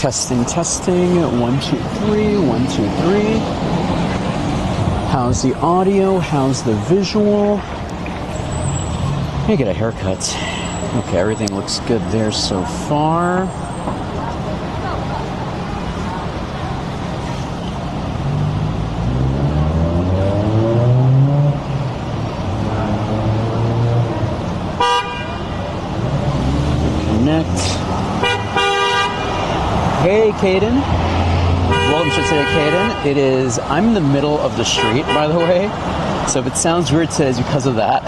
Testing, testing. 1, 2, 3. 1, 2, 3. How's the audio? How's the visual? Let me get a haircut. Okay, everything looks good there so far. Hey, Caden. Welcome to today, Caden. It is, I'm in the middle of the street, by the way. So if it sounds weird today, it's because of that.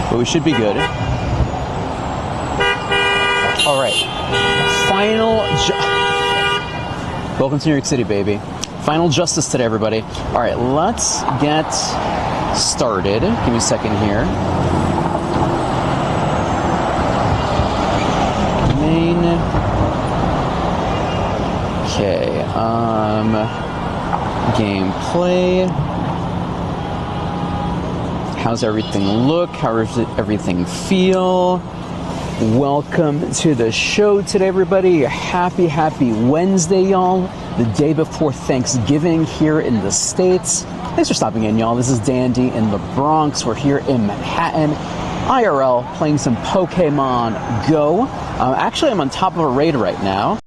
But we should be good. All right. Welcome to New York City, baby. Final justice today, everybody. All right, let's get started. Give me a second here. Okay, gameplay. How's everything look? How does everything feel? Welcome to the show today, everybody. Happy Wednesday, y'all. The day before Thanksgiving here in the States. Thanks for stopping in, y'all. This is Dandy in the Bronx. We're here in Manhattan. IRL, playing some Pokémon GO. Actually, I'm on top of a raid right now.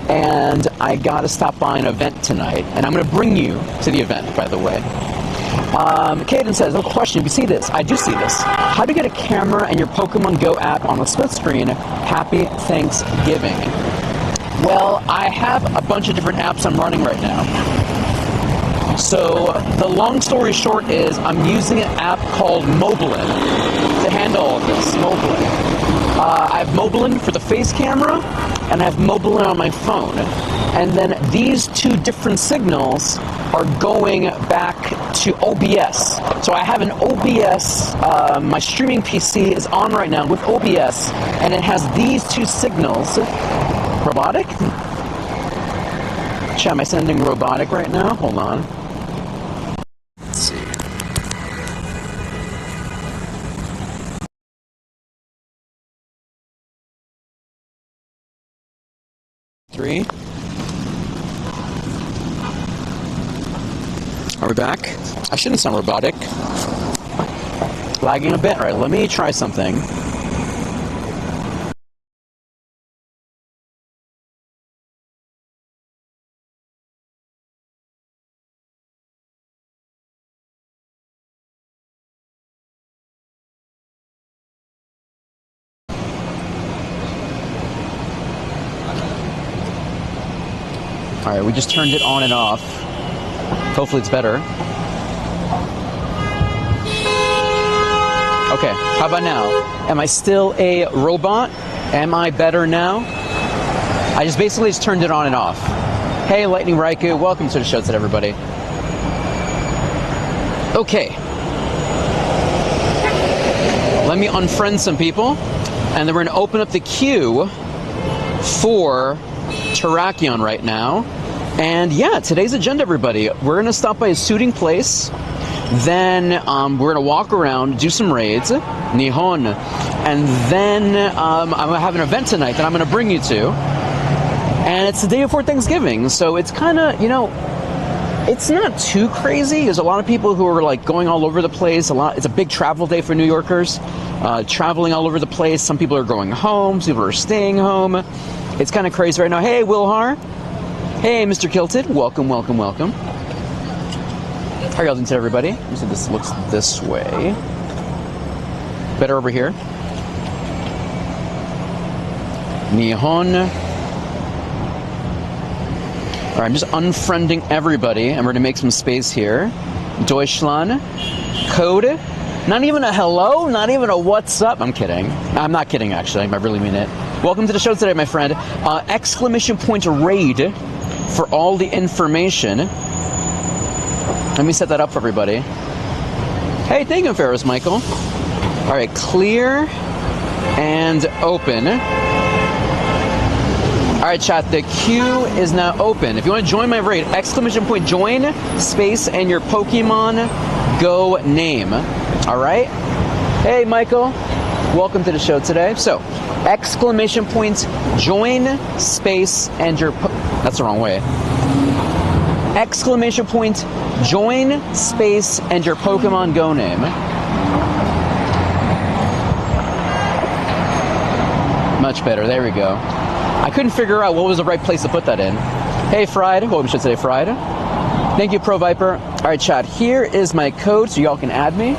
And I gotta stop by an event tonight, and I'm gonna bring you to the event, by the way. Caden says, no question, if you see this, I do see this. How do you get a camera and your Pokemon Go app on a split screen? Happy Thanksgiving. Well, I have a bunch of different apps I'm running right now. So the long story short is I'm using an app called Moblin to handle all of this. Moblin. I have Moblin for the face camera, and I have Moblin on my phone. And then these two different signals are going back to OBS. So I have an OBS, my streaming PC is on right now with OBS, and it has these two signals. Robotic? Chat, am I sending robotic right now? Hold on. Let's see. Three. Are we back? I shouldn't sound robotic. Lagging a bit. All right, let me try something. All right, we just turned it on and off. Hopefully it's better. Okay, how about now? Am I still a robot? Am I better now? I just basically turned it on and off. Hey, Lightning Raikou, welcome to the show today, everybody. Okay. Let me unfriend some people, and then we're gonna open up the queue for Terrakion right now. And yeah, today's agenda, everybody. We're going to stop by a suiting place. Then we're going to walk around, do some raids, Nihon. And then I'm going to have an event tonight that I'm going to bring you to. And it's the day before Thanksgiving. So it's kind of, you know, it's not too crazy. There's a lot of people who are like going all over the place. It's a big travel day for New Yorkers. Traveling all over the place. Some people are going home. Some people are staying home. It's kind of crazy right now. Hey, Wilhar. Hey, Mr. Kilted. Welcome, welcome, welcome. How are y'all doing today, everybody? Let me see if this looks this way. Better over here. Nihon. All right, I'm just unfriending everybody, and we're going to make some space here. Deutschland. Code. Not even a hello, not even a what's up. I'm kidding. I'm not kidding, actually. I really mean it. Welcome to the show today, my friend. Exclamation point raid for all the information. Let me set that up for everybody. Hey, thank you, Ferris Michael. All right, clear and open. right, chat, the queue is now open. If you want to join my raid, exclamation point join, space, and your Pokemon Go name. All right? Hey, Michael. Welcome to the show today. So, exclamation point join, space, and your... That's the wrong way. Exclamation point join, space, and your Pokemon Go name. Much better. There we go. I couldn't figure out what was the right place to put that in. Hey, Fried. Well, we should say Fried. Thank you, Pro Viper. All right, chat. Here is my code so y'all can add me.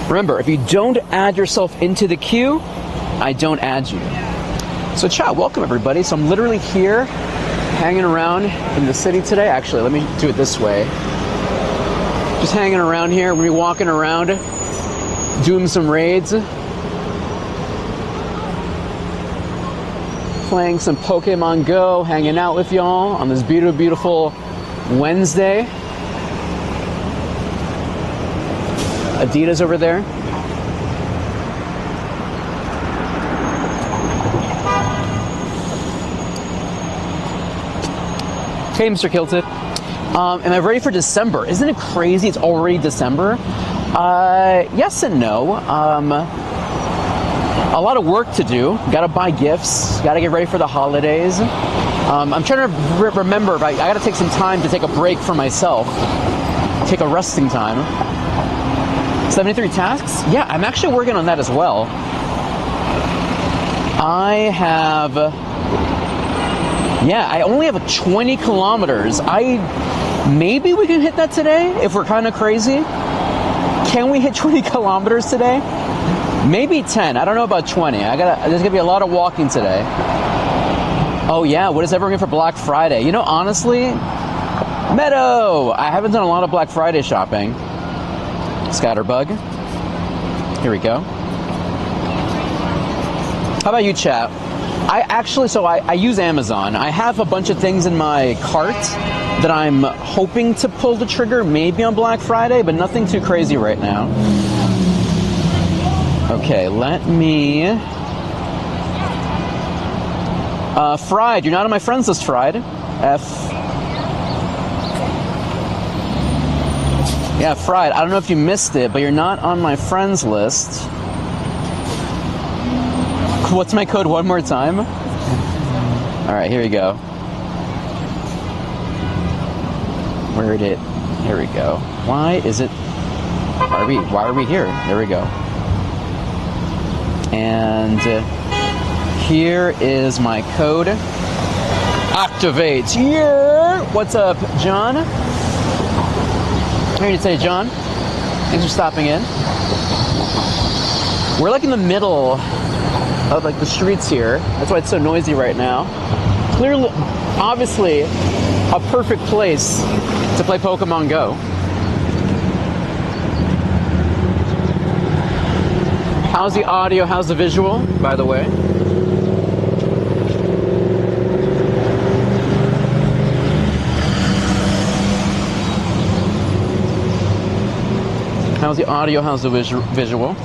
Remember, if you don't add yourself into the queue, I don't add you. So, chat, welcome, everybody. So I'm literally here hanging around in the city today. Actually, let me do it this way. Just hanging around here. We're going to be walking around, doing some raids. Playing some Pokemon Go, hanging out with y'all on this beautiful, beautiful Wednesday. Adidas over there. Okay, Mr. Kilted. Am I ready for December? Isn't it crazy? It's already December. Yes and no. A lot of work to do. Got to buy gifts. Got to get ready for the holidays. I'm trying to remember. I got to take some time to take a break for myself. Take a resting time. 73 tasks? Yeah, I'm actually working on that as well. I only have 20 kilometers. Maybe we can hit that today if we're kind of crazy. Can we hit 20 kilometers today? Maybe 10. I don't know about 20. There's gonna be a lot of walking today. Oh yeah, what is everyone getting for Black Friday? You know, honestly, Meadow, I haven't done a lot of Black Friday shopping. Scatterbug. Here we go. How about you, chat? I use Amazon. I have a bunch of things in my cart that I'm hoping to pull the trigger maybe on Black Friday, but nothing too crazy right now. Okay, let me... Fried, you're not on my friends list, Fried. Yeah, Fried, I don't know if you missed it, but you're not on my friends list. What's my code one more time? Alright, here we go. Where did it? Here we go. Why is it... Why are we here? There we go. And here is my code. Activate. Yeah. What's up, John? Here to say, John. Thanks for stopping in. We're like in the middle of like the streets here. That's why it's so noisy right now. Clearly, obviously, a perfect place to play Pokemon Go. How's the audio? How's the visual, by the way? How's the audio? How's the visual?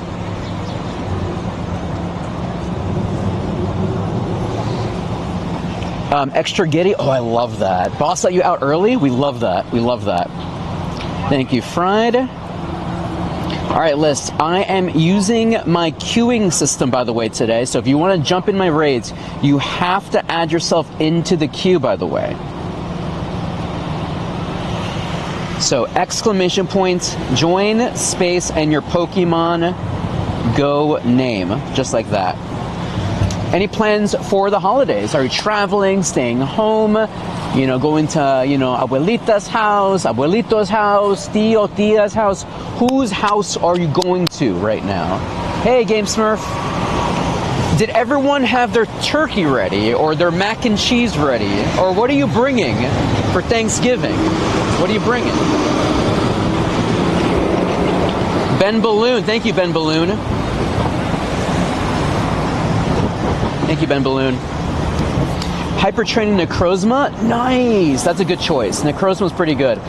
Extra giddy. Oh, I love that. Boss let you out early? We love that. We love that. Thank you, Fried. All right, List. I am using my queuing system, by the way, today. So if you want to jump in my raids, you have to add yourself into the queue, by the way. So exclamation point, join, space, and your Pokemon Go name, just like that. Any plans for the holidays? Are you traveling, staying home, you know, going to, you know, abuelita's house, abuelito's house, tío, tía's house? Whose house are you going to right now? Hey, Game Smurf. Did everyone have their turkey ready or their mac and cheese ready? Or what are you bringing for Thanksgiving? What are you bringing? Ben Balloon. Thank you, Ben Balloon. Thank you, Ben Balloon. Hypertraining Necrozma? Nice! That's a good choice. Necrozma's pretty good.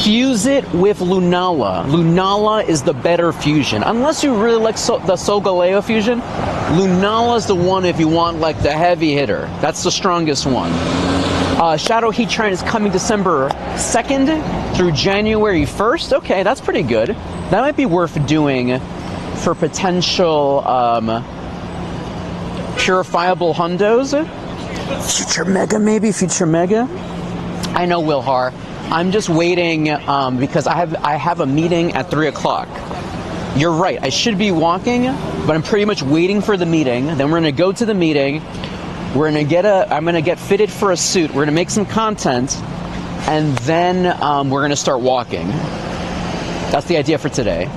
Fuse it with Lunala. Lunala is the better fusion. Unless you really like the Solgaleo fusion, Lunala's the one if you want like the heavy hitter. That's the strongest one. Shadow Heatran is coming December 2nd through January 1st. Okay, that's pretty good. That might be worth doing for potential purifiable hundos. Future Mega, maybe? Future Mega? I know, Wilhar. I'm just waiting because I have a meeting at 3 o'clock. You're right. I should be walking, but I'm pretty much waiting for the meeting. Then we're going to go to the meeting. I'm going to get fitted for a suit. We're going to make some content. And then we're going to start walking. That's the idea for today.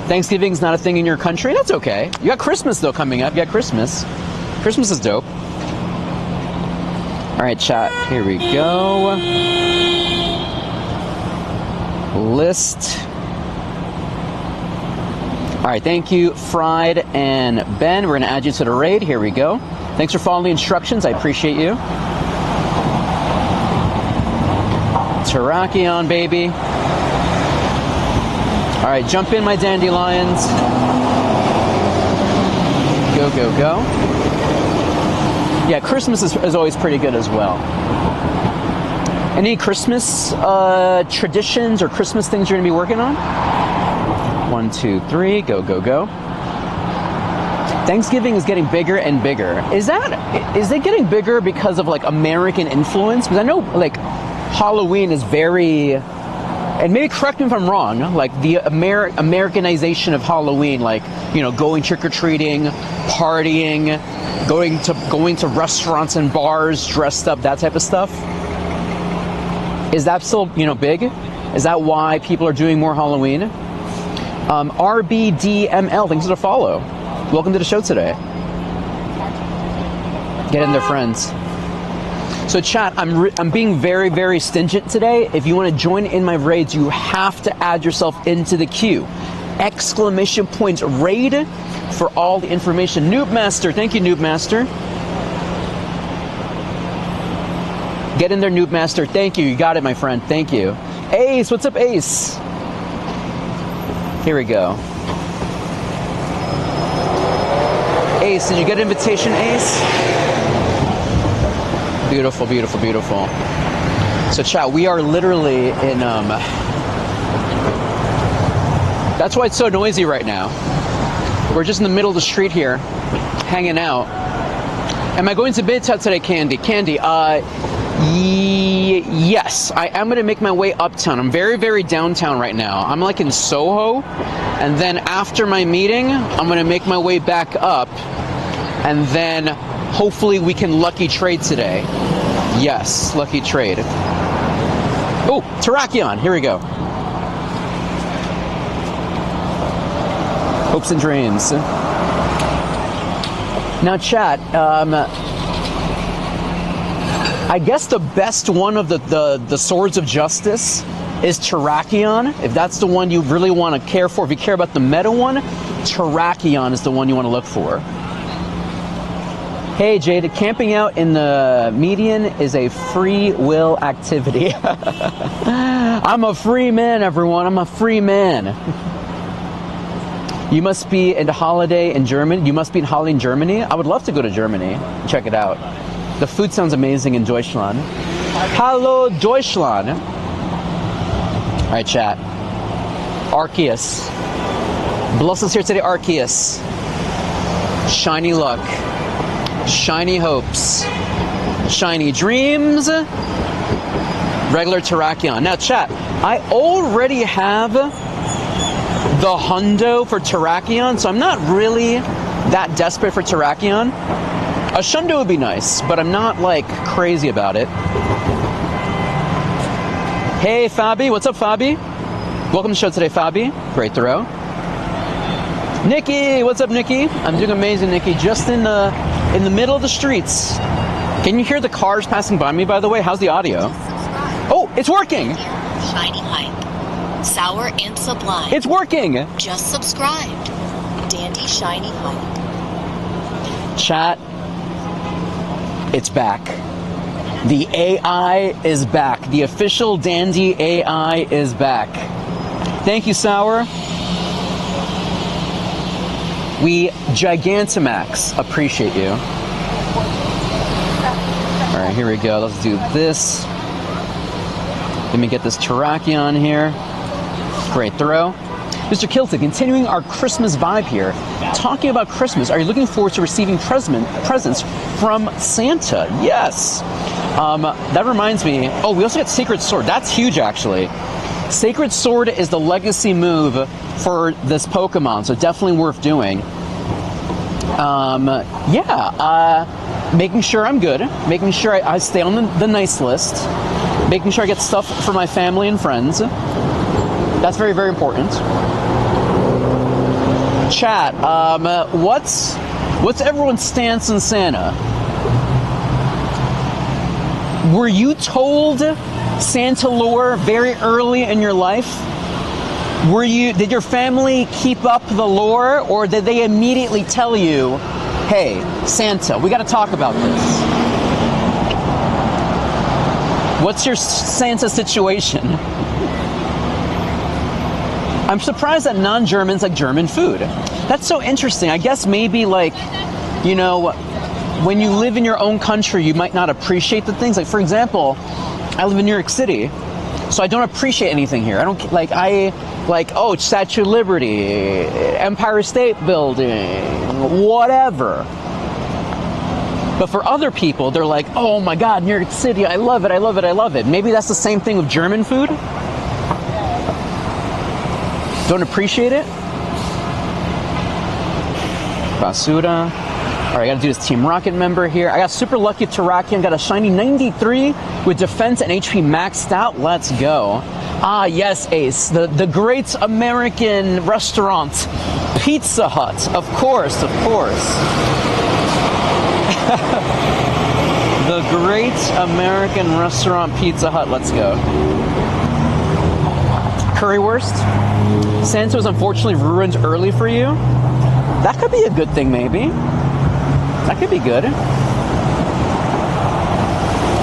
Thanksgiving's not a thing in your country? That's okay. You got Christmas, though, coming up. You got Christmas. Christmas is dope. All right, chat. Here we go. List. All right, thank you, Fried and Ben. We're going to add you to the raid. Here we go. Thanks for following the instructions. I appreciate you. Terrakion, baby. All right, jump in, my dandelions. Go, go, go. Yeah, Christmas is always pretty good as well. Any Christmas traditions or Christmas things you're going to be working on? 1, 2, 3. Go, go, go. Thanksgiving is getting bigger and bigger. Is it getting bigger because of like American influence? Because I know like Halloween is very, and maybe correct me if I'm wrong, like the Americanization of Halloween, like, you know, going trick-or-treating, partying, going to restaurants and bars dressed up, that type of stuff. Is that still, you know, big? Is that why people are doing more Halloween? RBDML, thanks for the follow. Welcome to the show today. Get in there, friends. So chat, I'm being very, very stingent today. If you want to join in my raids, you have to add yourself into the queue. ! Raid for all the information. Noobmaster, thank you, Noobmaster. Get in there, Noobmaster. Thank you. You got it, my friend. Thank you. Ace, what's up, Ace? Here we go. Ace, did you get an invitation, Ace? Beautiful, beautiful, beautiful. So chat, we are literally in, that's why it's so noisy right now. We're just in the middle of the street here, hanging out. Am I going to Midtown today, Candy? Candy, yes, I am going to make my way uptown. I'm very, very downtown right now. I'm like in Soho, and then after my meeting, I'm going to make my way back up, and then hopefully we can lucky trade today. Yes, lucky trade. Oh, Terrakion, here we go. Hopes and dreams. Now chat, I guess the best one of the Swords of Justice is Terrakion. If that's the one you really want to care for, if you care about the meta one, Terrakion is the one you want to look for. Hey Jade, camping out in the median is a free will activity. I'm a free man, everyone. I'm a free man. You must be in holiday in Germany. You must be in holiday in Germany. I would love to go to Germany and check it out. The food sounds amazing in Deutschland. Hallo, Deutschland. All right, chat. Arceus. Bless us here today, Arceus. Shiny luck. Shiny hopes. Shiny dreams. Regular Terrakion. Now, chat, I already have the hundo for Terrakion, so I'm not really that desperate for Terrakion. A Shundo would be nice, but I'm not, like, crazy about it. Hey, Fabi. What's up, Fabi? Welcome to the show today, Fabi. Great throw. Nikki. What's up, Nikki? I'm doing amazing, Nikki. Just in the middle of the streets. Can you hear the cars passing by me, by the way? How's the audio? Oh, it's working. Shiny Hype. Sour and Sublime. It's working. Just subscribed. Dandy Shiny Hype. Chat. It's back. The AI is back. The official Dandy AI is back. Thank you, Sour. We Gigantamax appreciate you. All right, here we go. Let's do this. Let me get this Terrakion here. Great throw. Mr. Kilton, continuing our Christmas vibe here. Talking about Christmas, are you looking forward to receiving presents from Santa? Yes. That reminds me. Oh, we also got Sacred Sword. That's huge, actually. Sacred Sword is the legacy move for this Pokemon, so definitely worth doing. Making sure I'm good, making sure I stay on the nice list, making sure I get stuff for my family and friends. That's very, very important. Chat, what's everyone's stance on Santa? Were you told Santa lore very early in your life? Did your family keep up the lore, or did they immediately tell you, hey, Santa, we got to talk about this? What's your Santa situation? I'm surprised that non-Germans like German food. That's so interesting. I guess maybe like, you know, when you live in your own country, you might not appreciate the things. Like, for example, I live in New York City, so I don't appreciate anything here. Oh, Statue of Liberty, Empire State Building, whatever. But for other people, they're like, oh my God, New York City, I love it, I love it, I love it. Maybe that's the same thing with German food? Don't appreciate it? Basura. All right, I gotta do this Team Rocket member here. I got super lucky Terrakion, got a shiny 93 with defense and HP maxed out. Let's go. Ah, yes, Ace, the great American restaurant, Pizza Hut. Of course, of course. The great American restaurant, Pizza Hut. Let's go. Currywurst. Santa was unfortunately ruined early for you. That could be a good thing, maybe. That could be good.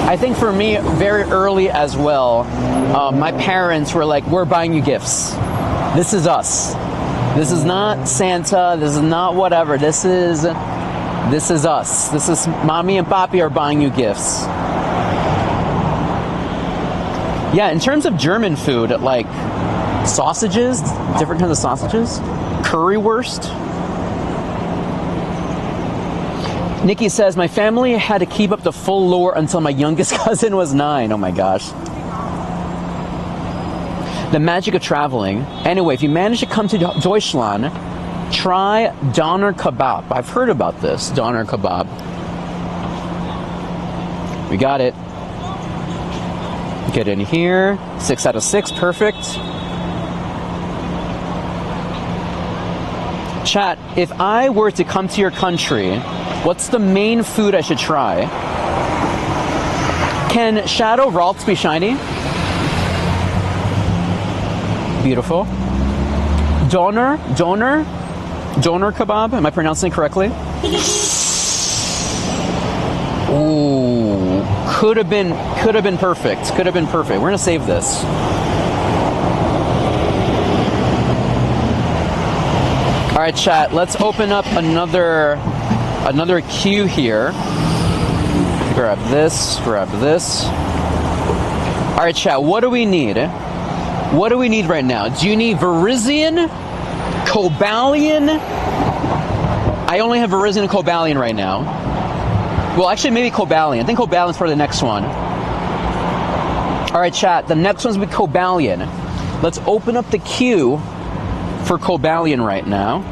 I think for me, very early as well, my parents were like, we're buying you gifts. This is us. This is not Santa. This is not whatever. This is us. This is mommy and papi are buying you gifts. Yeah, in terms of German food, like sausages, different kinds of sausages, currywurst. Nikki says, my family had to keep up the full lore until my youngest cousin was 9. Oh my gosh. The magic of traveling. Anyway, if you manage to come to Deutschland, try Doner Kebab. I've heard about this, Doner Kebab. We got it. Get in here. 6 out of 6, perfect. Chat, if I were to come to your country, what's the main food I should try? Can Shadow Ralts be shiny? Beautiful. Doner Kebab, am I pronouncing it correctly? Ooh, could have been perfect. Could have been perfect. We're gonna save this. All right, chat. Let's open up another queue here. Grab this. Grab this. All right, chat. What do we need? What do we need right now? Do you need Virizion, Cobalion? I only have Virizion and Cobalion right now. Well, actually, maybe Cobalion. I think Cobalion's for the next one. All right, chat. The next one's with Cobalion. Let's open up the queue for Cobalion right now.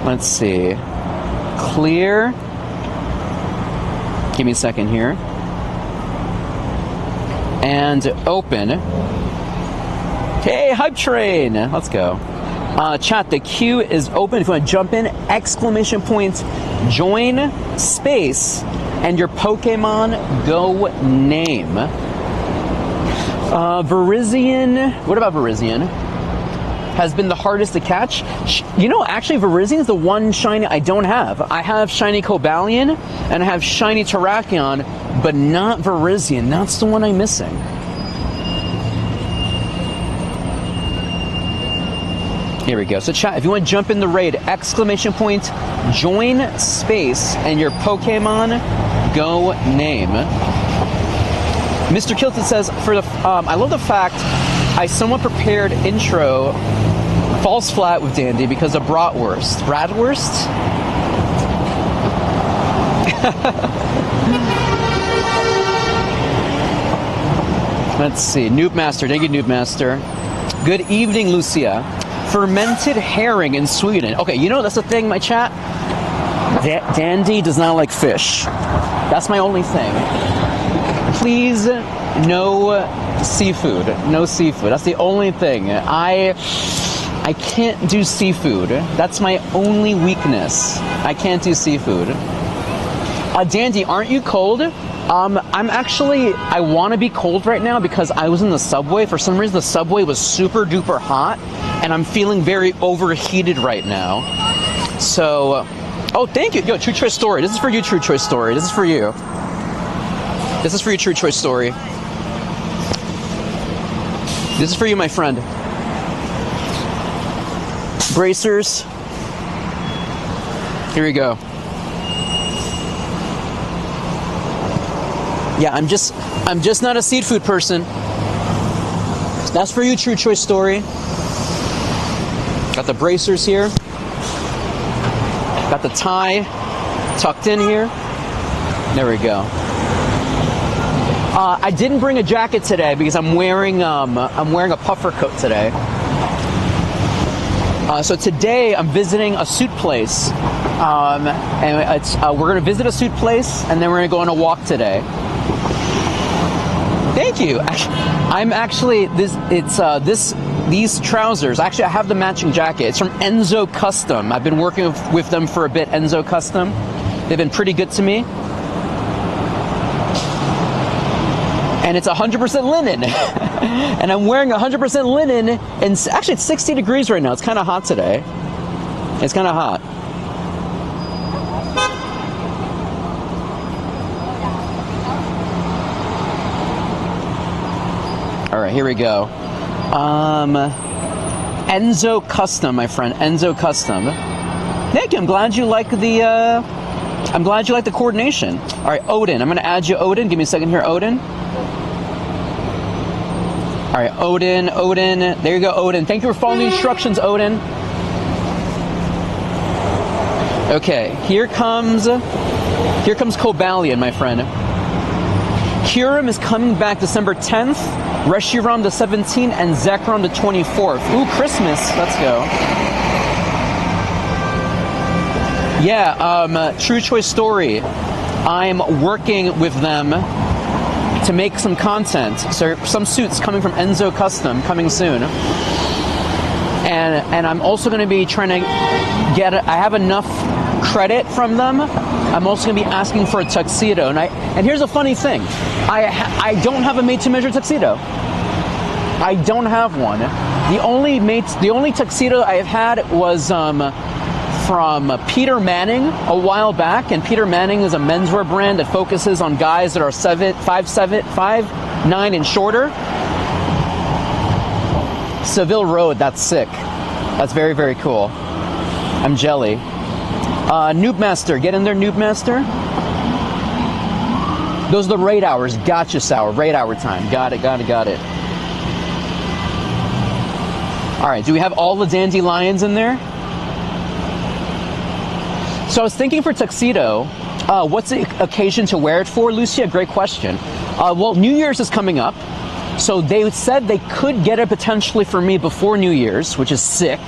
Let's see. Clear. Give me a second here. And open. Hey, Hype Train. Let's go. Chat, the queue is open. If you want to jump in, exclamation point, join, space, and your Pokemon Go name. Virizion. What about Virizion? has been the hardest to catch. You know, actually, Virizion is the one shiny I don't have. I have shiny Cobalion and I have shiny Terrakion, but not Virizion. That's the one I'm missing. Here we go. So chat, if you want to jump in the raid, exclamation point, join space, and your Pokemon Go name. Mr. Kilton says, I love the fact I somewhat prepared intro falls flat with Dandy because of Bratwurst. Bratwurst? Let's see. Noobmaster. Thank you, Noobmaster. Good evening, Lucia. Fermented herring in Sweden. Okay, you know, that's the thing, my chat. Dandy does not like fish. That's my only thing. Please, no seafood. No seafood. That's the only thing. I can't do seafood. That's my only weakness. I can't do seafood. Dandy, aren't you cold? I want to be cold right now because I was in the subway. For some reason, the subway was super duper hot, and I'm feeling very overheated right now. So, oh, thank you. Yo, True Choice Story. This is for you, True Choice Story. This is for you. This is for you, True Choice Story. This is for you, my friend. Bracers. Here we go. Yeah, I'm just not a seafood person. That's for you, True Choice Story. Got the bracers here. Got the tie tucked in here. There we go. I didn't bring a jacket today because I'm wearing a puffer coat today. So today I'm visiting a suit place, and we're gonna visit a suit place, and then we're gonna go on a walk today. Thank you. I'm actually these trousers. Actually, I have the matching jacket. It's from Enzo Custom. I've been working with them for a bit. Enzo Custom. They've been pretty good to me. And it's 100% linen. And I'm wearing 100% linen. And actually, it's 60 degrees right now. It's kind of hot today. It's kind of hot. All right, here we go. Enzo Custom, my friend. Enzo Custom. Thank you. I'm glad you like the. I'm glad you like the coordination. All right, Odin. I'm going to add you, Odin. Give me a second here, Odin. All right, Odin. There you go, Odin. Thank you for following the instructions, Odin. Okay, here comes Cobalion, my friend. Kyurem is coming back December 10th. Reshiram the 17th and Zekrom the 24th. Ooh, Christmas. Let's go. Yeah, True Choice Story. I'm working with them to make some content. So some suits coming from Enzo Custom coming soon. And I'm also going to be trying to get. I have enough credit from them. I'm also going to be asking for a tuxedo. And here's a funny thing. I don't have a made-to-measure tuxedo. I don't have one. The only tuxedo I have had was from Peter Manning a while back, and Peter Manning is a menswear brand that focuses on guys that are 5'9" and shorter. Seville Road, that's sick. That's very, very cool. I'm jelly. Noobmaster, get in there, Noobmaster. Those are the raid hours. Gotcha, Sour. Raid hour time. Got it. All right, do we have all the dandelions in there? So I was thinking for tuxedo, what's the occasion to wear it for, Lucia? Great question. Well, New Year's is coming up. So they said they could get it potentially for me before New Year's, which is sick.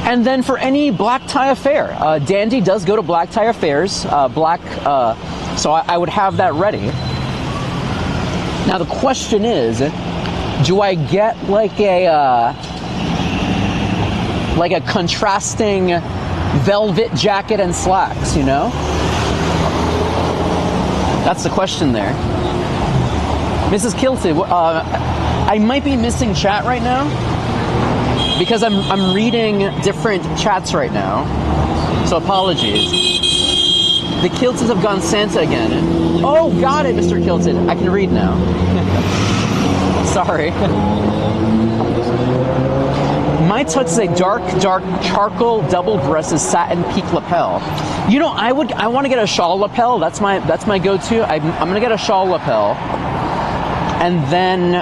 And then for any black tie affair. Dandy does go to black tie affairs, so I would have that ready. Now the question is, do I get like a contrasting velvet jacket and slacks, you know? That's the question there. Mrs. Kilty, I might be missing chat right now. because I'm reading different chats right now, so apologies. The Kilteds have gone Santa again. Oh, got it, Mr. Kilted. I can read now. Sorry. My touch is a dark charcoal double-breasted satin peak lapel. You know, I want to get a shawl lapel. That's my go-to. I'm gonna get a shawl lapel, and then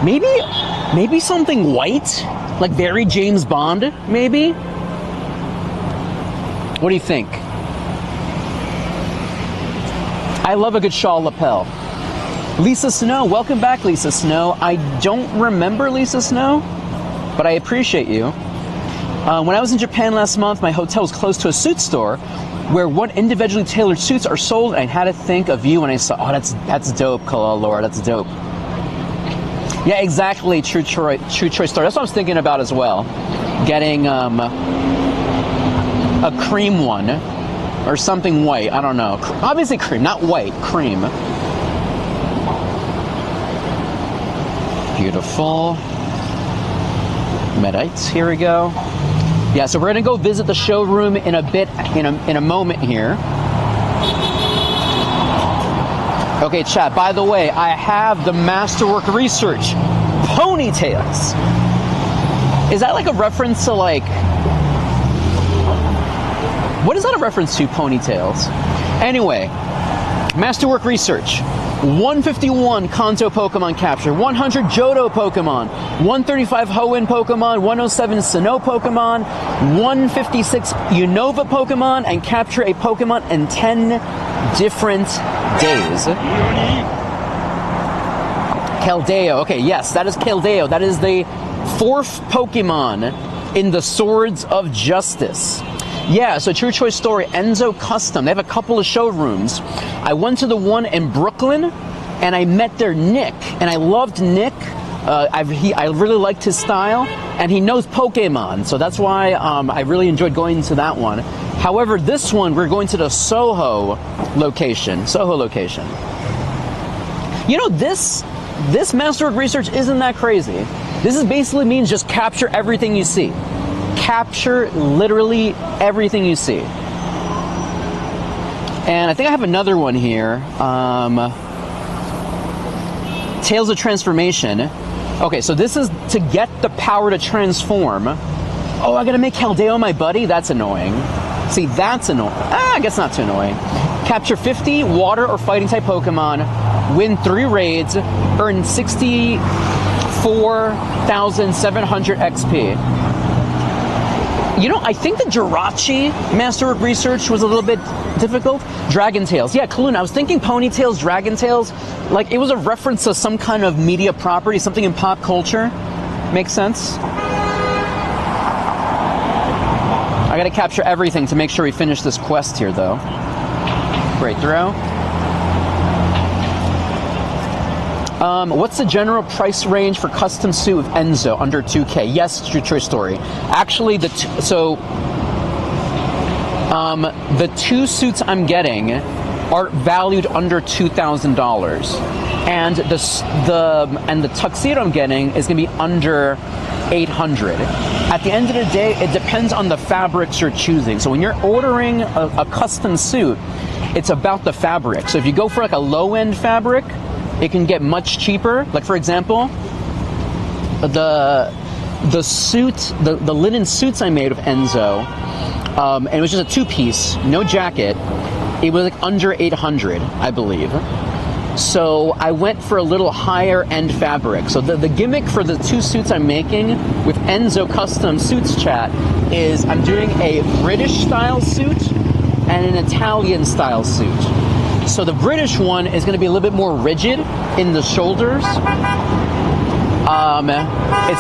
maybe something white, like very James Bond, maybe. What do you think? I love a good shawl lapel. Lisa Snow, welcome back, Lisa Snow. I don't remember Lisa Snow, but I appreciate you. When I was in Japan last month, my hotel was close to a suit store where one individually tailored suits are sold, and I had to think of you when I saw, oh, that's dope, Kalal Laura, that's dope. Yeah, exactly, True Choice store. That's what I was thinking about as well. Getting a cream one, or something white, I don't know. Obviously cream, not white, cream. Beautiful. Medites, here we go. Yeah, so we're gonna go visit the showroom in a bit, in a moment here. Okay, chat, by the way, I have the Masterwork Research ponytails. Is that like a reference to like, what is that a reference to, ponytails? Anyway, Masterwork Research. 151 Kanto Pokemon capture, 100 Johto Pokemon, 135 Hoenn Pokemon, 107 Sinnoh Pokemon, 156 Unova Pokemon, and capture a Pokemon in 10 different days. Keldeo, okay, yes, that is Keldeo. That is the 4th Pokemon in the Swords of Justice. Yeah, so True Choice Story, Enzo Custom. They have a couple of showrooms. I went to the one in Brooklyn, and I met their Nick, and I loved Nick. I really liked his style, and he knows Pokemon, so that's why I really enjoyed going to that one. However, this one, we're going to the Soho location. You know, this Masterwork Research isn't that crazy. This is basically means just capture everything you see. Capture literally everything you see. And I think I have another one here. Tales of Transformation. Okay, so this is to get the power to transform. Oh, I gotta make Keldeo my buddy? That's annoying. See, that's annoying. I guess not too annoying. Capture 50 water or fighting type Pokemon, win 3 raids, earn 64,700 XP. You know, I think the Jirachi Masterwork Research was a little bit difficult. Dragon Tales. Yeah, Kaluna, I was thinking Ponytails, Dragon Tales, like it was a reference to some kind of media property, something in pop culture. Makes sense? I gotta capture everything to make sure we finish this quest here, though. Great throw. What's the general price range for custom suit with Enzo under 2K? Yes, true story. Actually, the two suits I'm getting are valued under $2,000, and the tuxedo I'm getting is gonna be under $800. At the end of the day, it depends on the fabrics you're choosing. So when you're ordering a custom suit, it's about the fabric. So if you go for like a low-end fabric, it can get much cheaper. Like for example, the linen suits I made with Enzo, and it was just a 2-piece, no jacket. It was like under $800, I believe. So I went for a little higher end fabric. So the gimmick for the 2 suits I'm making with Enzo Custom Suits Chat is I'm doing a British style suit and an Italian style suit. So the British one is going to be a little bit more rigid in the shoulders. It's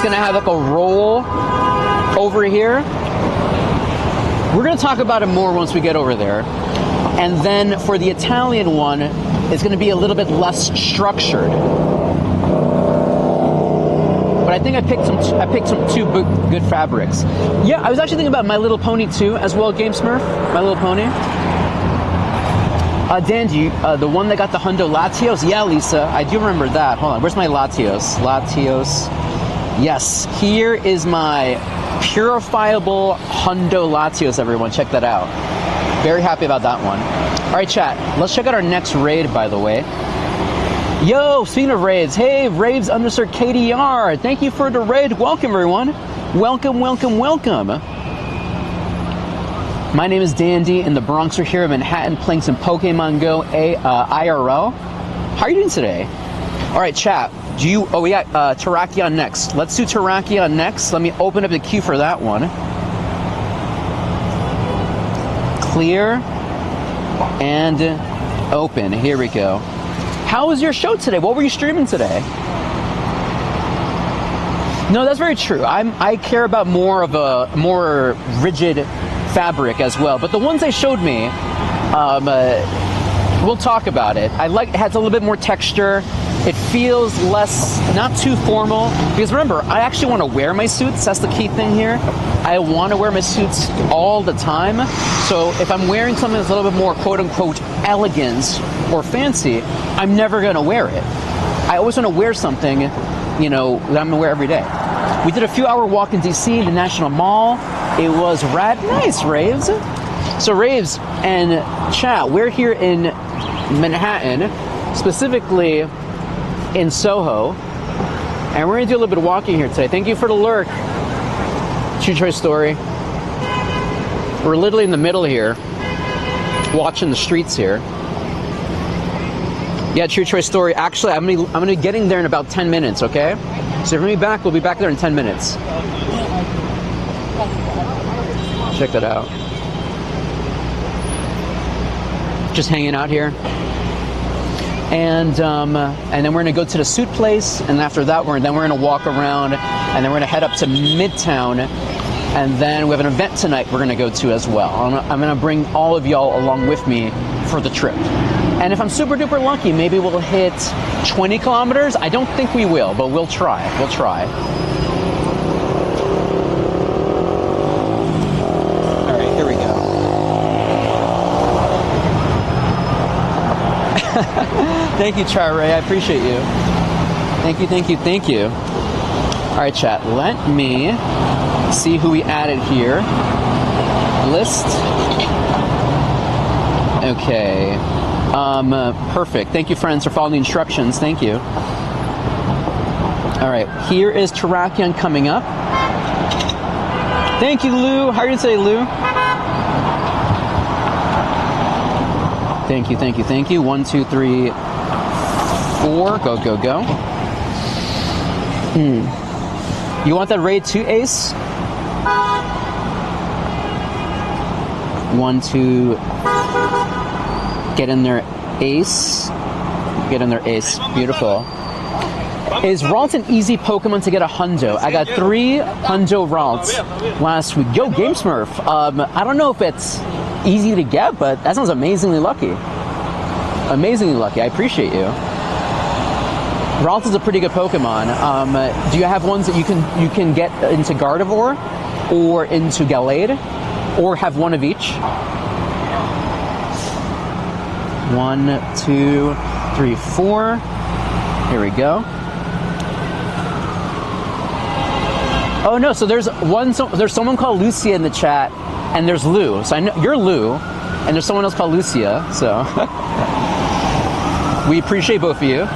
going to have like a roll over here. We're going to talk about it more once we get over there. And then for the Italian one, it's going to be a little bit less structured. But I think I picked some 2 good fabrics. Yeah, I was actually thinking about My Little Pony too, as well, Game Smurf. My Little Pony. Dandy, the one that got the Hundo Latios? Yeah, Lisa, I do remember that. Hold on, where's my Latios? Latios. Yes, here is my purifiable Hundo Latios, everyone. Check that out. Very happy about that one. All right, chat. Let's check out our next raid, by the way. Yo, speaking of raids, hey, Raves _ KDR. Thank you for the raid. Welcome, everyone. Welcome, welcome, welcome. My name is Dandy in the Bronx. We're here in Manhattan playing some Pokemon Go IRL. How are you doing today? All right, chat. Oh, we got Terrakion next. Let's do Terrakion next. Let me open up the queue for that one. Clear and open. Here we go. How was your show today? What were you streaming today? No, that's very true. I care about more of a more rigid fabric as well. But the ones they showed me, we'll talk about it. It has a little bit more texture. It feels less, not too formal. Because remember, I actually want to wear my suits. That's the key thing here. I want to wear my suits all the time. So if I'm wearing something that's a little bit more quote unquote elegant or fancy, I'm never going to wear it. I always want to wear something, you know, that I'm going to wear every day. We did a few-hour walk in DC, the National Mall. It was rad. Nice, Raves. So Raves and chat, we're here in Manhattan, specifically in Soho, and we're gonna do a little bit of walking here today. Thank you for the lurk. True Choice Story. We're literally in the middle here, watching the streets here. Yeah, True Choice Story. Actually, I'm gonna be getting there in about 10 minutes. Okay, so if we'll be back there in 10 minutes. Check that out. Just hanging out here. And then we're gonna go to the suit place, and after that we're gonna walk around, and then we're gonna head up to Midtown, and then we have an event tonight we're gonna go to as well. I'm gonna bring all of y'all along with me for the trip. And if I'm super duper lucky, maybe we'll hit 20 kilometers. I don't think we will, but we'll try. We'll try. All right, here we go. Thank you, Char-Ray. I appreciate you. Thank you, thank you, thank you. All right, chat. Let me see who we added here. List. Okay. Perfect. Thank you, friends, for following the instructions. Thank you. All right. Here is Terrakion coming up. Thank you, Lou. How are you today, Lou? Thank you, thank you, thank you. 1, 2, 3, 4. Go, go, go. You want that raid too, Ace? 1, 2. Get in there, Ace. Get in there, Ace. Beautiful. Is Ralt an easy Pokemon to get a Hundo? I got 3 Hundo Ralts last week. Yo, Game Smurf. I don't know if it's easy to get, but that sounds amazingly lucky. Amazingly lucky. I appreciate you. Ralt is a pretty good Pokemon. Do you have ones that you can get into Gardevoir or into Gallade, or have one of each? 1, 2, 3, 4. Here we go. Oh no! So there's someone called Lucia in the chat, and there's Lou. So I know you're Lou, and there's someone else called Lucia. So we appreciate both of you.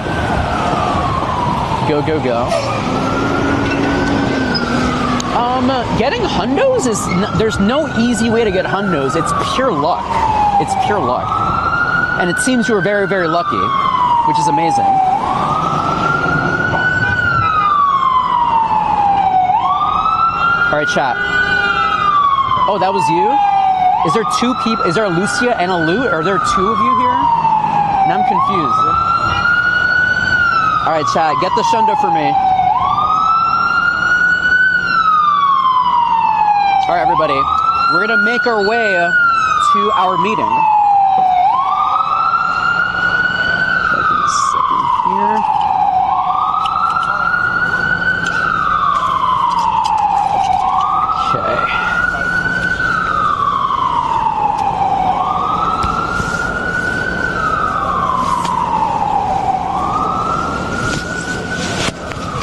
Go, go, go. Getting Hundos there's no easy way to get Hundos. It's pure luck. It's pure luck. And it seems you were very, very lucky, which is amazing. All right, chat. Oh, that was you? Is there 2 people? Is there a Lucia and a Lou? Are there 2 of you here? Now I'm confused. All right, chat, get the Shundo for me. All right, everybody, we're gonna make our way to our meeting. Give me a second here.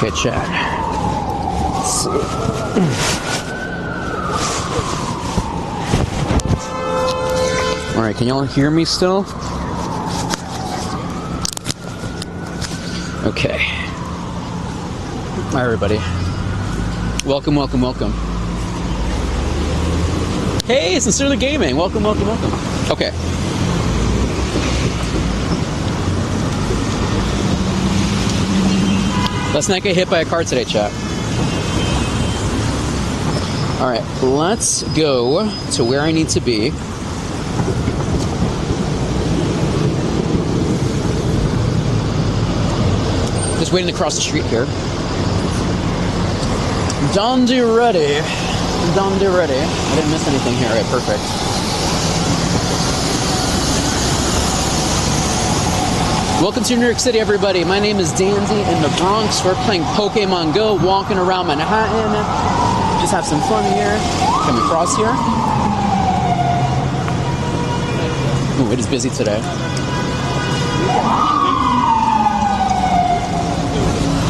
Okay, chat. All right, can y'all hear me still? Okay. Hi, everybody. Welcome, welcome, welcome. Hey, Sincerely Gaming. Welcome, welcome, welcome. Okay. Let's not get hit by a car today, chat. All right, let's go to where I need to be. Just waiting to cross the street here. Dundee ready. Dundee ready. I didn't miss anything here. All right, perfect. Welcome to New York City, everybody. My name is Dandy in the Bronx. We're playing Pokémon GO, walking around Manhattan. Just have some fun here. Come across here. Ooh, it is busy today.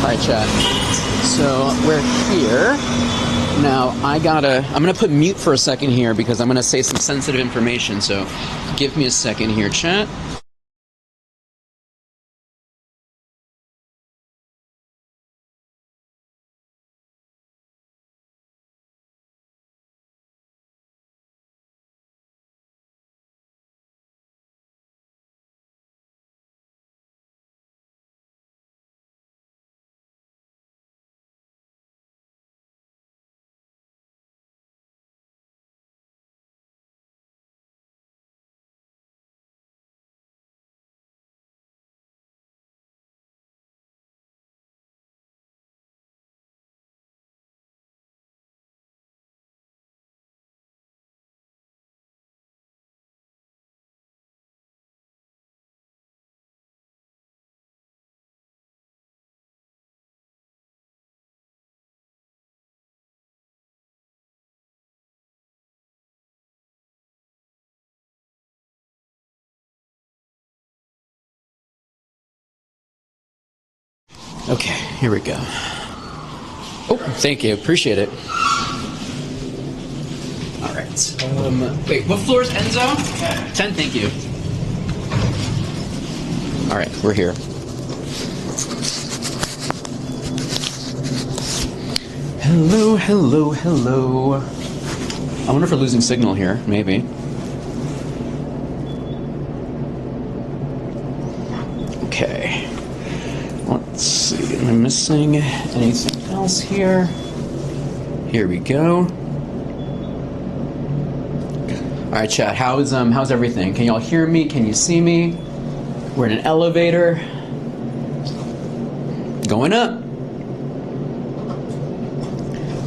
Alright, chat. So we're here. Now I'm gonna put mute for a second here because I'm gonna say some sensitive information, so give me a second here, chat. Okay, here we go. Oh, thank you. Appreciate it. All right. Wait, what floor is Enzo? 10, thank you. All right, we're here. Hello, hello, hello. I wonder if we're losing signal here. Maybe. Okay. Let's see. Am I missing anything else here? Here we go. All right, chat. How's everything? Can y'all hear me? Can you see me? We're in an elevator. Going up.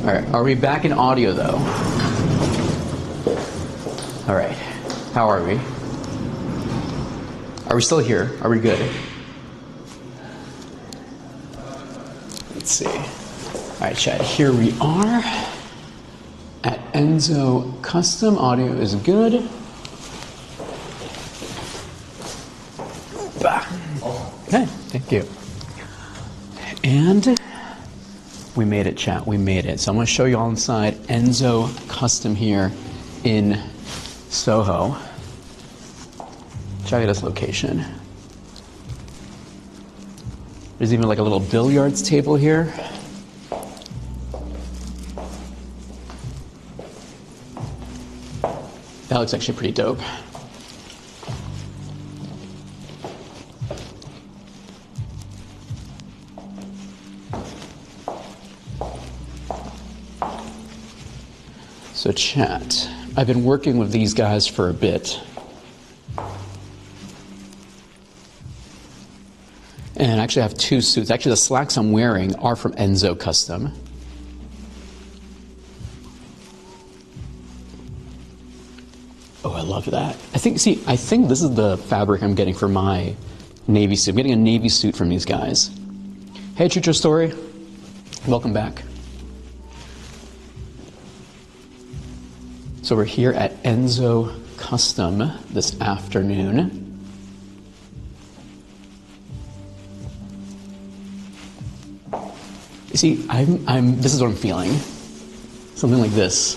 All right. Are we back in audio though? All right. How are we? Are we still here? Are we good? Let's see. All right, chat. Here we are at Enzo Custom. Audio is good. Okay, thank you. And we made it, chat. We made it. So I'm going to show you all inside Enzo Custom here in Soho. Check out this location. There's even like a little billiards table here. That looks actually pretty dope. So chat, I've been working with these guys for a bit. And I actually have two suits. Actually, the slacks I'm wearing are from Enzo Custom. Oh, I love that. I think this is the fabric I'm getting for my navy suit. I'm getting a navy suit from these guys. Hey, Chucho Story. Welcome back. So we're here at Enzo Custom this afternoon. You see, this is what I'm feeling. Something like this.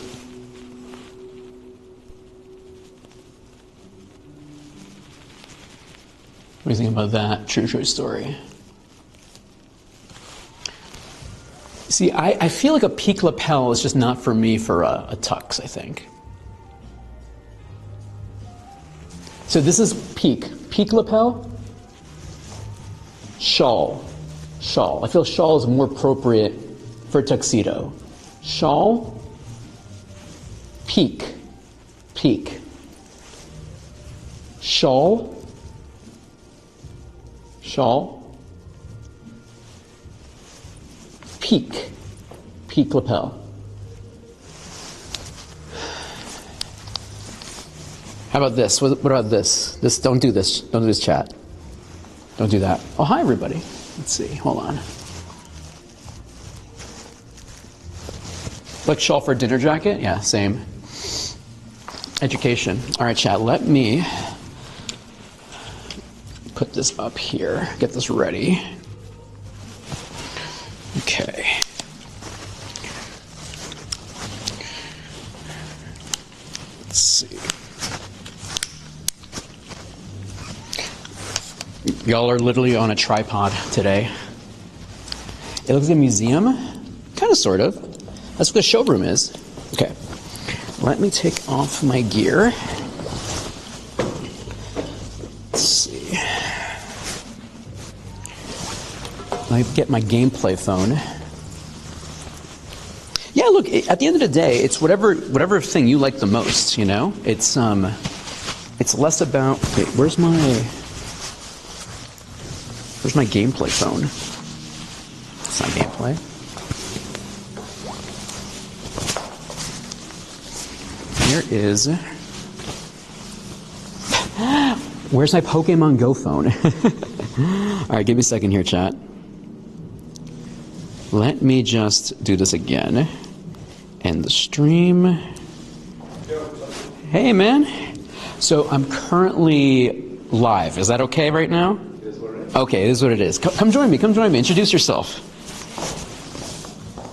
What do you think about that true story? See, I feel like a peak lapel is just not for me for a tux, I think. So this is peak lapel, shawl. I feel shawl is more appropriate for a tuxedo. Shawl, peak, shawl, peak lapel. How about this? What about this? Don't do this, chat. Don't do that. Oh, hi everybody. Let's see, hold on. Like shawl for a dinner jacket? Yeah, same. Education. All right, chat, let me put this up here, get this ready. Okay. Let's see. Y'all are literally on a tripod today. It looks like a museum, kind of, sort of. That's what the showroom is. Okay, let me take off my gear. Let's see. Let me get my gameplay phone. Yeah, look, at the end of the day, it's whatever thing you like the most, you know? It's less about, wait, where's my gameplay phone? It's not gameplay. Here is, where's my Pokemon Go phone? All right, give me a second here, chat. Let me just do this again. End the stream. Hey, man. So I'm currently live. Is that okay right now? Okay, this is what it is. Come join me. Introduce yourself.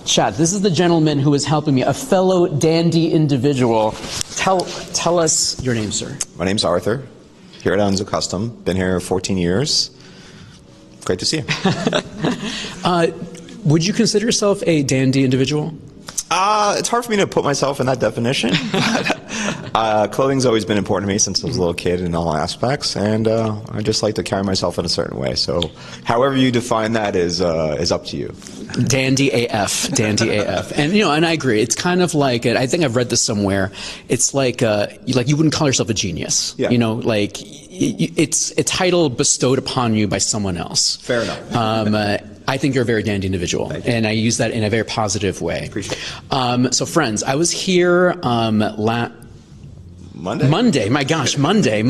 Chat, this is the gentleman who is helping me, a fellow dandy individual. Tell us your name, sir. My name's Arthur, here at Enzo Custom. Been here 14 years. Great to see you. Would you consider yourself a dandy individual? It's hard for me to put myself in that definition. But, clothing's always been important to me since I was a little kid in all aspects, and I just like to carry myself in a certain way. So, however you define that is up to you. Dandy AF, and and I agree. It's kind of like, I think I've read this somewhere. It's like you wouldn't call yourself a genius. Yeah. Like it's a title bestowed upon you by someone else. Fair enough. I think you're a very dandy individual, and I use that in a very positive way. Appreciate it. So, friends, I was here Monday, my gosh, Monday,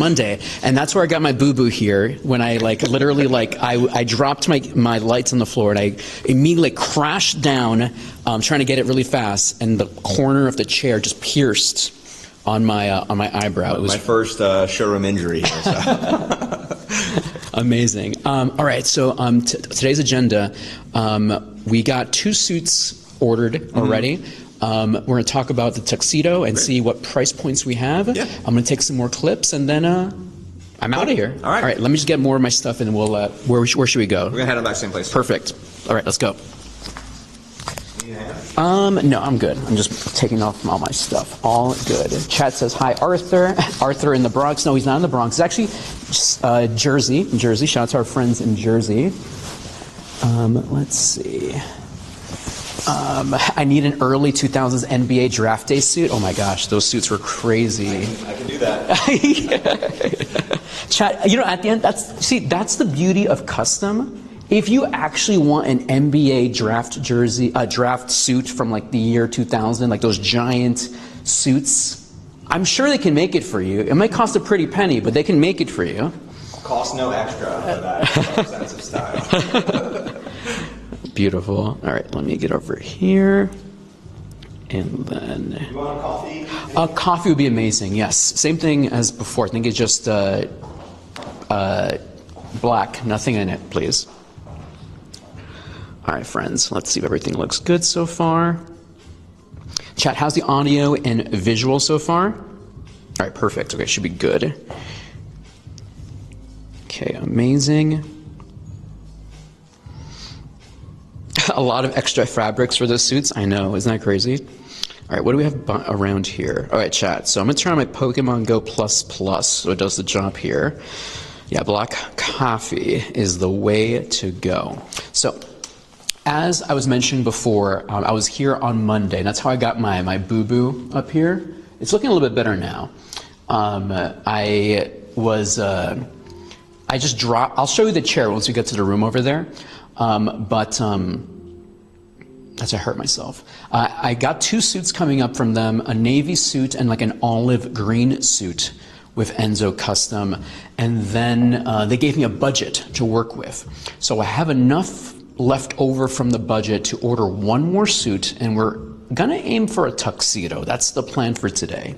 and that's where I got my boo-boo here, when I literally I dropped my lights on the floor, and I immediately crashed down, trying to get it really fast, and the corner of the chair just pierced on my eyebrow. It was my first showroom injury. Amazing. All right, so today's agenda, we got 2 suits ordered already. We're going to talk about the tuxedo and see what price points we have. Yeah. I'm going to take some more clips, and then I'm out of here. All right, let me just get more of my stuff, and we'll where should we go? We're going to head on back to the same place. Perfect. All right, let's go. No, I'm good. I'm just taking off all my stuff. All good. Chat says, hi, Arthur. Arthur in the Bronx. No, he's not in the Bronx. It's actually Jersey. Shout out to our friends in Jersey. Let's see. I need an early 2000s NBA draft day suit. Oh my gosh, those suits were crazy. I can do that. Chat, at the end, that's the beauty of custom. If you actually want an NBA draft suit from the year 2000, like those giant suits, I'm sure they can make it for you. It might cost a pretty penny, but they can make it for you. Cost no extra for that sense of style. Beautiful. All right, let me get over here. And then... You want a coffee? Coffee would be amazing, yes. Same thing as before. I think it's just black, nothing in it, please. All right, friends, let's see if everything looks good so far. Chat, how's the audio and visual so far? All right, perfect. Okay, should be good. Okay, amazing. A lot of extra fabrics for those suits. I know, isn't that crazy? All right, what do we have around here? All right, chat. So I'm gonna turn on my Pokemon Go Plus Plus, so it does the job here. Yeah, black coffee is the way to go. So, as I was mentioning before, I was here on Monday, and that's how I got my boo-boo up here. It's looking a little bit better now. I just dropped, I'll show you the chair once we get to the room over there. That's I hurt myself. I got 2 suits coming up from them, a navy suit and like an olive green suit with Enzo Custom. And then they gave me a budget to work with. So I have enough left over from the budget to order 1 more suit, and we're gonna aim for a tuxedo. That's the plan for today.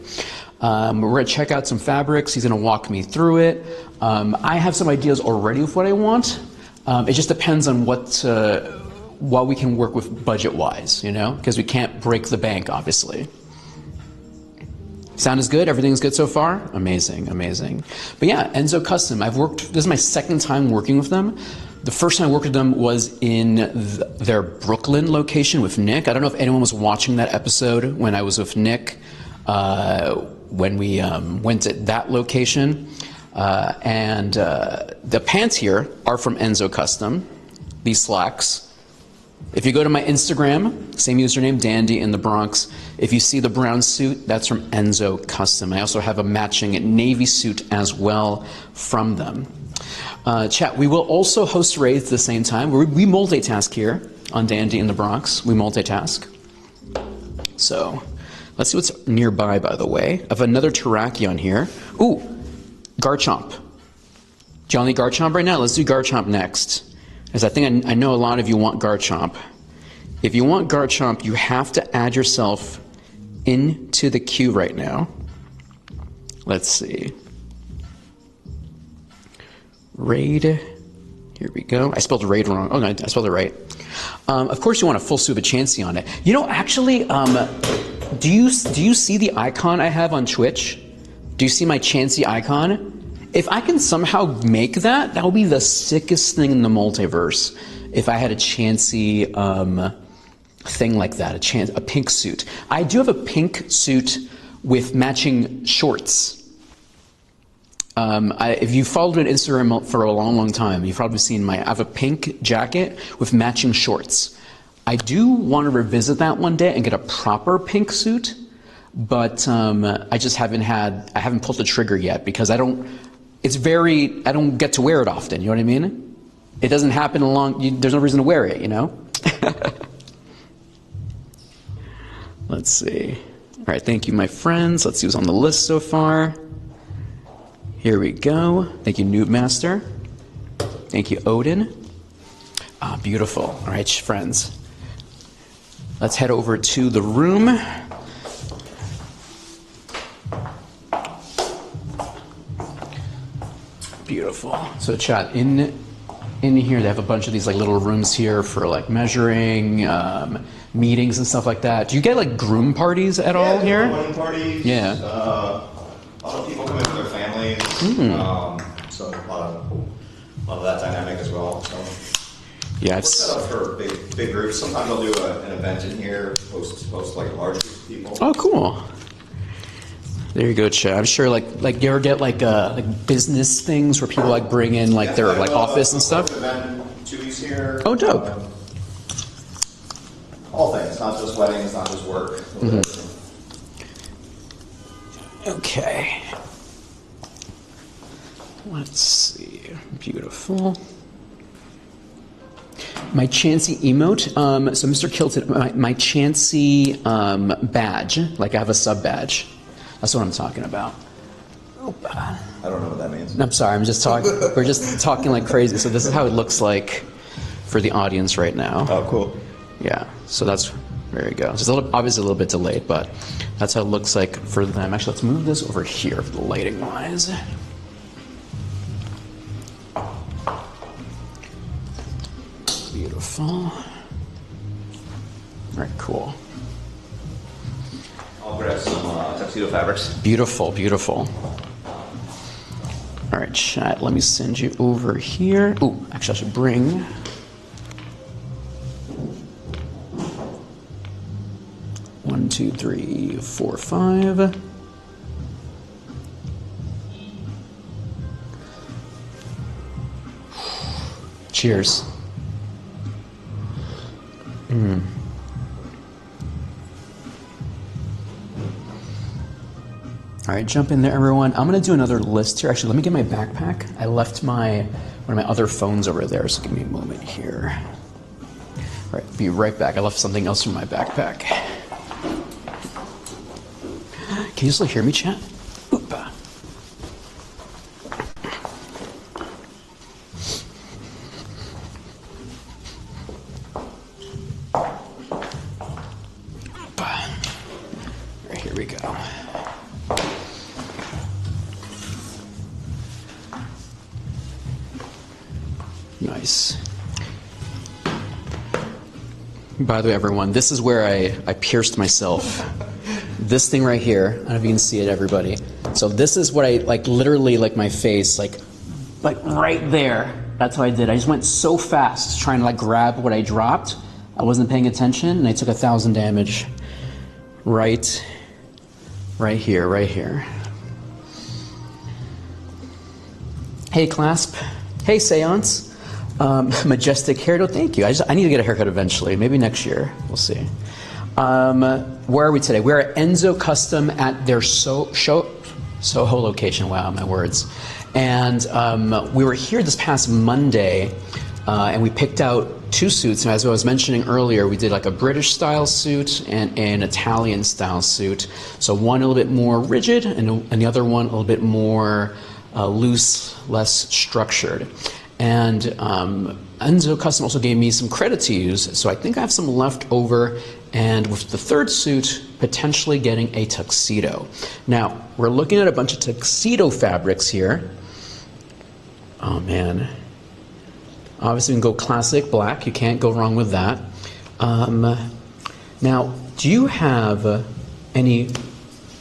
We're gonna check out some fabrics. He's gonna walk me through it. I have some ideas already of what I want. It just depends on what we can work with budget-wise, you know, because we can't break the bank, obviously. Sound is good? Everything's good so far? Amazing, amazing. But yeah, Enzo Custom, this is my 2nd time working with them. The first time I worked with them was in their Brooklyn location with Nick. I don't know if anyone was watching that episode when I was with Nick, when we went to that location. The pants here are from Enzo Custom, these slacks. If you go to my Instagram, same username, Dandy in the Bronx. If you see the brown suit, that's from Enzo Custom. I also have a matching navy suit as well from them. Chat, we will also host raids at the same time. We multitask here on Dandy in the Bronx. We multitask. So let's see what's nearby, by the way. I have another Terrakion here. Ooh, Garchomp. Do y'all need Garchomp right now? Let's do Garchomp next. Because I think I know a lot of you want Garchomp. If you want Garchomp, you have to add yourself into the queue right now. Let's see. Raid. Here we go. I spelled raid wrong. Oh, no, I spelled it right. Of course, you want a full suit of Chansey on it. You know, actually, do you see the icon I have on Twitch? Do you see my Chansey icon? If I can somehow make that, that would be the sickest thing in the multiverse. If I had a Chansey thing like that, a pink suit. I do have a pink suit with matching shorts. If you followed me on Instagram for a long, long time, you've probably seen I have a pink jacket with matching shorts. I do want to revisit that one day and get a proper pink suit, but I just haven't pulled the trigger yet because I don't get to wear it often, you know what I mean? It doesn't happen there's no reason to wear it, you know? Let's see. All right, thank you, my friends. Let's see who's on the list so far. Here we go. Thank you, Noob Master. Thank you, Odin. Ah, beautiful. All right, friends. Let's head over to the room. Beautiful. So chat, in here they have a bunch of these like little rooms here for like measuring, meetings and stuff like that. Do you get like groom parties at all here? Wedding parties. Yeah. A lot of people come in with their families. So a lot of that dynamic as well. So Yeah, it's set up for big groups. Sometimes I'll do an event in here, host like large groups of people. Oh, cool. There you go, Chad. I'm sure, like you ever get like business things where people like bring in like their like office and stuff. Event 2 weeks here. Oh, dope. All things, not just weddings, not just work. Okay. Let's see. Beautiful. My Chansey emote. So Mr. Kilton, my Chansey badge. Like I have a sub badge. That's what I'm talking about. I don't know what that means. I'm sorry. I'm just talking. We're just talking like crazy. So this is how it looks like for the audience right now. Oh, cool. Yeah. So that's there you go. It's obviously a little bit delayed, but that's how it looks like for them. Actually, let's move this over here for the lighting wise. Beautiful. All right, cool. I'll grab some tuxedo fabrics. Beautiful, beautiful. All right, chat, let me send you over here. Ooh, actually, I should bring... One, two, three, four, five. Cheers. All right, jump in there, everyone. I'm gonna do another list here. Actually, let me get my backpack. I left one of my other phones over there, so give me a moment here. All right, be right back. I left something else in my backpack. Can you still hear me, chat? Oopa. Oopa. All right, here we go. Nice. By the way, everyone, this is where I pierced myself. This thing right here, I don't know if you can see it, everybody. So this is what I, like, literally, like, my face, like right there. That's how I did. I just went so fast trying to, like, grab what I dropped. I wasn't paying attention, and I took 1,000 damage. Right here, right here. Hey, Clasp. Hey, Seance. Majestic hairdo, thank you. I need to get a haircut eventually, maybe next year. We'll see. Where are we today? We're at Enzo Custom at their Soho location. Wow, my words. And we were here this past Monday, and we picked out 2 suits. And as I was mentioning earlier, we did like a British style suit and an Italian style suit. So one a little bit more rigid, and the other one a little bit more loose, less structured. And Enzo Custom also gave me some credit to use, so I think I have some left over, and with the 3rd suit, potentially getting a tuxedo. Now, we're looking at a bunch of tuxedo fabrics here. Oh man. Obviously we can go classic black, you can't go wrong with that. Now, do you have any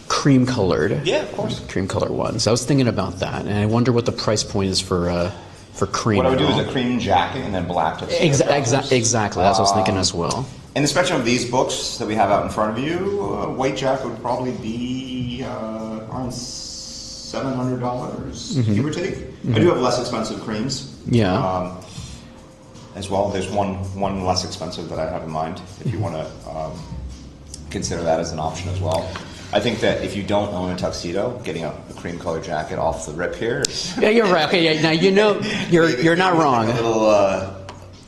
cream colored? Yeah, of course. Cream colored ones. I was thinking about that, and I wonder what the price point is for cream. What I would do is a cream jacket and then black tuxedo. Exactly, that's what I was thinking as well. In the spectrum of these books that we have out in front of you, white jacket would probably be around $700, give or take. I do have less expensive creams. Yeah. As well, there's one less expensive that I have in mind, if you want to consider that as an option as well. I think that if you don't own a tuxedo, getting a cream colored jacket off the rip here. Yeah, you're right. Okay, yeah, now you know you're not wrong. A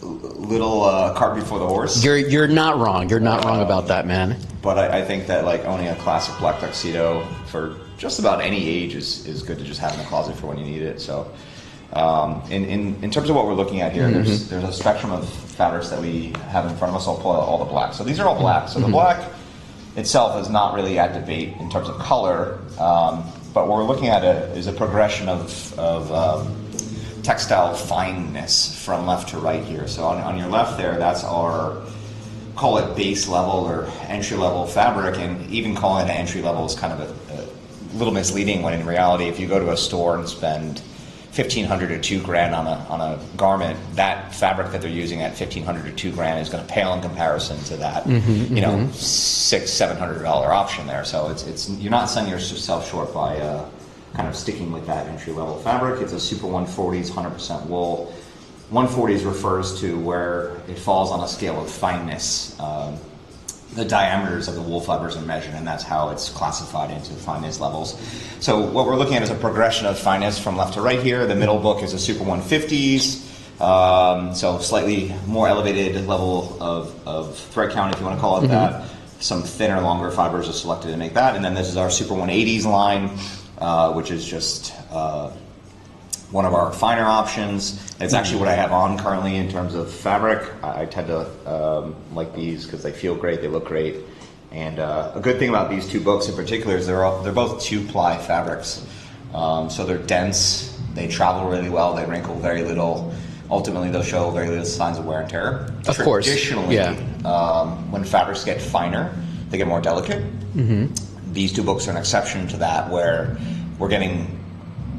little cart before the horse. You're not wrong. You're not wrong about that, man. But I think that like owning a classic black tuxedo for just about any age is good to just have in the closet for when you need it. So in terms of what we're looking at here, there's a spectrum of fabrics that we have in front of us. I'll pull out all the black. So these are all black. So the black itself is not really at debate in terms of color, but what we're looking at is a progression of textile fineness from left to right here. So on your left there, that's our, call it base level or entry level fabric, and even calling it entry level is kind of a little misleading when in reality, if you go to a store and spend $1,500 to $2,000 on a garment, that fabric that they're using at $1,500 to $2,000 is going to pale in comparison to that, $600-700 option there. So it's you're not selling yourself short by kind of sticking with that entry level fabric. It's a Super 140s, 100% wool. 140s refers to where it falls on a scale of fineness. The diameters of the wool fibers are measured, and that's how it's classified into the fineness levels. So what we're looking at is a progression of fineness from left to right here. The middle book is a Super 150s, so slightly more elevated level of thread count, if you want to call it that. Some thinner, longer fibers are selected to make that. And then this is our Super 180s line, which is just one of our finer options. It's actually what I have on currently in terms of fabric. I tend to like these because they feel great, they look great. And a good thing about these 2 books in particular is they're both 2-ply fabrics. So they're dense, they travel really well, they wrinkle very little. Ultimately, they'll show very little signs of wear and tear. Of course, Traditionally, yeah. when fabrics get finer, they get more delicate. These two books are an exception to that, where we're getting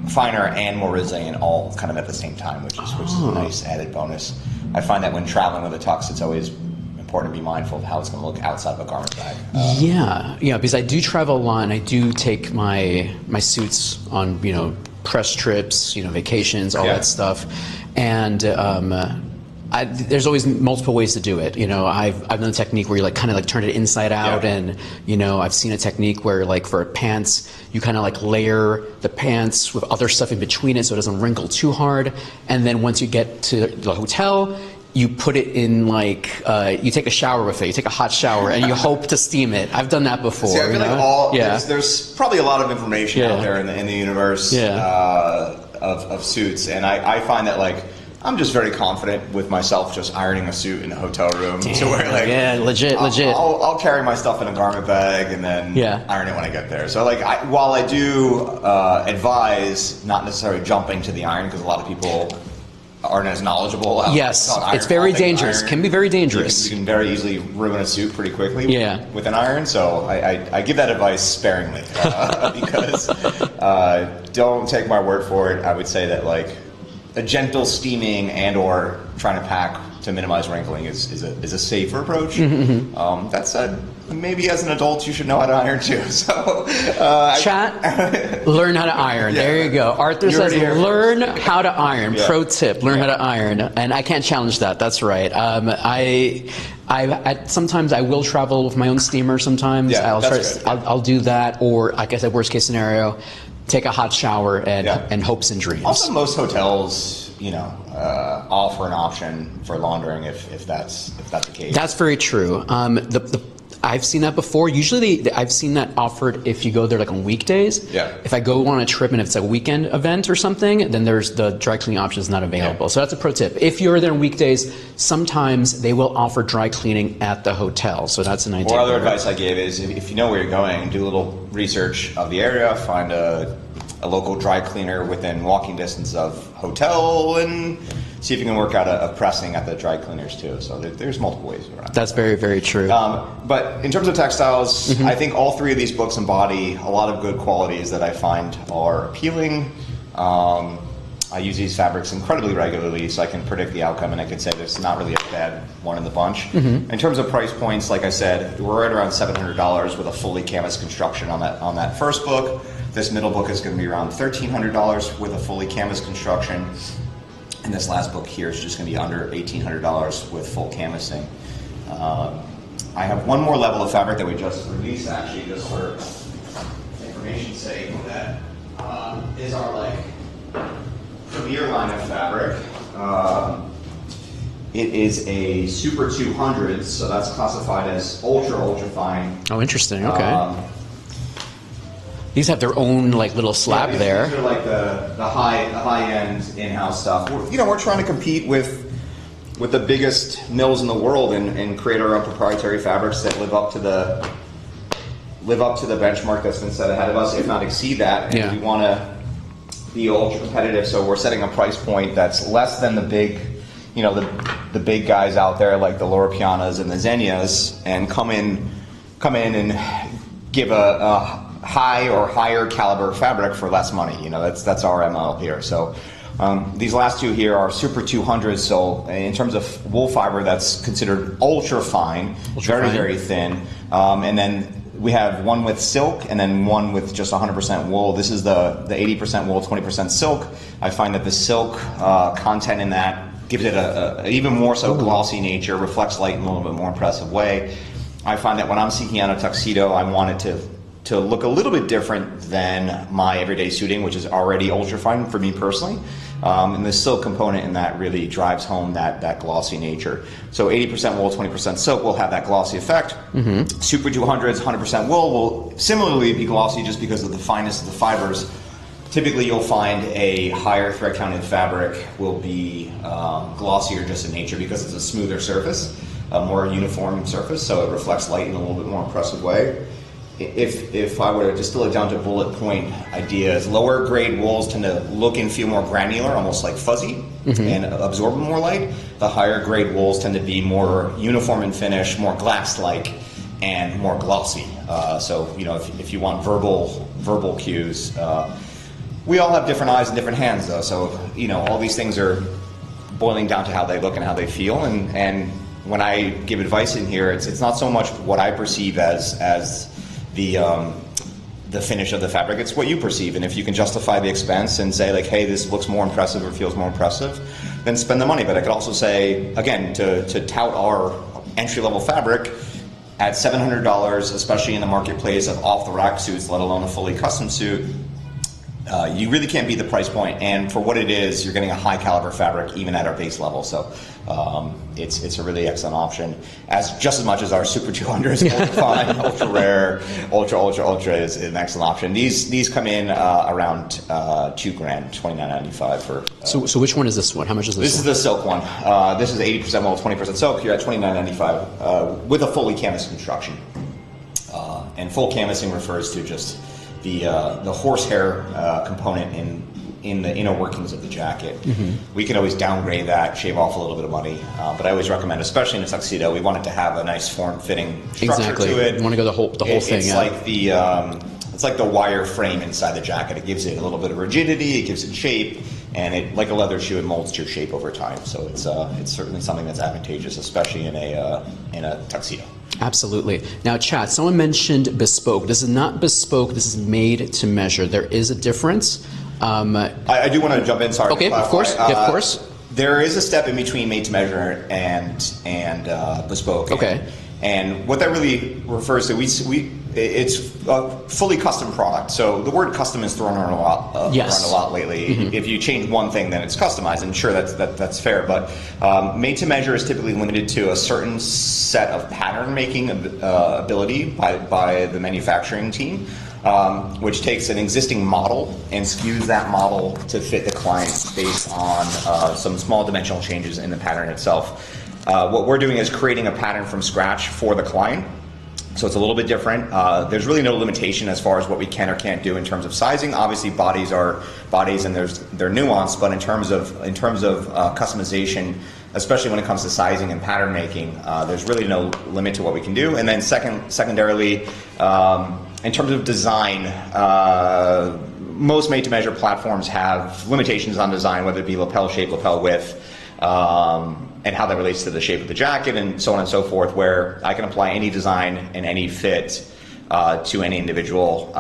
finer and more resilient all kind of at the same time, which is a nice added bonus. I find that when traveling with a tux, it's always important to be mindful of how it's going to look outside of a garment bag. Yeah, because I do travel a lot, and I do take my suits on press trips, vacations, all that stuff, and there's always multiple ways to do it. I've done a technique where you kind of turn it inside out, and I've seen a technique where for pants you kind of layer the pants with other stuff in between it so it doesn't wrinkle too hard, and then once you get to the hotel, you put it in you take a shower with it. You take a hot shower and you hope to steam it. I've done that before. See, I feel there's probably a lot of information out there in the universe of suits, and I find that I'm just very confident with myself just ironing a suit in a hotel room to where legit. I'll carry my stuff in a garment bag and then iron it when I get there. So while I do advise not necessarily jumping to the iron, because a lot of people aren't as knowledgeable. Yes, it's very dangerous. Can be very dangerous. You can very easily ruin a suit pretty quickly with an iron. So I give that advice sparingly because don't take my word for it. I would say that a gentle steaming and or trying to pack to minimize wrinkling is a safer approach. That said, maybe as an adult you should know how to iron too. So chat, learn how to iron. There you go. Arthur says learn how to iron. Pro tip, learn how to iron. And I can't challenge that. That's right. Sometimes I will travel with my own steamer sometimes. I'll do that, or like I said, worst case scenario, take a hot shower and hopes and dreams. Also, most hotels, offer an option for laundering if that's the case. That's very true. I've seen that before. Usually, I've seen that offered if you go there on weekdays. Yeah. If I go on a trip and if it's a weekend event or something, then there's the dry cleaning option is not available. So that's a pro tip. If you're there on weekdays, sometimes they will offer dry cleaning at the hotel. So that's an idea. Or other advice I gave is if you know where you're going, do a little research of the area, find a local dry cleaner within walking distance of hotel, and see if you can work out a pressing at the dry cleaners too. So there's multiple ways around. That's very, very true. But in terms of textiles, I think all three of these books embody a lot of good qualities that I find are appealing. I use these fabrics incredibly regularly, so I can predict the outcome, and I can say there's not really a bad one in the bunch. In terms of price points, like I said, we're right around $700 with a fully canvas construction on that first book. This middle book is going to be around $1,300 with a fully canvas construction. And this last book here is just going to be under $1,800 with full canvassing. I have one more level of fabric that we just released, actually, just for information's sake, that is our premier line of fabric. It is a Super 200, so that's classified as ultra fine. Oh, interesting. Okay. These have their own little slab there. These are the high end in-house stuff. We're trying to compete with the biggest mills in the world and create our own proprietary fabrics that live up to the benchmark that's been set ahead of us, if not exceed that. And we want to be ultra competitive, so we're setting a price point that's less than the big, the big guys out there like the Loro Pianas and the Xenias, and come in and give a high or higher caliber fabric for less money. That's our ML here. So these last two here are Super 200s. So in terms of wool fiber, that's considered ultra fine, very thin. And then we have one with silk and then one with just 100% wool. This is the 80% wool, 20% silk. I find that the silk content in that gives it a even more so glossy nature, reflects light in a little bit more impressive way. I find that when I'm seeking out a tuxedo, I want it to look a little bit different than my everyday suiting, which is already ultra fine for me personally. And the silk component in that really drives home that glossy nature. So 80% wool, 20% silk will have that glossy effect. Super 200s, 100% wool will similarly be glossy just because of the fineness of the fibers. Typically you'll find a higher thread counted fabric will be glossier just in nature because it's a smoother surface, a more uniform surface, so it reflects light in a little bit more impressive way. if I were to distill it down to bullet point ideas, lower grade wools tend to look and feel more granular, almost like fuzzy, and absorb more light. The higher grade wools tend to be more uniform in finish, more glass-like, and more glossy. So, you know, if you want verbal cues, we all have different eyes and different hands, though. So, you know, all these things are boiling down to how they look and how they feel. And when I give advice in here, it's not so much what I perceive as the finish of the fabric. It's what you perceive, and if you can justify the expense and say like, hey, this looks more impressive or feels more impressive, then spend the money. But I could also say, again, to tout our entry-level fabric at $700, especially in the marketplace of off-the-rack suits, let alone a fully custom suit, you really can't beat the price point. And for what it is, you're getting a high-caliber fabric even at our base level. So it's a really excellent option, just as much as our Super 200 is ultra fine, ultra rare, ultra is an excellent option. These come in around $2,000, $29.95 for. So which one is this one? How much is this? This is the silk one. This is 80% wool, 20% silk. You're at $29.95 with a fully canvas construction. And full canvassing refers to just the horsehair component in the inner workings of the jacket. We can always downgrade that, shave off a little bit of money, but I always recommend, especially in a tuxedo, we want it to have a nice form-fitting structure to it. You want to go the whole thing. It's like it's like the wire frame inside the jacket. It gives it a little bit of rigidity, it gives it shape, and it, like a leather shoe, it molds to your shape over time. So it's certainly something that's advantageous, especially in a tuxedo. Absolutely. Now, chat, someone mentioned bespoke. This is not bespoke. This is made to measure. There is a difference. I do want to jump in. Sorry. Okay, of course. Of course. There is a step in between made to measure and bespoke. Okay. And what that really refers to, it's a fully custom product. So the word custom is thrown around a lot lately. If you change one thing, then it's customized, and sure, that's fair. But made to measure is typically limited to a certain set of pattern making ability by the manufacturing team, which takes an existing model and skews that model to fit the client based on some small dimensional changes in the pattern itself. What we're doing is creating a pattern from scratch for the client. So it's a little bit different. There's really no limitation as far as what we can or can't do in terms of sizing. Obviously, bodies are bodies, and they're nuanced. But in terms of customization, especially when it comes to sizing and pattern making, there's really no limit to what we can do. And then secondarily, in terms of design, most made-to-measure platforms have limitations on design, whether it be lapel shape, lapel width, and how that relates to the shape of the jacket, and so on and so forth, where I can apply any design and any fit to any individual.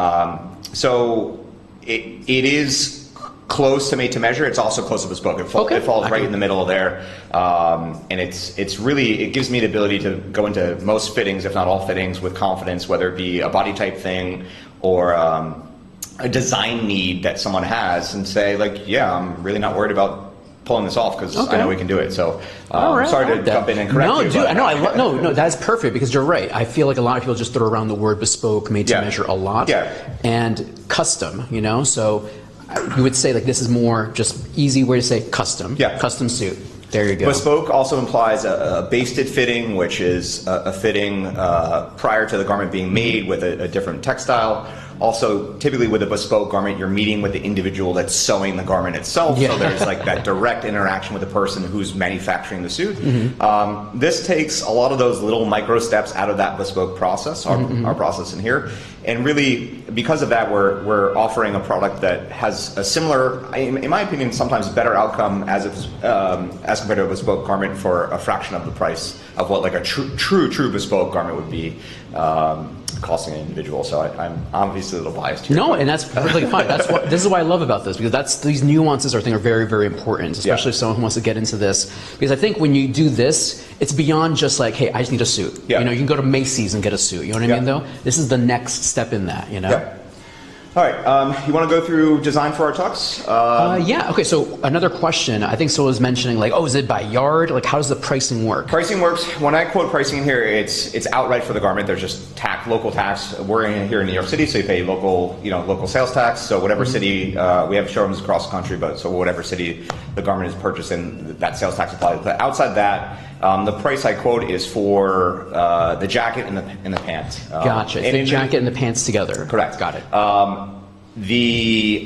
So it is close to made to measure. It's also close to bespoke. It falls right in the middle of there, and it gives me the ability to go into most fittings, if not all fittings, with confidence, whether it be a body type thing or a design need that someone has, and say like, yeah, I'm really not worried about pulling this off because I know we can do it. So sorry to jump in and correct you. No, that's perfect, because you're right. I feel like a lot of people just throw around the word bespoke, made to measure a lot, and custom. You know, so you would say like this is more just easy way to say custom. Custom suit. There you go. Bespoke also implies a basted fitting, which is a fitting prior to the garment being made with a different textile. Also, typically with a bespoke garment, you're meeting with the individual that's sewing the garment itself, so there's like that direct interaction with the person who's manufacturing the suit. This takes a lot of those little micro steps out of that bespoke process, our process in here, and really, because of that, we're offering a product that has a similar, in my opinion, sometimes better outcome as compared to a bespoke garment for a fraction of the price of what like a true bespoke garment would be. Costing an individual, so I'm obviously a little biased here. No, and that's perfectly fine. This is what I love about this, because these nuances are very, very important, especially if someone who wants to get into this. Because I think when you do this, it's beyond just like, hey, I just need a suit. You know, you can go to Macy's and get a suit. You know what I mean? Though this is the next step in that. You know. All right, you want to go through design for our tux? Yeah, okay, so another question. I think someone was mentioning like, oh, is it by yard? Like, how does the pricing work? Pricing works, when I quote pricing in here, it's outright for the garment. There's just local tax. We're here in New York City, so you pay local sales tax. So whatever city, we have showrooms across the country, but so whatever city the garment is purchased in, that sales tax applies. But outside that, The price I quote is for the jacket and the pants. Gotcha. The jacket and the pants together. Correct. Got it. The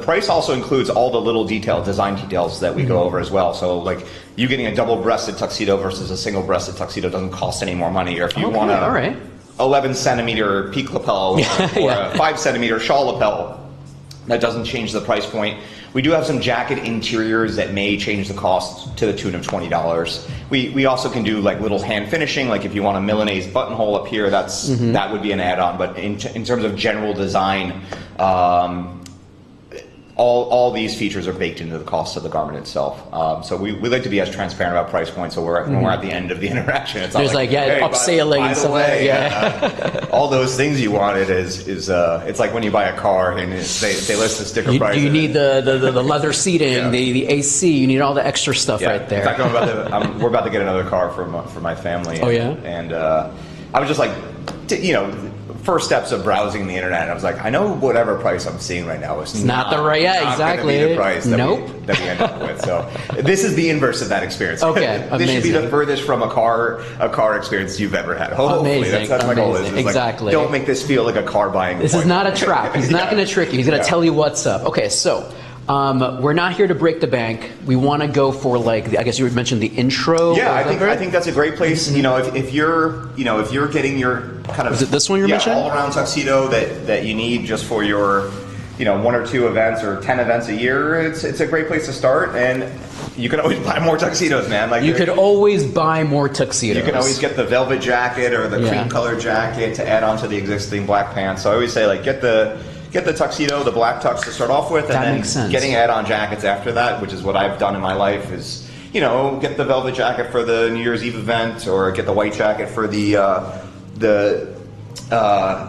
price also includes all the little design details that we go over as well. So like you getting a double-breasted tuxedo versus a single-breasted tuxedo doesn't cost any more money. Or if you want a 11-centimeter peak lapel or a 5-centimeter shawl lapel, that doesn't change the price point. We do have some jacket interiors that may change the cost to the tune of $20. We also can do like little hand finishing, like if you want a Milanese buttonhole up here, that would be an add-on. But in terms of general design, all these features are baked into the cost of the garment itself. So we like to be as transparent about price points. So when we're at the end of the interaction, it's there's like hey, upselling by and the stuff. way, all those things you wanted is it's like when you buy a car and they list the sticker price. You need the leather seating, the AC. You need all the extra stuff right there. In fact, we're about to get another car for my family. And I was just like, first steps of browsing the internet. I was like, I know whatever price I'm seeing right now is not the right. Yeah, exactly. Be the price that we end up with. So this is the inverse of that experience. Okay, this should be the furthest from a car experience you've ever had. Hopefully, that's my goal. Is exactly. Like, don't make this feel like a car buying. This is not a trap. He's not going to trick you. He's going to tell you what's up. Okay, so. We're not here to break the bank. We want to go for I guess you mentioned the intro. Yeah, I think that's a great place. If you're getting your kind of is it this one you're mentioning? All around tuxedo that you need just for your 1 or 2 events or 10 events a year, it's a great place to start. And you can always buy more tuxedos, man. Like you could always buy more tuxedos. You can always get the velvet jacket or the cream colored jacket to add on to the existing black pants. So I always say get the tuxedo, the black tux to start off with, and then getting add-on jackets after that, which is what I've done in my life, is, get the velvet jacket for the New Year's Eve event, or get the white jacket for the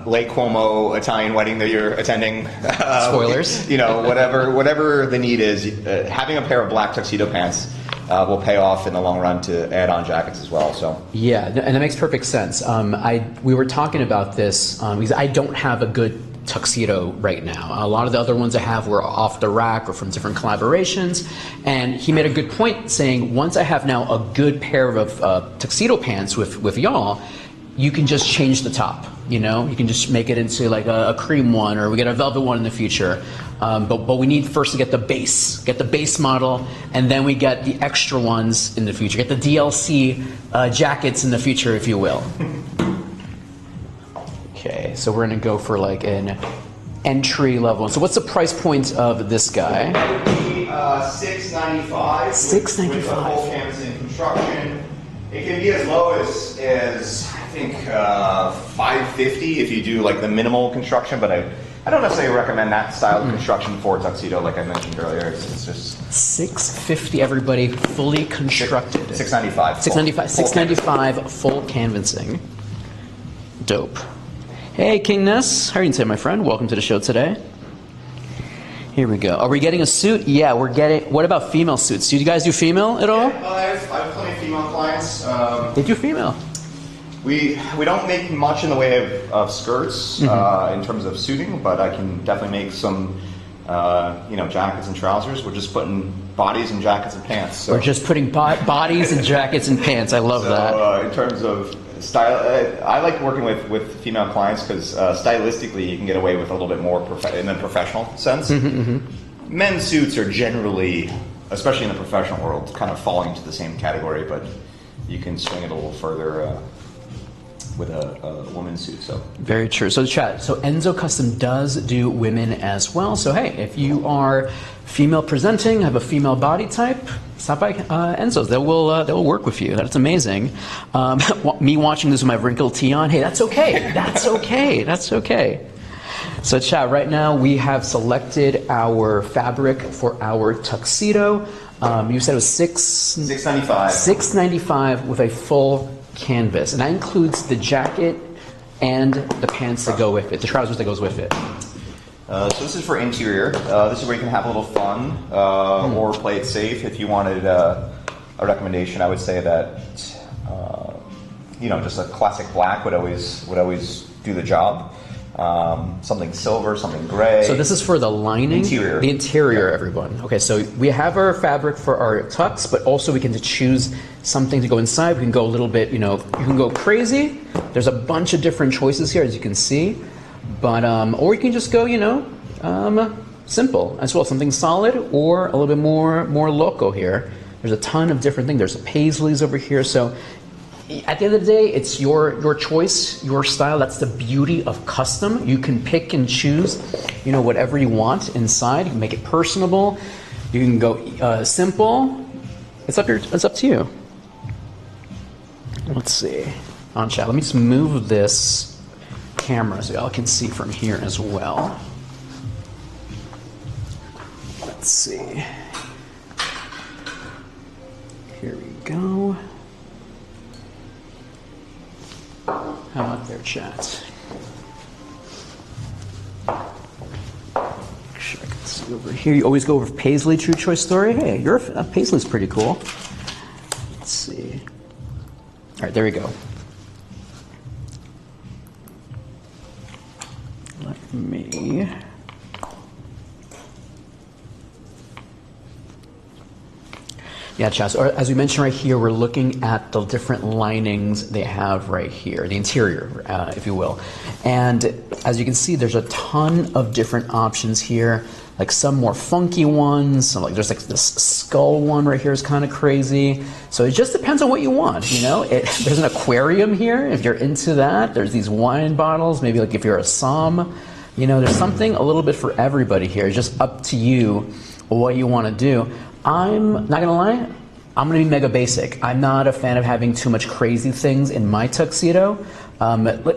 Lake Como Italian wedding that you're attending. Spoilers. Whatever the need is, having a pair of black tuxedo pants will pay off in the long run to add on jackets as well. So yeah, and that makes perfect sense. We were talking about this because I don't have a good tuxedo right now. A lot of the other ones I have were off the rack or from different collaborations, and he made a good point saying once I have now a good pair of tuxedo pants with y'all, you can just change the top. You can just make it into like a cream one, or we get a velvet one in the future. But we need first to get the base model, and then we get the extra ones in the future. Get the DLC jackets in the future, if you will. Okay, so we're gonna go for like an entry level. So what's the price point of this guy? $695. $695. With a full canvas in construction. It can be as low as I think $550 if you do like the minimal construction, but I don't necessarily recommend that style of construction for a tuxedo, like I mentioned earlier. It's just $650. Everybody, fully constructed. $695. $695 full canvassing. Dope. Hey, King Ness. How are you today, my friend? Welcome to the show today. Here we go. Are we getting a suit? Yeah, we're getting... What about female suits? Do you guys do female at all? Yeah, I have plenty of female clients. They do female. We don't make much in the way of skirts in terms of suiting, but I can definitely make some jackets and trousers. We're just putting bodies and jackets and pants. So. We're just putting bodies and jackets and pants. I love that. In terms of style, I like working with female clients because stylistically you can get away with a little bit more in a professional sense. Men's suits are generally, especially in the professional world, kind of falling into the same category, but you can swing it a little further with a woman's suit. So very true. So chat. So Enzo Custom does do women as well. So hey, if you are female presenting, have a female body type, stop by Enzo's. They will work with you. That's amazing. Me watching this with my wrinkled tee on. Hey, that's okay. That's okay. That's okay. So chat. Right now we have selected our fabric for our tuxedo. You said it was $695. $695 with a full canvas, and that includes the jacket and the pants that go with it, the trousers that goes with it. So this is for interior. This is where you can have a little fun or play it safe. If you wanted a recommendation, I would say that just a classic black would always do the job. Something silver, something gray. So this is for the lining? Interior. The interior, everyone. Okay, so we have our fabric for our tux, but also we can choose something to go inside. We can go a little bit, you know, you can go crazy. There's a bunch of different choices here, as you can see. But, or you can just go, you know, simple as well. Something solid or a little bit more loco here. There's a ton of different things. There's paisleys over here. So at the end of the day, it's your choice, your style. That's the beauty of custom. You can pick and choose, you know, whatever you want inside. You can make it personable. You can go simple. It's up to you. Let's see. On chat. Let me just move this camera so y'all can see from here as well. Let's see. Here we go. How about their chat? Make sure I can see over here. You always go over Paisley True Choice Story. Hey, Paisley's pretty cool. Let's see. All right, there we go. Let me. Yeah, Chaz, or as we mentioned right here, we're looking at the different linings they have right here, the interior, if you will. And as you can see, there's a ton of different options here, like some more funky ones, some there's like this skull one right here is kind of crazy. So it just depends on what you want, you know? There's an aquarium here, if you're into that. There's these wine bottles, maybe like if you're a som. You know, there's something a little bit for everybody here. It's just up to you what you want to do. I'm not gonna lie, I'm gonna be mega basic. I'm not a fan of having too much crazy things in my tuxedo.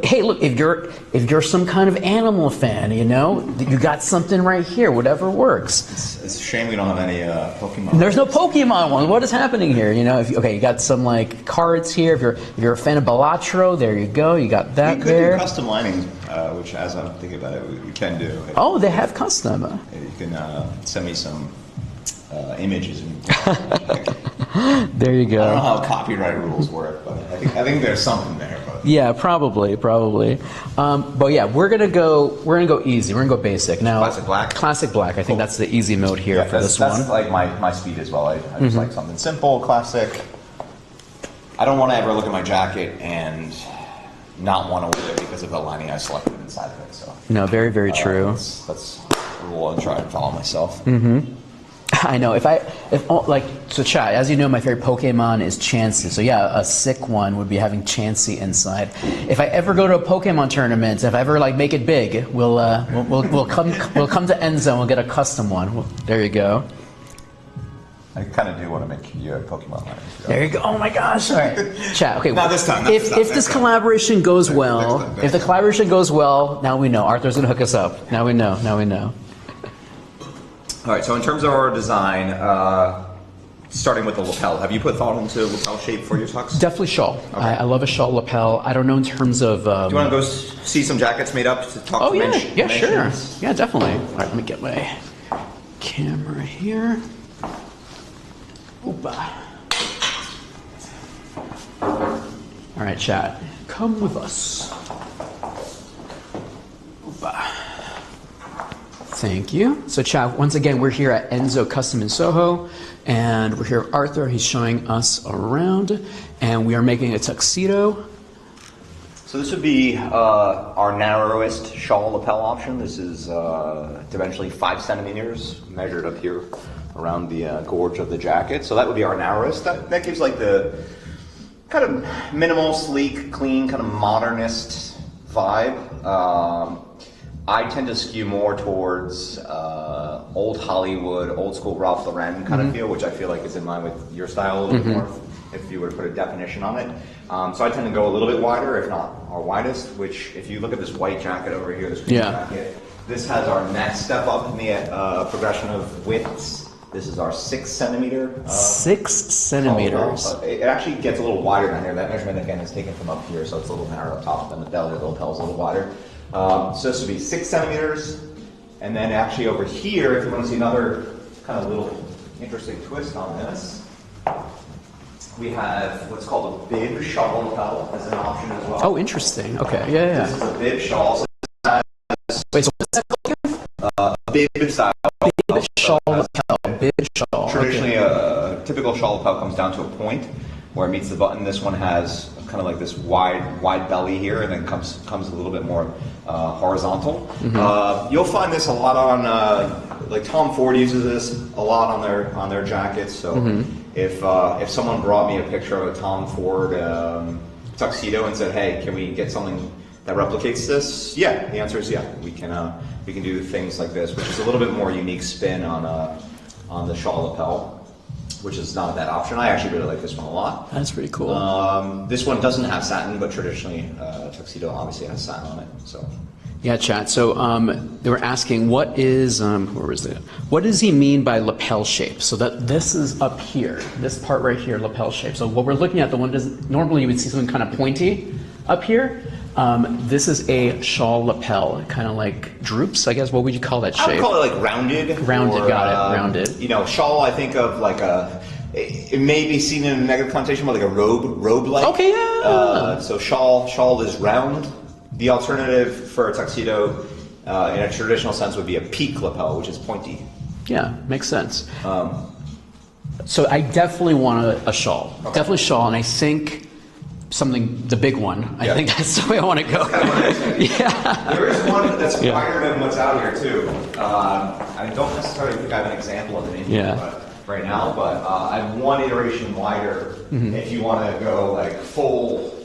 Hey, look, if you're some kind of animal fan, you know, you got something right here. Whatever works. It's a shame we don't have any Pokemon. There's no Pokemon one. What is happening here? You know, okay, you got some like cards here. If you're a fan of Balatro, there you go. You got that we there. could do custom lining, which, as I'm thinking about it, we can do. Oh, they have custom. You can send me some images. There you go. I don't know how copyright rules work, but I think there's something there. But. Yeah, probably. But yeah, we're gonna go easy. We're gonna go basic now. Classic black. Classic black. I think that's the easy mode here for this one. That's like my speed as well. I just like something simple, classic. I don't want to ever look at my jacket and not want to wear it because of the lining I selected inside of it. So no, very true. That's a rule and try and follow myself. I know. So chat, as you know, my favorite Pokemon is Chansey. So yeah, a sick one would be having Chansey inside. If I ever go to a Pokemon tournament, if I ever like make it big, we'll come to Enzo and we'll get a custom one. There you go. I kind of do want to make you a Pokemon line. There you go. Oh my gosh. All right. Chat. Okay. Not this time. If this collaboration goes well, if the collaboration goes well, now we know. Arthur's gonna hook us up. Now we know. All right, so in terms of our design, starting with the lapel, have you put thought into lapel shape for your tux? Definitely shawl. Okay. I love a shawl lapel. I don't know in terms of... Do you want to go see some jackets made up to talk yeah, sure. Yeah, definitely. All right, let me get my camera here. Oopa. All right, chat. Come with us. Oopa. Thank you. So chat, once again, we're here at Enzo Custom in Soho, and we're here with Arthur. He's showing us around, and we are making a tuxedo. So this would be our narrowest shawl lapel option. This is dimensionally 5 centimeters, measured up here around the gorge of the jacket. So that would be our narrowest. That gives like the kind of minimal, sleek, clean, kind of modernist vibe. I tend to skew more towards old Hollywood, old school Ralph Lauren kind of feel, which I feel like is in line with your style a little bit more, if you were to put a definition on it. So I tend to go a little bit wider, if not our widest, which if you look at this white jacket over here, this green jacket, this has our next step up in the progression of widths. This is our 6 centimeter. 6 centimeters. It actually gets a little wider down here. That measurement again is taken from up here, so it's a little narrow up top, and the belly of the lapel is a little wider. So this would be 6 centimeters, and then actually over here, if you want to see another kind of little interesting twist on this, we have what's called a bib shawl lapel as an option as well. Oh, interesting. Okay, yeah. This is a bib shawl. So wait, so what's that called? A bib style. Bib shawl lapel. Bib shawl. Traditionally, a typical shawl lapel comes down to a point, where it meets the button. This one has kind of like this wide belly here, and then comes a little bit more horizontal. You'll find this a lot on like Tom Ford uses this a lot on their jackets. So if someone brought me a picture of a Tom Ford tuxedo and said, "Hey, can we get something that replicates this?" Yeah, the answer is yeah. We can do things like this, which is a little bit more unique spin on the shawl lapel, which is not a bad option. I actually really like this one a lot. That's pretty cool. This one doesn't have satin, but traditionally tuxedo obviously has satin on it. So. Yeah, chat. So they were asking, what does he mean by lapel shape? So that this is up here, this part right here, lapel shape. So what we're looking at, the one normally you would see something kind of pointy up here. This is a shawl lapel, kind of like droops, I guess. What would you call that shape? I would call it like rounded. Rounded, got it, rounded. You know, shawl, I think of like it may be seen in a negative connotation, but like a robe-like. Okay, yeah. So shawl is round. The alternative for a tuxedo, in a traditional sense, would be a peak lapel, which is pointy. Yeah, makes sense. So I definitely want a shawl. Okay. Definitely shawl, and I think the big one. I think that's the way I want to go. Yeah. There is one that's wider than what's out here, too. I don't necessarily think I have an example of it in here right now, but I have one iteration wider if you want to go like full.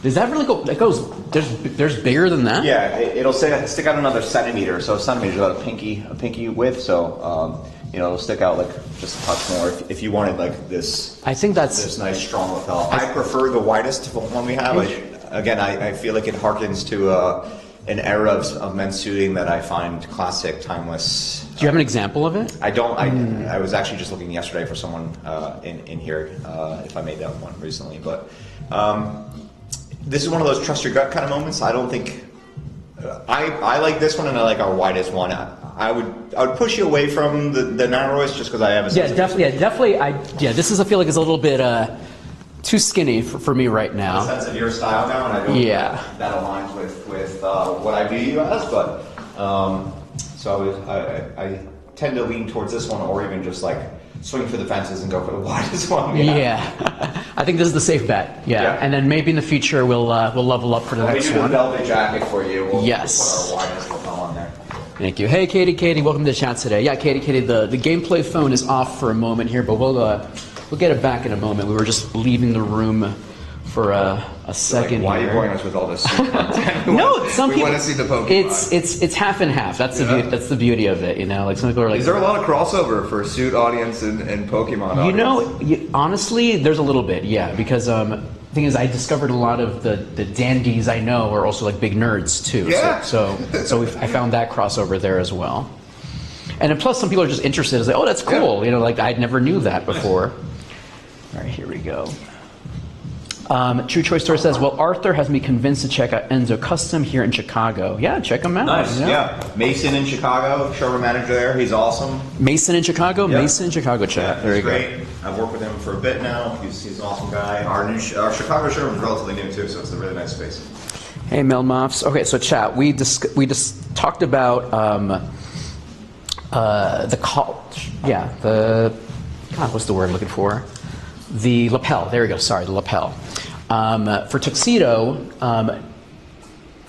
Does that really go? That goes. There's bigger than that. Yeah, it'll stick out another centimeter. So a centimeter is about a pinky width. So it'll stick out like just a touch more if you wanted like this. I think that's this nice strong lapel. I prefer the widest one we have. I feel like it harkens to an era of men's suiting that I find classic, timeless. Do you have an example of it? I don't. I was actually just looking yesterday for someone in here if I made that one recently, but. This is one of those trust your gut kind of moments. I don't think I like this one, and I like our widest one. I would push you away from the narrowest just because I have a sense definitely. This is I feel like it's a little bit too skinny for me right now. A sense of your style now, and I don't think that aligns with what I view you as. But so I tend to lean towards this one, or even just like swing for the fences and go for the widest one. I think this is the safe bet. Yeah. And then maybe in the future we'll level up for the next one. We'll do the velvet jacket for you. We'll put our widest lapel on there. Thank you. Hey, Katie, welcome to the chat today. Yeah, Katie, the gameplay phone is off for a moment here, but we'll get it back in a moment. We were just leaving the room for a second. Why are you boring us with all this content? No, some people want to see the Pokemon. It's half and half. That's the beauty of it. You know, like some people are like. Is there a lot of crossover for suit audience and Pokemon audience? You know, honestly, there's a little bit, because the thing is, I discovered a lot of the dandies I know are also like big nerds too. Yeah. So I found that crossover there as well. And then plus, some people are just interested. It's like, oh, that's cool. Yeah. You know, like I never knew that before. All right, here we go. True Choice Store says, well, Arthur has me convinced to check out Enzo Custom here in Chicago. Yeah, check him out. Nice, Mason in Chicago, showroom manager there. He's awesome. Mason in Chicago? Yep. Mason in Chicago, chat. Yeah, he's great. I've worked with him for a bit now. He's an awesome guy. Our Chicago showroom is relatively new, too, so it's a really nice space. Hey, Melmoffs. Okay, so chat, we just talked about what's the word I'm looking for? The lapel. There we go. Sorry, the lapel. For tuxedo,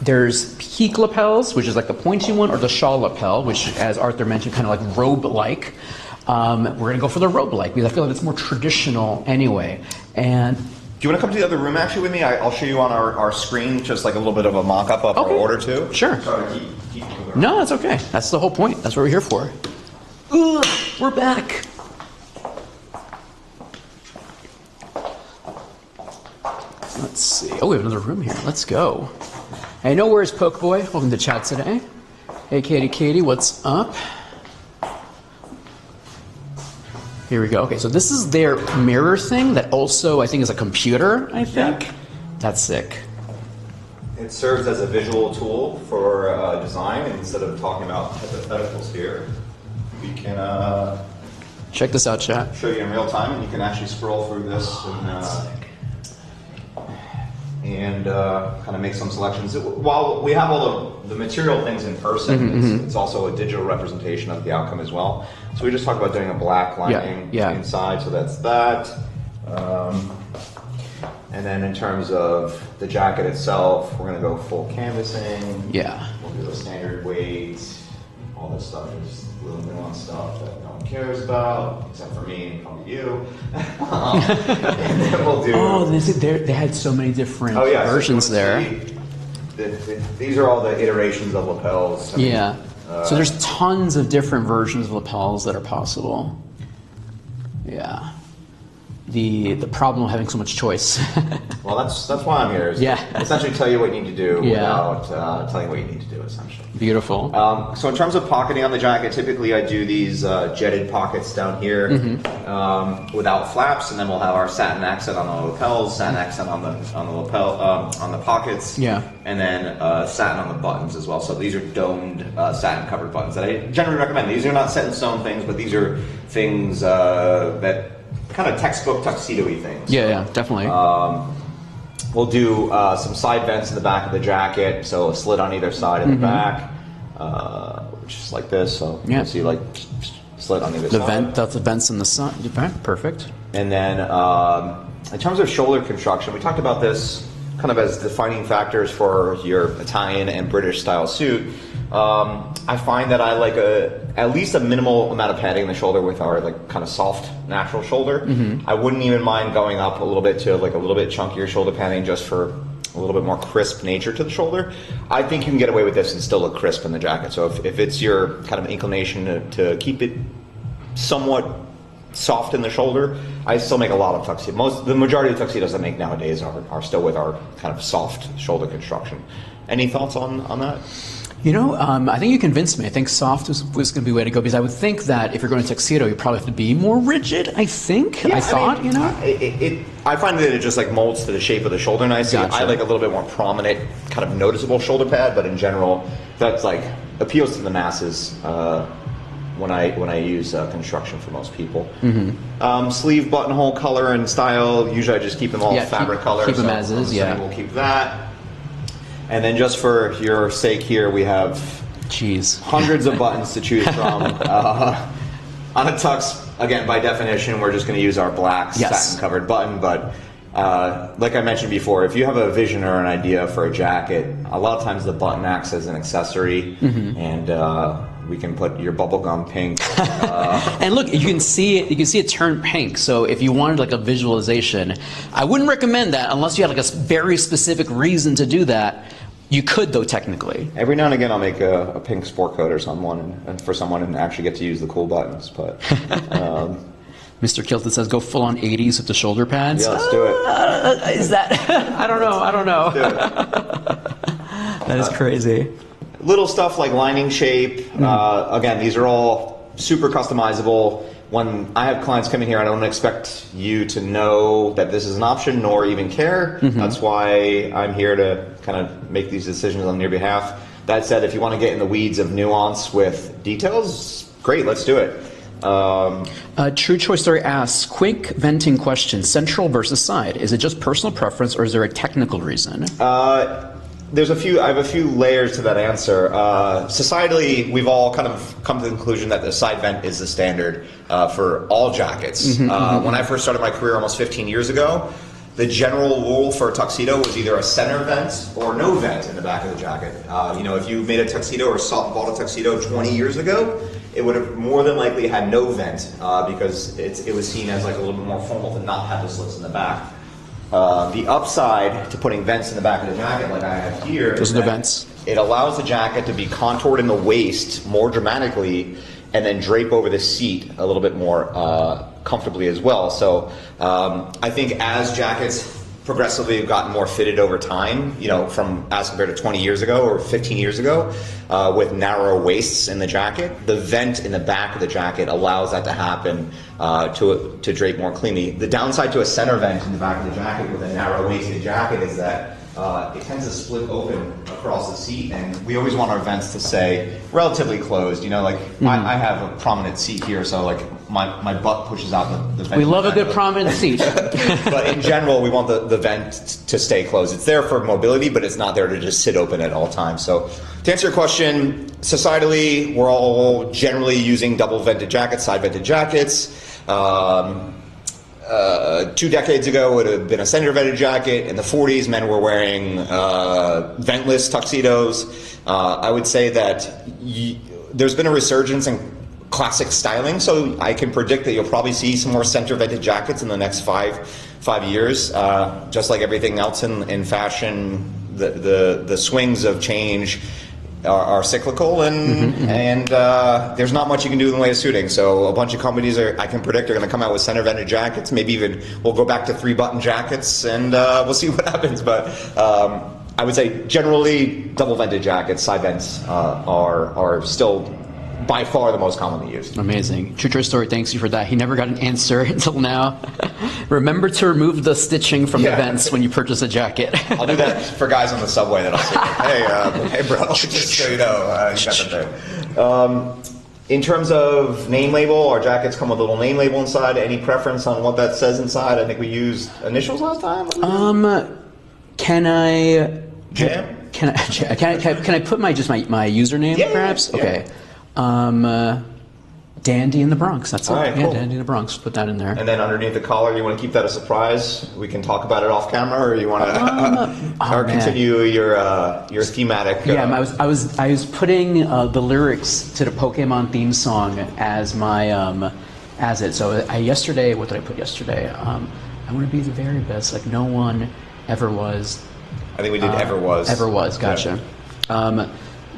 there's peak lapels, which is like the pointy one, or the shawl lapel, which, as Arthur mentioned, kind of like robe-like. We're going to go for the robe-like because I feel like it's more traditional anyway. And do you want to come to the other room actually with me? I'll show you on our screen just like a little bit of a mock-up of our order too. Sure. No, that's okay. That's the whole point. That's what we're here for. Ugh, we're back. Let's see. Oh, we have another room here. Let's go. Hey, no worries, Pokeboy. Welcome to chat today. Hey, Katie, what's up? Here we go. Okay, so this is their mirror thing that also, I think, is a computer, I think. Yeah. That's sick. It serves as a visual tool for design, and instead of talking about hypotheticals here, we can check this out, chat. Show you in real time, and you can actually scroll through this and kind of make some selections. While we have all the material things in person, it's also a digital representation of the outcome as well. So we just talked about doing a black lining inside, so that's that. And then in terms of the jacket itself, we're going to go full canvassing. Yeah. We'll do a standard weight. All this stuff is little nuanced stuff that no one cares about, except for me and probably you. And then we'll do... Oh, they had so many different versions there. These are all the iterations of lapels. Yeah. So there's tons of different versions of lapels that are possible. Yeah. The problem of having so much choice. Well, that's why I'm here. Is to essentially tell you what you need to do without telling you what you need to do, essentially. Beautiful. So in terms of pocketing on the jacket, typically I do these jetted pockets down here without flaps, and then we'll have our satin accent on the lapels, satin accent on the lapel on the pockets, and then satin on the buttons as well. So these are domed satin covered buttons that I generally recommend. These are not set in stone things, but these are things that kind of textbook tuxedo-y things. Yeah, definitely. We'll do some side vents in the back of the jacket, so a slit on either side in the back, just like this. So you can see like slit on either side. That's the vents in the sun. Perfect. And then in terms of shoulder construction, we talked about this kind of as defining factors for your Italian and British style suit. I find that I like at least a minimal amount of padding in the shoulder with our like kind of soft natural shoulder. I wouldn't even mind going up a little bit to like a little bit chunkier shoulder padding just for a little bit more crisp nature to the shoulder. I think you can get away with this and still look crisp in the jacket. So if it's your kind of inclination to keep it somewhat soft in the shoulder, I still make a lot of tuxedos. The majority of tuxedos I make nowadays are still with our kind of soft shoulder construction. Any thoughts on that? You know, I think you convinced me. I think soft was going to be the way to go, because I would think that if you're going to tuxedo, you probably have to be more rigid, I think. Yeah, I thought, mean, you know? I find that it just like molds to the shape of the shoulder nicely. Gotcha. I like a little bit more prominent, kind of noticeable shoulder pad, but in general, that's like appeals to the masses when I use construction for most people. Sleeve buttonhole color and style, usually I just keep them all fabric color. Keep them as is, We'll keep that. And then just for your sake here, we have hundreds of buttons to choose from. On a tux, again, by definition, we're just going to use our black satin-covered button. But like I mentioned before, if you have a vision or an idea for a jacket, a lot of times the button acts as an accessory, and we can put your bubblegum pink. And look, you can see it. You can see it turn pink. So if you wanted like a visualization, I wouldn't recommend that unless you had like a very specific reason to do that. You could, though, technically. Every now and again, I'll make a pink sport coat or someone, and for someone, and actually get to use the cool buttons. But Mr. Kilton says, "Go full on '80s with the shoulder pads." Yeah, let's do it. Is that? I don't know. Let's do it. That is crazy. Little stuff like lining shape. Again, these are all super customizable. When I have clients coming here, I don't expect you to know that this is an option nor even care. That's why I'm here to kind of make these decisions on your behalf. That said, if you want to get in the weeds of nuance with details, great, let's do it. True Choice Story asks, quick venting question, central versus side. Is it just personal preference or is there a technical reason? I have a few layers to that answer. Societally, we've all kind of come to the conclusion that the side vent is the standard for all jackets. When I first started my career almost 15 years ago, the general rule for a tuxedo was either a center vent or no vent in the back of the jacket. If you made a tuxedo or bought a tuxedo 20 years ago, it would have more than likely had no vent because it was seen as like a little bit more formal to not have the slits in the back. The upside to putting vents in the back of the jacket like I have here is that it allows the jacket to be contoured in the waist more dramatically and then drape over the seat a little bit more comfortably as well. So I think as jackets progressively have gotten more fitted over time, from as compared to 20 years ago or 15 years ago, with narrow waists in the jacket, the vent in the back of the jacket allows that to happen to drape more cleanly. The downside to a center vent in the back of the jacket with a narrow waisted jacket is that it tends to split open across the seat, and we always want our vents to stay relatively closed. I have a prominent seat here, so like my butt pushes out the vent. We love a good prominent seat. But in general, we want the vent to stay closed. It's there for mobility, but it's not there to just sit open at all times. So to answer your question, societally, we're all generally using double vented jackets, side vented jackets. 2 decades ago it would have been a center-vented jacket. In the 40s, men were wearing ventless tuxedos. I would say that there's been a resurgence in classic styling, so I can predict that you'll probably see some more center-vented jackets in the next five years. Just like everything else in fashion, the swings of change are cyclical, and there's not much you can do in the way of suiting. So a bunch of companies I can predict are going to come out with center-vented jackets. Maybe even we'll go back to 3-button jackets, and we'll see what happens. But I would say generally double-vented jackets, side vents are still by far the most commonly used. Amazing. True story, thanks you for that. He never got an answer until now. Remember to remove the stitching from the vents when you purchase a jacket. I'll do that for guys on the subway that I'll say, hey bro, just so you know, you got them there. In terms of name label, our jackets come with a little name label inside. Any preference on what that says inside? I think we used initials last time. Can I... Jam? Can I put my username perhaps? Yeah. Okay. Dandy in the Bronx. That's it. All right, yeah, cool. Dandy in the Bronx. Put that in there. And then underneath the collar, you want to keep that a surprise? We can talk about it off camera, or you want to continue your thematic? Yeah, I was putting the lyrics to the Pokemon theme song as my as it. So yesterday, what did I put yesterday? I want to be the very best, like no one ever was. I think we did ever was. Ever was. Gotcha. Yeah.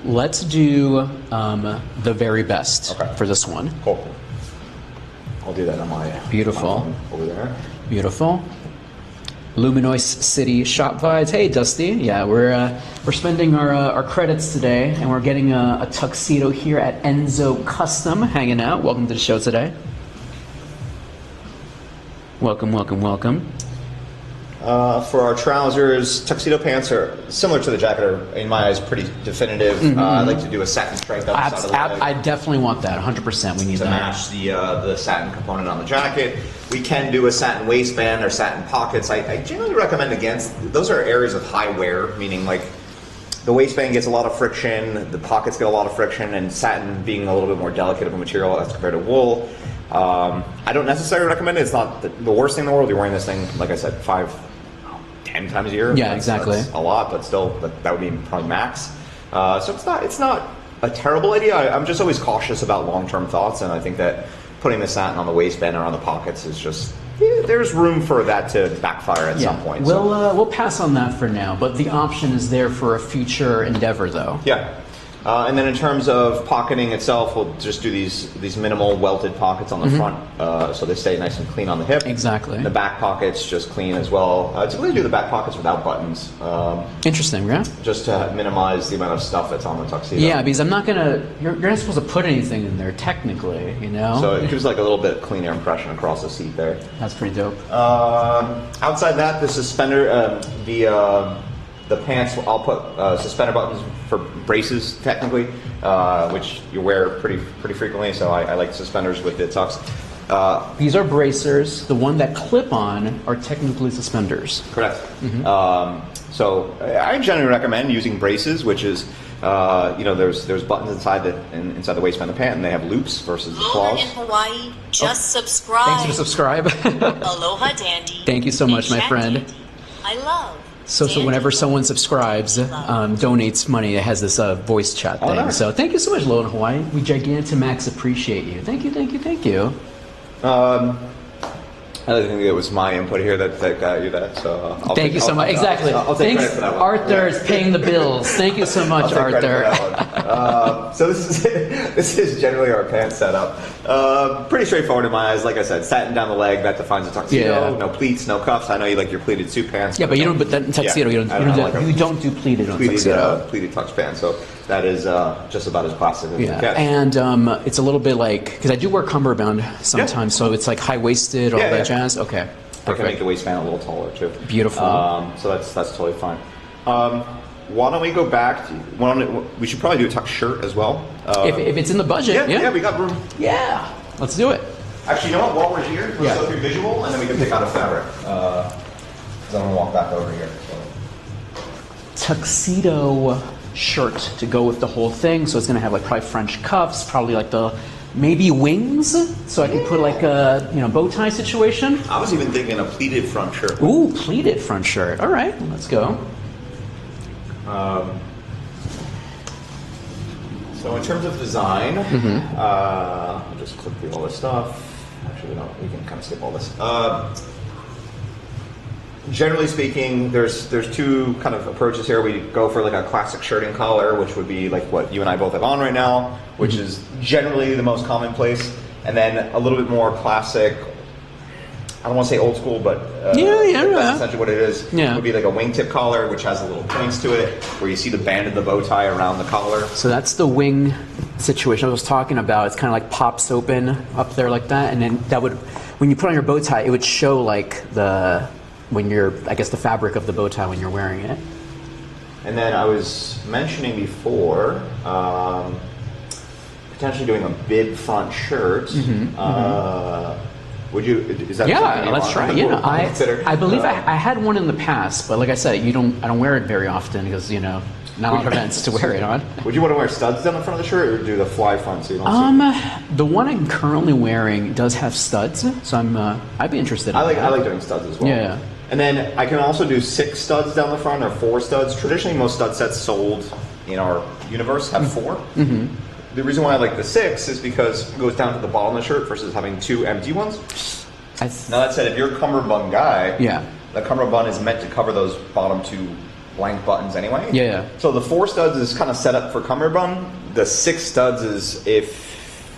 Let's do the very best for this one. Cool. I'll do that on my beautiful over there. Beautiful. Luminois City shop vibes. Hey, Dusty. Yeah, we're spending our credits today, and we're getting a tuxedo here at Enzo Custom, hanging out. Welcome to the show today. Welcome, welcome, welcome. For our trousers, tuxedo pants are similar to the jacket, are in my eyes pretty definitive. I like to do a satin stripe up the side of the leg. I definitely want that, 100%. We need to that. match the satin component on the jacket. We can do a satin waistband or satin pockets. I generally recommend against. Those are areas of high wear, meaning like the waistband gets a lot of friction, the pockets get a lot of friction, and satin being a little bit more delicate of a material as compared to wool. I don't necessarily recommend it. It's not the worst thing in the world. You're wearing this thing, like I said, 10 times a year. Yeah, exactly. That's a lot, but still, that would be probably max. So it's not a terrible idea. I'm just always cautious about long-term thoughts, and I think that putting the satin on the waistband or on the pockets is just, there's room for that to backfire at some point. We'll pass on that for now, but the option is there for a future endeavor, though. Yeah. And then in terms of pocketing itself, we'll just do these minimal welted pockets on the front, so they stay nice and clean on the hip. Exactly. The back pockets just clean as well. Typically do the back pockets without buttons. Interesting, yeah? Just to minimize the amount of stuff that's on the tuxedo. Yeah, because you're not supposed to put anything in there, technically, you know? So it gives like a little bit cleaner impression across the seat there. That's pretty dope. Outside that, the suspender, the pants, I'll put suspender buttons for braces, technically, which you wear pretty frequently. So I like suspenders with the tux. These are bracers. The one that clip on are technically suspenders. Correct. So I generally recommend using braces, which is there's buttons inside the waistband of the pant, and they have loops versus the claws. In Hawaii, just subscribe. Thanks for subscribe. Aloha, Dandy. Thank you so much, my friend. Dandy. I love. So whenever someone subscribes, donates money, it has this voice chat thing. Nice. So thank you so much, Aloha in Hawaii. We Gigantamax appreciate you. Thank you, thank you, thank you. I think it was my input here that got you that. So thank you so much. Exactly. I'll take Thanks, credit for that one. Arthur is paying the bills. Thank you so much, I'll take Arthur. credit for that one. So this is generally our pants setup. Pretty straightforward in my eyes. Like I said, satin down the leg, that defines a tuxedo. Yeah. No pleats, no cuffs. I know you like your pleated suit pants. Yeah, but you don't put that in tuxedo. Yeah, you don't do pleated on tuxedo. Pleated tux pants. So that is just about as classic as it gets. And it's a little bit like, because I do wear cummerbund sometimes, so it's like high-waisted, all that jazz. Okay. I can make the waistband a little taller too. Beautiful. So that's totally fine. Why don't we go back? We should probably do a tuck shirt as well. If it's in the budget, yeah, we got room. Yeah, let's do it. Actually, you know what? While we're here, let's go through visual, and then we can pick out a fabric. Because I'm gonna walk back over here. So. Tuxedo shirt to go with the whole thing. So it's gonna have like probably French cuffs, probably like the maybe wings, so I could put like a bow tie situation. I was even thinking a pleated front shirt. Ooh, pleated front shirt. All right, let's go. So in terms of design, I'll just click through all this stuff. Actually, no, we can kind of skip all this. Generally speaking, there's two kind of approaches here. We go for like a classic shirting collar, which would be like what you and I both have on right now, which is generally the most commonplace. And then a little bit more classic, I don't want to say old school, but that's essentially what it is. Yeah. Would be like a wingtip collar, which has a little points to it, where you see the band of the bow tie around the collar. So that's the wing situation I was talking about. It's kind of like pops open up there like that, and then that would, when you put on your bow tie, it would show like the fabric of the bow tie when you're wearing it. And then I was mentioning before, potentially doing a bib front shirt. Would you? Is that? Yeah, let's try. Yeah, I believe I had one in the past, but like I said, I don't wear it very often because not a lot of events to wear it on. Would you want to wear studs down the front of the shirt, or do the fly front so you don't see? The one I'm currently wearing does have studs, so I'd be interested in that. I like doing studs as well. Yeah. And then I can also do 6 studs down the front or 4 studs. Traditionally, most stud sets sold in our universe have 4. The reason why I like the 6 is because it goes down to the bottom of the shirt versus having 2 empty ones. Now that said, if you're a cummerbund guy, the cummerbund is meant to cover those bottom 2 blank buttons anyway. Yeah. So the 4 studs is kind of set up for cummerbund. The 6 studs is if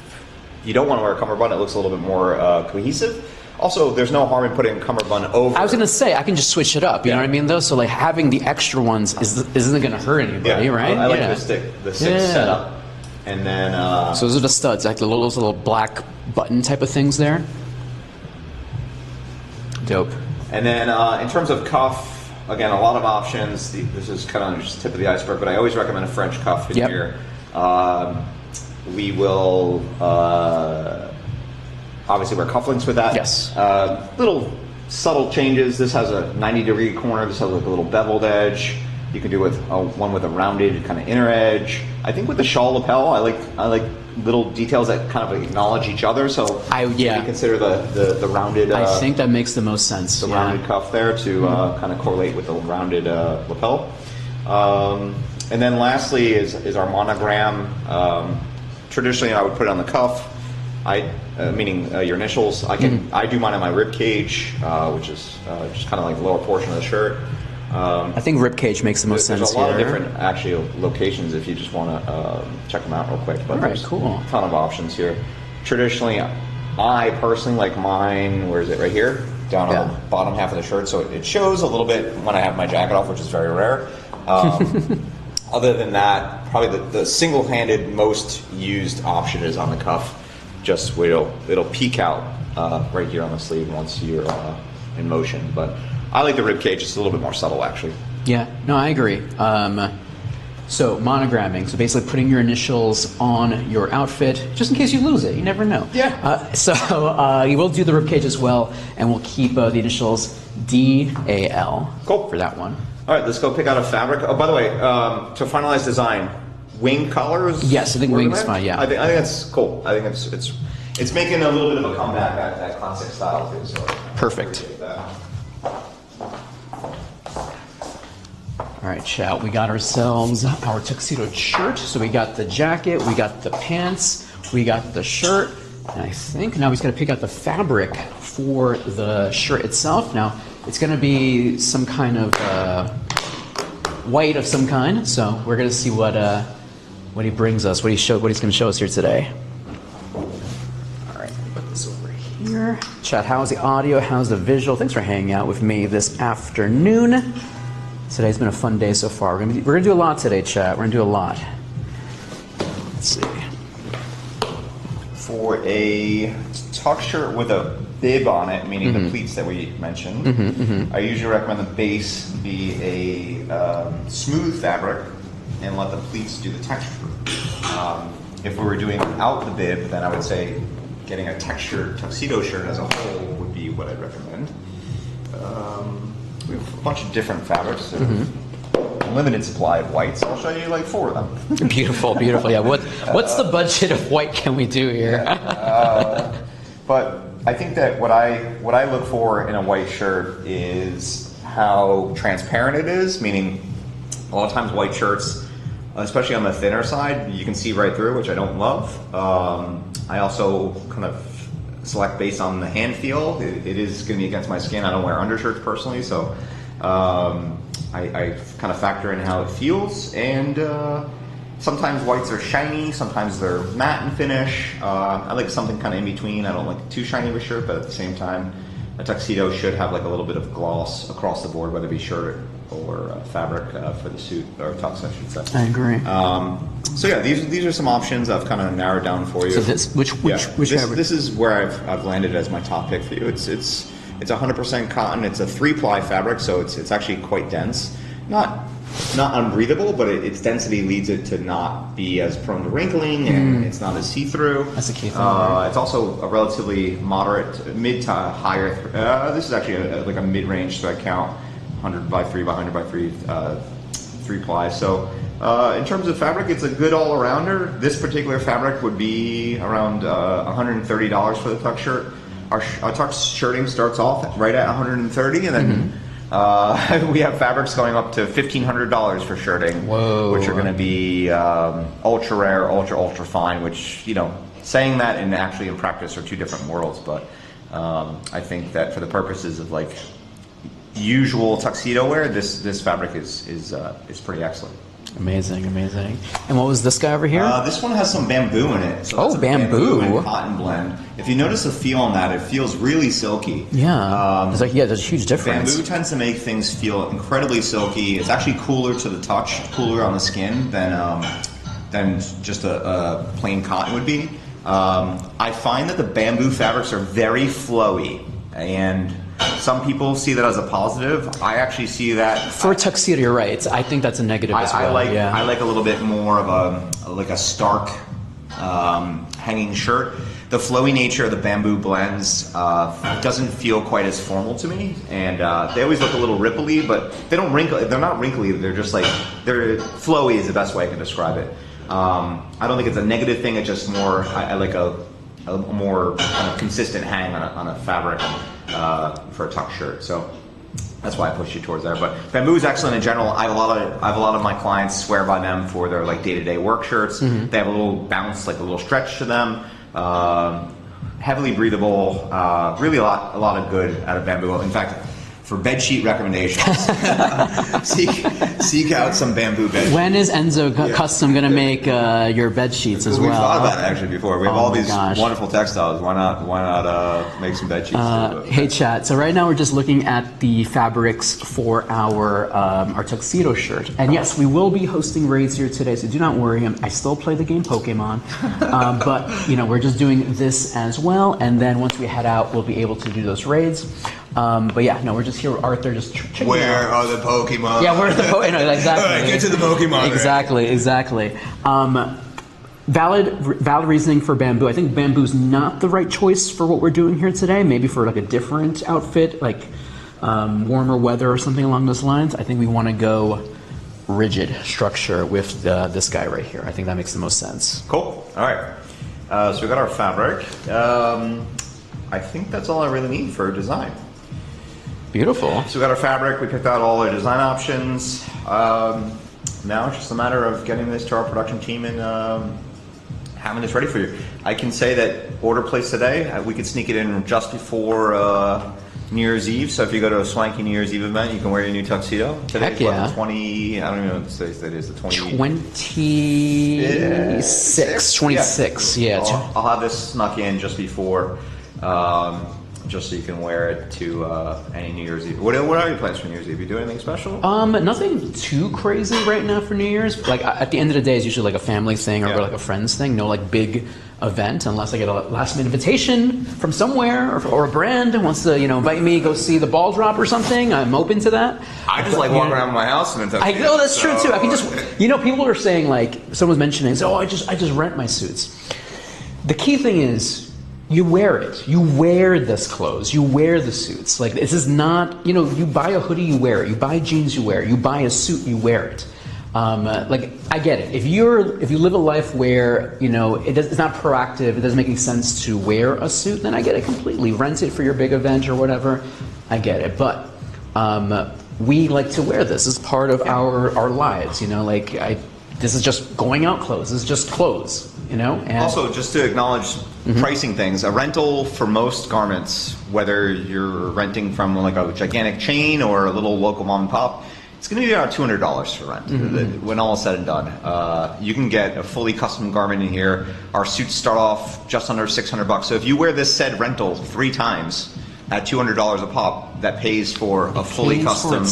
you don't want to wear a cummerbund, it looks a little bit more cohesive. Also, there's no harm in putting cummerbund over. I was going to say, I can just switch it up, you know what I mean, though? So, like, having the extra ones isn't going to hurt anybody, right? I like the 6 setup. And then... so those are the studs, like those little black button type of things there. Dope. And then in terms of cuff, again, a lot of options. This is kind of just the tip of the iceberg, but I always recommend a French cuff in here. We will... obviously wear cufflinks with that. Yes. Little subtle changes. This has a 90-degree corner. This has like a little beveled edge. You can do with one with a rounded kind of inner edge. I think with the shawl lapel, I like little details that kind of acknowledge each other. So you consider the rounded. I think that makes the most sense. The rounded cuff there to kind of correlate with the rounded lapel. And then lastly is our monogram. Traditionally, I would put it on the cuff. Meaning your initials. I do mine on my rib cage, which is just kind of like the lower portion of the shirt. I think rib cage makes the most sense. There's a lot of different locations if you just want to check them out real quick. But there's a ton of options here. Traditionally, I personally like mine. Where is it? Right here, down on the bottom half of the shirt, so it shows a little bit when I have my jacket off, which is very rare. Other than that, probably the single-handed most used option is on the cuff. Just where it'll peek out right here on the sleeve once you're in motion. But I like the rib cage; it's a little bit more subtle, actually. Yeah, no, I agree. So monogramming, so basically putting your initials on your outfit, just in case you lose it. You never know. Yeah. So you will do the rib cage as well, and we'll keep the initials DAL. Cool. For that one. All right, let's go pick out a fabric. Oh, by the way, to finalize design. Wing colors? Yes, I think wing's fine. Yeah, I think that's cool. I think it's making a little bit of a comeback at that classic style too. So perfect. All right, chat. We got ourselves our tuxedo shirt. So we got the jacket, we got the pants, we got the shirt, and I think now we just got to pick out the fabric for the shirt itself. Now it's going to be some kind of white of some kind. So we're going to see what he brings us, what he's going to show us here today. All right, put this over here. Chat, how's the audio? How's the visual? Thanks for hanging out with me this afternoon. Today's been a fun day so far. We're gonna do a lot today, chat. We're gonna do a lot. Let's see. For a tuck shirt with a bib on it, meaning the pleats that we mentioned, I usually recommend the base be a smooth fabric and let the pleats do the texture. If we were doing without the bib, then I would say getting a textured tuxedo shirt as a whole would be what I'd recommend. We have a bunch of different fabrics. limited supply of white, so I'll show you like 4 of them. Beautiful, beautiful. Yeah. What's the budget of white can we do here? But I think that what I look for in a white shirt is how transparent it is, meaning a lot of times white shirts, especially on the thinner side, you can see right through, which I don't love. I also kind of select based on the hand feel. It is going to be against my skin. I don't wear undershirts personally, so I kind of factor in how it feels. And sometimes whites are shiny, sometimes they're matte in finish. I like something kind of in between. I don't like too shiny of a shirt, but at the same time, a tuxedo should have like a little bit of gloss across the board, whether it be shirt or fabric for the suit, or tux, I should say. I agree. So yeah, these are some options I've kind of narrowed down for you. So which fabric? This is where I've landed as my top pick for you. It's 100% cotton. It's a 3-ply fabric, so it's actually quite dense. Not unbreathable, but its density leads it to not be as prone to wrinkling, and it's not as see-through. That's a key thing. Right? It's also a relatively moderate, mid to higher. This is actually like a mid-range thread count, 100 by 3 by 100 by 3, 3-ply. So in terms of fabric, it's a good all-arounder. This particular fabric would be around $130 for the tux shirt. Our tux shirting starts off right at $130, and then we have fabrics going up to $1,500 for shirting. Whoa. Which are going to be ultra rare, ultra fine. Which, you know, saying that and actually in practice are 2 different worlds. But I think that for the purposes of like usual tuxedo wear, this fabric is pretty excellent. Amazing, amazing. And what was this guy over here? This one has some bamboo in it. So oh, that's a bamboo and cotton blend. If you notice the feel on that, it feels really silky. Yeah. There's a huge difference. Bamboo tends to make things feel incredibly silky. It's actually cooler to the touch, cooler on the skin than just a plain cotton would be. I find that the bamboo fabrics are very flowy, and some people see that as a positive. I actually see that for a tuxedo. You're right. I think that's a negative as well. I like a little bit more of a stark hanging shirt. The flowy nature of the bamboo blends doesn't feel quite as formal to me, and they always look a little ripply, but they don't wrinkle. They're not wrinkly. They're just like they're flowy is the best way I can describe it. I don't think it's a negative thing. It's just more. I like a more kind of consistent hang on a fabric for a tuck shirt. So that's why I pushed you towards there. But bamboo is excellent in general. I have a lot of my clients swear by them for their like day-to-day work shirts. They have a little bounce, like a little stretch to them. Heavily breathable. Really a lot of good out of bamboo. In fact, for bedsheet recommendations, seek out some bamboo bedsheets. When is Enzo Custom going to make your bed sheets as well? We've thought about it actually before. We have all these wonderful textiles. Why not make some bed sheets? Hey chat. So right now we're just looking at the fabrics for our tuxedo shirt. And yes, we will be hosting raids here today. So do not worry. I still play the game Pokemon, but you know we're just doing this as well. And then once we head out, we'll be able to do those raids. But yeah, no, we're just here with Arthur, just checking Where are the Pokemon? Yeah, where's the Pokemon? No, exactly. Get to the Pokemon. Exactly. Valid reasoning for bamboo. I think bamboo's not the right choice for what we're doing here today. Maybe for like a different outfit, like warmer weather or something along those lines. I think we want to go rigid structure with this guy right here. I think that makes the most sense. Cool. All right. So we got our fabric. I think that's all I really need for design. Beautiful. So we got our fabric, we picked out all our design options. Now it's just a matter of getting this to our production team and having this ready for you. I can say that order placed today, we could sneak it in just before New Year's Eve. So if you go to a swanky New Year's Eve event, you can wear your new tuxedo. Today's the 20, I don't even know what today's date is, the 26, yeah. I'll have this snuck in just before. Just so you can wear it to any New Year's Eve. What are your plans for New Year's Eve? You do anything special? Nothing too crazy right now for New Year's. Like at the end of the day, it's usually like a family thing or like a friends thing. No like big event unless I get a last minute invitation from somewhere or a brand wants to invite me go see the ball drop or something. I'm open to that. I just like walking around my house and I know that's true too. I can just people are saying like someone's mentioning I just rent my suits. The key thing is you wear it. You wear this clothes. You wear the suits. Like, this is not, you know, you buy a hoodie, you wear it. You buy jeans, you wear it. You buy a suit, you wear it. Like, I get it. If you live a life where, you know, it's not proactive, it doesn't make any sense to wear a suit, then I get it completely. Rent it for your big event or whatever. I get it. But we like to wear this as part of our lives, you know, like, this is just going out clothes. This is just clothes, you know? And also, just to acknowledge pricing things, a rental for most garments, whether you're renting from like a gigantic chain or a little local mom and pop, it's going to be about $200 for rent when all is said and done. You can get a fully custom garment in here. Our suits start off just under $600. So if you wear this said rental 3 times at $200 a pop, that pays for a fully custom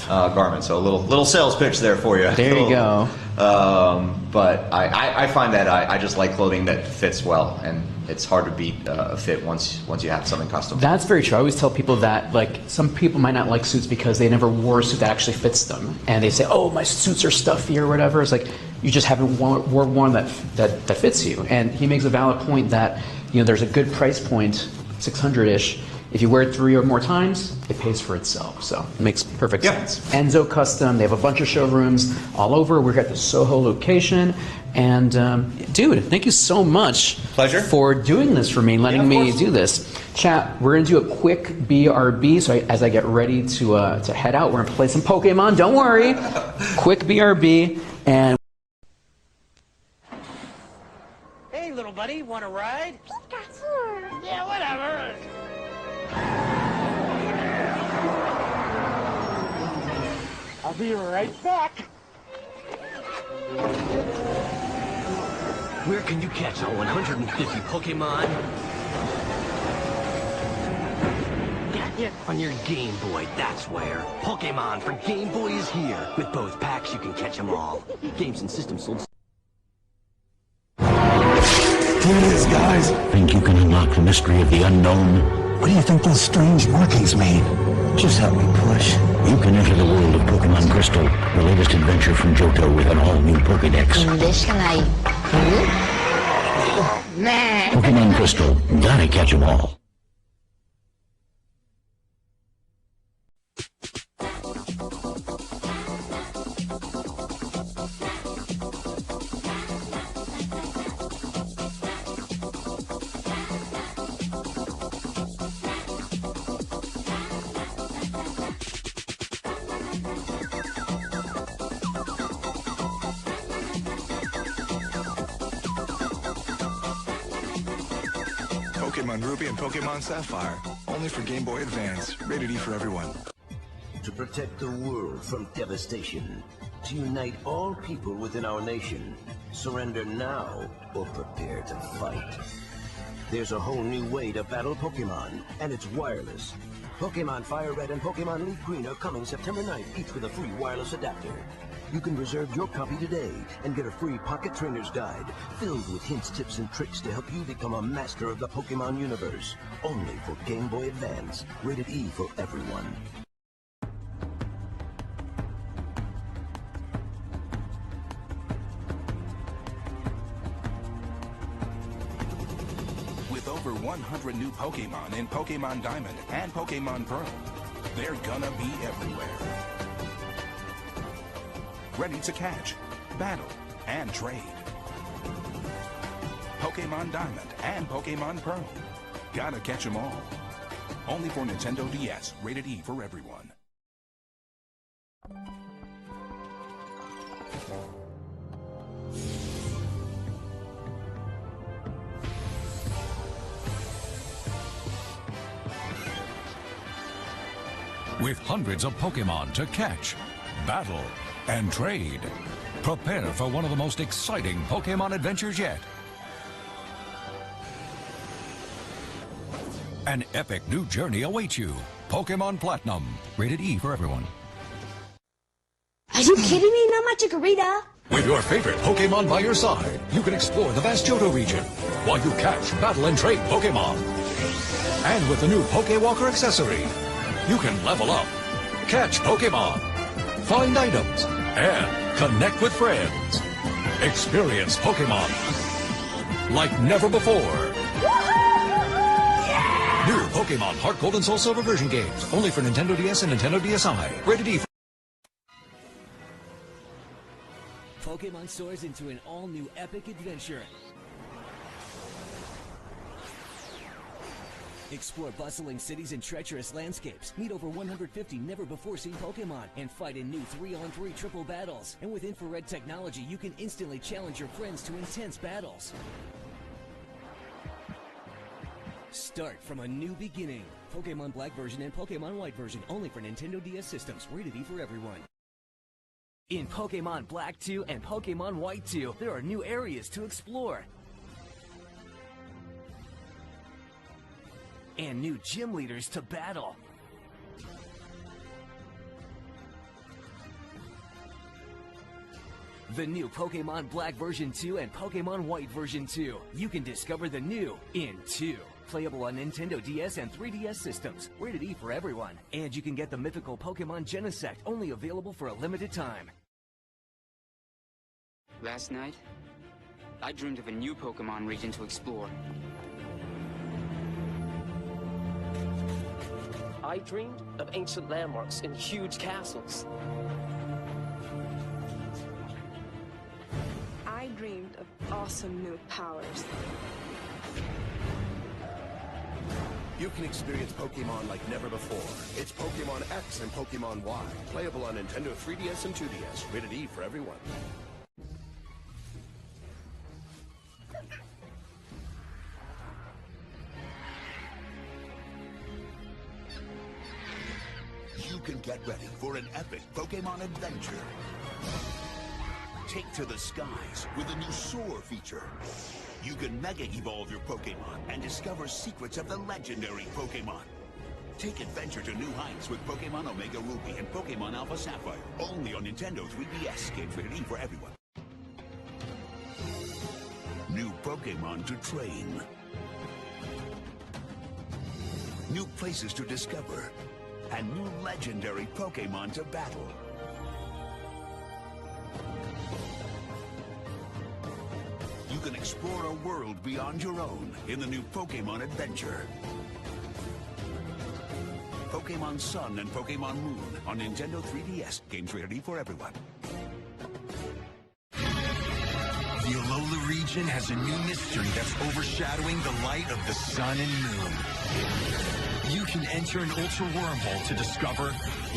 garment. So a little sales pitch there for you. There you go. But I find that I just like clothing that fits well, and it's hard to beat a fit once you have something custom. That's very true. I always tell people that, like, some people might not like suits because they never wore a suit that actually fits them, and they say, "Oh, my suits are stuffy" or whatever. It's like you just haven't worn one that fits you. And he makes a valid point that, you know, there's a good price point, 600-ish. If you wear it 3 or more times, it pays for itself. So it makes perfect sense. Enzo Custom, they have a bunch of showrooms all over. We're at the Soho location. And dude, thank you so much for doing this for me and letting me do this. Chat, we're going to do a quick BRB. So as I get ready to head out, we're going to play some Pokemon. Don't worry. Quick BRB. And hey, little buddy, want to ride? Yeah, whatever. I'll be right back. Where can you catch all 150 Pokemon? Got On your Game Boy, that's where. Pokemon for Game Boy is here. With both packs, you can catch them all. Games and systems sold. Here it is, guys. Think you can unlock the mystery of the unknown? What do you think those strange markings mean? Just help me push. You can enter the world of Pokemon Crystal, the latest adventure from Johto with an all-new Pokédex. Pokemon Crystal, gotta catch 'em all. Pokemon Ruby and Pokemon Sapphire. Only for Game Boy Advance. Rated E for everyone. To protect the world from devastation. To unite all people within our nation. Surrender now or prepare to fight. There's a whole new way to battle Pokemon, and it's wireless. Pokemon Fire Red and Pokemon Leaf Green are coming September 9th, each with a free wireless adapter. You can reserve your copy today and get a free pocket trainer's guide filled with hints, tips, and tricks to help you become a master of the Pokemon universe. Only for Game Boy Advance. Rated E for everyone. With over 100 new Pokemon in Pokemon Diamond and Pokemon Pearl, they're gonna be everywhere. Ready to catch, battle, and trade. Pokemon Diamond and Pokemon Pearl. Gotta catch 'em all. Only for Nintendo DS. Rated E for everyone. With hundreds of Pokemon to catch, battle, and trade. Prepare for one of the most exciting Pokemon adventures yet. An epic new journey awaits you. Pokemon Platinum. Rated E for everyone. Are you kidding me? Not my Chikorita. With your favorite Pokemon by your side, you can explore the vast Johto region while you catch, battle, and trade Pokemon. And with the new Pokewalker accessory, you can level up, catch Pokemon, find items, and connect with friends. Experience Pokemon like never before. New Pokemon Heart Gold and Soul Silver version games. Only for Nintendo DS and Nintendo DSi. Rated E. Pokemon soars into an all-new epic adventure. Explore bustling cities and treacherous landscapes. Meet over 150 never-before-seen Pokemon and fight in new 3-on-3 triple battles. And with infrared technology, you can instantly challenge your friends to intense battles. Start from a new beginning. Pokemon Black version and Pokemon White version only for Nintendo DS systems. Rated E for everyone. In Pokemon Black 2 and Pokemon White 2, there are new areas to explore. And new gym leaders to battle. The new Pokemon Black version 2 and Pokemon White version 2. You can discover the new in 2. Playable on Nintendo DS and 3DS systems. Rated E for everyone. And you can get the mythical Pokemon Genesect, only available for a limited time. Last night, I dreamed of a new Pokemon region to explore. I dreamed of ancient landmarks and huge castles. I dreamed of awesome new powers. You can experience Pokemon like never before. It's Pokemon X and Pokemon Y. Playable on Nintendo 3DS and 2DS. Rated E for everyone. You can get ready for an epic Pokemon adventure. Take to the skies with a new Soar feature. You can Mega Evolve your Pokemon and discover secrets of the legendary Pokemon. Take adventure to new heights with Pokemon Omega Ruby and Pokemon Alpha Sapphire. Only on Nintendo 3DS. Games rated E for everyone. New Pokemon to train. New places to discover. And new legendary Pokemon to battle. You can explore a world beyond your own in the new Pokemon Adventure. Pokemon Sun and Pokemon Moon on Nintendo 3DS. Games rated E for everyone. The Alola region has a new mystery that's overshadowing the light of the sun and moon. You can enter an Ultra Wormhole to discover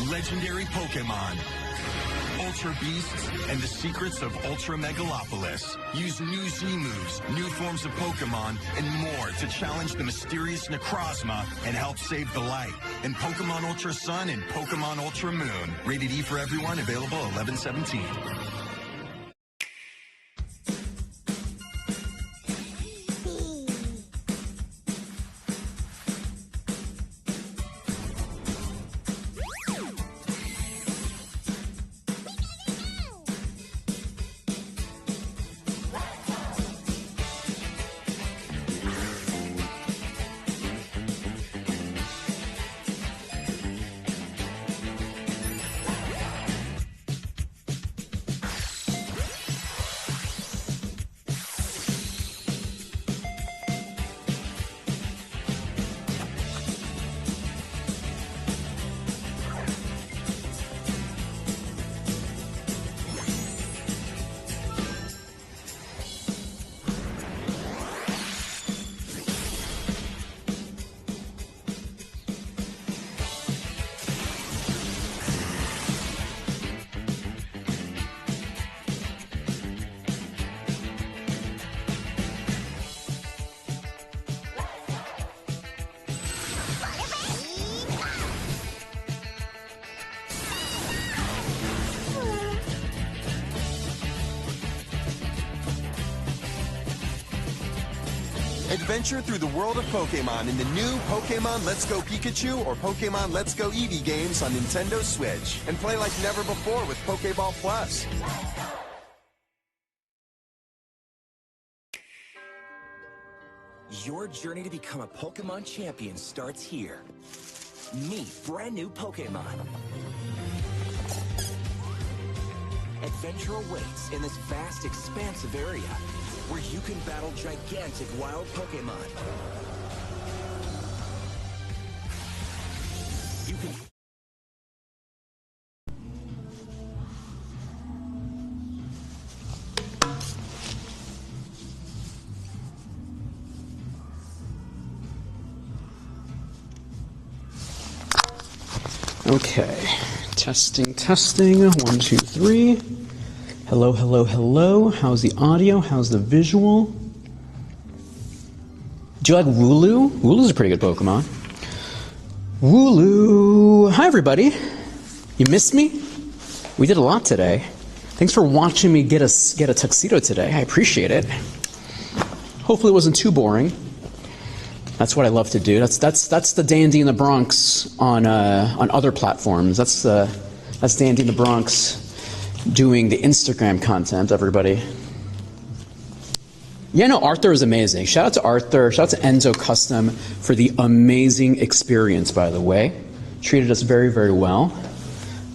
legendary Pokemon, Ultra Beasts, and the secrets of Ultra Megalopolis. Use new Z-moves, new forms of Pokemon, and more to challenge the mysterious Necrozma and help save the light. In Pokemon Ultra Sun and Pokemon Ultra Moon. Rated E for everyone, available 11/17. Adventure through the world of Pokemon in the new Pokemon Let's Go Pikachu or Pokemon Let's Go Eevee games on Nintendo Switch. And play like never before with Pokeball Plus. Your journey to become a Pokemon champion starts here. Meet brand new Pokemon. Adventure awaits in this vast, expansive area where you can battle gigantic wild Pokemon. Okay. Testing, testing. 1, 2, 3. Hello, hello, hello. How's the audio? How's the visual? Do you like Wooloo? Wooloo's a pretty good Pokemon. Wooloo! Hi, everybody. You missed me? We did a lot today. Thanks for watching me get a tuxedo today. I appreciate it. Hopefully it wasn't too boring. That's what I love to do. That's the Dandy in the Bronx on other platforms. That's Dandy in the Bronx doing the Instagram content, everybody. Yeah, no, Arthur is amazing. Shout out to Arthur. Shout out to Enzo Custom for the amazing experience, by the way. Treated us very, very well.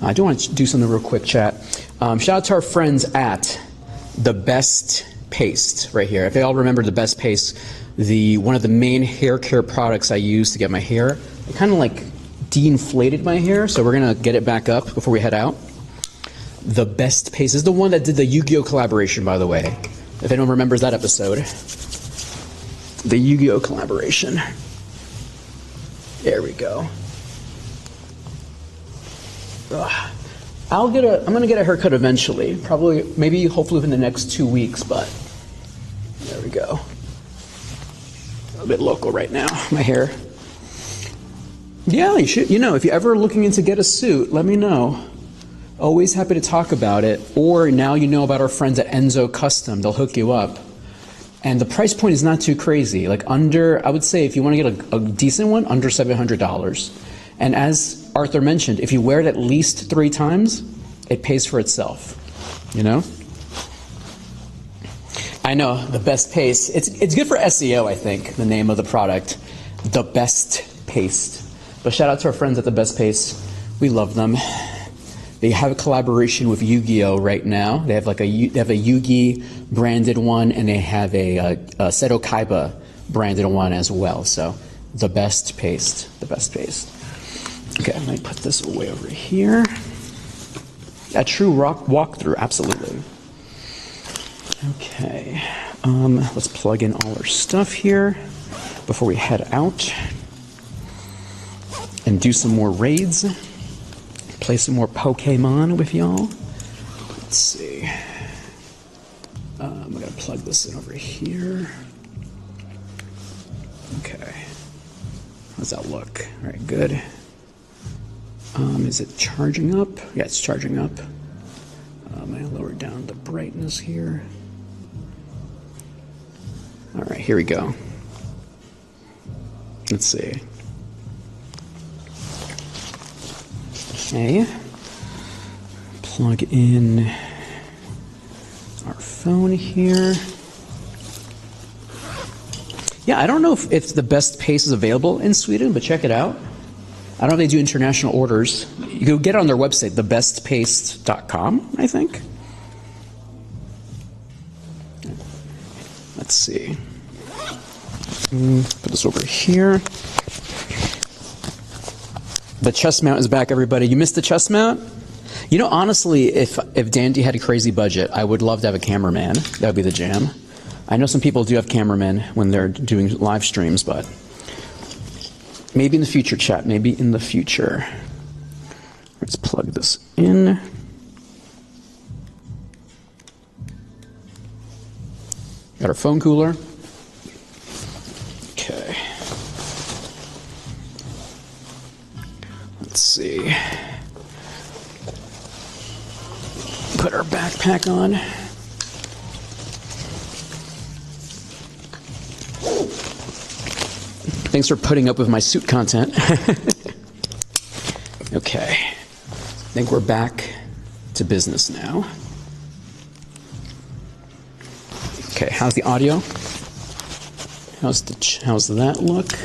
I do want to do something real quick, chat. Shout out to our friends at The Best Paste right here. If they all remember The Best Paste, one of the main hair care products I use to get my hair. I kind of like de-inflated my hair, so we're going to get it back up before we head out. The Best Paste is the one that did the Yu-Gi-Oh collaboration, by the way. If anyone remembers that episode. The Yu-Gi-Oh collaboration. There we go. Ugh. I'm gonna get a haircut eventually. Probably, maybe, hopefully within the next 2 weeks, but there we go. A little bit local right now, my hair. Yeah, you should, if you're ever looking into get a suit, let me know. Always happy to talk about it. Or now you know about our friends at Enzo Custom. They'll hook you up. And the price point is not too crazy. Like I would say if you want to get a decent one, under $700. And as Arthur mentioned, if you wear it at least 3 times, it pays for itself. I know, The Best Paste. It's good for SEO, I think, the name of the product. The Best Paste. But shout out to our friends at The Best Paste. We love them. They have a collaboration with Yu-Gi-Oh right now. They have they have a Yu-Gi branded one, and they have a Seto Kaiba branded one as well. So The Best Paste. The Best Paste. Okay, I'm going to put this away over here. A true walkthrough, absolutely. Okay, let's plug in all our stuff here before we head out and do some more raids. Play some more Pokemon with y'all. Let's see. I'm going to plug this in over here. Okay. How's that look? All right, good. Is it charging up? Yeah, it's charging up. I'm going to lower down the brightness here. All right, here we go. Let's see. Okay. Plug in our phone here. Yeah, I don't know if The Best Paste is available in Sweden, but check it out. I don't know if they do international orders. You can get it on their website, thebestpaste.com, I think. Let's see. Put this over here. The chest mount is back, everybody. You missed the chest mount? Honestly, if Dandy had a crazy budget, I would love to have a cameraman. That would be the jam. I know some people do have cameramen when they're doing live streams, but maybe in the future, chat. Maybe in the future. Let's plug this in. Got our phone cooler. Okay. Let's see. Put our backpack on. Thanks for putting up with my suit content. Okay. I think we're back to business now. Okay, how's the audio? How's that look?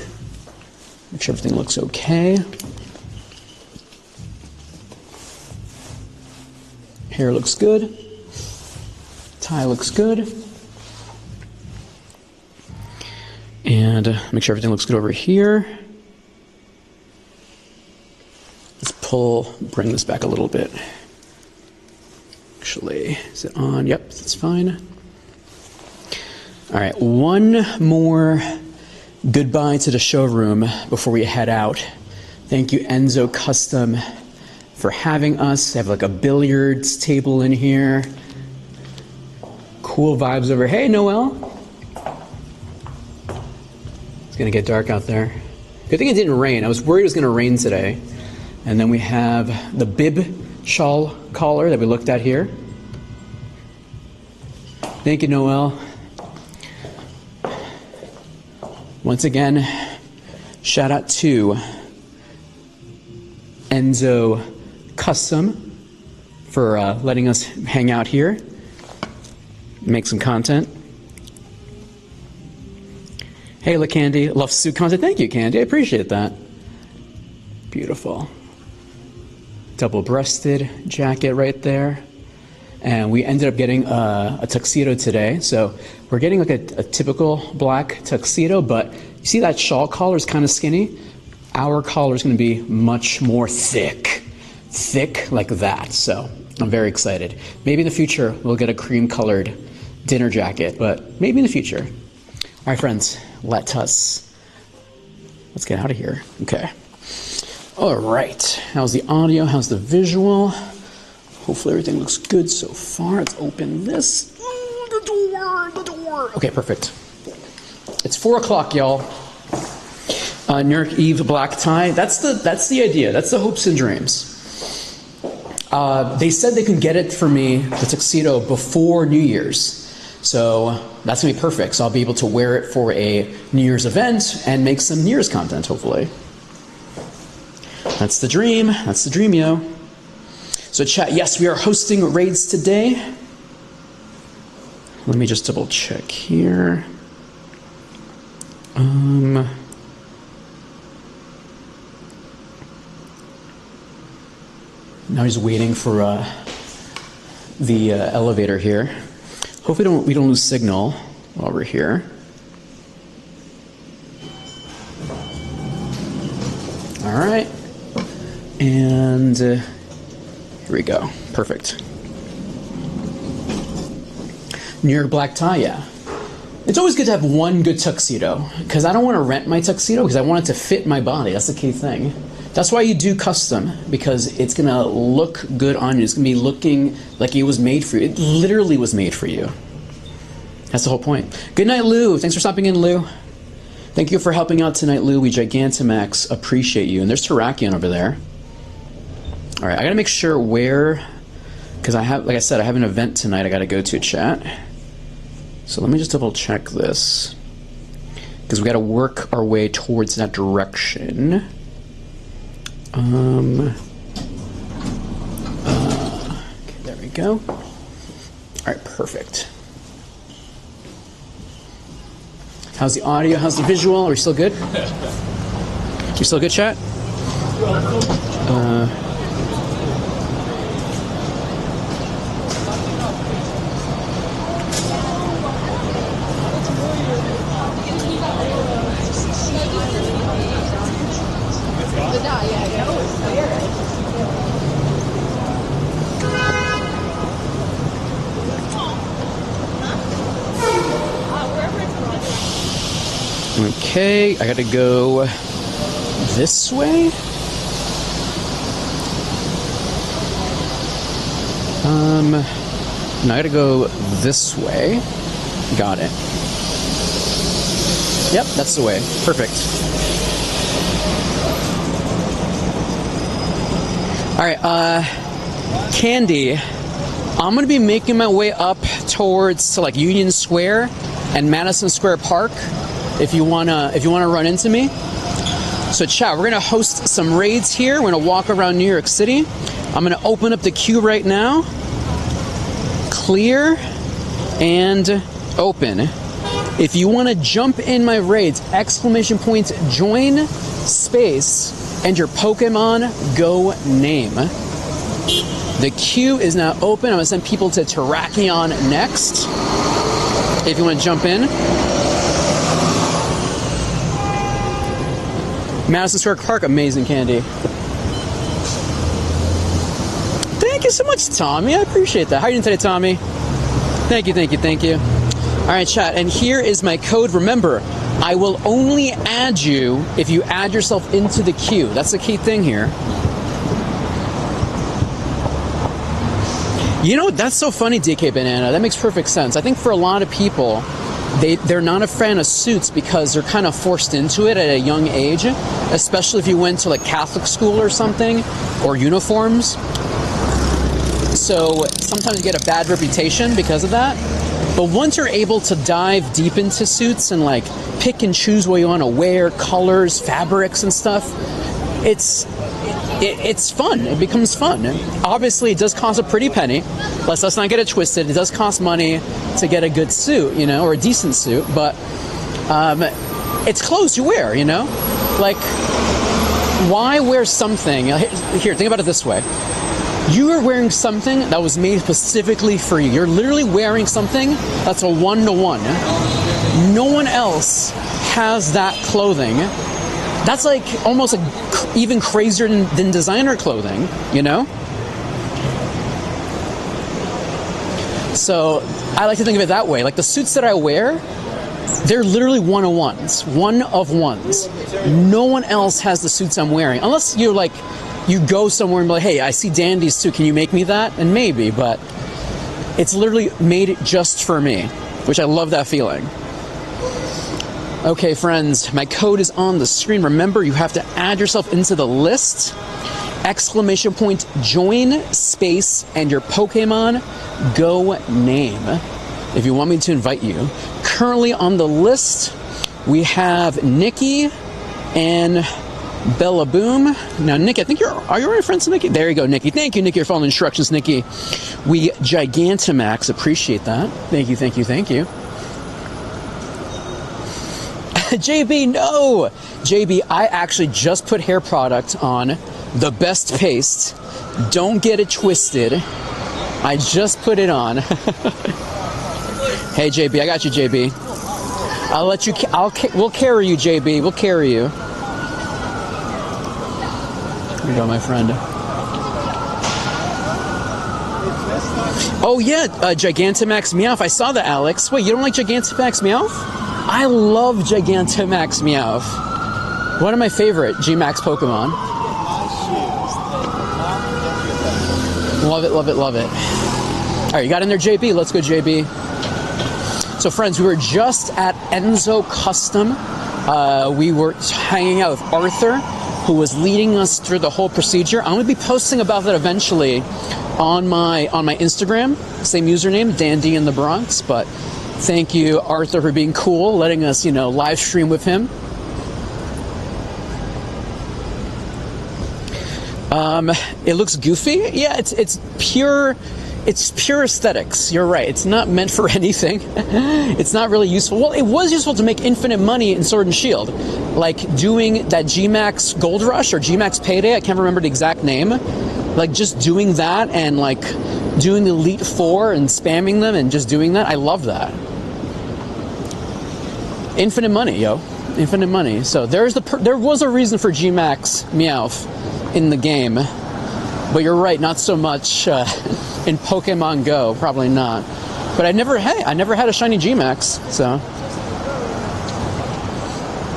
Make sure everything looks okay. Hair looks good. Tie looks good. And make sure everything looks good over here. Let's bring this back a little bit. Actually, is it on? Yep, that's fine. All right, one more goodbye to the showroom before we head out. Thank you, Enzo Custom, for having us. They have like a billiards table in here. Cool vibes over. Hey, Noel. It's gonna get dark out there. Good thing it didn't rain. I was worried it was gonna rain today. And then we have the bib shawl collar that we looked at here. Thank you, Noel. Once again, shout out to Enzo Custom for letting us hang out here, make some content. Hey, La Candy, love suit content. Thank you, Candy. I appreciate that. Beautiful. Double-breasted jacket right there. And we ended up getting a tuxedo today. So we're getting like a typical black tuxedo, but you see that shawl collar is kind of skinny? Our collar is going to be much more thick like that. So I'm very excited. Maybe in the future we'll get a cream-colored dinner jacket, but maybe in the future. All right, friends, let's get out of here. Okay. All right. How's the audio? How's the visual? Hopefully everything looks good so far. Let's open this. Oh, the door. Okay, perfect. It's 4 o'clock, y'all. New York Eve black tie. That's the idea. That's the hopes and dreams. They said they can get it for me, the tuxedo, before New Year's. So that's gonna be perfect. So I'll be able to wear it for a New Year's event and make some New Year's content, hopefully. That's the dream. That's the dream, yo. So chat, yes, we are hosting raids today. Let me just double check here. Now he's waiting for the elevator here. Hopefully we don't lose signal while we're here. All right, and here we go. Perfect. New York black tie, yeah. It's always good to have one good tuxedo because I don't want to rent my tuxedo because I want it to fit my body. That's the key thing. That's why you do custom, because it's going to look good on you. It's going to be looking like it was made for you. It literally was made for you. That's the whole point. Good night, Lou. Thanks for stopping in, Lou. Thank you for helping out tonight, Lou. We Gigantamax appreciate you. And there's Terrakion over there. All right, I got to make sure where, because I have, like I said, I have an event tonight I got to go to, chat. So let me just double check this, because we got to work our way towards that direction. Okay, there we go. All right, perfect. How's the audio? How's the visual? Are we still good? You still good, chat? Okay, I gotta go this way. No, I gotta go this way. Got it. Yep, that's the way. Perfect. All right, Candy, I'm gonna be making my way up towards like Union Square and Madison Square Park. If you wanna run into me. So chat, we're gonna host some raids here. We're gonna walk around New York City. I'm gonna open up the queue right now. Clear and open. If you wanna jump in my raids, exclamation point join space and your Pokemon Go name. The queue is now open. I'm gonna send people to Terrakion next. If you wanna jump in. Madison Square Park, amazing, Candy. Thank you so much, Tommy. I appreciate that. How are you doing today, Tommy? Thank you, thank you, thank you. All right, chat, and here is my code. Remember, I will only add you if you add yourself into the queue. That's the key thing here. You know, that's so funny, DK Banana. That makes perfect sense. I think for a lot of people, they're not a fan of suits because they're kind of forced into it at a young age, especially if you went to like Catholic school or something, or uniforms. So sometimes you get a bad reputation because of that. But once you're able to dive deep into suits and like pick and choose what you want to wear, colors, fabrics and stuff, it's fun. It becomes fun. Obviously, it does cost a pretty penny. Let's not get it twisted. It does cost money to get a good suit, you know, or a decent suit. But it's clothes you wear, you know? Like, why wear something? Here, think about it this way. You are wearing something that was made specifically for you. You're literally wearing something that's a one-to-one. No one else has that clothing. That's like almost like even crazier than designer clothing, you know? So I like to think of it that way. Like the suits that I wear, they're literally one-of-ones, one of ones. No one else has the suits I'm wearing. Unless you're like, you go somewhere and be like, hey, I see Dandy's suit, can you make me that? And maybe, but it's literally made just for me, which I love that feeling. Okay, friends, my code is on the screen. Remember, you have to add yourself into the list. ! Join space and your Pokemon Go name if you want me to invite you. Currently on the list, we have Nikki and Bella Boom. Now, Nikki, I think are you already friends with Nikki? There you go, Nikki. Thank you, Nikki, for following instructions, Nikki. We Gigantamax, appreciate that. Thank you, thank you, thank you. JB, no! JB, I actually just put hair product on the best paste. Don't get it twisted. I just put it on. Hey, JB, I got you, JB. I'll let you, we'll carry you, JB. We'll carry you. Here you go, my friend. Oh, yeah, Gigantamax Meowth. I saw that, Alex. Wait, you don't like Gigantamax Meowth? I love Gigantamax Meowth. One of my favorite G-Max Pokemon. Love it, love it, love it. All right, you got in there, JB? Let's go, JB. So, friends, we were just at Enzo Custom. We were hanging out with Arthur, who was leading us through the whole procedure. I'm going to be posting about that eventually on my Instagram. Same username, Dandy in the Bronx, but thank you, Arthur, for being cool, letting us, you know, live stream with him. It looks goofy. Yeah, it's pure aesthetics. You're right. It's not meant for anything. It's not really useful. Well, it was useful to make infinite money in Sword and Shield, like doing that G-Max Gold Rush or G-Max Payday. I can't remember the exact name. Like just doing that and like doing the Elite Four and spamming them and just doing that. I love that. Infinite money, yo. Infinite money. So there was a reason for G-Max Meowth in the game, but you're right, not so much in Pokemon Go. Probably not. But I never had a shiny G-Max. So,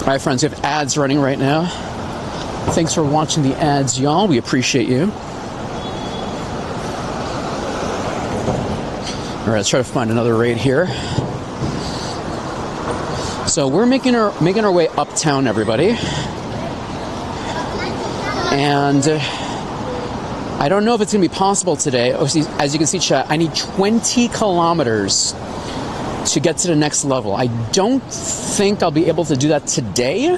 all right, friends, we have ads running right now. Thanks for watching the ads, y'all. We appreciate you. All right, let's try to find another raid here. So we're making our way uptown, everybody, and I don't know if it's gonna be possible today. As you can see, chat, I need 20 kilometers to get to the next level. I don't think I'll be able to do that today.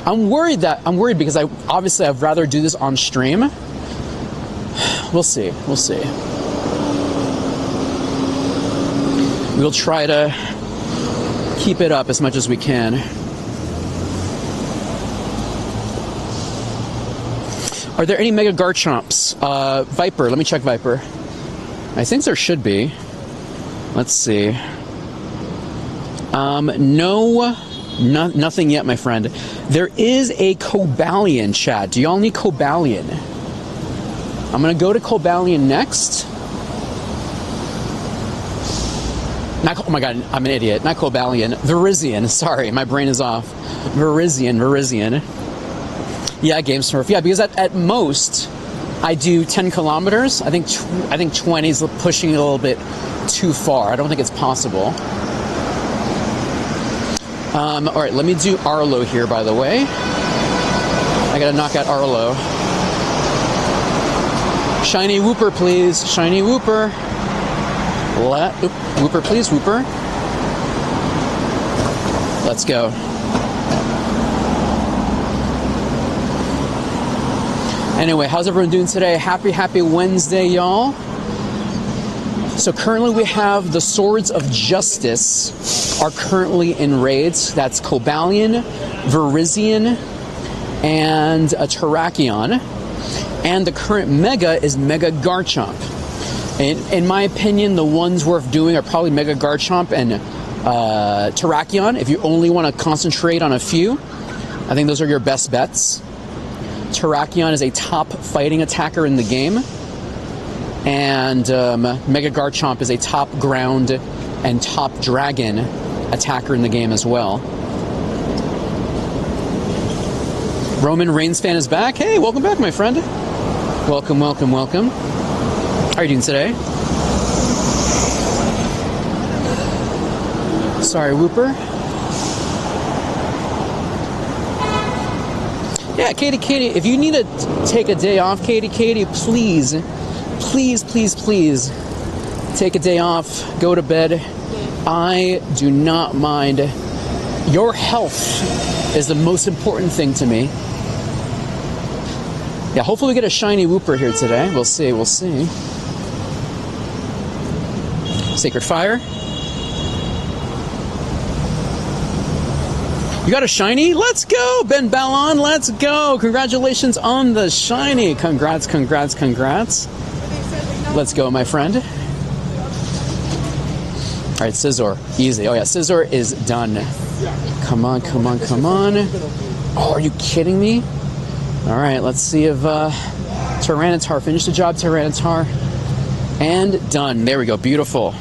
I'm worried because I'd rather do this on stream. We'll see. We'll see. We'll try to keep it up as much as we can. Are there any Mega Garchomps? Viper, let me check Viper. I think there should be. Let's see. No, nothing yet, my friend. There is a Cobalion, chat. Do y'all need Cobalion? I'm gonna go to Cobalion next. Oh my god, I'm an idiot. Not Cobalion. Virizion. Sorry, my brain is off. Virizion. Yeah, GameSmurf. Yeah, because at most, I do 10 kilometers. I think 20 is pushing it a little bit too far. I don't think it's possible. All right, let me do Arlo here, by the way. I gotta knock out Arlo. Shiny Whooper, please. Shiny Whooper. Whooper, please, Whooper. Let's go. Anyway, how's everyone doing today? Happy Wednesday, y'all. So currently we have the Swords of Justice are currently in raids. That's Cobalion, Virizion, and a Terrakion. And the current Mega is Mega Garchomp. In my opinion, the ones worth doing are probably Mega Garchomp and Terrakion. If you only want to concentrate on a few, I think those are your best bets. Terrakion is a top fighting attacker in the game. And Mega Garchomp is a top ground and top dragon attacker in the game as well. Roman Reigns fan is back. Hey, welcome back, my friend. Welcome, welcome, welcome. How are you doing today? Sorry, Whooper. Yeah, Katie, if you need to take a day off, Katie, please take a day off, go to bed. I do not mind. Your health is the most important thing to me. Yeah, hopefully we get a shiny Whooper here today. We'll see. Sacred Fire. You got a shiny? Let's go, Ben Ballon. Let's go. Congratulations on the shiny. Congrats. Let's go, my friend. All right, Scizor. Easy. Oh, yeah, Scizor is done. Come on. Oh, are you kidding me? All right, let's see if Tyranitar finished the job. Tyranitar. And done. There we go. Beautiful.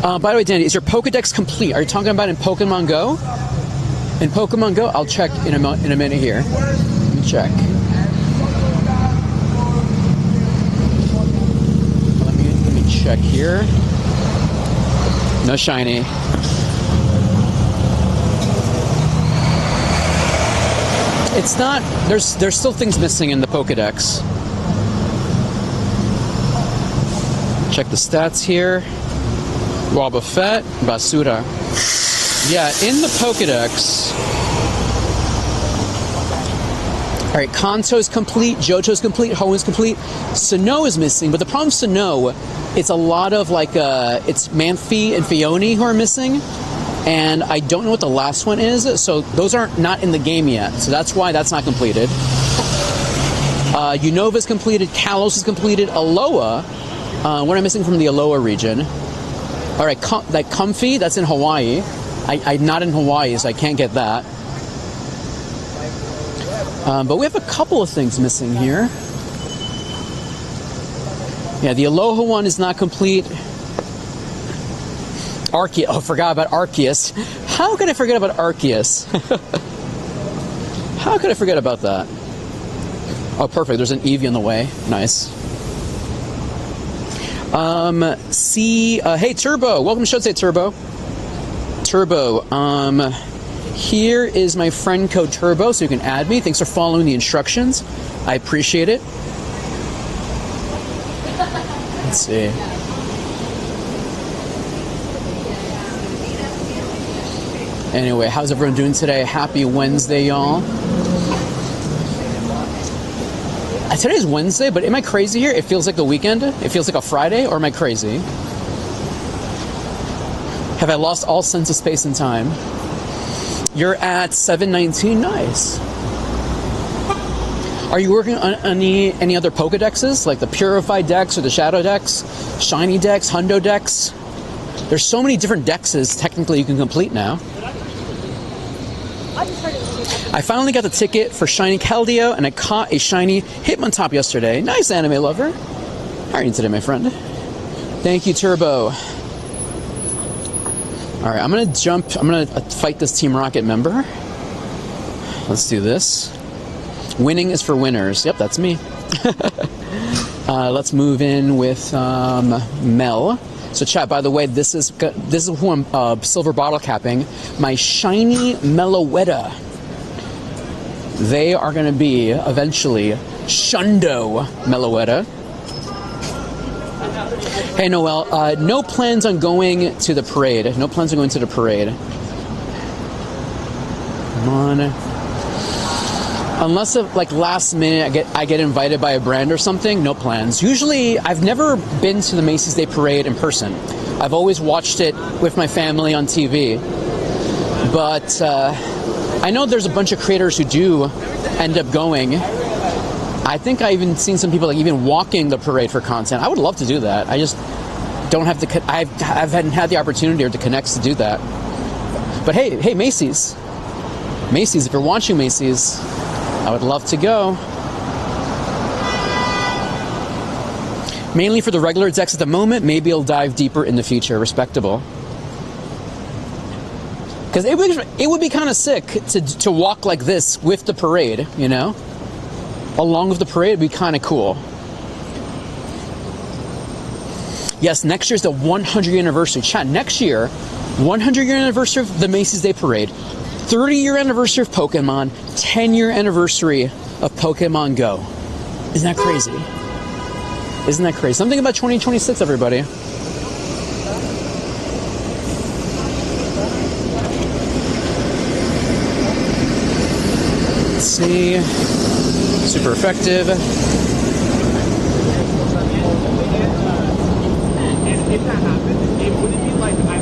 By the way, Danny, is your Pokedex complete? Are you talking about in Pokemon Go? In Pokemon Go? I'll check in a minute here. Let me check. Let me check here. No shiny. It's not. There's still things missing in the Pokedex. Check the stats here. Wobbuffet, Basura. Yeah, in the Pokedex. All right, Kanto's complete, Johto's complete, Hoenn is complete. Sinnoh is missing, but the problem with Sinnoh, it's a lot of it's Manphy and Phione who are missing, and I don't know what the last one is, so those aren't not in the game yet, so that's why that's not completed. Unova's completed, Kalos is completed, Alola, what am I missing from the Alola region? All right, Comfy, that's in Hawaii. I'm not in Hawaii, so I can't get that. But we have a couple of things missing here. Yeah, the Aloha one is not complete. Arceus. Oh, forgot about Arceus. How could I forget about Arceus? How could I forget about that? Oh, perfect. There's an Eevee on the way. Nice. Hey, Turbo. Welcome to Show, Turbo. Here is my friend code Turbo, so you can add me. Thanks for following the instructions. I appreciate it. Let's see. Anyway, how's everyone doing today? Happy Wednesday, y'all. Today's Wednesday, but am I crazy here? It feels like the weekend? It feels like a Friday, or am I crazy? Have I lost all sense of space and time? You're at 719. Nice. Are you working on any other Pokedexes, like the Purified Dex or the Shadow Dex, Shiny Dex, Hundo Dex? There's so many different Dexes technically you can complete now. I finally got the ticket for Shiny Keldeo, and I caught a Shiny Hitmontop yesterday. Nice, anime lover. How are you today, my friend? Thank you, Turbo. All right, I'm going to fight this Team Rocket member. Let's do this. Winning is for winners. Yep, that's me. Let's move in with Mel. So chat, by the way, this is who I'm silver bottle capping. My shiny Meloetta. They are going to be eventually Shundo Meloetta. Hey Noel, no plans on going to the parade. No plans on going to the parade. Come on. Unless like last minute I get invited by a brand or something, no plans. Usually I've never been to the Macy's Day Parade in person. I've always watched it with my family on TV. But I know there's a bunch of creators who do end up going. I think I even seen some people like even walking the parade for content. I would love to do that. I just don't have to. I haven't had the opportunity or the connects to do that. But hey, Macy's, if you're watching Macy's, I would love to go. Mainly for the regular decks at the moment. Maybe I'll dive deeper in the future. Respectable. Because it would be kind of sick to walk like this with the parade, you know? Along with the parade, it'd be kind of cool. Yes, next year's the 100-year anniversary. Chat, next year, 100-year anniversary of the Macy's Day Parade, 30-year anniversary of Pokemon, 10-year anniversary of Pokemon Go. Isn't that crazy? Isn't that crazy? Something about 2026, everybody. Let's see. Super effective. If that happens, would it be like I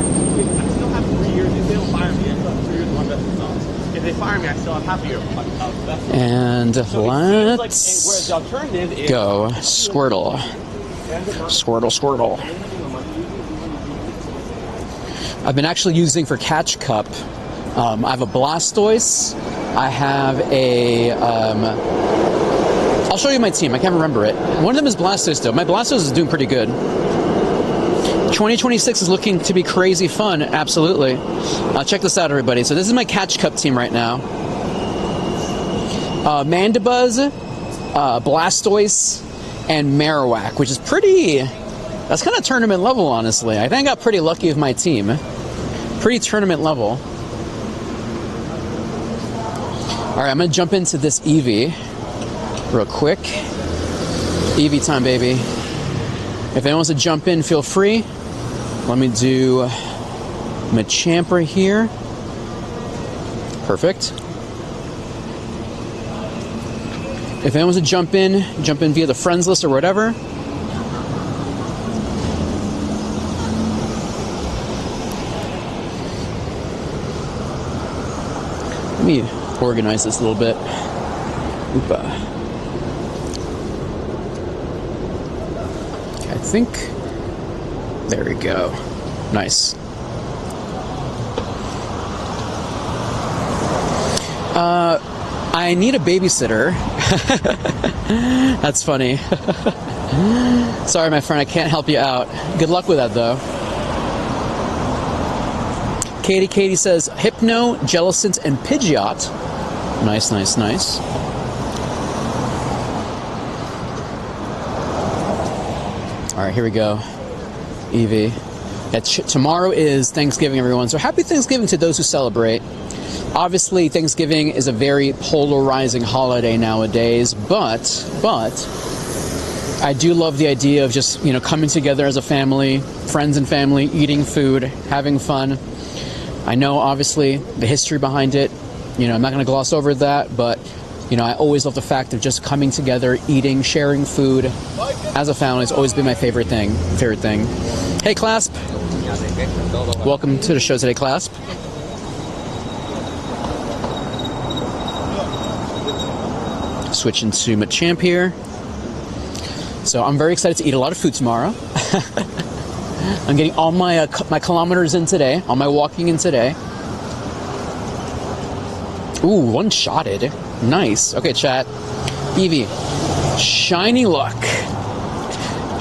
still have 3 years? If they don't fire me, I still have 2 years of my best results. If they fire me, I still have half a year of best. And so let's go Squirtle. Squirtle. I've been actually using for Catch Cup. I have a Blastoise. I have a. I'll show you my team. I can't remember it. One of them is Blastoise, though. My Blastoise is doing pretty good. 2026 is looking to be crazy fun. Absolutely. Check this out, everybody. So this is my Catch Cup team right now. Mandibuzz, Blastoise, and Marowak, which is pretty... That's kind of tournament level, honestly. I think I got pretty lucky with my team. Pretty tournament level. Alright, I'm going to jump into this Eevee real quick. Eevee time, baby. If anyone wants to jump in, feel free. Let me do Machamp right here. Perfect. If anyone wants to jump in via the friends list or whatever. Let me organize this a little bit. Oopa. I think, there we go. Nice. I need a babysitter. That's funny. Sorry, my friend, I can't help you out. Good luck with that, though. Katie says, Hypno, Jellicent, and Pidgeot. Nice. All right, here we go. Eevee. Tomorrow is Thanksgiving, everyone. So happy Thanksgiving to those who celebrate. Obviously, Thanksgiving is a very polarizing holiday nowadays, but I do love the idea of just, coming together as a family, friends and family, eating food, having fun. I know, obviously, the history behind it. I'm not going to gloss over that, but, I always love the fact of just coming together, eating, sharing food as a family. It's always been my favorite thing. Hey, Clasp. Welcome to the show today, Clasp. Switching to Machamp here. So I'm very excited to eat a lot of food tomorrow. I'm getting all my kilometers in today, all my walking in today. Ooh, one-shotted. Nice. Okay, chat. Eevee. Shiny luck.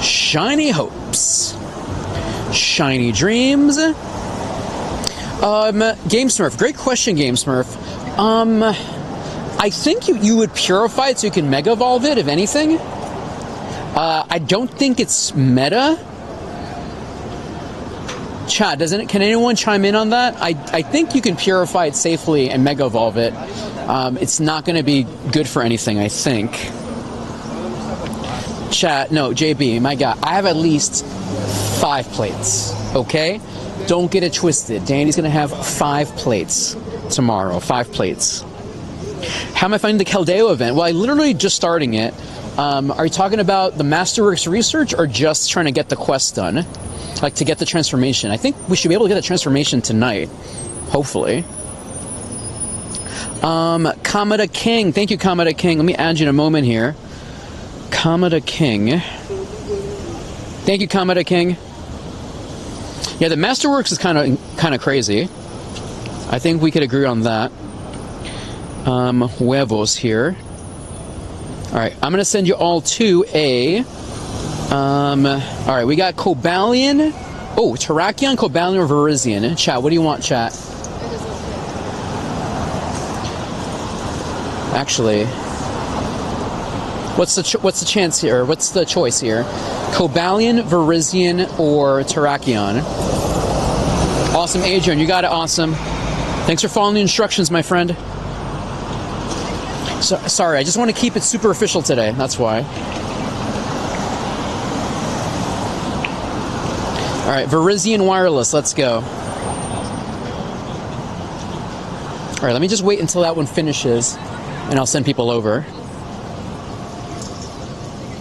Shiny hopes. Shiny dreams. Game Smurf. Great question, Game Smurf. I think you would purify it so you can Mega Evolve it, if anything. I don't think it's meta. Chat, can anyone chime in on that? I think you can purify it safely and Mega Evolve it. It's not going to be good for anything, I think. Chat, no, JB, my God, I have at least 5 plates, okay? Don't get it twisted. Danny's going to have 5 plates tomorrow, 5 plates. How am I finding the Caldeo event? Well, I literally just starting it. Are you talking about the Masterworks research or just trying to get the quest done? Like to get the transformation? I think we should be able to get the transformation tonight. Hopefully. Kamada King. Thank you, Kamada King. Let me add you in a moment here. Kamada King. Thank you, Kamada King. Yeah, the Masterworks is kind of crazy. I think we could agree on that. Huevos here. Alright, I'm gonna send you all to a alright, we got Cobalion. Oh, Terrakion, Cobalion, or Virizion. Chat, what do you want, chat? Actually, what's the chance here? What's the choice here? Cobalion, Virizion, or Terrakion? Awesome, Adrian, you got it, awesome. Thanks for following the instructions, my friend. So, sorry, I just want to keep it super official today, that's why. Alright, Virizion Wireless, let's go. Alright, let me just wait until that one finishes, and I'll send people over.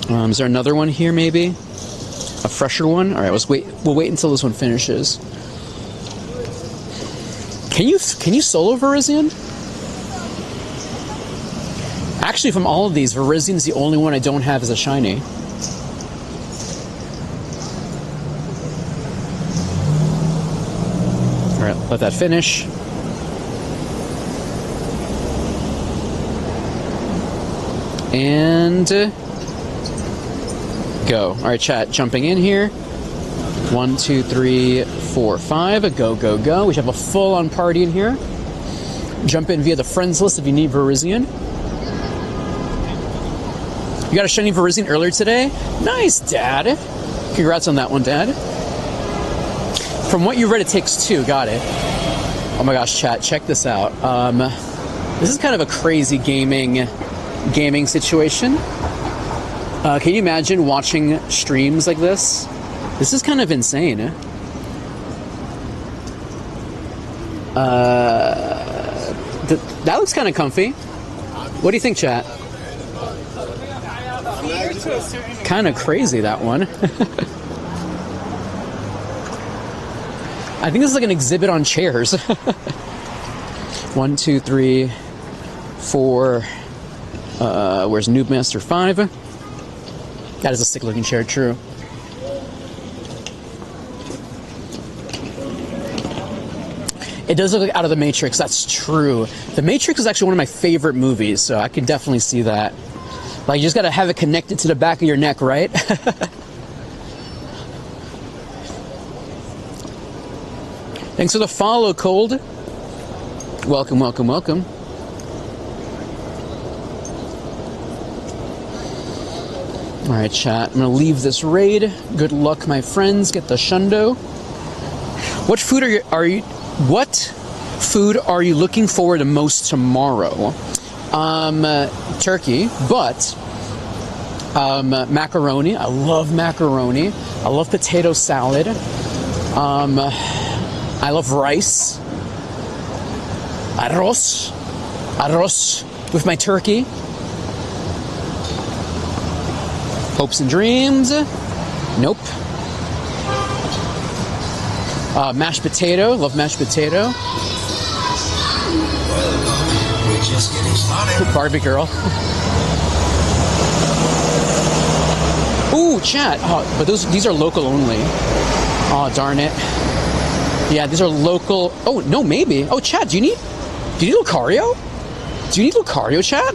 Is there another one here, maybe? A fresher one? Alright, we'll wait until this one finishes. Can you solo Virizion? Actually, from all of these, Virizion is the only one I don't have as a shiny. Alright, let that finish. And go. Alright, chat, jumping in here. 1, 2, 3, 4, 5. Go, go, go. We should have a full-on party in here. Jump in via the friends list if you need Virizion. You got a shiny Virizion earlier today? Nice, Dad. Congrats on that one, Dad. From what you read, it takes 2. Got it. Oh my gosh, chat, check this out. This is kind of a crazy gaming situation. Can you imagine watching streams like this? This is kind of insane. That looks kind of comfy. What do you think, chat? Kind of crazy, that one. I think this is like an exhibit on chairs. 1, 2, 3, 4. Where's Noobmaster 5? That is a sick looking chair, true. It does look like out of the Matrix, that's true. The Matrix is actually one of my favorite movies, so I can definitely see that. Like, you just gotta have it connected to the back of your neck, right? Thanks for the follow, Cold. Welcome, welcome, welcome. Alright, chat. I'm gonna leave this raid. Good luck, my friends. Get the shundo. What food what food are you looking forward to most tomorrow? Turkey, but macaroni. I love macaroni. I love potato salad. I love rice. Arroz with my turkey. Hopes and dreams. Nope. Mashed potato. Love mashed potato. We're just getting started. Barbie girl. Ooh, chat. Oh, but these are local only. Oh, darn it. Yeah, these are local. Oh, no, maybe. Oh, chat, do you need Lucario? Do you need Lucario, chat?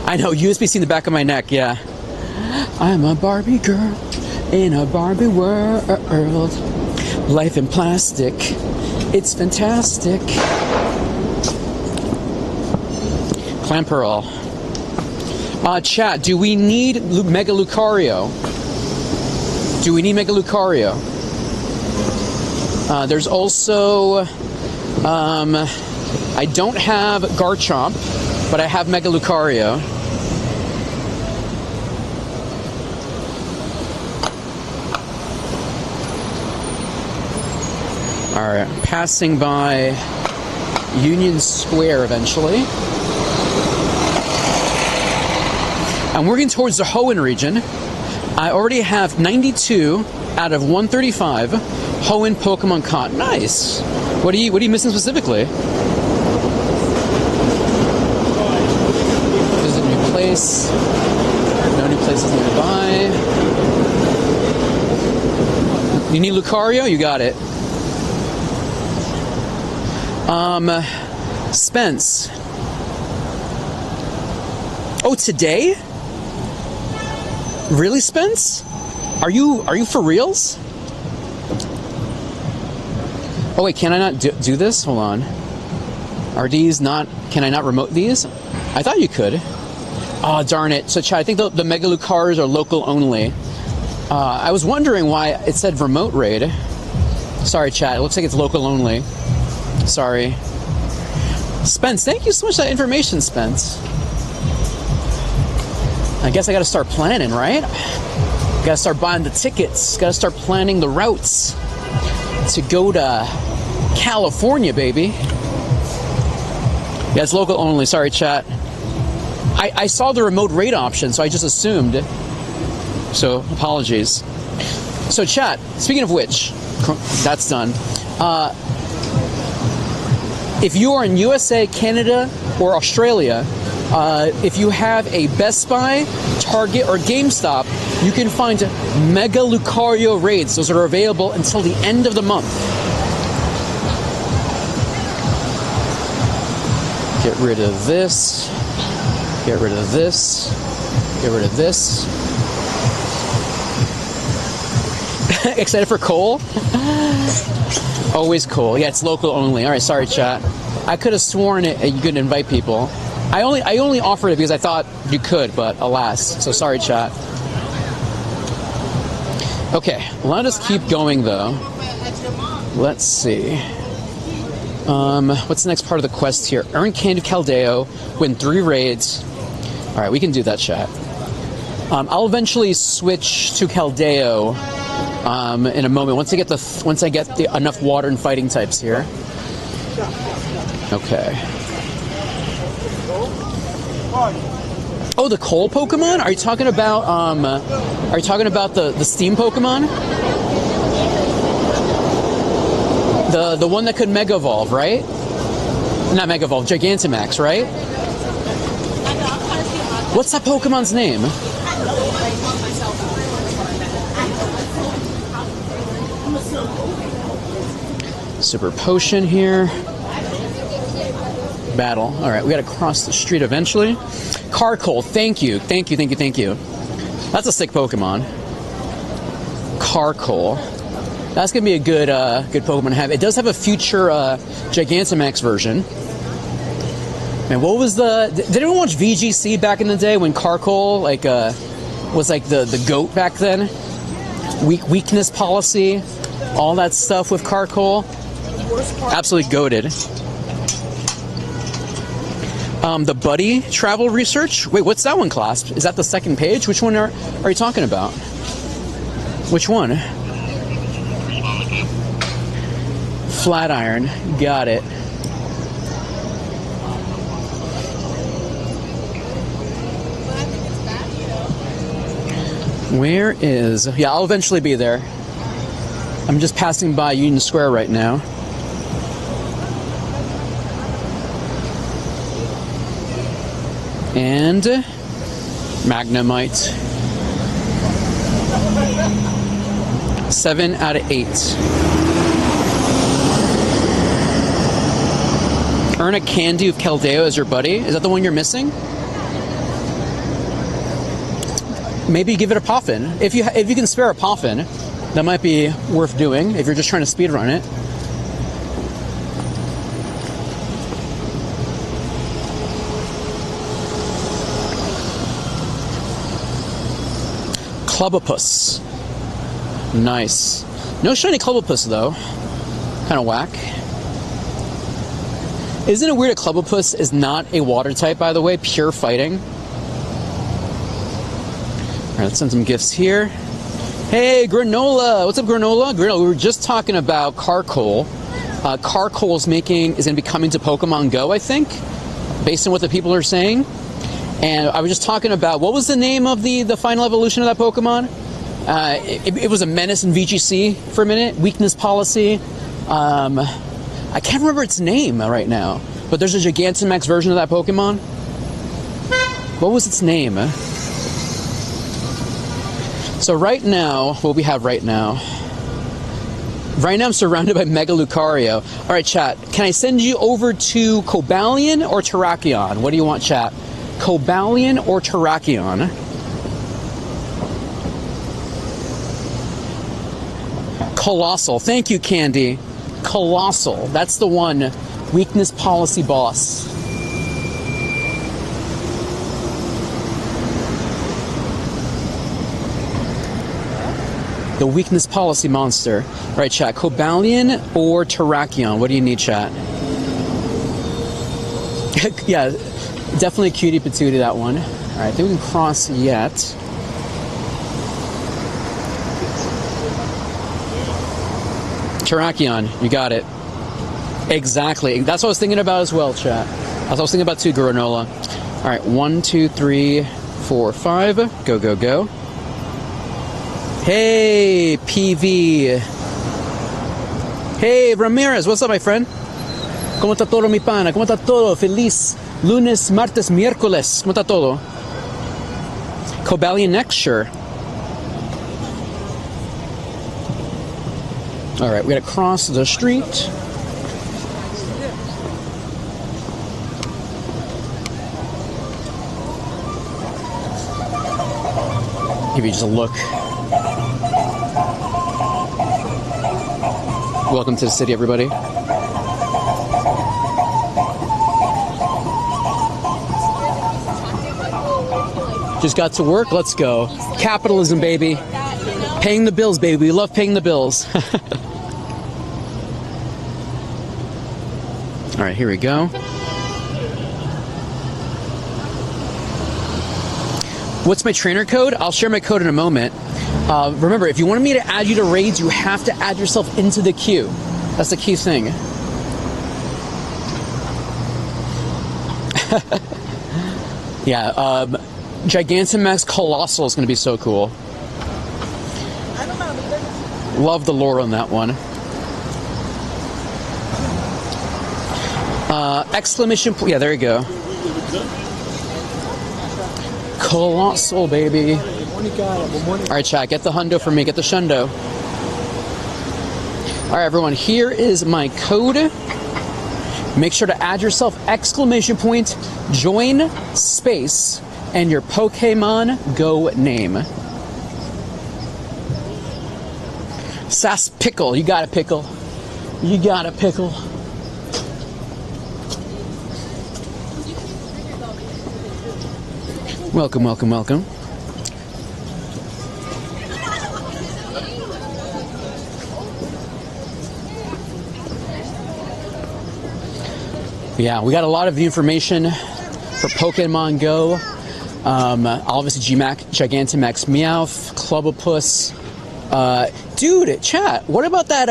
I know, USB-C in the back of my neck, yeah. I'm a Barbie girl in a Barbie world. Life in plastic. It's fantastic. Clamperl. Chat, do we need Mega Lucario? Do we need Mega Lucario? There's also... I don't have Garchomp, but I have Mega Lucario. Alright, passing by Union Square eventually. I'm working towards the Hoenn region. I already have 92 out of 135 Hoenn Pokemon caught. Nice! What are you missing specifically? Visit a new place. No new places nearby. You need Lucario? You got it. Spence. Oh, today? Really, Spence? Are you for reals? Oh wait, can I not do this? Hold on. Are these not? Can I not remote these? I thought you could. Oh darn it! So chat, I think the Mega Lucars are local only. I was wondering why it said remote raid. Sorry, chat. It looks like it's local only. Sorry. Spence, thank you so much for that information, Spence. I guess I gotta start planning, right? Gotta start buying the tickets. Gotta start planning the routes to go to California, baby. Yeah, it's local only. Sorry, chat. I saw the remote raid option, so I just assumed. So, apologies. So, chat, speaking of which, that's done. If you are in USA, Canada, or Australia, if you have a Best Buy, Target, or GameStop, you can find Mega Lucario raids. Those are available until the end of the month. Get rid of this. Get rid of this. Get rid of this. Excited for Cole? Always Cole. Yeah, it's local only. All right, sorry, chat. I could have sworn you could invite people. I only offered it because I thought you could, but alas. So sorry, chat. Okay, let us keep going though. Let's see. What's the next part of the quest here? Earn Candy of Caldeo, win 3 raids. All right, we can do that, chat. I'll eventually switch to Caldeo in a moment once I get enough water and fighting types here. Okay. Oh, the coal Pokemon? Are you talking about the Steam Pokemon? The one that could Mega Evolve, right? Not Mega Evolve, Gigantamax, right? What's that Pokemon's name? Super Potion here. Battle. Alright, we gotta cross the street eventually. Carkol, thank you. Thank you, thank you, thank you. That's a sick Pokemon. Carkol. That's gonna be a good Pokemon to have. It does have a future Gigantamax version. Man, what was did anyone watch VGC back in the day when Carkol was like the GOAT back then? Weakness policy, all that stuff with Carkol. Absolutely goated. The Buddy travel research. Wait, what's that one, Clasp? Is that the second page? Which one are you talking about? Which one? Flatiron. Got it. Where is... Yeah, I'll eventually be there. I'm just passing by Union Square right now. And Magnemite. 7 out of 8. Earn a Candy of Caldeo as your buddy. Is that the one you're missing? Maybe give it a Poffin. If you can spare a Poffin, that might be worth doing if you're just trying to speedrun it. Clubopus. Nice. No shiny Clubopus though. Kind of whack. Isn't it weird that Clubopus is not a water type, by the way? Pure fighting. Alright, let's send some gifts here. Hey, Granola! What's up, Granola? Granola, we were just talking about Carcoal. Carcoal is going to be coming to Pokemon Go, I think, based on what the people are saying. And I was just talking about, what was the name of the final evolution of that Pokemon? It was a menace in VGC for a minute. Weakness Policy. I can't remember its name right now, but there's a Gigantamax version of that Pokemon. What was its name? So right now, what we have right now. Right now I'm surrounded by Mega Lucario. Alright, chat, can I send you over to Cobalion or Terrakion? What do you want, chat? Cobalion or Terrakion? Colossal. Thank you, Candy. Colossal. That's the one. Weakness Policy boss. The Weakness Policy monster. All right, chat. Cobalion or Terrakion? What do you need, chat? Yeah, definitely cutie patootie, that one. All right, I think we can cross yet. Terrakion, you got it. Exactly. That's what I was thinking about as well, chat. That's what I was thinking about too, Granola. All right, 1, 2, 3, 4, 5. Go, go, go. Hey, PV. Hey, Ramirez. What's up, my friend? ¿Cómo está todo, mi pana? ¿Cómo está todo? Feliz lunes, martes, miércoles. ¿Cómo está todo? Cobalion next, sure. All right, we gotta cross the street. Give you just a look. Welcome to the city, everybody. Just got to work, let's go. Capitalism, baby. Paying the bills, baby. We love paying the bills. All right, here we go. What's my trainer code? I'll share my code in a moment. Remember, if you want me to add you to raids, you have to add yourself into the queue. That's the key thing. Yeah, Gigantamax Colossal is going to be so cool. Love the lore on that one. Exclamation point. Yeah, there you go. Colossal, baby. Alright, chat, get the hundo for me. Get the shundo. Alright, everyone, here is my code. Make sure to add yourself exclamation point, join, space, and your Pokemon Go name. Sass Pickle. You got a pickle. You got a pickle. Welcome, welcome, welcome. Yeah, we got a lot of the information for Pokemon Go. Obviously, Gigantamax Meowth, Clubopus. Dude, chat, what about that,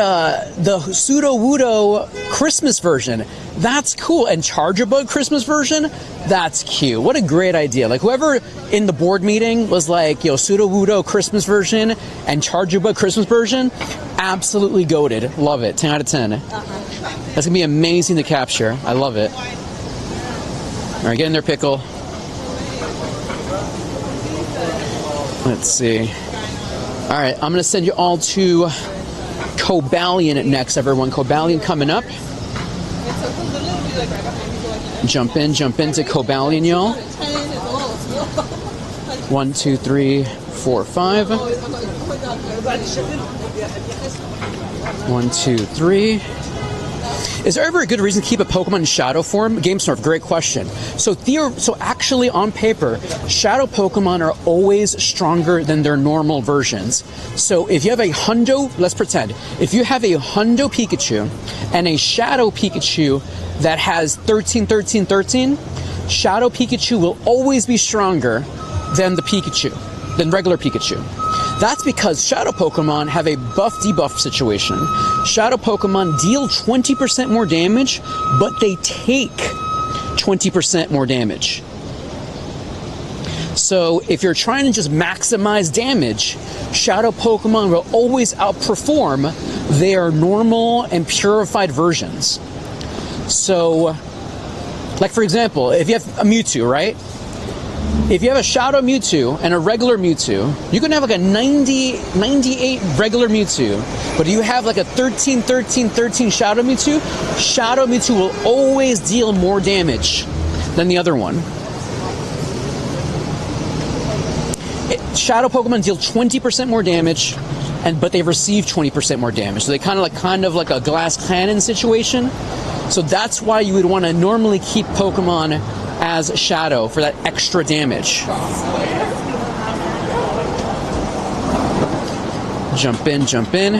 the Sudowoodo Christmas version? That's cool. And Charjabug Christmas version? That's cute. What a great idea. Like, whoever in the board meeting was like, yo, Sudowoodo Christmas version and Charjabug Christmas version, absolutely goated. Love it. 10 out of 10. That's going to be amazing to capture. I love it. All right, get in there, Pickle. Let's see. All right, I'm going to send you all to Cobalion next, everyone. Cobalion coming up. Jump into Cobalion, y'all. 1, 2, 3, 4, 5. 1, 2, 3. Is there ever a good reason to keep a Pokemon in Shadow form? GameSmurf, great question. So actually, on paper, Shadow Pokemon are always stronger than their normal versions. So if you have a Hundo, let's pretend, if you have a Hundo Pikachu and a Shadow Pikachu that has 13, 13, 13, Shadow Pikachu will always be stronger than the Pikachu, than regular Pikachu. That's because Shadow Pokemon have a buff-debuff situation. Shadow Pokemon deal 20% more damage, but they take 20% more damage. So if you're trying to just maximize damage, Shadow Pokemon will always outperform their normal and purified versions. So, like for example, if you have a Mewtwo, right? If you have a Shadow Mewtwo and a regular Mewtwo, you can have like a 98 regular Mewtwo, but you have like a 13, 13, 13 Shadow Mewtwo, Shadow Mewtwo will always deal more damage than the other one. Shadow Pokemon deal 20% more damage, but they receive 20% more damage. So they kind of like a glass cannon situation. So that's why you would want to normally keep Pokemon as Shadow for that extra damage. Jump in, jump in.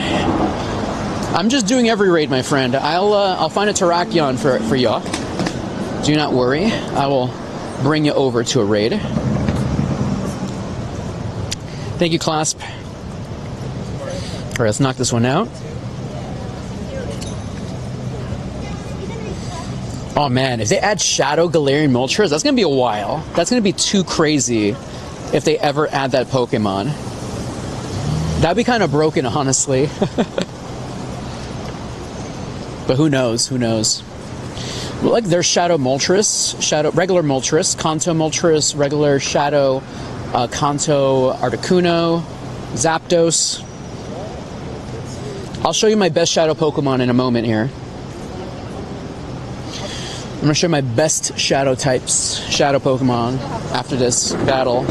I'm just doing every raid, my friend. I'll find a Terrakion for y'all. Do not worry. I will bring you over to a raid. Thank you, Clasp. All right, let's knock this one out. Oh man, if they add Shadow Galarian Moltres, that's gonna be a while. That's gonna be too crazy if they ever add that Pokemon. That'd be kind of broken, honestly. But who knows? Who knows? Well, like there's Shadow Moltres, regular Moltres, Kanto Moltres, regular Shadow, Kanto Articuno, Zapdos. I'll show you my best Shadow Pokemon in a moment here. I'm going to show my best Shadow types, Shadow Pokemon, after this battle.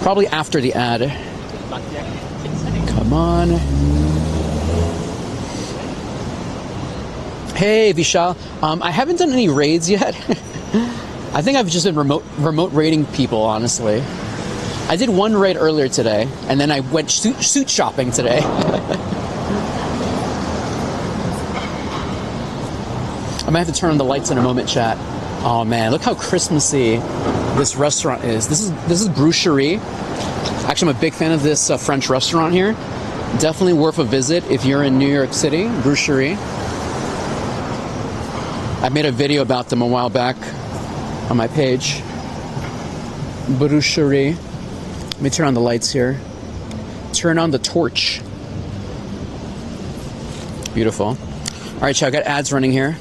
Probably after the ad. Come on. Hey, Vishal. I haven't done any raids yet. I think I've just been remote raiding people, honestly. I did one raid earlier today, and then I went suit shopping today. I might have to turn on the lights in a moment, chat. Oh man, look how Christmassy this restaurant is. This is Brucherie. Actually, I'm a big fan of this French restaurant here. Definitely worth a visit if you're in New York City. Brucherie. I made a video about them a while back on my page. Brucherie. Let me turn on the lights here. Turn on the torch. Beautiful. All right, chat, I got ads running here.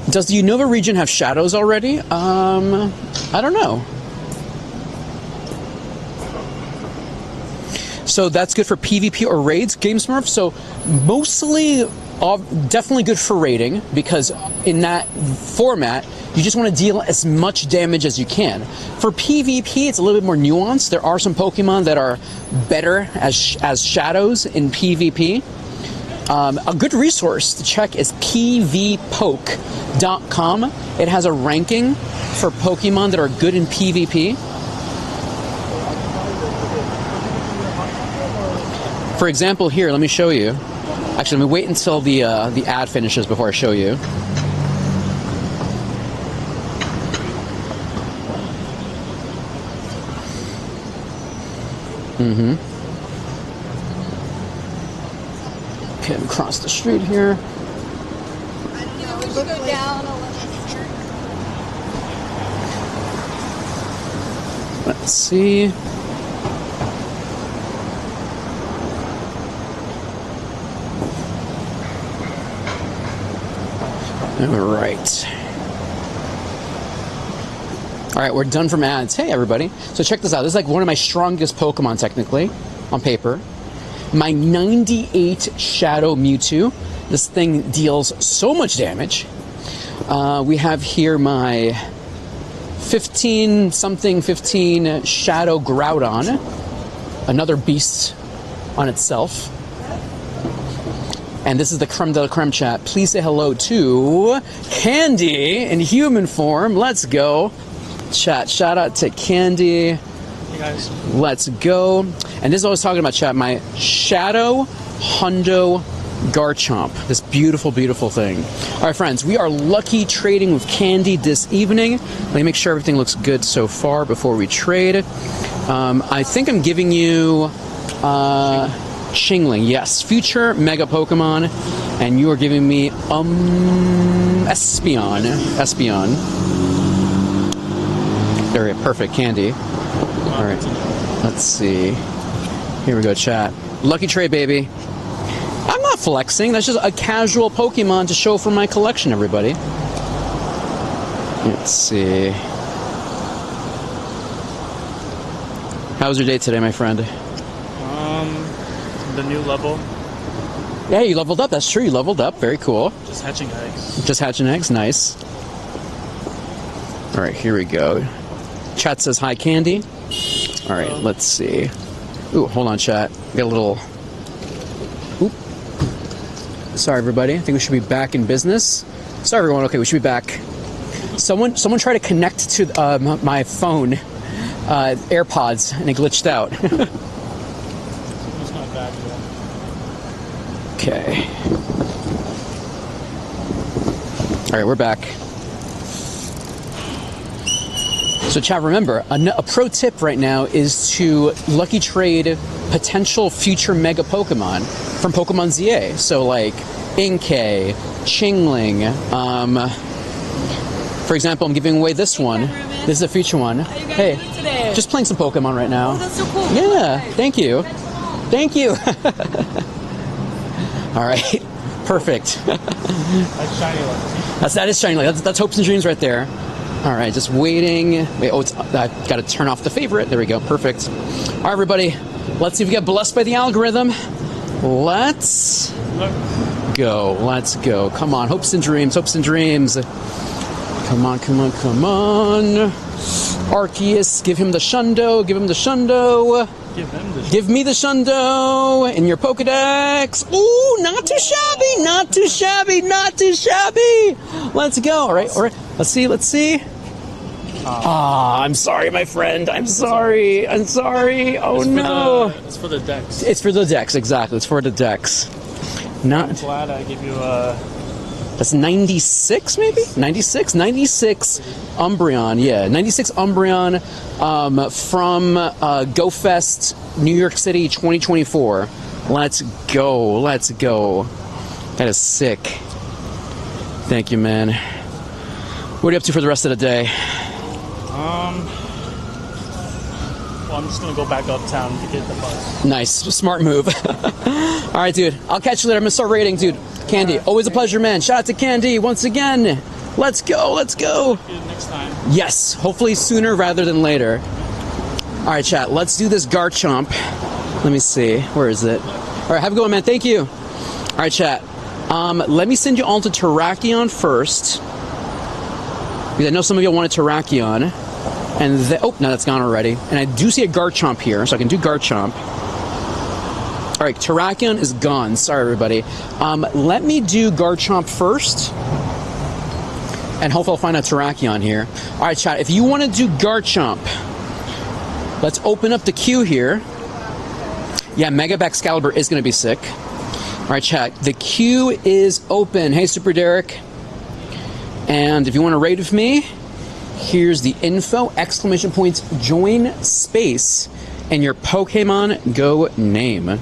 Does the Unova region have shadows already? I don't know. So that's good for PvP or raids, GameSmurf. So mostly, definitely good for raiding, because in that format, you just want to deal as much damage as you can. For PvP, it's a little bit more nuanced. There are some Pokemon that are better as shadows in PvP. A good resource to check is pvpoke.com. It has a ranking for Pokemon that are good in PvP. For example, here, let me show you. Actually, let me wait until the ad finishes before I show you. Okay, across the street here. We should go down a little. Let's see. All right, we're done from ads. Hey, everybody. So check this out. This is like one of my strongest Pokemon, technically, on paper. My 98 Shadow Mewtwo. This thing deals so much damage. We have here my 15 Shadow Groudon. another beast on itself. And this is the creme de la creme chat. Please say hello to Candy in human form. Let's go. Chat, shout out to Candy. Hey guys. Let's go. And this is what I was talking about, chat. My Shadow Hundo Garchomp. This beautiful, beautiful thing. All right, friends, we are lucky trading with Candy this evening. Let me make sure everything looks good so far before we trade. I think I'm giving you Shingling, yes. Future Mega Pokemon. And you are giving me Espeon. There we go, perfect, Candy. All right, let's see. Here we go, chat. Lucky trade, baby. I'm not flexing. That's just a casual Pokemon to show from my collection, everybody. Let's see. How was your day today, my friend? The new level. Yeah, you leveled up. That's true. You leveled up. Very cool. Just hatching eggs. Just hatching eggs. Nice. All right, here we go. Chat says hi, Candy. All right, let's see. Ooh, hold on, chat. Got a little... Oop. Sorry, everybody. I think we should be back in business. Sorry, everyone. Okay, we should be back. Someone tried to connect to my phone, AirPods, and it glitched out. It's not bad yet. Okay. All right, we're back. So, chat, remember, a pro tip right now is to lucky trade potential future Mega Pokemon from Pokemon ZA. So, like, Inkay, Chingling. For example, I'm giving away this one. This is a future one. Hey, just playing some Pokemon right now. Oh, that's so cool. Yeah, thank you. Thank you. All right, perfect. That's shiny light. That is shiny light. That's hopes and dreams right there. All right, just waiting. Wait, oh, I've got to turn off the favorite. There we go, perfect. All right, everybody, let's see if we get blessed by the algorithm. Let's go. Let's go. Come on, hopes and dreams. Hopes and dreams. Come on, come on, come on. Arceus, give him the Shundo. Give him the Shundo. Give me the Shundo in your Pokedex. Ooh, not too shabby, not too shabby, not too shabby. Let's go. All right, all right. Let's see, let's see. Ah, I'm sorry, my friend. I'm sorry. I'm sorry. Oh, no. It's for the decks. It's for the decks, exactly. It's for the decks. Not. I'm glad I give you a... That's 96, maybe? 96 Umbreon, yeah. 96 Umbreon from GoFest New York City 2024. Let's go. Let's go. That is sick. Thank you, man. What are you up to for the rest of the day? Well, I'm just going to go back uptown to get the bus. Nice. Smart move. All right, dude. I'll catch you later. I'm going to start rating, dude. Candy, always a pleasure, man. Shout out to Candy once again. Let's go, let's go. See you next time. Yes, hopefully sooner rather than later. All right, chat, let's do this Garchomp. Let me see, where is it? All right, have a good one, man. Thank you. All right, chat. Let me send you all to Terrakion first, because I know some of you wanted Terrakion. And oh, no, that's gone already. And I do see a Garchomp here, so I can do Garchomp. All right, Terrakion is gone. Sorry, everybody. Let me do Garchomp first, and hopefully I'll find a Terrakion here. All right, chat, if you want to do Garchomp, let's open up the queue here. Yeah, Mega Excalibur is going to be sick. All right, chat, the queue is open. Hey, Super Derek. And if you want to raid with me, here's the info, ! Join space, and your Pokemon Go name.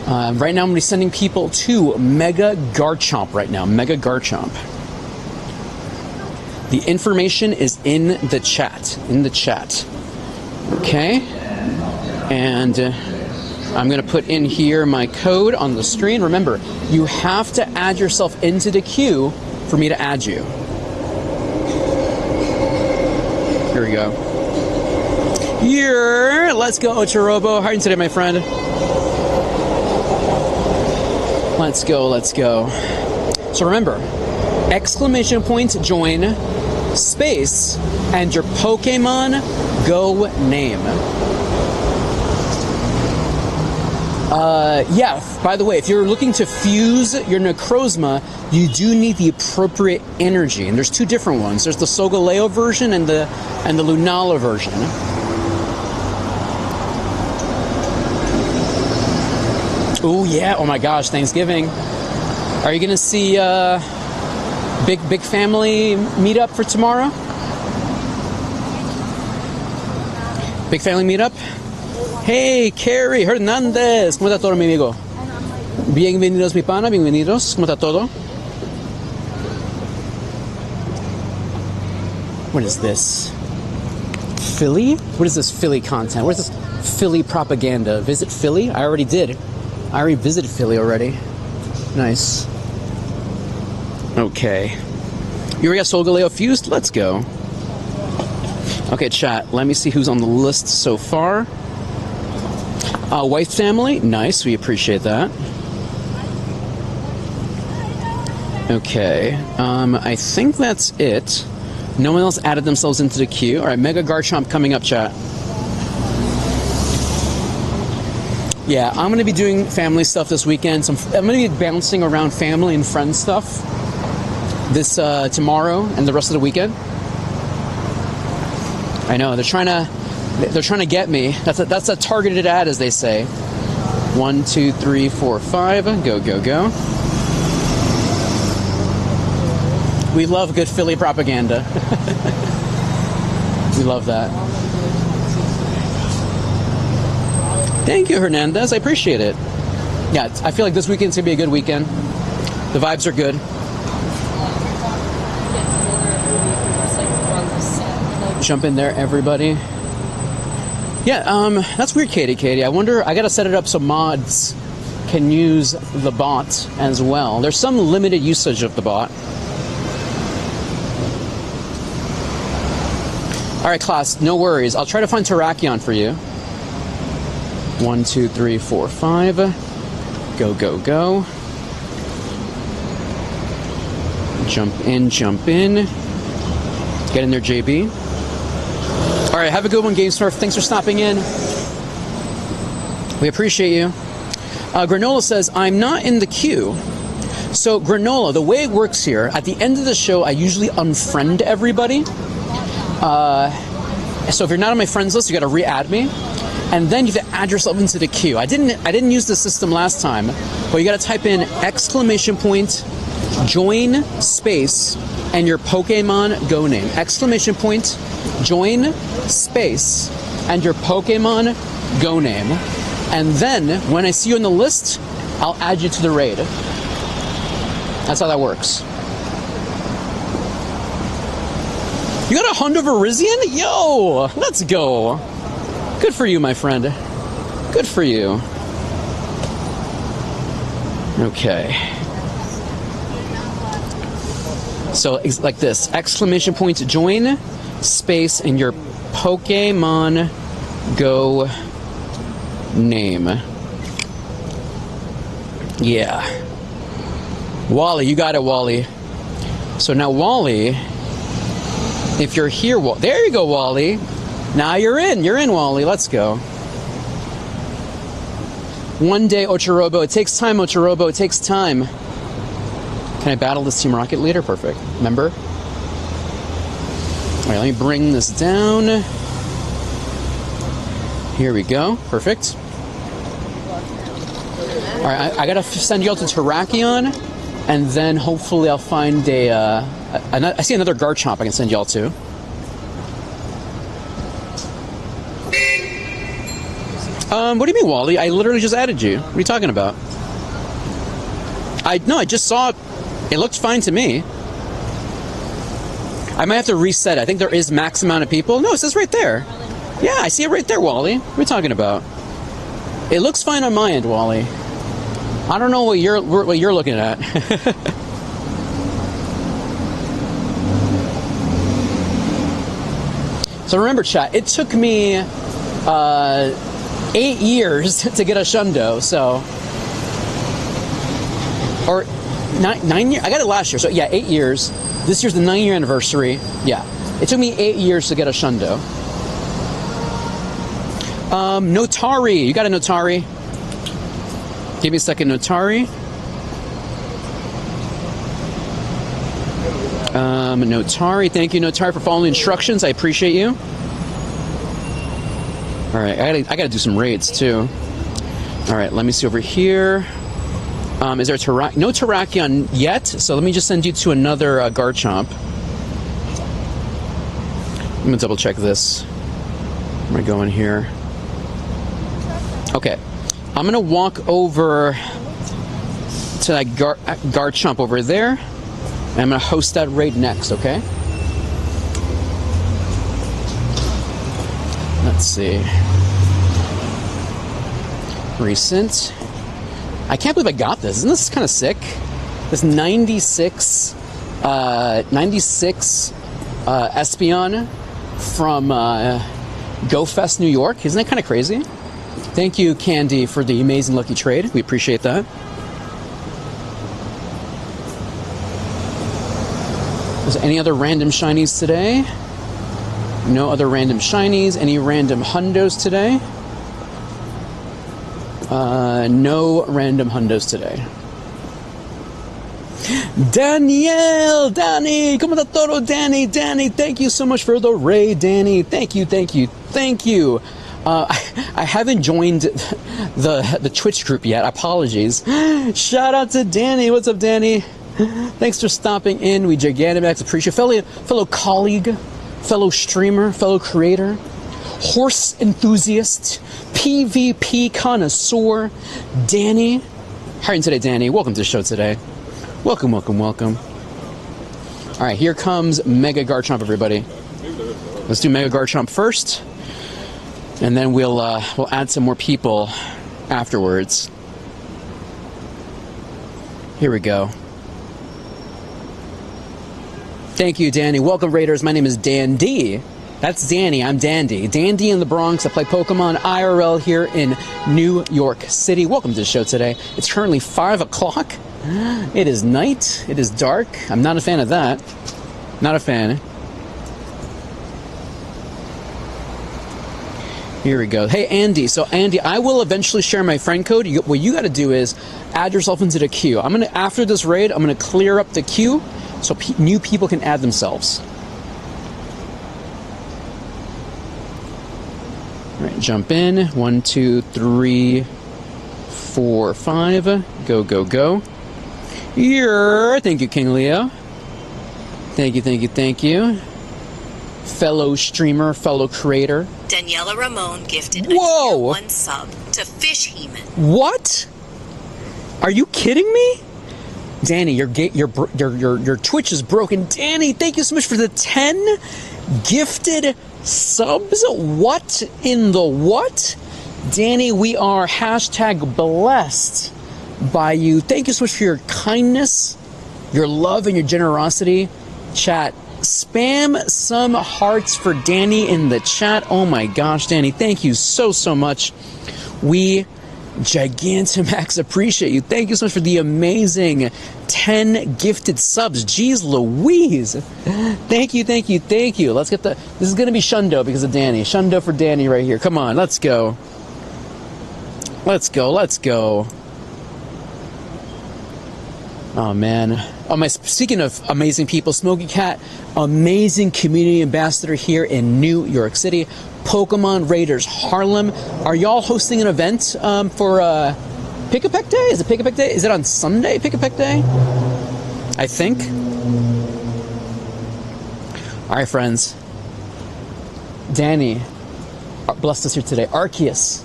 Right now, I'm going to be sending people to Mega Garchomp right now. Mega Garchomp. The information is in the chat. In the chat. Okay. And I'm going to put in here my code on the screen. Remember, you have to add yourself into the queue for me to add you. Here we go. Here. Let's go, Ochorobo. How are you today, my friend? Let's go, let's go. So remember, ! Join space, and your Pokemon Go name. Yeah, by the way, if you're looking to fuse your Necrozma, you do need the appropriate energy, and there's two different ones. There's the Solgaleo version and the Lunala version. Oh yeah! Oh my gosh! Thanksgiving. Are you gonna see big family meetup for tomorrow? Big family meetup. Hey, Carrie Hernandez, ¿cómo está todo, mi amigo? Bienvenidos, mi pana, bienvenidos. ¿Cómo está todo? What is this? Philly? What is this Philly content? What is this Philly propaganda? Visit Philly? I already did. I already visited Philly already. Nice. Okay. You already got Solgaleo fused? Let's go. Okay, chat. Let me see who's on the list so far. Wife family. Nice. We appreciate that. Okay. I think that's it. No one else added themselves into the queue. All right, Mega Garchomp coming up, chat. Yeah, I'm going to be doing family stuff this weekend. I'm going to be bouncing around family and friend stuff this tomorrow and the rest of the weekend. I know they're trying to get me. That's a targeted ad, as they say. 1, 2, 3, 4, 5. Go, go, go. We love good Philly propaganda. We love that. Thank you, Hernandez. I appreciate it. Yeah, I feel like this weekend's going to be a good weekend. The vibes are good. Jump in there, everybody. Yeah, that's weird, Katie. I wonder, I got to set it up so mods can use the bot as well. There's some limited usage of the bot. All right, class, no worries. I'll try to find Terrakion for you. 1, 2, 3, 4, 5. Go, go, go. Jump in, jump in. Get in there, JB. All right, have a good one, GameSmurf. Thanks for stopping in. We appreciate you. Granola says, I'm not in the queue. So, Granola, the way it works here, at the end of the show, I usually unfriend everybody. So if you're not on my friends list, you got to re-add me, and then you have to add yourself into the queue. I didn't use the system last time, but you got to type in ! join space and your Pokemon Go name. ! join space and your Pokemon Go name, and then when I see you on the list, I'll add you to the raid. That's how that works. You got a Hondo Verizian? Yo! Let's go! Good for you, my friend. Good for you. Okay. So, like this. ! join, space, and your Pokemon Go name. Yeah. Wally, you got it, Wally. So now, Wally... If you're here, there you go, Wally. Now you're in, Wally. Let's go. One day, Ochorobo. It takes time, Ochorobo. It takes time. Can I battle this Team Rocket leader? Perfect. Remember? All right, let me bring this down. Here we go. Perfect. All right, I gotta send you all to Terrakion, and then hopefully I'll find I see another Garchomp I can send y'all to. What do you mean, Wally? I literally just added you. What are you talking about? I just saw it. It looked fine to me. I might have to reset it. I think there is max amount of people. No, it says right there. Yeah, I see it right there, Wally. What are you talking about? It looks fine on my end, Wally. I don't know what you're looking at. So remember, chat, it took me 8 years to get a Shundo, so... Or 9 years. I got it last year, so yeah, 8 years. This year's the 9-year anniversary. Yeah, it took me 8 years to get a Shundo. Notari, you got a Notari? Give me a second, Notari. Notari, thank you, Notari, for following the instructions. I appreciate you. All right, I gotta do some raids too. All right, let me see over here. Is there no Terrakion yet? So let me just send you to another Garchomp. I'm gonna double check this. I'm gonna go in here. Okay, I'm gonna walk over to that Garchomp over there. And I'm gonna host that raid next, okay? Let's see. Recent. I can't believe I got this. Isn't this kind of sick? This 96 Espeon from GoFest New York. Isn't that kind of crazy? Thank you, Candy, for the amazing lucky trade. We appreciate that. Is there any other random shinies today? No other random shinies. Any random hundos today? No random hundos today. Danielle! Danny! ¿Cómo está todo, Danny? Danny, thank you so much for the raid, Danny. Thank you, thank you, thank you. I haven't joined the Twitch group yet. Apologies. Shout out to Danny. What's up, Danny? Thanks for stopping in. We Dynamax appreciate fellow colleague, fellow streamer, fellow creator, horse enthusiast, PvP connoisseur, Danny. How are you today, Danny? Welcome to the show today. Welcome, welcome, welcome. All right, here comes Mega Garchomp, everybody. Let's do Mega Garchomp first, and then we'll add some more people afterwards. Here we go. Thank you, Danny. Welcome, Raiders. My name is Dandy. That's Danny. I'm Dandy. Dandy in the Bronx. I play Pokemon IRL here in New York City. Welcome to the show today. It's currently 5 o'clock. It is night. It is dark. I'm not a fan of that. Not a fan. Here we go. Hey, Andy. So, Andy, I will eventually share my friend code. What you got to do is add yourself into the queue. After this raid, I'm going to clear up the queue so new people can add themselves. All right, jump in. 1, 2, 3, 4, 5. Go, go, go. Yeah, thank you, King Leo. Thank you, thank you, thank you. Fellow streamer, fellow creator. Daniela Ramon gifted Whoa! a tier 1 sub to Fish Heman. What? Are you kidding me? Danny, your Twitch is broken. Danny, thank you so much for the 10 gifted subs. What in the what? Danny, we are hashtag blessed by you. Thank you so much for your kindness, your love, and your generosity. Chat, spam some hearts for Danny in the chat. Oh my gosh, Danny, thank you so much. We Gigantamax appreciate you. Thank you so much for the amazing 10 gifted subs. Jeez Louise. Thank you, thank you, thank you. Let's get this is going to be Shundo because of Danny. Shundo for Danny right here. Come on, let's go. Let's go, let's go. Oh, man. Speaking of amazing people, Smokey Cat, amazing community ambassador here in New York City. Pokemon Raiders Harlem. Are y'all hosting an event for Pick-a-Peck Day? Is it Pick-a-Peck Day? Is it on Sunday, Pick-a-Peck Day? I think. All right, friends. Danny blessed us here today. Arceus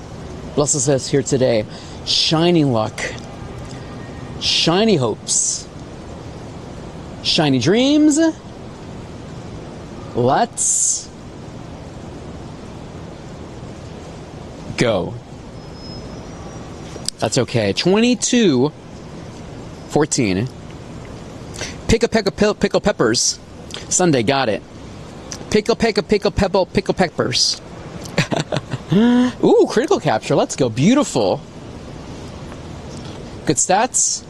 blessed us here today. Shiny luck. Shiny hopes. Shiny dreams. Let's go. That's okay. 22-14. Pickle peppers. Sunday, got it. Pickle peppers. Ooh, critical capture. Let's go. Beautiful. Good stats.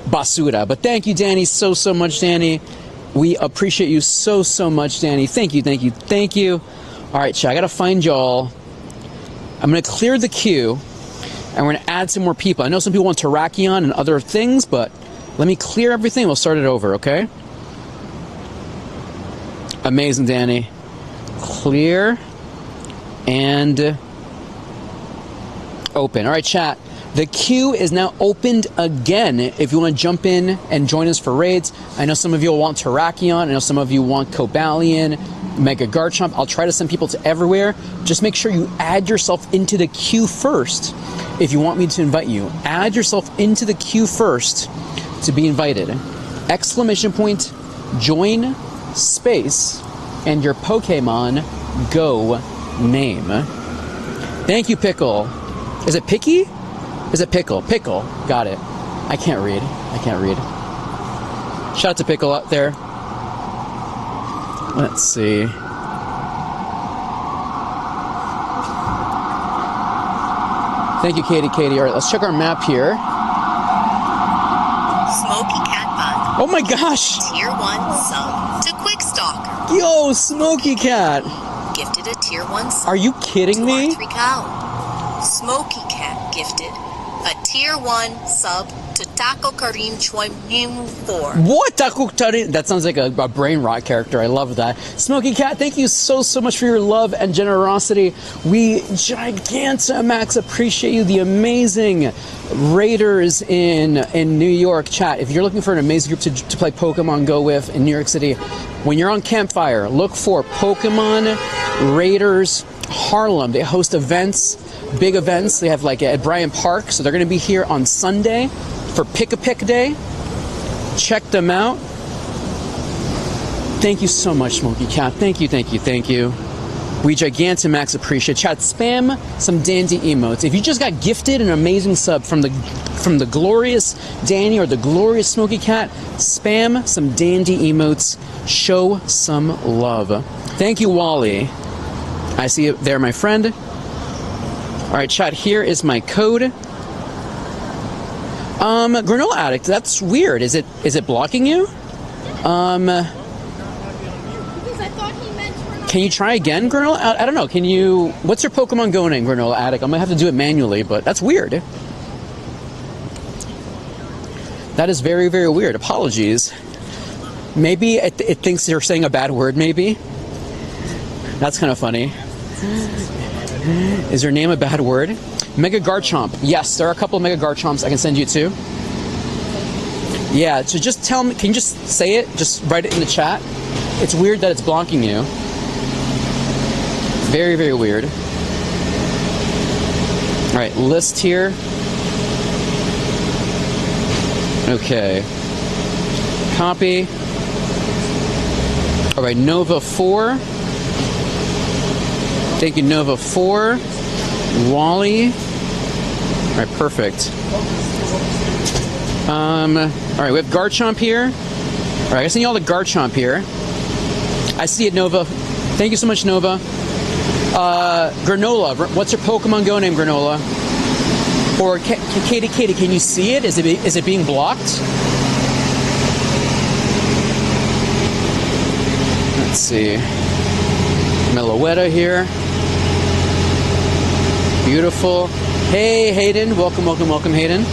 basura. But thank you, Danny, so much, Danny. We appreciate you so much, Danny. Thank you. All right, chat, I gotta find y'all. I'm gonna clear the queue, and we're gonna add some more people. I know some people want Terrakion and other things, but let me clear everything. We'll start it over, okay? Amazing, Danny. Clear and open. All right, chat. The queue is now opened again. If you want to jump in and join us for raids, I know some of you will want Terrakion. I know some of you want Cobalion, Mega Garchomp. I'll try to send people to everywhere. Just make sure you add yourself into the queue first if you want me to invite you. Add yourself into the queue first to be invited. Exclamation point, join, space, and your Pokemon Go name. Thank you, Pickle. Is it Picky? Is it Pickle? Pickle. Got it. I can't read. Shout out to Pickle out there. Let's see. Thank you, Katie. All right, let's check our map here. Smoky Cat Bug. Oh my gosh! Tier 1 sub to Quickstalker. Yo, Smoky Cat! Gifted a Tier 1 sub. Are you kidding me? Cow. Smoky Cat gifted a Tier 1 sub to Taco Karim Choi Mim 4. What? Taco Karim? That sounds like a brain rot character. I love that. Smoky Cat, thank you so much for your love and generosity. We Gigantamax appreciate you. The amazing Raiders in New York. Chat, if you're looking for an amazing group to play Pokemon Go with in New York City, when you're on Campfire, look for Pokemon Raiders Harlem. They host events, big events. They have like at Bryant Park, so they're going to be here on Sunday for Pick-a-Pick Day. Check them out. Thank you so much, Smoky Cat. Thank you. We Gigantamax appreciate. Chat, spam some dandy emotes. If you just got gifted an amazing sub from the glorious Danny or the glorious Smoky Cat, spam some dandy emotes. Show some love. Thank you, Wally. I see it there, my friend. All right, chat, here is my code. Granola Addict, that's weird. Is it blocking you? Because I thought he meant Can you try again, Granola? I don't know. Can you... What's your Pokemon Go name, Granola Addict? I might have to do it manually, but that's weird. That is very, very weird. Apologies. Maybe it thinks you're saying a bad word, maybe? That's kind of funny. Is your name a bad word? Mega Garchomp. Yes, there are a couple of Mega Garchomps I can send you to. Yeah, so just tell me, can you just say it? Just write it in the chat. It's weird that it's blocking you. Very, very weird. All right, list here. Okay. Copy. All right, Nova 4. Thank you, Nova 4. Wally. All right, perfect. All right, we have Garchomp here. All right, I see all the Garchomp here. I see it, Nova. Thank you so much, Nova. Granola. What's your Pokemon Go name, Granola? Or Katie, can you see it? Is it being blocked? Let's see. Meloetta here. Beautiful. Hey, Hayden. Welcome, Hayden.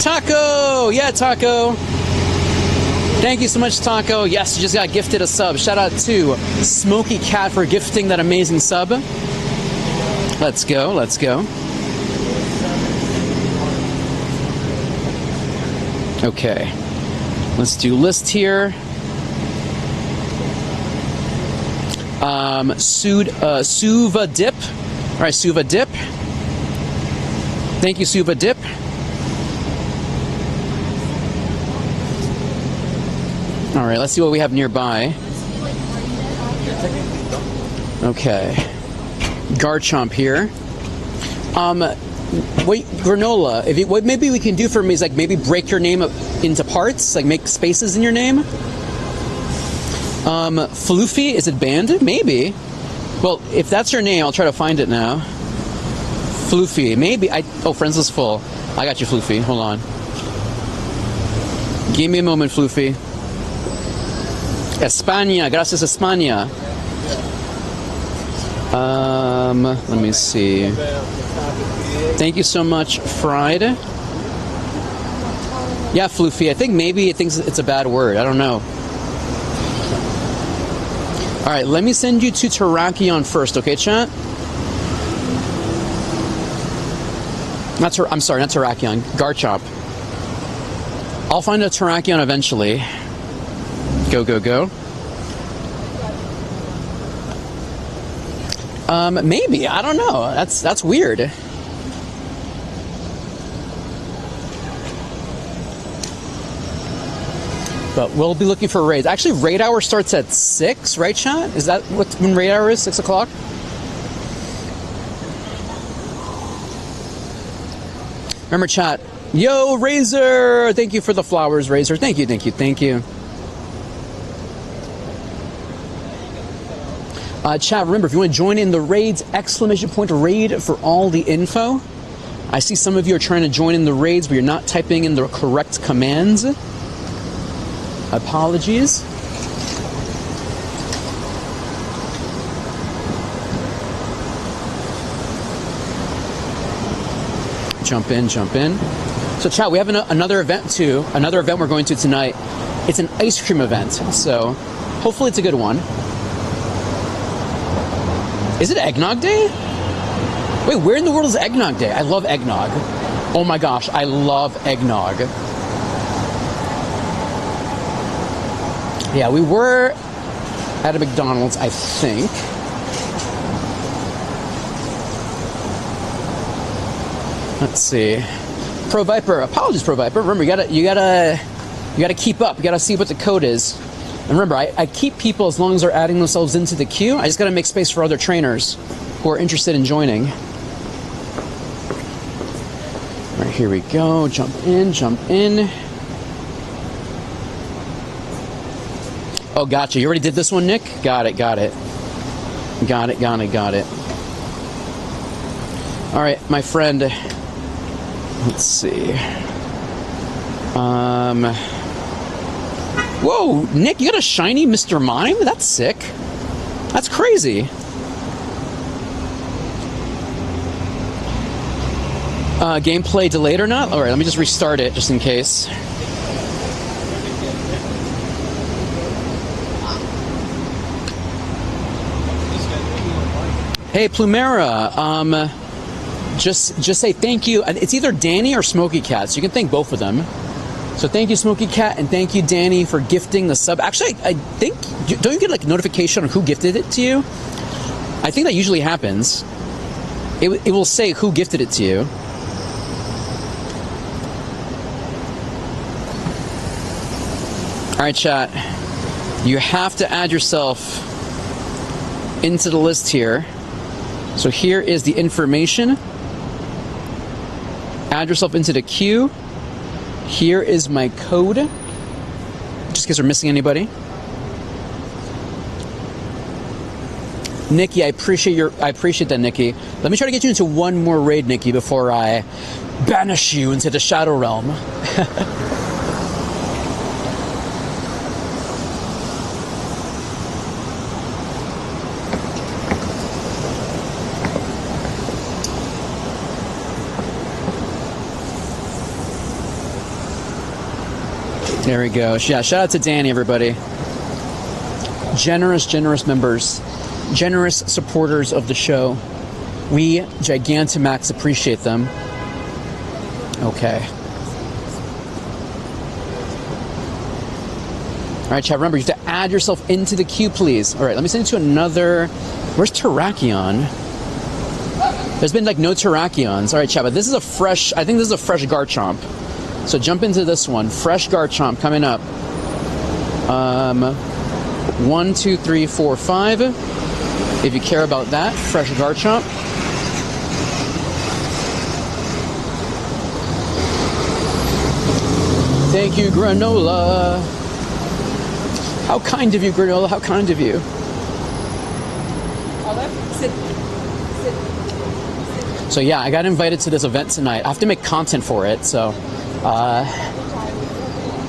Taco! Yeah, Taco. Thank you so much, Taco. Yes, you just got gifted a sub. Shout out to Smoky Cat for gifting that amazing sub. Let's go. Okay. Let's do list here. Suva Dip. All right, Suva Dip. Thank you, Suva Dip. All right, let's see what we have nearby. Okay. Garchomp here. Wait, Granola, what maybe we can do for me is like maybe break your name up into parts, like make spaces in your name. Floofy, is it banned? Maybe. Well, if that's your name, I'll try to find it now. Floofy. Maybe. Oh, friends is full. I got you, Floofy. Hold on. Give me a moment, Floofy. España. Gracias, España. Let me see. Thank you so much, Fried. Yeah, Floofy. I think maybe it thinks it's a bad word. I don't know. All right, let me send you to Terrakion first, okay, chat? I'm sorry, not Terrakion. Garchomp. I'll find a Terrakion eventually. Go, go, go. Maybe. I don't know. That's weird. But we'll be looking for raids. Actually, raid hour starts at 6, right, chat? Is that when raid hour is? 6 o'clock? Remember, chat. Yo, Razor! Thank you for the flowers, Razor. Thank you, thank you, thank you. Chat, remember, if you want to join in the raids, exclamation point raid for all the info. I see some of you are trying to join in the raids, but you're not typing in the correct commands. Apologies. Jump in, jump in. So chat, we have another event too. Another event we're going to tonight. It's an ice cream event, so hopefully it's a good one. Is it Eggnog Day? Wait, where in the world is Eggnog Day? I love eggnog. Oh my gosh, I love eggnog. Yeah, we were at a McDonald's, I think. Let's see. Pro Viper, apologies, Pro Viper. Remember, you gotta keep up. You gotta see what the code is. And remember, I keep people as long as they're adding themselves into the queue. I just gotta make space for other trainers who are interested in joining. All right, here we go. Jump in, jump in. Oh, gotcha. You already did this one, Nick? Got it, got it. Got it, got it, got it. All right, my friend. Let's see. Whoa, Nick, you got a shiny Mr. Mime? That's sick. That's crazy. Gameplay delayed or not? All right, let me just restart it just in case. Hey, Plumera, just say thank you. It's either Danny or Smokey Cat, so you can thank both of them. So thank you, Smokey Cat, and thank you, Danny, for gifting the sub. Actually, I think, don't you get like notification on who gifted it to you? I think that usually happens. It will say who gifted it to you. All right, chat. You have to add yourself into the list here. So here is the information. Add yourself into the queue. Here is my code, just in case we're missing anybody. Nikki, I appreciate that, Nikki. Let me try to get you into one more raid, Nikki, before I banish you into the Shadow Realm. There we go. Yeah, shout out to Danny, everybody. Generous members. Generous supporters of the show. We, Gigantamax, appreciate them. Okay. All right, chat, remember, you have to add yourself into the queue, please. All right, let me send you to another... Where's Terrakion? There's been, like, no Terrakions. All right, chat, but this is a fresh... I think this is a fresh Garchomp. So jump into this one. Fresh Garchomp coming up. 1, 2, 3, 4, 5. If you care about that, fresh Garchomp. Thank you, Granola. How kind of you, Granola. How kind of you. So yeah, I got invited to this event tonight. I have to make content for it. So,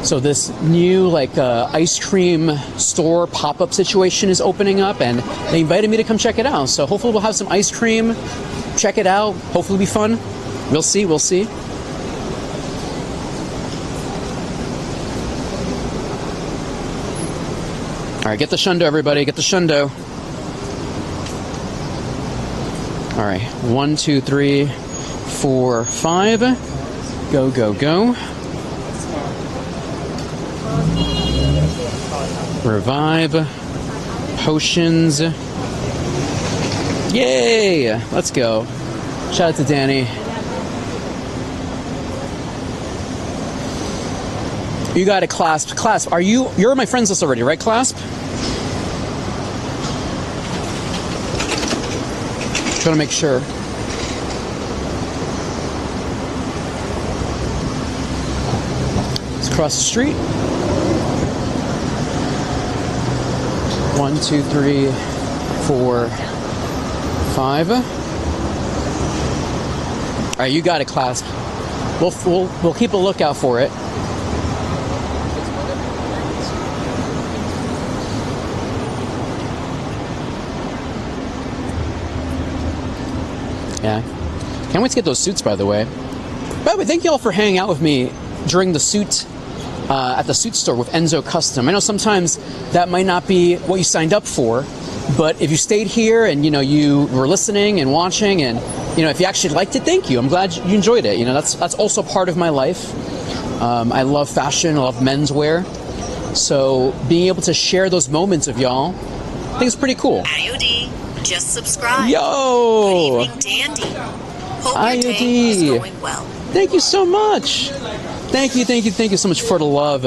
so this new like ice cream store pop-up situation is opening up, and they invited me to come check it out. So hopefully we'll have some ice cream. Check it out. Hopefully it'll be fun. We'll see. We'll see. All right, get the shundo, everybody. Get the shundo. All right, 1, 2, 3, 4, 5. Go, go, go. Revive. Potions. Yay! Let's go. Shout out to Danny. You got a Clasp. Clasp, you're on my friends list already, right, Clasp? Trying to make sure. Let's cross the street. 1, 2, 3, 4, 5. All right, you got it, Clasp. We'll keep a lookout for it. Yeah. Can't wait to get those suits, by the way. By the way, thank you all for hanging out with me during the suit, at the suit store with Enzo Custom. I know sometimes that might not be what you signed up for, but if you stayed here and, you know, you were listening and watching and, you know, if you actually liked it, thank you. I'm glad you enjoyed it. You know, that's also part of my life. I love fashion. I love menswear. So being able to share those moments of y'all, I think it's pretty cool. IOD. Just subscribe. Yo! Good evening, Dandy. Hope your day is going well. Thank you so much. Thank you so much for the love.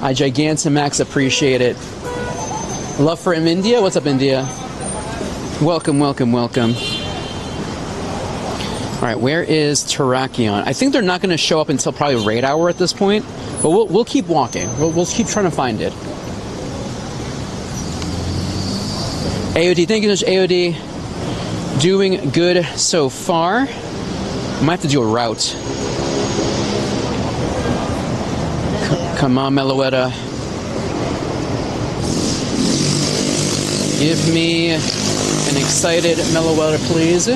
I Gigantamax appreciate it. Love for India. What's up, India? Welcome, welcome, welcome. All right, where is Terrakion? I think they're not going to show up until probably raid hour at this point, but we'll keep walking. We'll keep trying to find it. AOD, thank you so much, AOD. Doing good so far. Might have to do a route. Come on, Meloetta. Give me an excited Meloetta, please.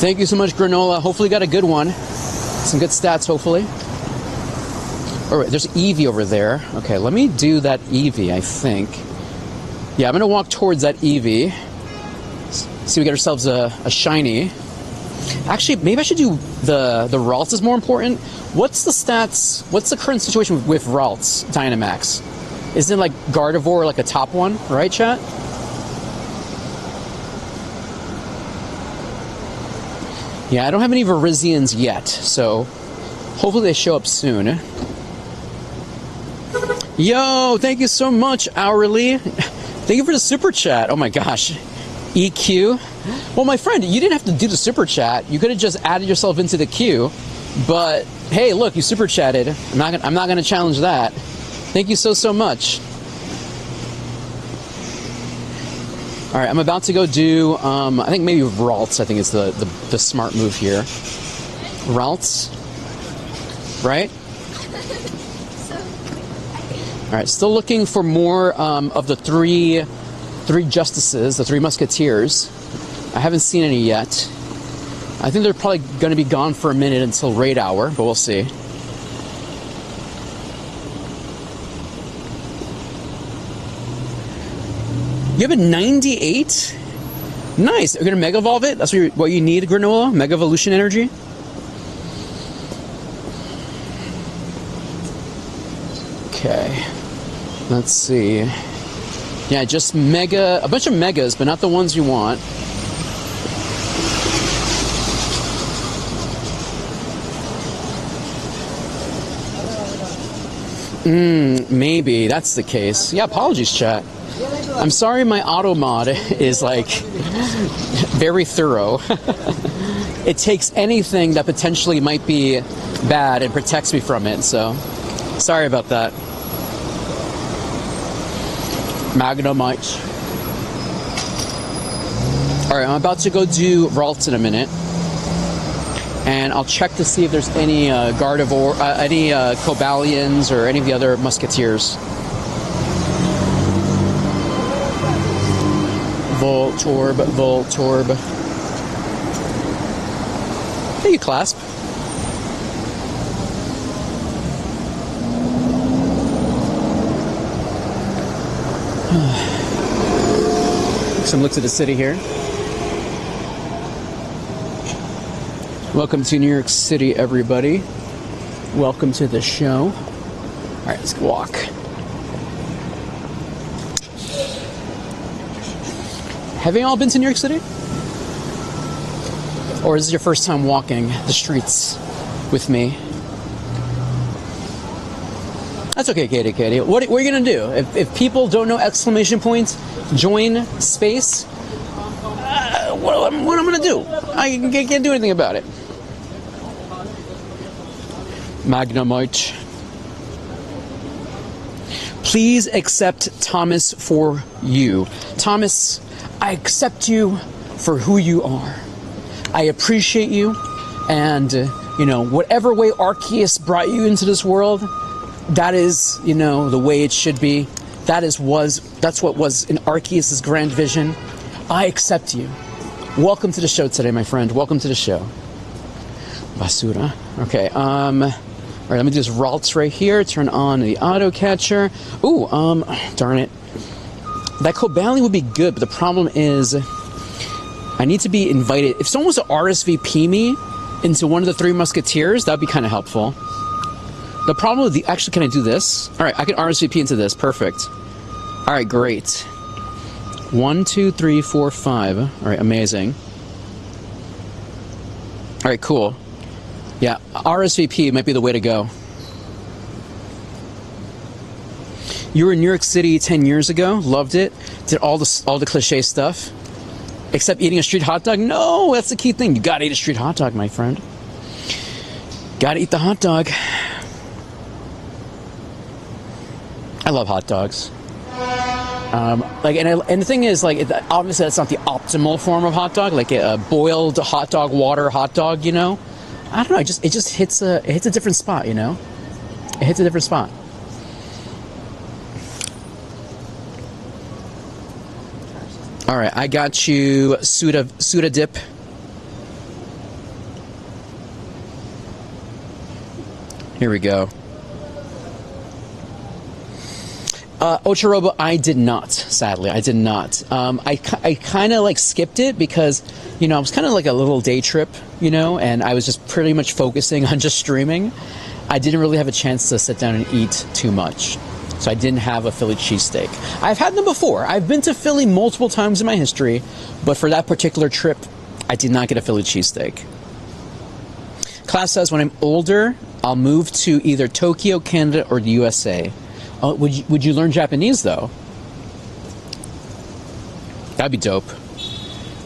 Thank you so much, Granola. Hopefully you got a good one. Some good stats, hopefully. All right, there's Eevee over there. Okay, let me do that Eevee, I think. Yeah, I'm going to walk towards that Eevee. See, we get ourselves a shiny. Actually, maybe I should do the Ralts is more important. What's the stats? What's the current situation with Ralts, Dynamax? Isn't it like Gardevoir like a top one, right, chat? Yeah, I don't have any Virizions yet, so hopefully they show up soon. Yo, thank you so much, Hourly. Thank you for the super chat. Oh my gosh. EQ. Well, my friend, you didn't have to do the super chat. You could have just added yourself into the queue. But hey, look, you super chatted. I'm not gonna challenge that. Thank you so much. All right, I'm about to go do, I think maybe Ralts, I think is the smart move here. Ralts, right? All right, still looking for more of the three justices, the three musketeers. I haven't seen any yet. I think they're probably going to be gone for a minute until raid hour, but we'll see. You have a 98? Nice. You're going to Mega Evolve it? That's what you need, Granola? Mega Evolution Energy? Okay. Let's see. Yeah, just a bunch of Megas, but not the ones you want. Maybe. That's the case. Yeah, apologies, chat. I'm sorry my auto mod is like very thorough. It takes anything that potentially might be bad and protects me from it, so sorry about that. Magnemite. Alright, I'm about to go do Ralts in a minute. And I'll check to see if there's any Gardevoir, any Cobalions or any of the other Musketeers. Voltorb, Voltorb. Thank you, Clasp. Some looks at the city here. Welcome to New York City, everybody. Welcome to the show. All right, let's walk. Have you all been to New York City? Or is this your first time walking the streets with me? That's okay, Katie. What are you going to do? If people don't know exclamation points, join space, what am I going to do? I can't do anything about it. Magnemite. Please accept Thomas for you. Thomas, I accept you for who you are. I appreciate you, and, you know, whatever way Arceus brought you into this world, that is, you know, the way it should be. That's what was in Arceus' grand vision. I accept you. Welcome to the show today, my friend. Welcome to the show. Basura. Okay, all right, let me do this Ralts right here. Turn on the auto catcher. Ooh, darn it. That Cobalion would be good, but the problem is I need to be invited. If someone was to RSVP me into one of the 3 Musketeers, that would be kind of helpful. The problem with the... Actually, can I do this? All right, I can RSVP into this. Perfect. All right, great. 1, 2, 3, 4, 5. All right, amazing. All right, cool. Yeah, RSVP might be the way to go. You were in New York City 10 years ago. Loved it. Did all the cliche stuff. Except eating a street hot dog? No, that's the key thing. You gotta eat a street hot dog, my friend. Gotta eat the hot dog. I love hot dogs. And the thing is, like, obviously that's not the optimal form of hot dog, like a boiled hot dog, water hot dog, you know? I don't know, it just hits a different spot, you know? It hits a different spot. All right, I got you Suda dip. Here we go. Ocharobo, I did not, sadly. I did not. I kind of like skipped it because, you know, I was kind of like a little day trip, you know, and I was just pretty much focusing on just streaming. I didn't really have a chance to sit down and eat too much. So I didn't have a Philly cheesesteak. I've had them before. I've been to Philly multiple times in my history, but for that particular trip, I did not get a Philly cheesesteak. Class says, when I'm older, I'll move to either Tokyo, Canada, or the USA. Would you learn Japanese, though? That'd be dope.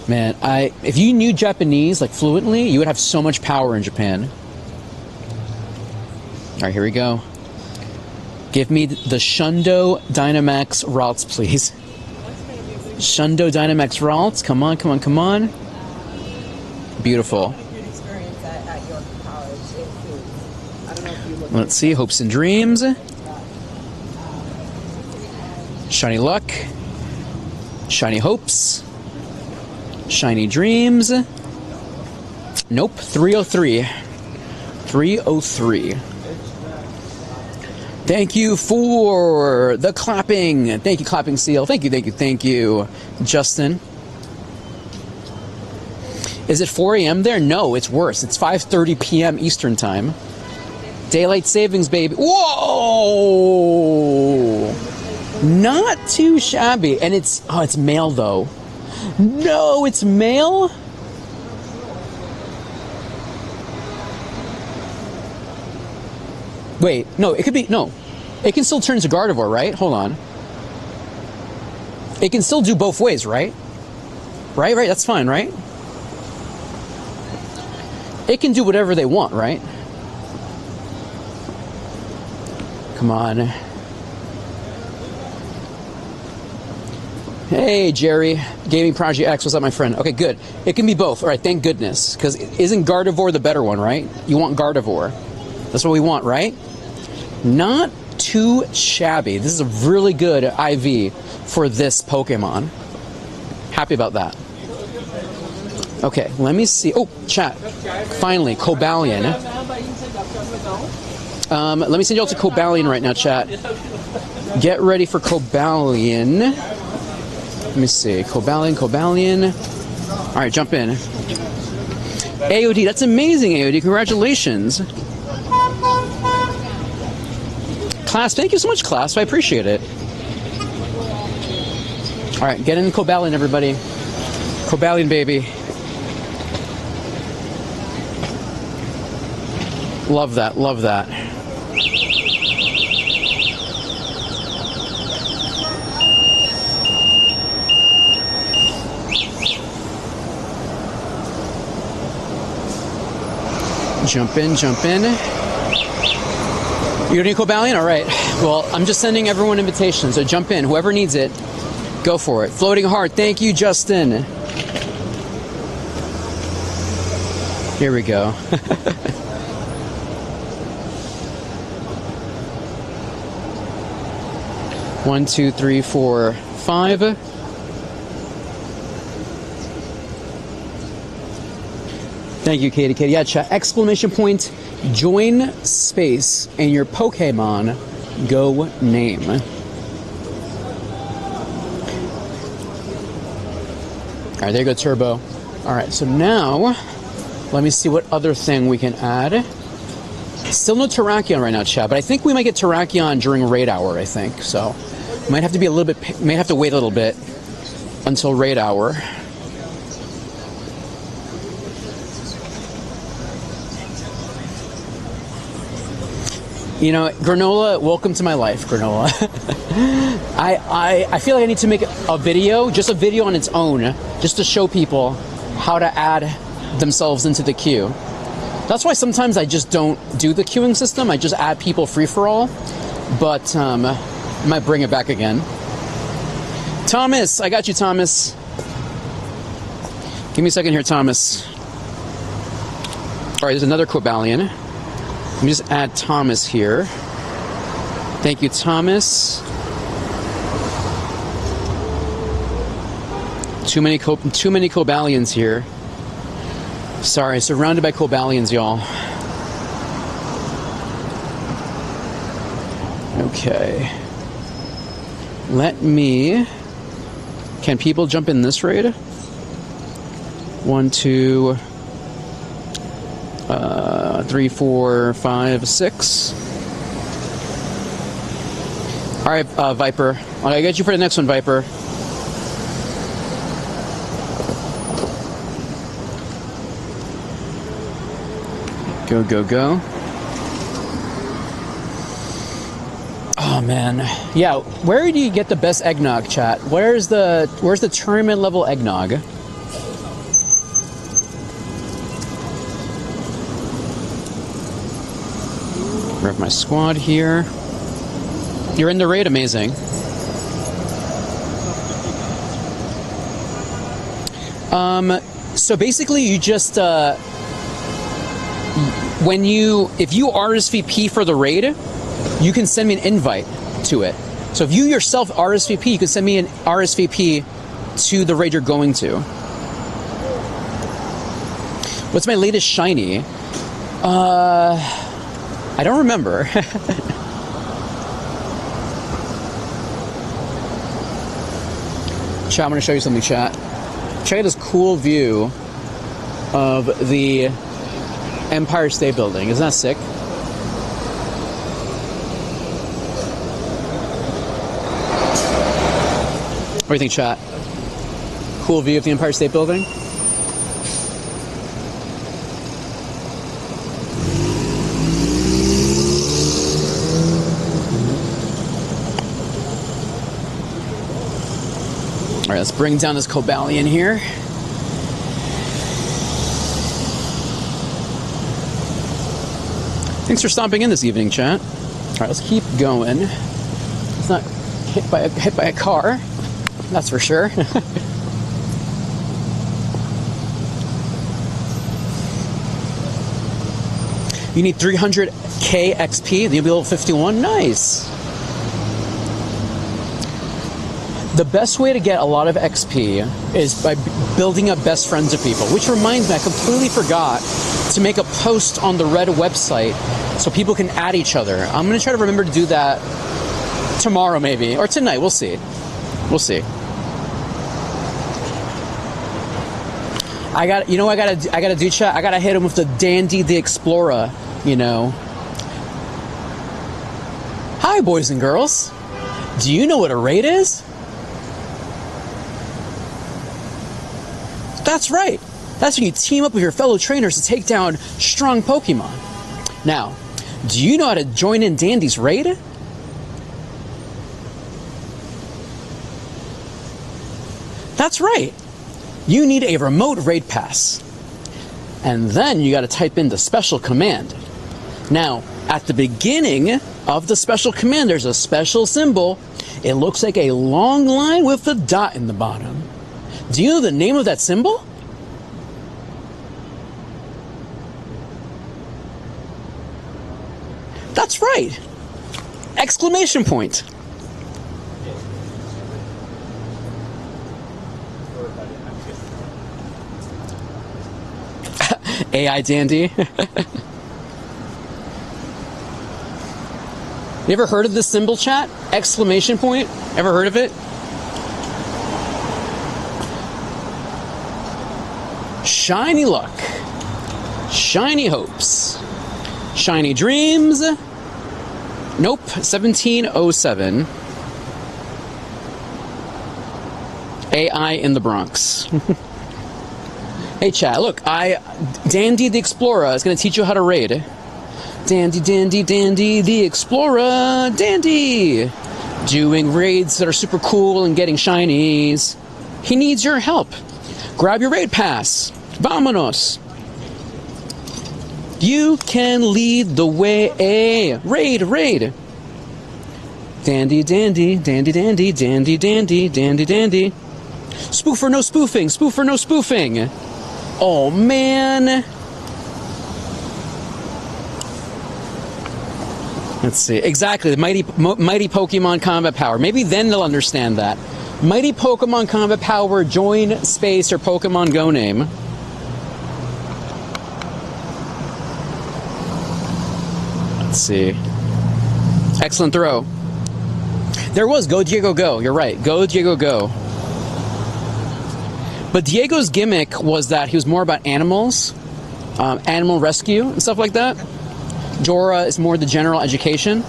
Man, if you knew Japanese, like, fluently, you would have so much power in Japan. All right, here we go. Give me the Shundo Dynamax Ralts, please. Shundo Dynamax Ralts. Come on, come on, come on. Beautiful. Let's see. Hopes and dreams. Shiny luck. Shiny hopes. Shiny dreams. Nope. 303. 303. Thank you for the clapping. Thank you, Clapping Seal. Thank you, thank you, thank you, Justin. Is it 4 a.m. there? No, it's worse. It's 5:30 p.m. Eastern Time. Daylight savings, baby. Whoa! Not too shabby. And it's male, though. No, it's male? Wait, no, it could be, no. It can still turn into Gardevoir, right? Hold on. It can still do both ways, right? Right, that's fine, right? It can do whatever they want, right? Come on. Hey, Jerry. Gaming Project X. What's up, my friend? Okay, good. It can be both. All right, thank goodness. Because isn't Gardevoir the better one, right? You want Gardevoir. That's what we want, right? Not too shabby. This is a really good IV for this Pokemon. Happy about that. Okay, let me see. Oh, chat. Finally, Cobalion. Let me send you all to Cobalion right now, chat. Get ready for Cobalion. Let me see. Cobalion. All right, jump in. AOD, that's amazing, AOD. Congratulations. Class, thank you so much, Class. I appreciate it. All right, get in Cobalion, everybody. Cobalion, baby. Love that, love that. Jump in, jump in. You need Cobalion? All right. Well, I'm just sending everyone invitations, so jump in. Whoever needs it, go for it. Floating Heart, thank you, Justin. Here we go. 1, 2, 3, 4, 5. Thank you, Katie. Katie, yeah, chat. Exclamation point, join space, and your Pokemon Go name. All right, there you go, Turbo. All right, so now, let me see what other thing we can add. Still no Terrakion right now, chat, but I think we might get Terrakion during raid hour, I think. So, might have to be a little bit, may have to wait a little bit until raid hour. You know, Granola, welcome to my life, Granola. I feel like I need to make a video, just a video on its own, just to show people how to add themselves into the queue. That's why sometimes I just don't do the queuing system. I just add people free-for-all. But I might bring it back again. Thomas, I got you, Thomas. Give me a second here, Thomas. All right, there's another Cobalion. Let me just add Thomas here. Thank you, Thomas. Too many Cobalions here. Sorry, surrounded by Cobalions, y'all. Okay. Let me... Can people jump in this raid? 1, 2... 3, 4, 5, 6. Alright, Viper. I'll get you for the next one, Viper. Go, go, go. Oh man. Yeah, where do you get the best eggnog, chat? Where's the tournament level eggnog? Grab my squad here. You're in the raid, amazing. So basically you just if you RSVP for the raid, you can send me an invite to it. So if you yourself RSVP, you can send me an RSVP to the raid you're going to. What's my latest shiny? I don't remember. Chat, I'm going to show you something, chat. Check out this cool view of the Empire State Building. Isn't that sick? What do you think, chat? Cool view of the Empire State Building? Alright, let's bring down this Cobalion here. Thanks for stopping in this evening, chat. Alright, let's keep going. Let's not hit by a car. that's for sure. You need 300k XP, then you'll be level 51. Nice. The best way to get a lot of XP is by building up best friends with people, which reminds me, I completely forgot to make a post on the Red website so people can add each other. I'm going to try to remember to do that tomorrow maybe, or tonight, we'll see. We'll see. You know what I gotta do, chat? I gotta hit him with the Dandy the Explorer, you know. Hi, boys and girls. Do you know what a raid is? That's right. That's when you team up with your fellow trainers to take down strong Pokemon. Now, do you know how to join in Dandy's raid? That's right. You need a remote raid pass. And then you gotta type in the special command. Now, at the beginning of the special command, there's a special symbol. It looks like a long line with a dot in the bottom. Do you know the name of that symbol? That's right. Exclamation point. AI Dandy. You ever heard of this symbol, chat? Exclamation point? Ever heard of it? Shiny luck. Shiny hopes. Shiny dreams. Nope. 1707. AI in the Bronx. Hey chat, look, Dandy the Explorer is going to teach you how to raid. Dandy, Dandy, Dandy the Explorer, Dandy! Doing raids that are super cool and getting shinies. He needs your help. Grab your raid pass. Vámonos. You can lead the way. Raid, raid. Dandy, Dandy, Dandy, Dandy, Dandy, Dandy, Dandy, Dandy. Spoofer, no spoofing. Spoofer, no spoofing. Oh, man. Let's see. Exactly. The mighty Pokemon combat power. Maybe then they'll understand that. Mighty Pokemon combat power, join space, or Pokemon Go name. Let's see. Excellent throw. There was Go Diego Go. You're right. Go Diego Go. But Diego's gimmick was that he was more about animals, animal rescue and stuff like that. Jora is more the general education.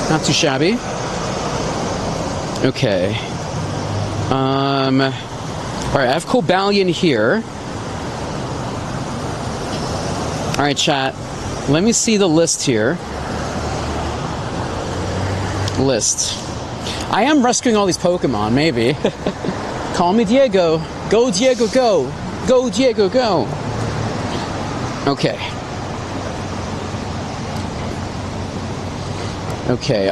Not too shabby. Okay. Alright, I have Cobalion here. Alright, chat. Let me see the list here. List. I am rescuing all these Pokemon, maybe. Call me Diego. Go Diego go. Go Diego go. Okay. Okay,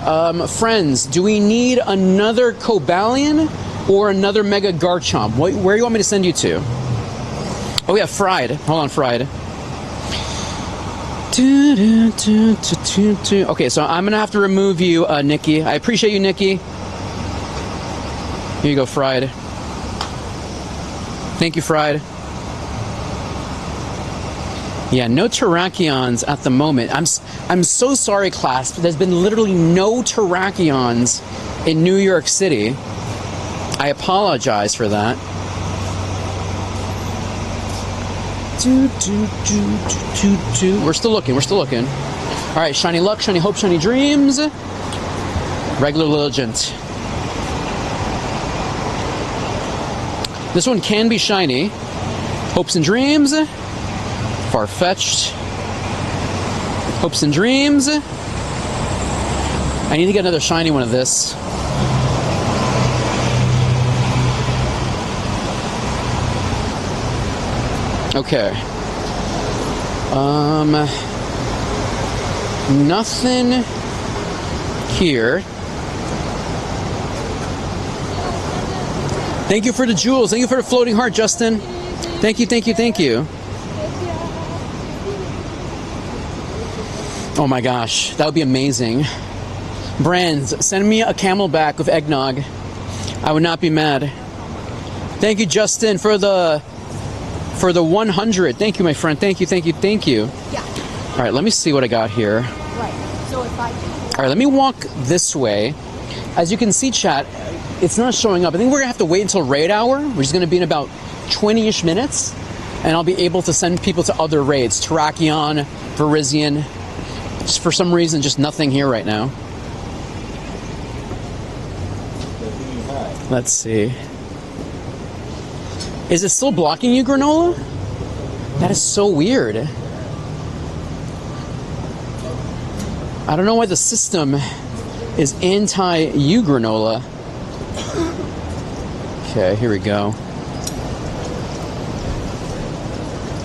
friends, do we need another Cobalion or another Mega Garchomp? Where do you want me to send you to? Oh yeah, Fried. Hold on, Fried. Okay, so I'm gonna have to remove you, Nikki. I appreciate you, Nikki. Here you go, Fried. Thank you, Fried. Yeah, no Terrakions at the moment. I'm so sorry, class, but there's been literally no Terrakions in New York City. I apologize for that. We're still looking, we're still looking. Alright, shiny luck, shiny hope, shiny dreams. Regular legend. This one can be shiny. Hopes and dreams. Far-fetched. Hopes and dreams. I need to get another shiny one of this. Okay. Nothing here. Thank you for the jewels. Thank you for the floating heart, Justin. Thank you, thank you, thank you. Oh my gosh, that would be amazing. Brands, send me a Camelback with eggnog. I would not be mad. Thank you, Justin, for the 100. Thank you, my friend. Thank you, thank you, thank you. Yeah. All right, let me see what I got here. Right. So if I do... All right, let me walk this way. As you can see, chat, it's not showing up. I think we're gonna have to wait until raid hour, which is gonna be in about 20-ish minutes, and I'll be able to send people to other raids. Terrakion, Verizion. Just for some reason, just nothing here right now. Let's see. Is it still blocking you, Granola? That is so weird. I don't know why the system is anti-you, Granola. Okay, here we go.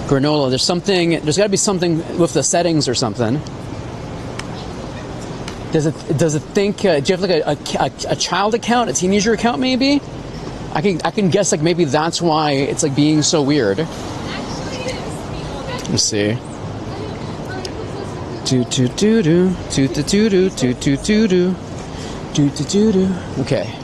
Granola, there's got to be something with the settings or something. Does it think? Do you have like a child account, a teenager account, maybe? I can guess like maybe that's why it's like being so weird. Let's see. Okay.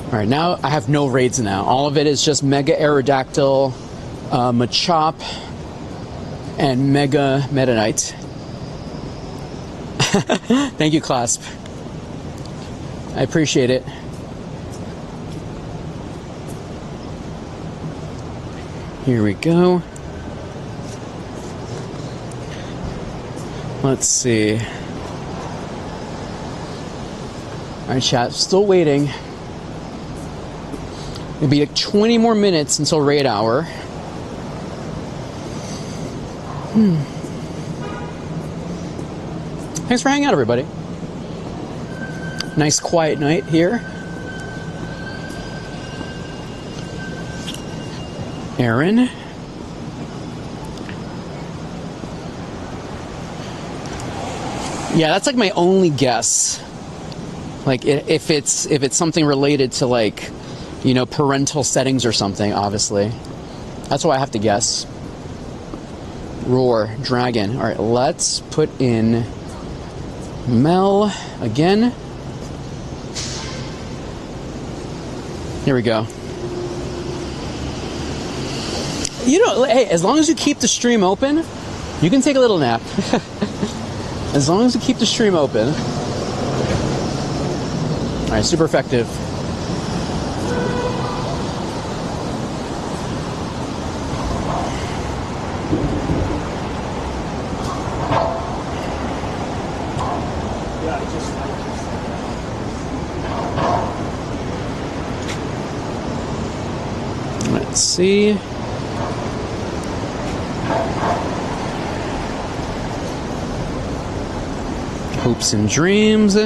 All right, now I have no raids now. All of it is just Mega Aerodactyl, Machop, and Mega Meta Knight. Thank you, Clasp. I appreciate it. Here we go. Let's see. Alright, chat, still waiting. It'll be like 20 more minutes until raid hour. Thanks for hanging out, everybody. Nice quiet night here. Aaron. Yeah, that's like my only guess. Like if it's something related to like, you know, parental settings or something, obviously. That's why I have to guess. Roar, Dragon. All right, let's put in Mel again. Here we go. You know, hey, as long as you keep the stream open, you can take a little nap. As long as you keep the stream open. All right, super effective. Let's see. Hopes and dreams. All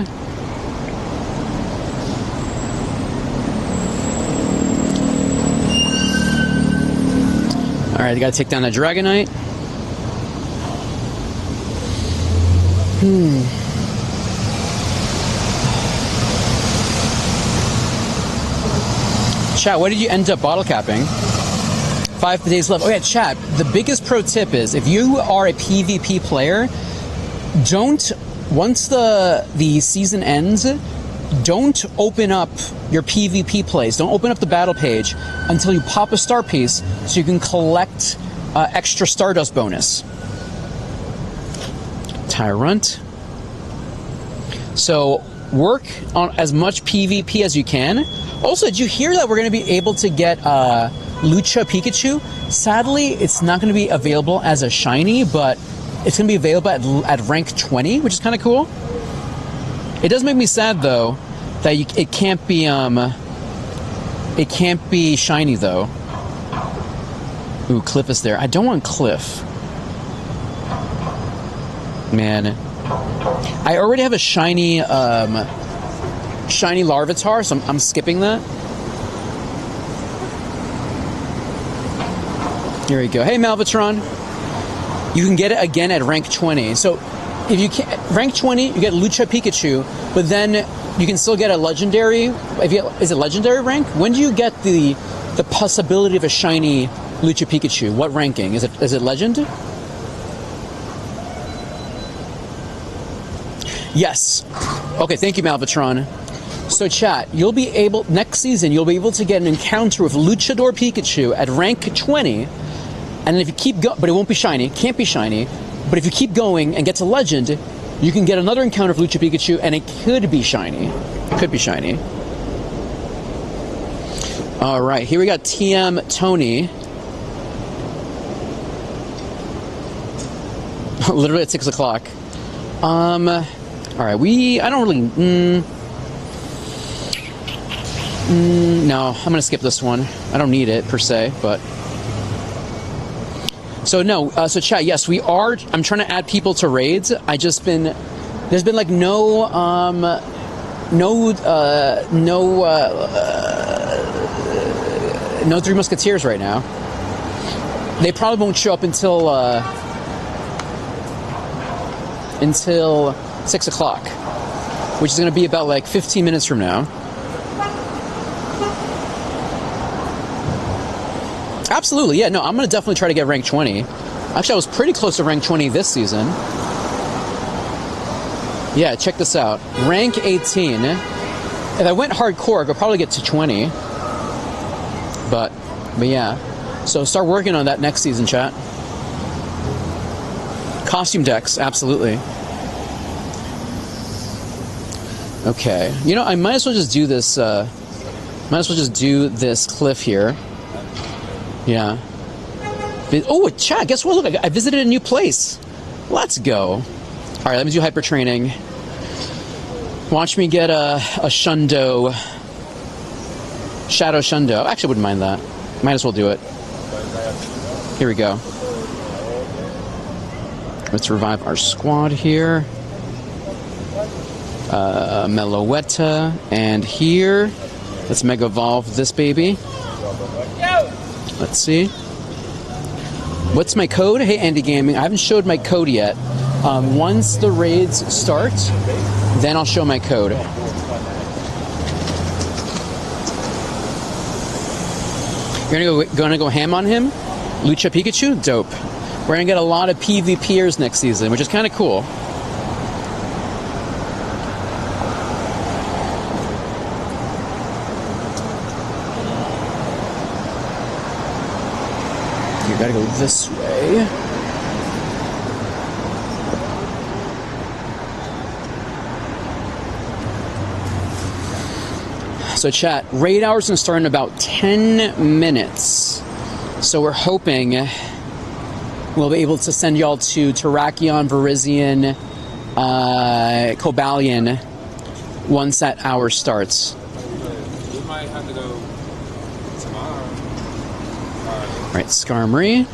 right, I gotta take down that Dragonite. Chat, what did you end up bottle capping? 5 days left. Oh yeah, chat, the biggest pro tip is if you are a PvP player, once the season ends, don't open up your PvP plays. Don't open up the battle page until you pop a star piece so you can collect extra Stardust bonus. Tyrant. So work on as much PvP as you can. Also, did you hear that we're going to be able to get Lucha Pikachu? Sadly, it's not going to be available as a shiny, but it's going to be available at rank 20, which is kind of cool. It does make me sad though that it can't be shiny though. Ooh, Cliff is there. I don't want Cliff. Man, I already have a shiny Larvitar, so I'm skipping that. Here we go. Hey, Malvatron. You can get it again at rank 20. So if you can rank 20, you get Lucha Pikachu, but then you can still get a legendary. Is it legendary rank? When do you get the possibility of a shiny Lucha Pikachu? What ranking? Is it legend? Yes. Okay, thank you, Malvatron. So chat, you'll be able, next season, you'll be able to get an encounter with Luchador Pikachu at rank 20, and if you keep going, but it won't be shiny, can't be shiny, but if you keep going and get to legend, you can get another encounter with Lucha Pikachu, and it could be shiny. Could be shiny. Alright, here we got TM Tony. Literally at 6 o'clock. Alright, I don't really, no, I'm gonna skip this one. I don't need it per se, but so no. So chat, yes, we are. I'm trying to add people to raids. There's been like no Three Musketeers right now. They probably won't show up until 6 o'clock, which is gonna be about like 15 minutes from now. Absolutely, yeah. No, I'm going to definitely try to get rank 20. Actually, I was pretty close to rank 20 this season. Yeah, check this out. Rank 18. If I went hardcore, I could probably get to 20. But yeah. So start working on that next season, chat. Costume decks, absolutely. Okay. You know, I might as well just do this, cliff here. Yeah. Oh, chat, guess what? Look, I visited a new place. Let's go. All right, let me do hyper training. Watch me get a Shundo. Shadow Shundo. Actually, I wouldn't mind that. Might as well do it. Here we go. Let's revive our squad here. Meloetta. And here, let's Mega Evolve this baby. Let's see. What's my code? Hey, Andy Gaming. I haven't showed my code yet. Once the raids start, then I'll show my code. You're gonna go ham on him? Lucha Pikachu? Dope. We're gonna get a lot of PvPers next season, which is kind of cool. Gotta go this way. So chat, raid hours gonna start in about 10 minutes. So we're hoping we'll be able to send y'all to Terrakion, Virizion, Cobalion once that hour starts. We might have to go tomorrow. Alright, Skarmory.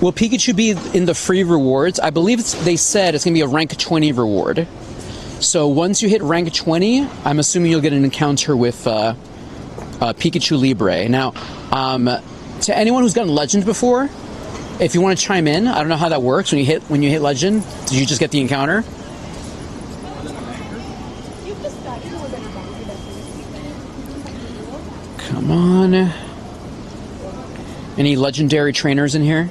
Will Pikachu be in the free rewards? I believe they said it's going to be a rank 20 reward. So once you hit rank 20, I'm assuming you'll get an encounter with Pikachu Libre. Now, to anyone who's gotten Legend before, if you want to chime in, I don't know how that works when you hit Legend. Did you just get the encounter? Come on. Any legendary trainers in here?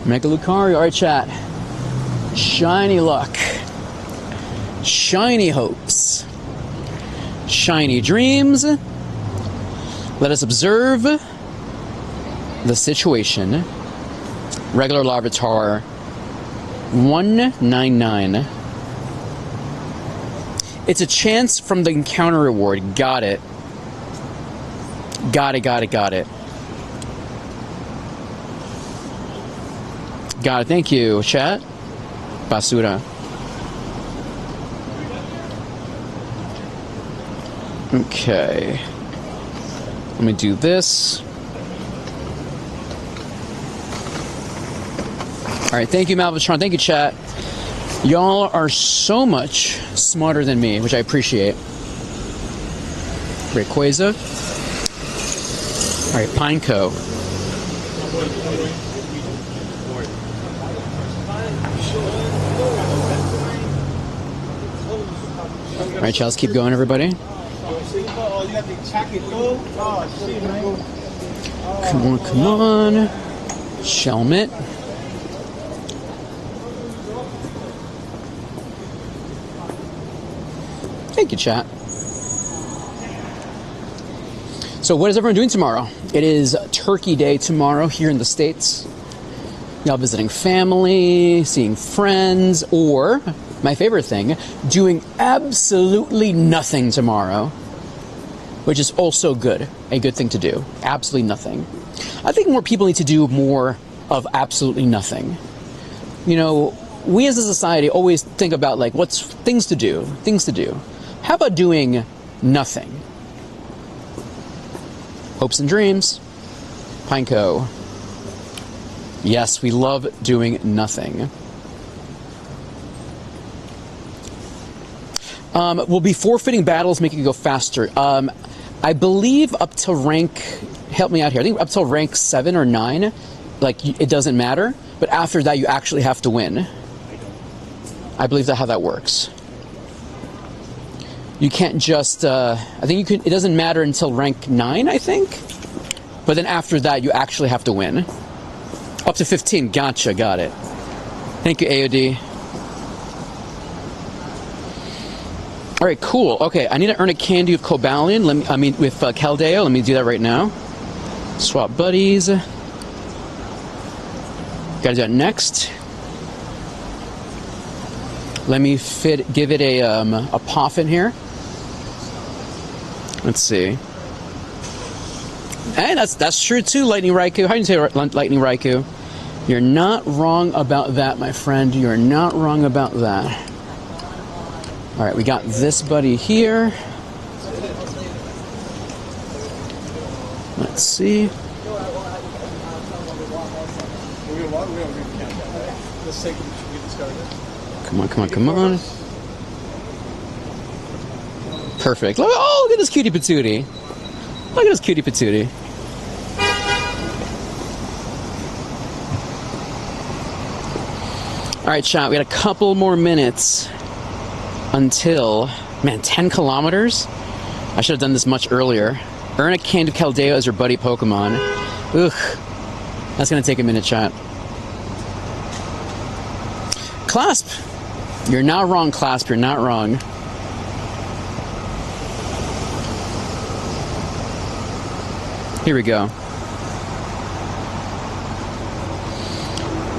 Mega Lucario. Alright, chat. Shiny luck. Shiny hopes. Shiny dreams. Let us observe the situation. Regular Larvitar. 199. It's a chance from the encounter reward. Got it. Got it. Got it. Thank you, chat. Basura. Okay. Let me do this. Alright, thank you, Malvatron. Thank you, chat. Y'all are so much smarter than me, which I appreciate. Rayquaza. All right, Pineco. All right, let's keep going, everybody. Come on, come on. Shelmet. Thank you, chat. So what is everyone doing tomorrow? It is Turkey Day tomorrow here in the States. Y'all visiting family, seeing friends, or, my favorite thing, doing absolutely nothing tomorrow, which is also good. A good thing to do. Absolutely nothing. I think more people need to do more of absolutely nothing. You know, we as a society always think about, like, what's things to do, things to do. How about doing nothing? Hopes and dreams. Pineco. Yes, we love doing nothing. Will be forfeiting battles make you go faster. I believe up to rank, help me out here, I think up till rank 7 or 9, like, it doesn't matter, but after that you actually have to win. I believe that's how that works. You can't just, I think you can, it doesn't matter until rank 9, I think, but then after that you actually have to win. Up to 15, gotcha, got it. Thank you, AOD. All right, cool. Okay, I need to earn a candy with Cobalion. With Keldeo. Let me do that right now. Swap buddies. Gotta do that next. Let me give it a Poffin here. Let's see. Hey, that's true too, Lightning Raikou. How do you say Lightning Raikou? You're not wrong about that, my friend. You're not wrong about that. All right, we got this buddy here. Let's see. Come on, come on, come on. Perfect. Oh, look at this cutie patootie. Look at this cutie patootie. All right, chat, we got a couple more minutes until, man, 10 kilometers? I should have done this much earlier. Earn a candy Keldeo as your buddy Pokemon. Ugh. That's going to take a minute, chat. Clasp. You're not wrong, Clasp. You're not wrong. Here we go.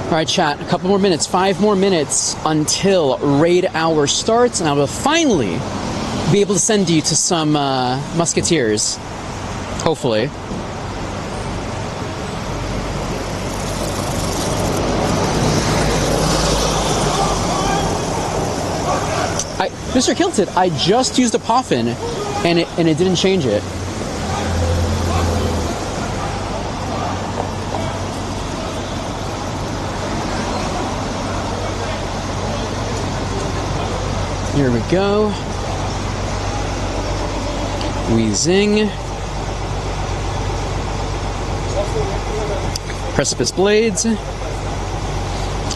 All right, chat, a couple more minutes, 5 more minutes until raid hour starts, and I will finally be able to send you to some musketeers. Hopefully. Mr. Kilted, I just used a Poffin, and it didn't change it. Here we go. Weezing. Precipice Blades.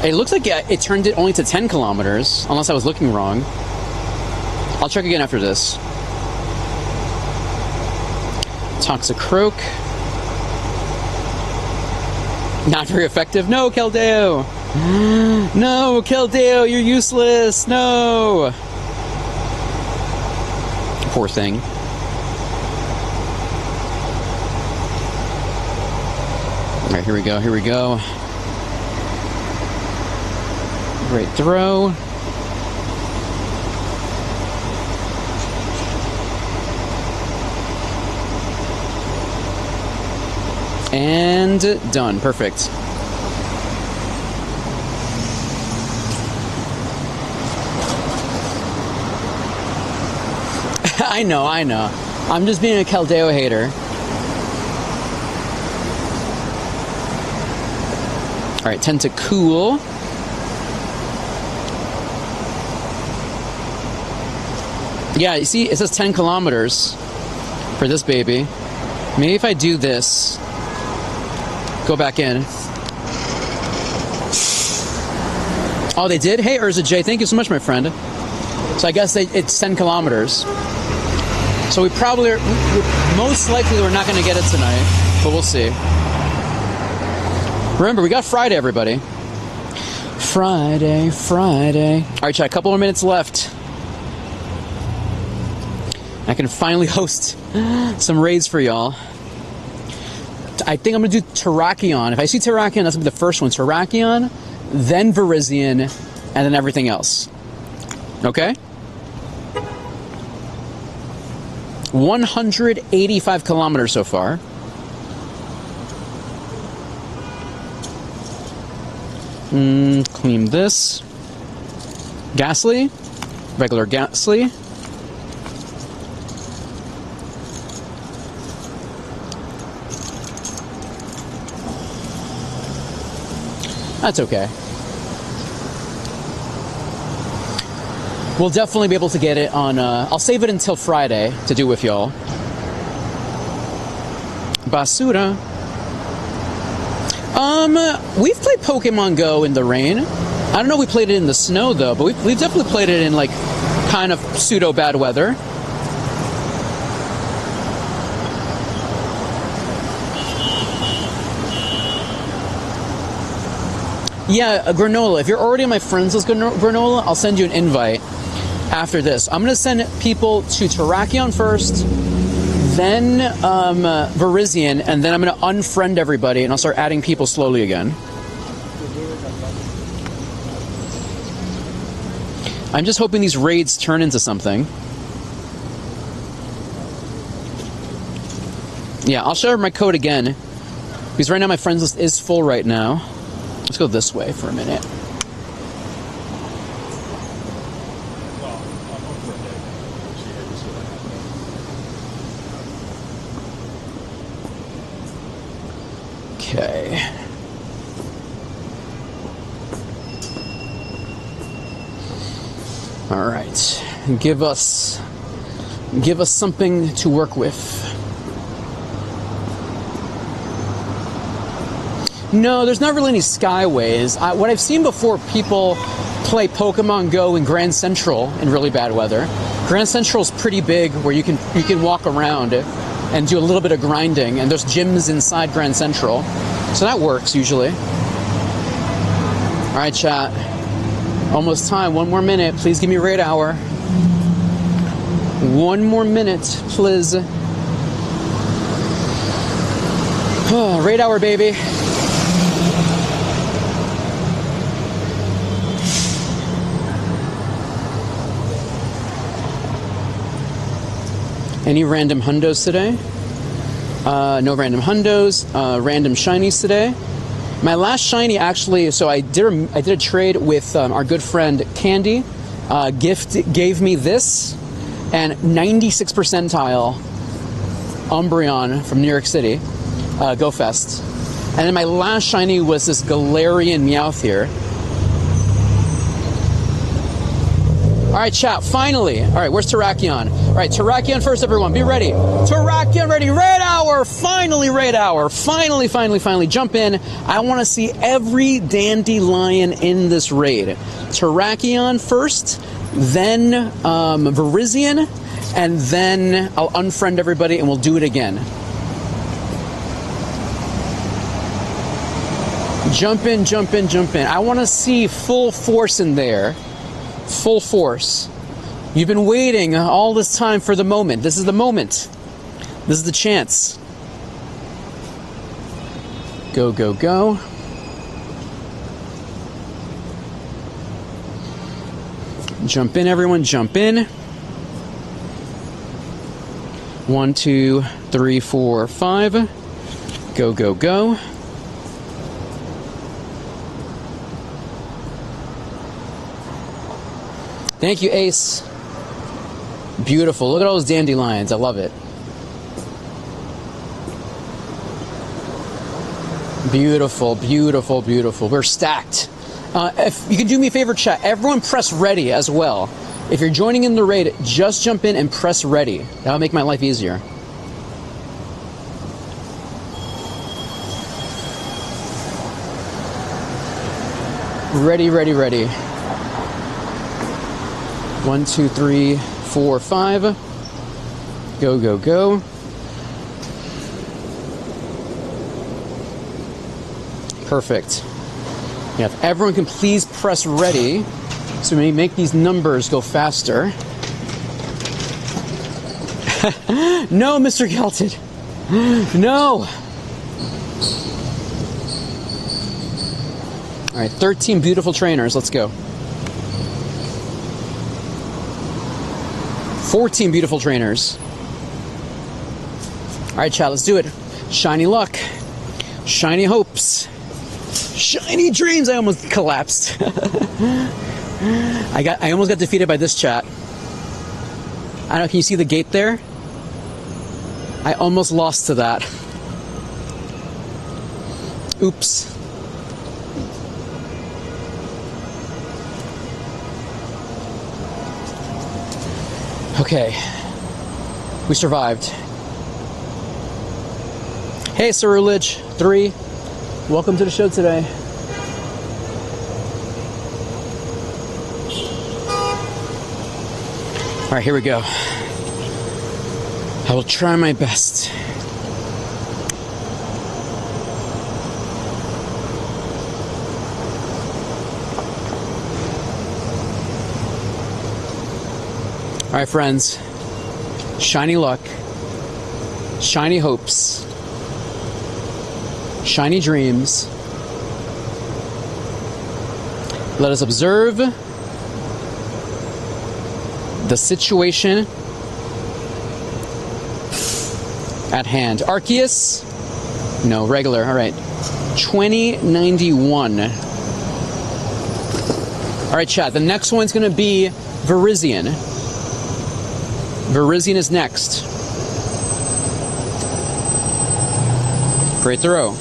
It looks like it turned it only to 10 kilometers, unless I was looking wrong. I'll check again after this. Toxicroak. Not very effective. No, Keldeo! No, Keldeo, you're useless! No! Poor thing. Alright, here we go, here we go. Great throw. And done. Perfect. I know. I'm just being a Keldeo hater. Alright, Tentacool. Yeah, you see, it says 10 kilometers. for this baby. Maybe if I do this, go back in. Oh, they did? Hey, Urza J, thank you so much, my friend. So I guess it's 10 kilometers. So we probably are, most likely we're not going to get it tonight, but we'll see. Remember, we got Friday, everybody. Friday. All right, chat, a couple more minutes left. I can finally host some raids for y'all. I think I'm going to do Terrakion. If I see Terrakion, that's going to be the first one. Terrakion, then Virizion, and then everything else. Okay? 185 kilometers so far. Clean this. Ghastly. Regular Ghastly. That's okay. We'll definitely be able to get it on, I'll save it until Friday to do with y'all. Basura. We've played Pokemon Go in the rain. I don't know if we played it in the snow, though, but we've definitely played it in, like, kind of pseudo-bad weather. Yeah, Granola, if you're already on my friends list, Granola, I'll send you an invite after this. I'm going to send people to Terrakion first, then Virizion, and then I'm going to unfriend everybody, and I'll start adding people slowly again. I'm just hoping these raids turn into something. Yeah, I'll share my code again, because right now my friends list is full right now. Let's go this way for a minute. Okay. All right. Give us something to work with. No, there's not really any skyways. What I've seen before, people play Pokemon Go in Grand Central in really bad weather. Grand Central's pretty big, where you can walk around and do a little bit of grinding, and there's gyms inside Grand Central, so that works usually. All right, chat. Almost time. 1 more minute. Please give me raid hour. 1 more minute, please. Raid hour, baby. Any random hundos today? No random hundos. Random shinies today. My last shiny, actually, so I did a trade with our good friend Candy. Gift gave me this and 96 percentile Umbreon from New York City, Go Fest. And then my last shiny was this Galarian Meowth here. All right, chat, finally. All right, where's Terrakion? All right, Terrakion first, everyone. Be ready. Terrakion ready. Raid hour. Finally, raid hour. Finally. Jump in. I want to see every dandelion in this raid. Terrakion first, then Virizion, and then I'll unfriend everybody and we'll do it again. Jump in. I want to see full force in there. Full force. You've been waiting all this time for the moment. This is the moment. This is the chance. Go. Jump in, everyone. Jump in. 1, 2, 3, 4, 5. Go. Thank you, Ace. Beautiful. Look at all those dandelions. I love it. Beautiful. We're stacked. If you can do me a favor, chat, everyone press ready as well. If you're joining in the raid, just jump in and press ready. That'll make my life easier. Ready, ready, ready. 1, 2, 3, 4, 5. Go, go, go. Perfect. Yeah, if everyone can please press ready so we make these numbers go faster. No, Mr. Kelted. No. All right, 13 beautiful trainers. Let's go. 14 beautiful trainers. All right, chat, let's do it. Shiny luck. Shiny hopes. Shiny dreams. I almost collapsed. I almost got defeated by this chat. I don't know, can you see the gate there? I almost lost to that. Oops. Okay. We survived. Hey, Ceruledge 3. Welcome to the show today. All right, here we go. I will try my best. All right, friends. Shiny luck. Shiny hopes. Shiny dreams. Let us observe the situation at hand. Arceus? No, regular. All right. 2091. All right, chat. The next one's going to be Virizion. Virizion is next. Great throw.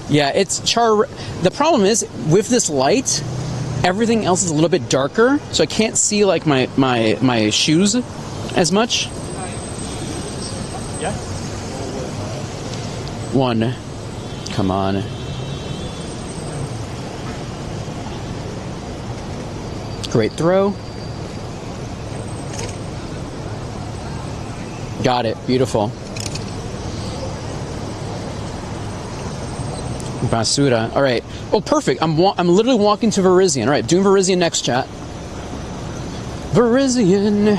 Yeah, it's the problem is with this light, everything else is a little bit darker, so I can't see like my shoes as much. Yeah. 1. Come on. Great throw. Got it. Beautiful. Basura. All right. Oh, perfect. I'm literally walking to Virizion. All right, doing Virizion next, chat. Virizion.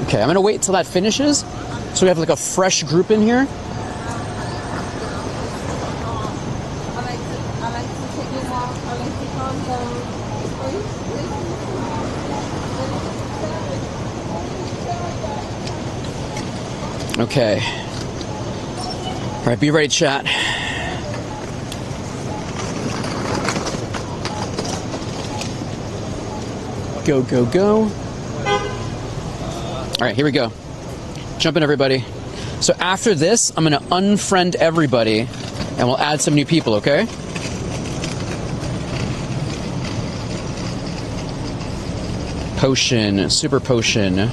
Okay, I'm gonna wait until that finishes, so we have like a fresh group in here. Okay. All right, be ready, chat. Go, go, go. All right, here we go. Jump in, everybody. So after this, I'm going to unfriend everybody, and we'll add some new people, okay? Potion, super potion.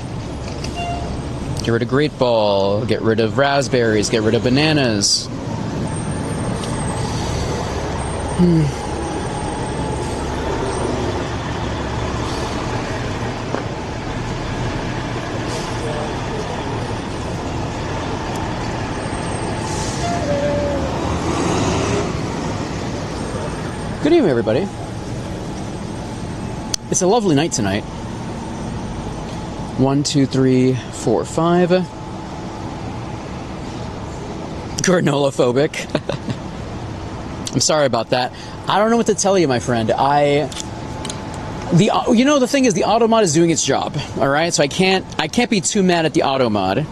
Get rid of Great Ball, get rid of raspberries, get rid of bananas. Good evening, everybody. It's a lovely night tonight. 1, 2, 3, 4, 5. Granola phobic. I'm sorry about that. I don't know what to tell you, my friend. You know, the thing is, the auto mod is doing its job. All right, so I can't be too mad at the auto mod. All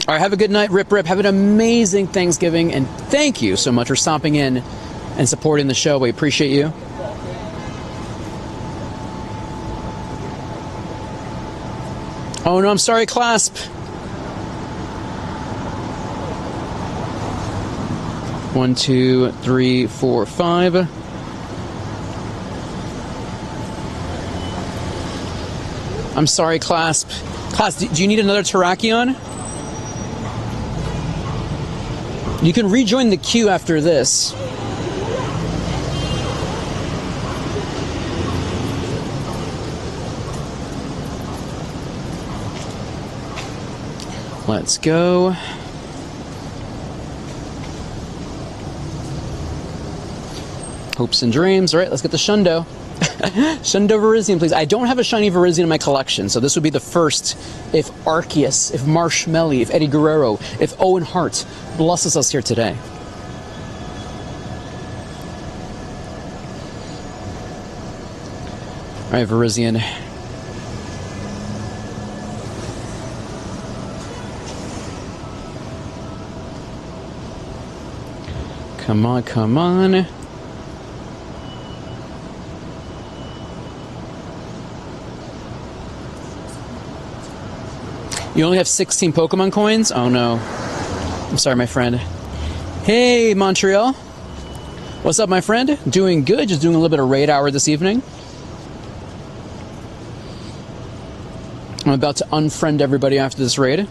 right, have a good night, Rip Rip. Have an amazing Thanksgiving, and thank you so much for stopping in and supporting the show. We appreciate you. Oh no, I'm sorry, Clasp. 1, 2, 3, 4, 5. I'm sorry, Clasp. Clasp, do you need another Terrakion? You can rejoin the queue after this. Let's go. Hopes and dreams. All right, let's get the Shundo. Shundo Virizion, please. I don't have a shiny Virizion in my collection, so this would be the first if Arceus, if Marshmelly, if Eddie Guerrero, if Owen Hart blesses us here today. All right, Virizion. Come on, come on. You only have 16 Pokemon coins? Oh no. I'm sorry, my friend. Hey, Montreal. What's up, my friend? Doing good. Just doing a little bit of raid hour this evening. I'm about to unfriend everybody after this raid.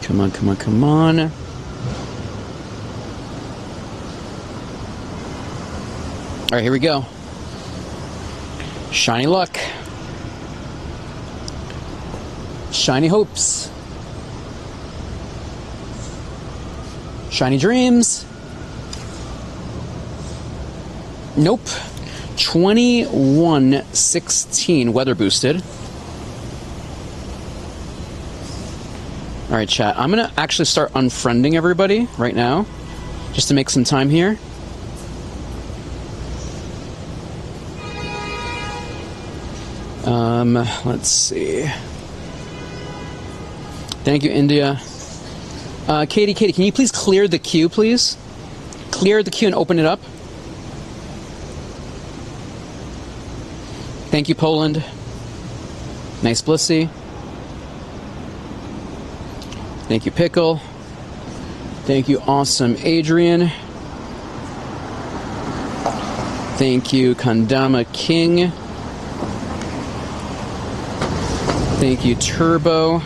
Come on, come on, come on. All right, here we go. Shiny luck. Shiny hopes. Shiny dreams. Nope. 2116 weather boosted. All right, chat. I'm going to actually start unfriending everybody right now, just to make some time here. Let's see. Thank you, India. Katie, can you please clear the queue, please? Clear the queue and open it up. Thank you, Poland. Nice Blissey. Thank you, Pickle. Thank you, Awesome Adrian. Thank you, Kandama King. Thank you, Turbo.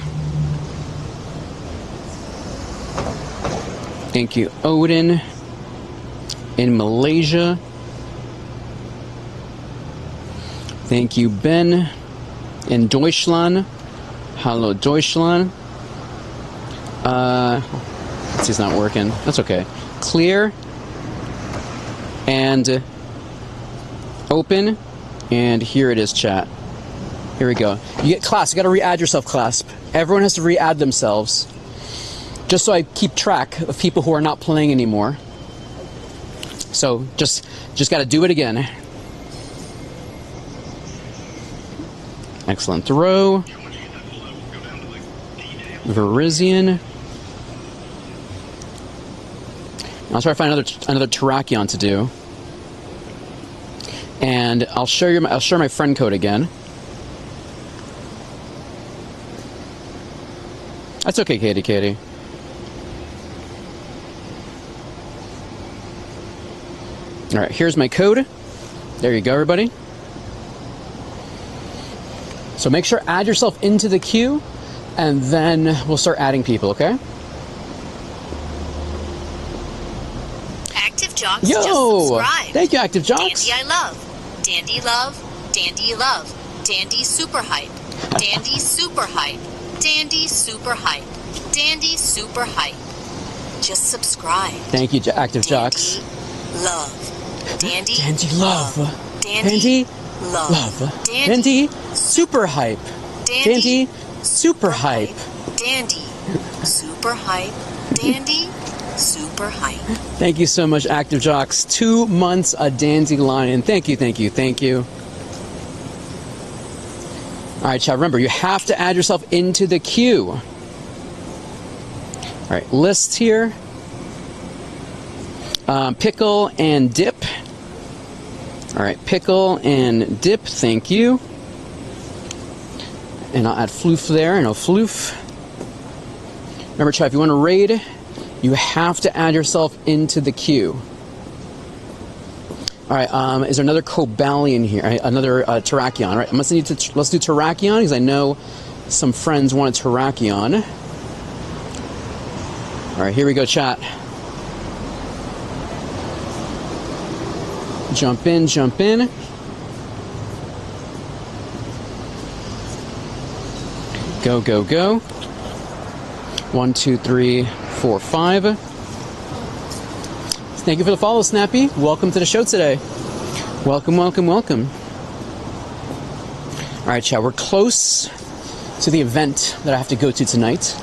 Thank you, Odin. In Malaysia. Thank you, Ben. In Deutschland. Hallo, Deutschland. It's not working. That's okay. Clear. And open. And here it is, chat. Here we go. You get Clasp. You gotta re-add yourself, Clasp. Everyone has to re-add themselves. Just so I keep track of people who are not playing anymore. So just gotta do it again. Excellent throw. Virizion. I'll try to find another Terrakion to do. And I'll share my friend code again. That's okay, Katie. Alright, here's my code. There you go, everybody. So make sure add yourself into the queue, and then we'll start adding people, okay? Active Jocks Yo! just subscribed. Thank you, Active Jocks. Dandy I love. Dandy love. Dandy love. Dandy super hype. Dandy super hype. Dandy super hype. Dandy super hype. Just subscribe. Thank you, Active Jocks. Love. Dandy. Dandy love. Dandy. Love. Dandy. Super hype. Dandy. Super hype. Dandy. Super hype. Dandy. Super hype. Thank you so much, Active Jocks. 2 months a dandelion. Thank you. Alright, chat, remember, you have to add yourself into the queue. Alright, list here. Pickle and Dip. Alright, Pickle and Dip, thank you. And I'll add Floof there, and I'll Floof. Remember, chat, if you want to raid, you have to add yourself into the queue. All right, is there another Cobalion here? Another Terrakion, right? Let's do Terrakion, because I know some friends want a Terrakion. All right, here we go, chat. Jump in, jump in. Go, go, go. 1, 2, 3, 4, 5. Thank you for the follow, Snappy. Welcome to the show today. Welcome, welcome, welcome. All right, chat, we're close to the event that I have to go to tonight.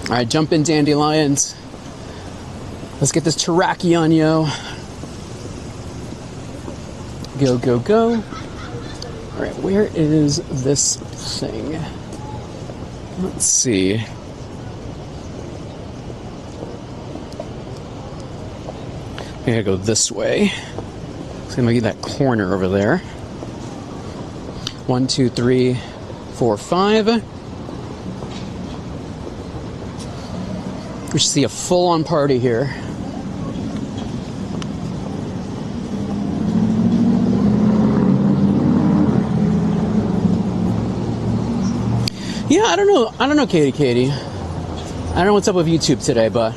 All right, jump in, Dandelions. Let's get this Terrakion, yo. Go, go, go. All right, where is this thing? Let's see. I gotta go this way. So I'm gonna get that corner over there. 1, 2, 3, 4, 5. We should see a full-on party here. Yeah, I don't know, Katie. I don't know what's up with YouTube today, but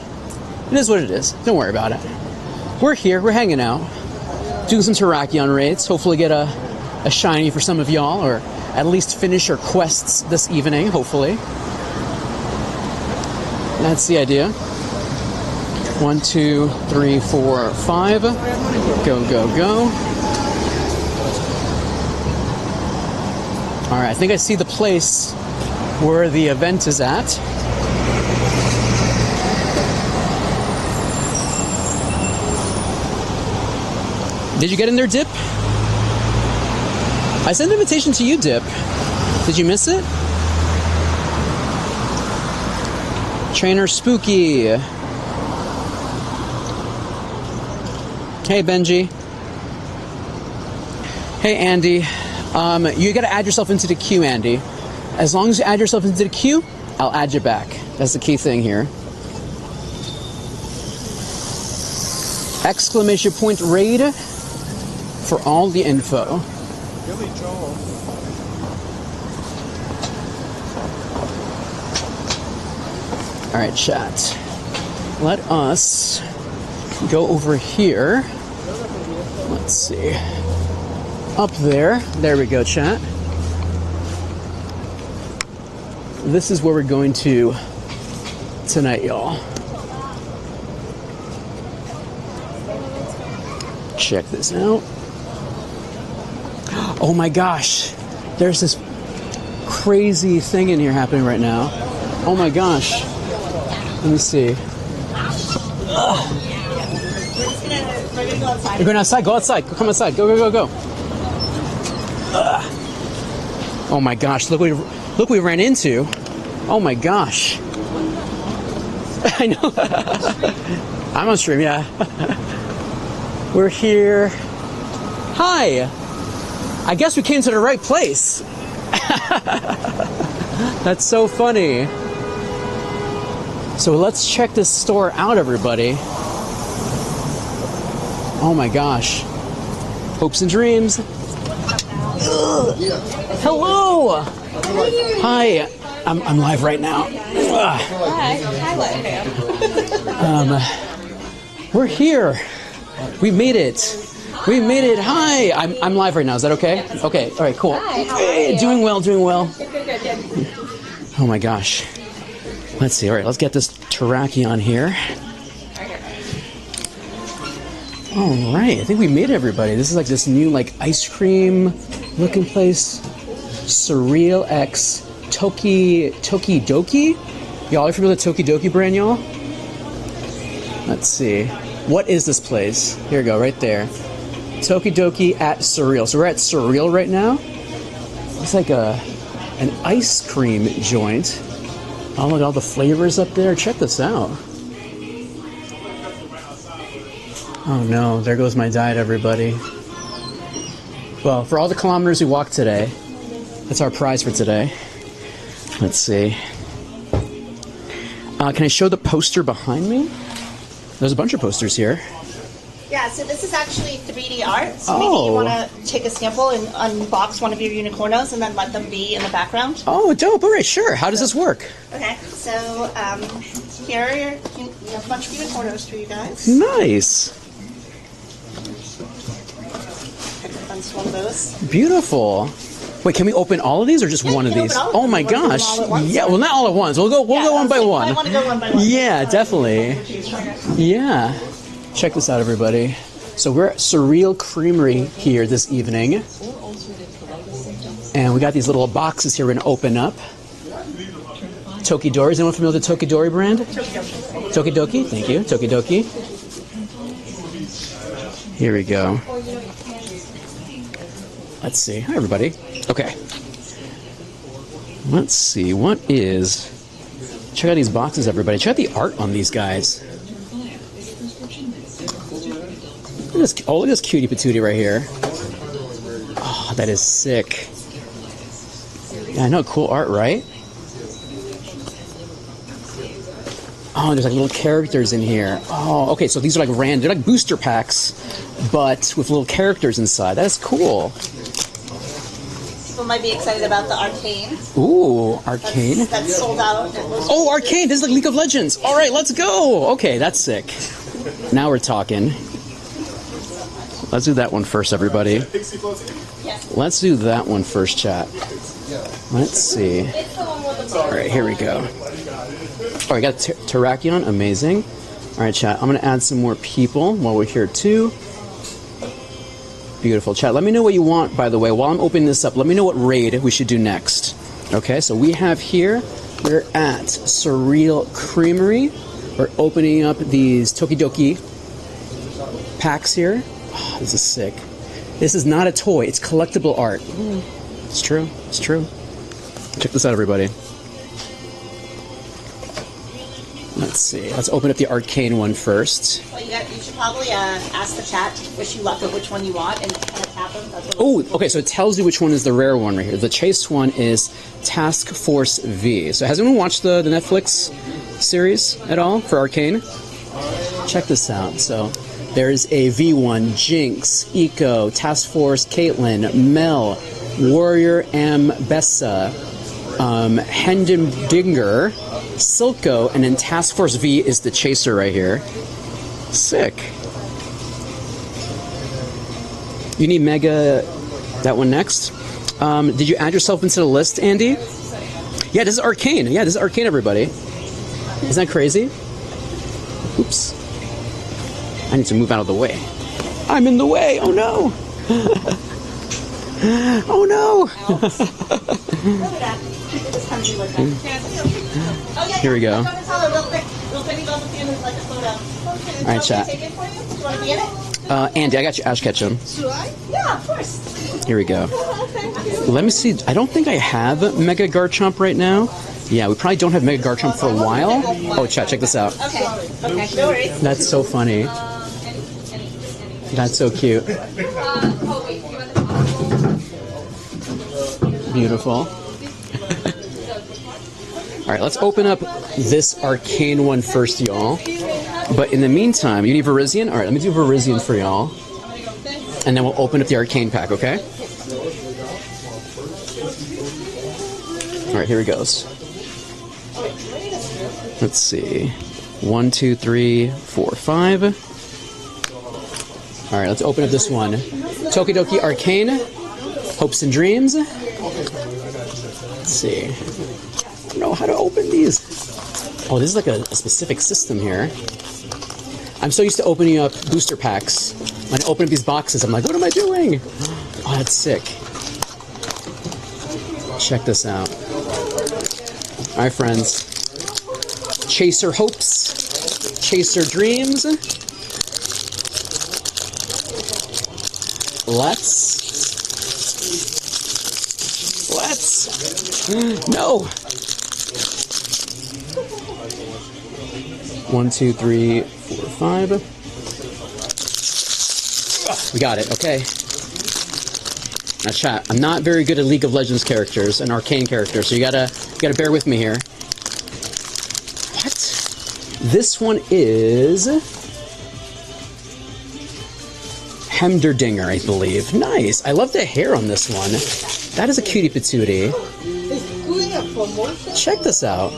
it is what it is. Don't worry about it. We're here, we're hanging out, doing some Terrakion raids, hopefully get a shiny for some of y'all, or at least finish our quests this evening, hopefully. That's the idea. 1, 2, 3, 4, 5. Go, go, go. All right, I think I see the place where the event is at. Did you get in there, Dip? I sent an invitation to you, Dip. Did you miss it? Trainer Spooky. Hey, Benji. Hey, Andy. You gotta add yourself into the queue, Andy. As long as you add yourself into the queue, I'll add you back. That's the key thing here. Exclamation point raid for all the info. Billy Joel. All right, chat. Let us go over here. Let's see. Up there. There we go, chat. This is where we're going to tonight, y'all. Check this out. Oh my gosh. There's this crazy thing in here happening right now. Oh my gosh. Let me see. You're going outside? Go outside. Come outside. Go, go, go, go. Oh my gosh. Look what we ran into. Oh my gosh. I know. I'm on stream, yeah. We're here. Hi. I guess we came to the right place. That's so funny. So let's check this store out, everybody. Oh my gosh. Hopes and dreams. Hello. Hi. I'm live right now. We're here. We made it. We made it. Hi. I'm live right now. Is that okay? Okay. All right. Cool. Hi, how are Hey, you? doing well. Doing well. Good. Oh my gosh. Let's see. All right. Let's get this Terrakion here. All right. I think we made everybody. This is like this new like ice cream looking place. Surreal X Tokidoki. Y'all are familiar with the Tokidoki brand, y'all? Let's see. What is this place? Here we go, right there. Tokidoki at Surreal. So we're at Surreal right now. It's like an ice cream joint. Oh, look at all the flavors up there. Check this out. Oh no, there goes my diet, everybody. Well, for all the kilometers we walked today, that's our prize for today. Let's see. Can I show the poster behind me? There's a bunch of posters here. Yeah, so this is actually 3D art. So maybe you want to take a sample and unbox one of your unicornos and then let them be in the background. Oh, dope. All right, sure. How does this work? Okay, so here are your, we have a bunch of unicornos for you guys. Nice. That's one of those. Beautiful. Wait, can we open all of these or just one of these? Oh my gosh. Yeah, well, not all at once. We'll go one by one. I want to go one by one. Yeah, definitely. Yeah. Check this out, everybody. So we're at Surreal Creamery here this evening. And we got these little boxes here we're going to open up. Tokidori. Is anyone familiar with the Tokidori brand? Tokidoki. Thank you. Tokidoki. Here we go. Let's see. Hi, everybody. Okay. Let's see. What is... Check out these boxes, everybody. Check out the art on these guys. Look at this cutie patootie right here. Oh, that is sick. Yeah, I know, cool art, right? Oh, there's like little characters in here. Oh, okay, so these are like random, they're like booster packs, but with little characters inside. That is cool. People might be excited about the Arcane. Ooh, Arcane. That's sold out. Oh, Arcane, this is like League of Legends. All right, let's go. Okay, that's sick. Now we're talking. Let's do that one first, everybody. Let's do that one first, chat. Let's see. All right, here we go. All right, got Terrakion. Amazing. All right, chat. I'm going to add some more people while we're here, too. Beautiful. Chat, let me know what you want, by the way. While I'm opening this up, let me know what raid we should do next. Okay, so we have here, we're at Surreal Creamery. We're opening up these Tokidoki packs here. Oh, this is sick. This is not a toy. It's collectible art. It's true. It's true. Check this out, everybody. Let's see. Let's open up the Arcane one first. Well, you should probably ask the chat wish you luck with which one you want and kind of tap them. Oh, okay. So it tells you which one is the rare one right here. The chase one is Task Force V. So has anyone watched the Netflix series at all for Arcane? Check this out. So there's a V1, Jinx, Eco, Task Force, Caitlyn, Mel, Warrior Ambessa, Hendendinger, Silco, and then Task Force V is the chaser right here. Sick. You need Mega, that one next. Did you add yourself into the list, Andy? Yeah, this is Arcane. Yeah, this is Arcane, everybody. Isn't that crazy? Oops. I need to move out of the way. I'm in the way. Oh no. Oh no. Here we go. Alright, chat. Andy, I got you Ash Ketchum. Do I? Yeah, of course. Here we go. Let me see. I don't think I have Mega Garchomp right now. Yeah, we probably don't have Mega Garchomp for a while. Oh, chat, check this out. Okay, okay, no worries. That's so funny. That's so cute. Beautiful. Alright, let's open up this Arcane one first, y'all. But in the meantime, you need Virizion? Alright, let me do Virizion for y'all. And then we'll open up the Arcane pack, okay? Alright, here it goes. Let's see. 1, 2, 3, 4, 5. Alright, let's open up this one. Tokidoki Arcane. Hopes and Dreams. Let's see. I don't know how to open these. Oh, this is like a specific system here. I'm so used to opening up booster packs. When I open up these boxes, I'm like, what am I doing? Oh, that's sick. Check this out. Alright, friends. Chaser Hopes. Chaser Dreams. Let's. No. 1, 2, 3, 4, 5. We got it. Okay. Now, chat. I'm not very good at League of Legends characters and Arcane characters, so you gotta bear with me here. What? This one is Hemderdinger, I believe. Nice. I love the hair on this one. That is a cutie patootie. Check this out.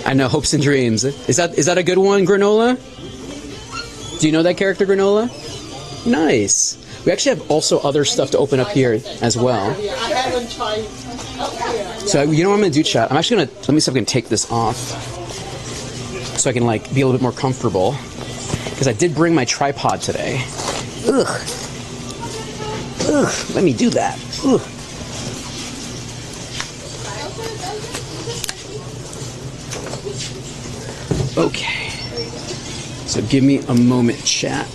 I know, hopes and dreams. Is that a good one, Granola? Do you know that character, Granola? Nice. We actually have also other stuff to open up here as well. So you know what I'm gonna do, chat? I'm actually gonna let me see if I can take this off so I can like be a little bit more comfortable because I did bring my tripod today. Ugh. Ugh. Let me do that. Ugh. Okay. So give me a moment, chat.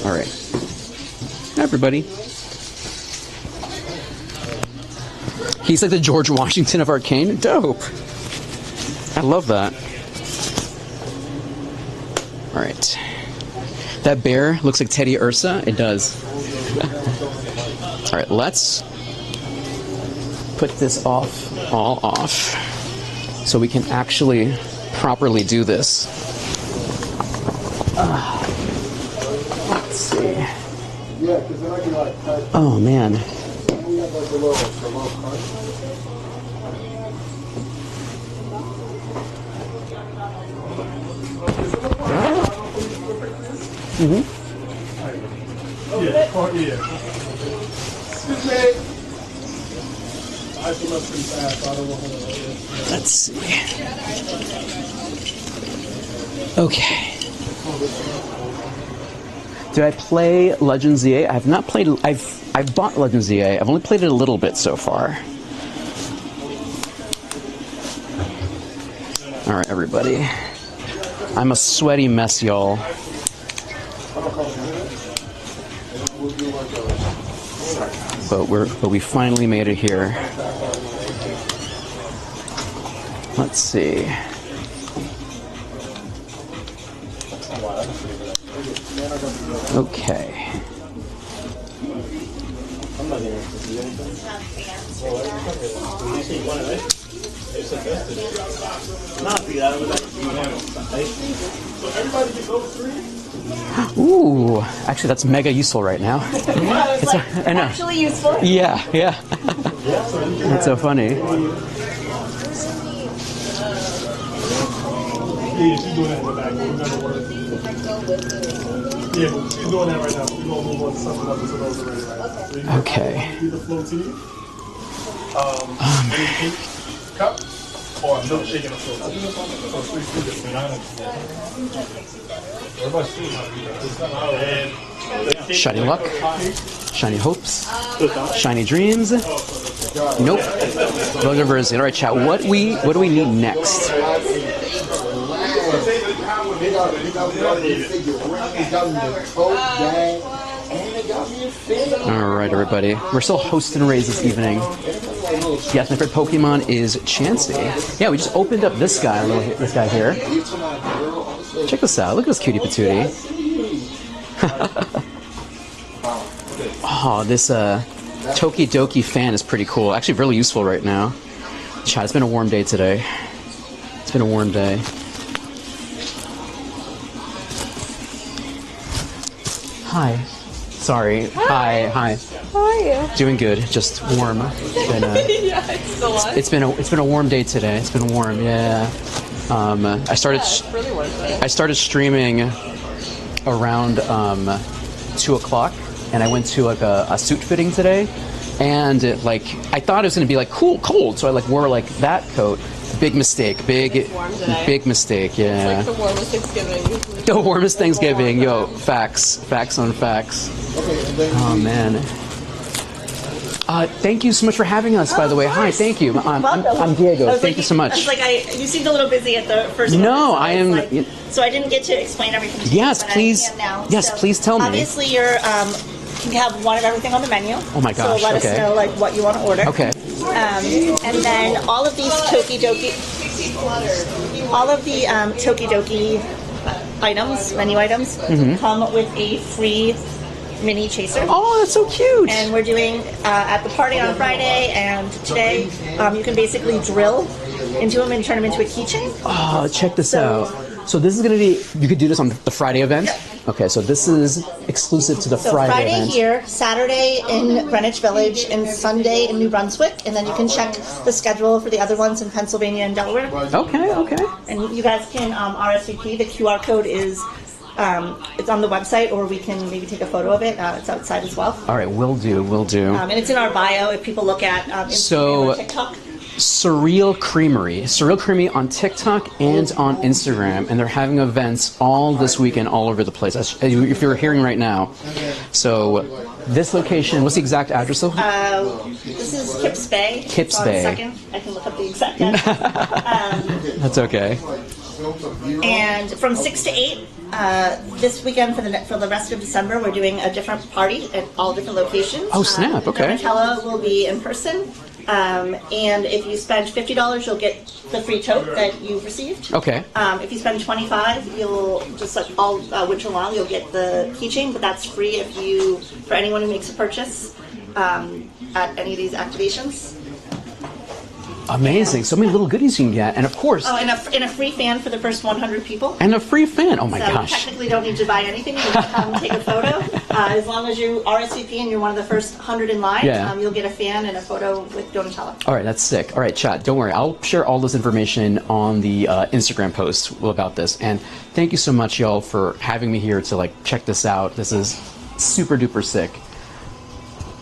All right. Hi, everybody. He's like the George Washington of Arcane. Dope. I love that. All right. That bear looks like Teddy Ursa. It does. All right, let's put this all off, so we can actually properly do this. Let's see. Oh man. Mm-hmm. Let's see. Okay. Did I play Legends ZA? I have not played. I've bought Legends ZA. I've only played it a little bit so far. All right, everybody. I'm a sweaty mess, y'all. But we finally made it here. Let's see. Okay. Ooh, actually, that's mega useful right now. It's I know. Actually useful. Yeah, yeah. That's so funny. Yeah, she's doing that in the back. We're gonna work. Yeah, but she's doing that right now. We're gonna move on to something else until those are ready, right? So Okay. Either flow tea, any cake, cup, or a milkshake and a flow tea. So 3 sugars. Everybody's seeing how to do that. Shiny luck, shiny hopes, shiny dreams. Nope. Vote version. All right, chat. What do we need next? All right, everybody. We're still hosting Rays this evening. Yes, my favorite Pokemon is Chansey. Yeah, we just opened up this guy. This guy here. Check this out. Look at this cutie patootie. Oh, this Tokidoki fan is pretty cool. Actually, really useful right now. Chat, it's been a warm day today. It's been a warm day. Hi. Sorry. Hi. Hi. How are you? Doing good. Just warm. It's been Yeah, it's still on. it's been a warm day today. It's been warm. Yeah. I started really warm today. I started streaming around 2 o'clock, and I went to like a suit fitting today, and I thought it was gonna be like cold, so I wore that coat. Big mistake. Big mistake. Yeah. It's like the warmest Thanksgiving. The warmest Thanksgiving. Yo, facts. Facts on facts. Oh man. Thank you so much for having us, by the way. Hi, thank you. I'm Diego. Thank you so much. You seemed a little busy at the first one. No, so I am. So I didn't get to explain everything to you. Yes, but please. I can now. Yes, So please tell me. Obviously, you have one of everything on the menu. Oh my gosh, So let okay. us know what you want to order. Okay. And then all of these Tokidoki items, menu items, Mhm. come with a free mini chaser. Oh, that's so cute. And we're doing at the party on Friday and today, you can basically drill into them and turn them into a keychain. Oh, check this out. So this is going to be, you could do this on the Friday event? Yep. Okay, so this is exclusive to the Friday event. Here, Saturday in Greenwich Village, and Sunday in New Brunswick, and then you can check the schedule for the other ones in Pennsylvania and Delaware. Okay, okay. And you guys can RSVP. The QR code is it's on the website, or we can maybe take a photo of it. It's outside as well. All right, will do. And it's in our bio if people look at Instagram or TikTok. Surreal Creamery on TikTok and on Instagram, and they're having events all this weekend all over the place. If you're hearing right now, so this location, what's the exact address of? This is Kips Bay. Kips Hold on Bay. a second. I can look up the exact address. That's okay. And from 6 to 8 this weekend for the rest of December, we're doing a different party at all different locations. Oh snap! Okay. Donatella will be in person. And if you spend $50, you'll get the free tote that you've received. Okay. If you spend $25, you'll just like all winter long, you'll get the keychain, but that's free for anyone who makes a purchase at any of these activations. Amazing. So many little goodies you can get. And of course... Oh, and a free fan for the first 100 people. And a free fan. Oh my so gosh. You technically don't need to buy anything. You can come take a photo. As long as you RSVP and you're one of the first 100 in line, you'll get a fan and a photo with Donatella. All right, that's sick. All right, chat, don't worry. I'll share all this information on the Instagram post about this. And thank you so much, y'all, for having me here to check this out. This is super duper sick.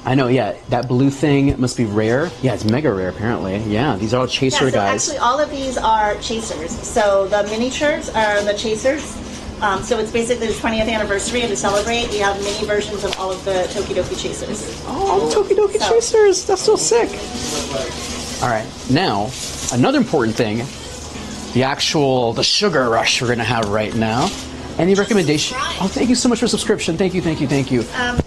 I know, yeah, that blue thing must be rare. Yeah, it's mega rare apparently. Yeah, these are all chaser guys. Actually, all of these are chasers. So the miniatures are the chasers. So it's basically the 20th anniversary, and to celebrate, we have mini versions of all of the Tokidoki chasers. Oh, the Tokidoki chasers! That's so sick. All right, now another important thing: the sugar rush we're gonna have right now. Any recommendation? Oh, thank you so much for subscription. Thank you.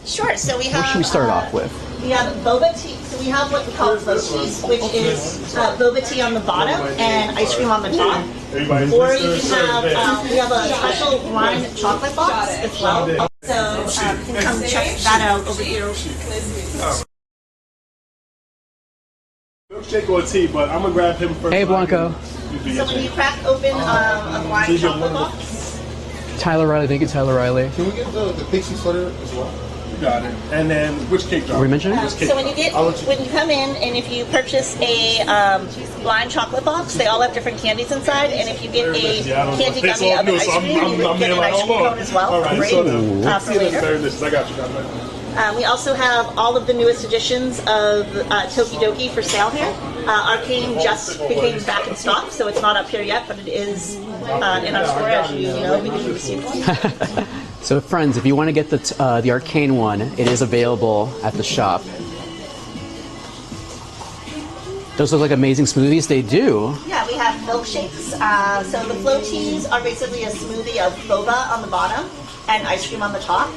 Sure. So we have. What should we start off with? We have boba tea. So we have what we call floaties, which is boba tea on the bottom and ice cream on the top. Or you can have we have a special lime chocolate box as well. So you can come check that out over here. Milkshake or tea, but I'm gonna grab him first. Hey, Blanco. So when you crack open a lime chocolate box. Tyler Riley, thank you, Tyler Riley. Can we get the pixie flutter as well? Got it. And then which cake drop? Were we mentioning? So when you come in and if you purchase a lime chocolate box, they all have different candies inside, and if you get a candy gummy of ice cream, you get an ice cream cone as well. All right, Great. so For later. I got you. We also have all of the newest editions of Tokidoki for sale here. Arcane just became back in stock, so it's not up here yet, but it is in our store, as you know, because you received one. So friends, if you want to get the Arcane one, it is available at the shop. Those look like amazing smoothies. They do. Yeah, we have milkshakes. So the floaties are basically a smoothie of boba on the bottom and ice cream on the top.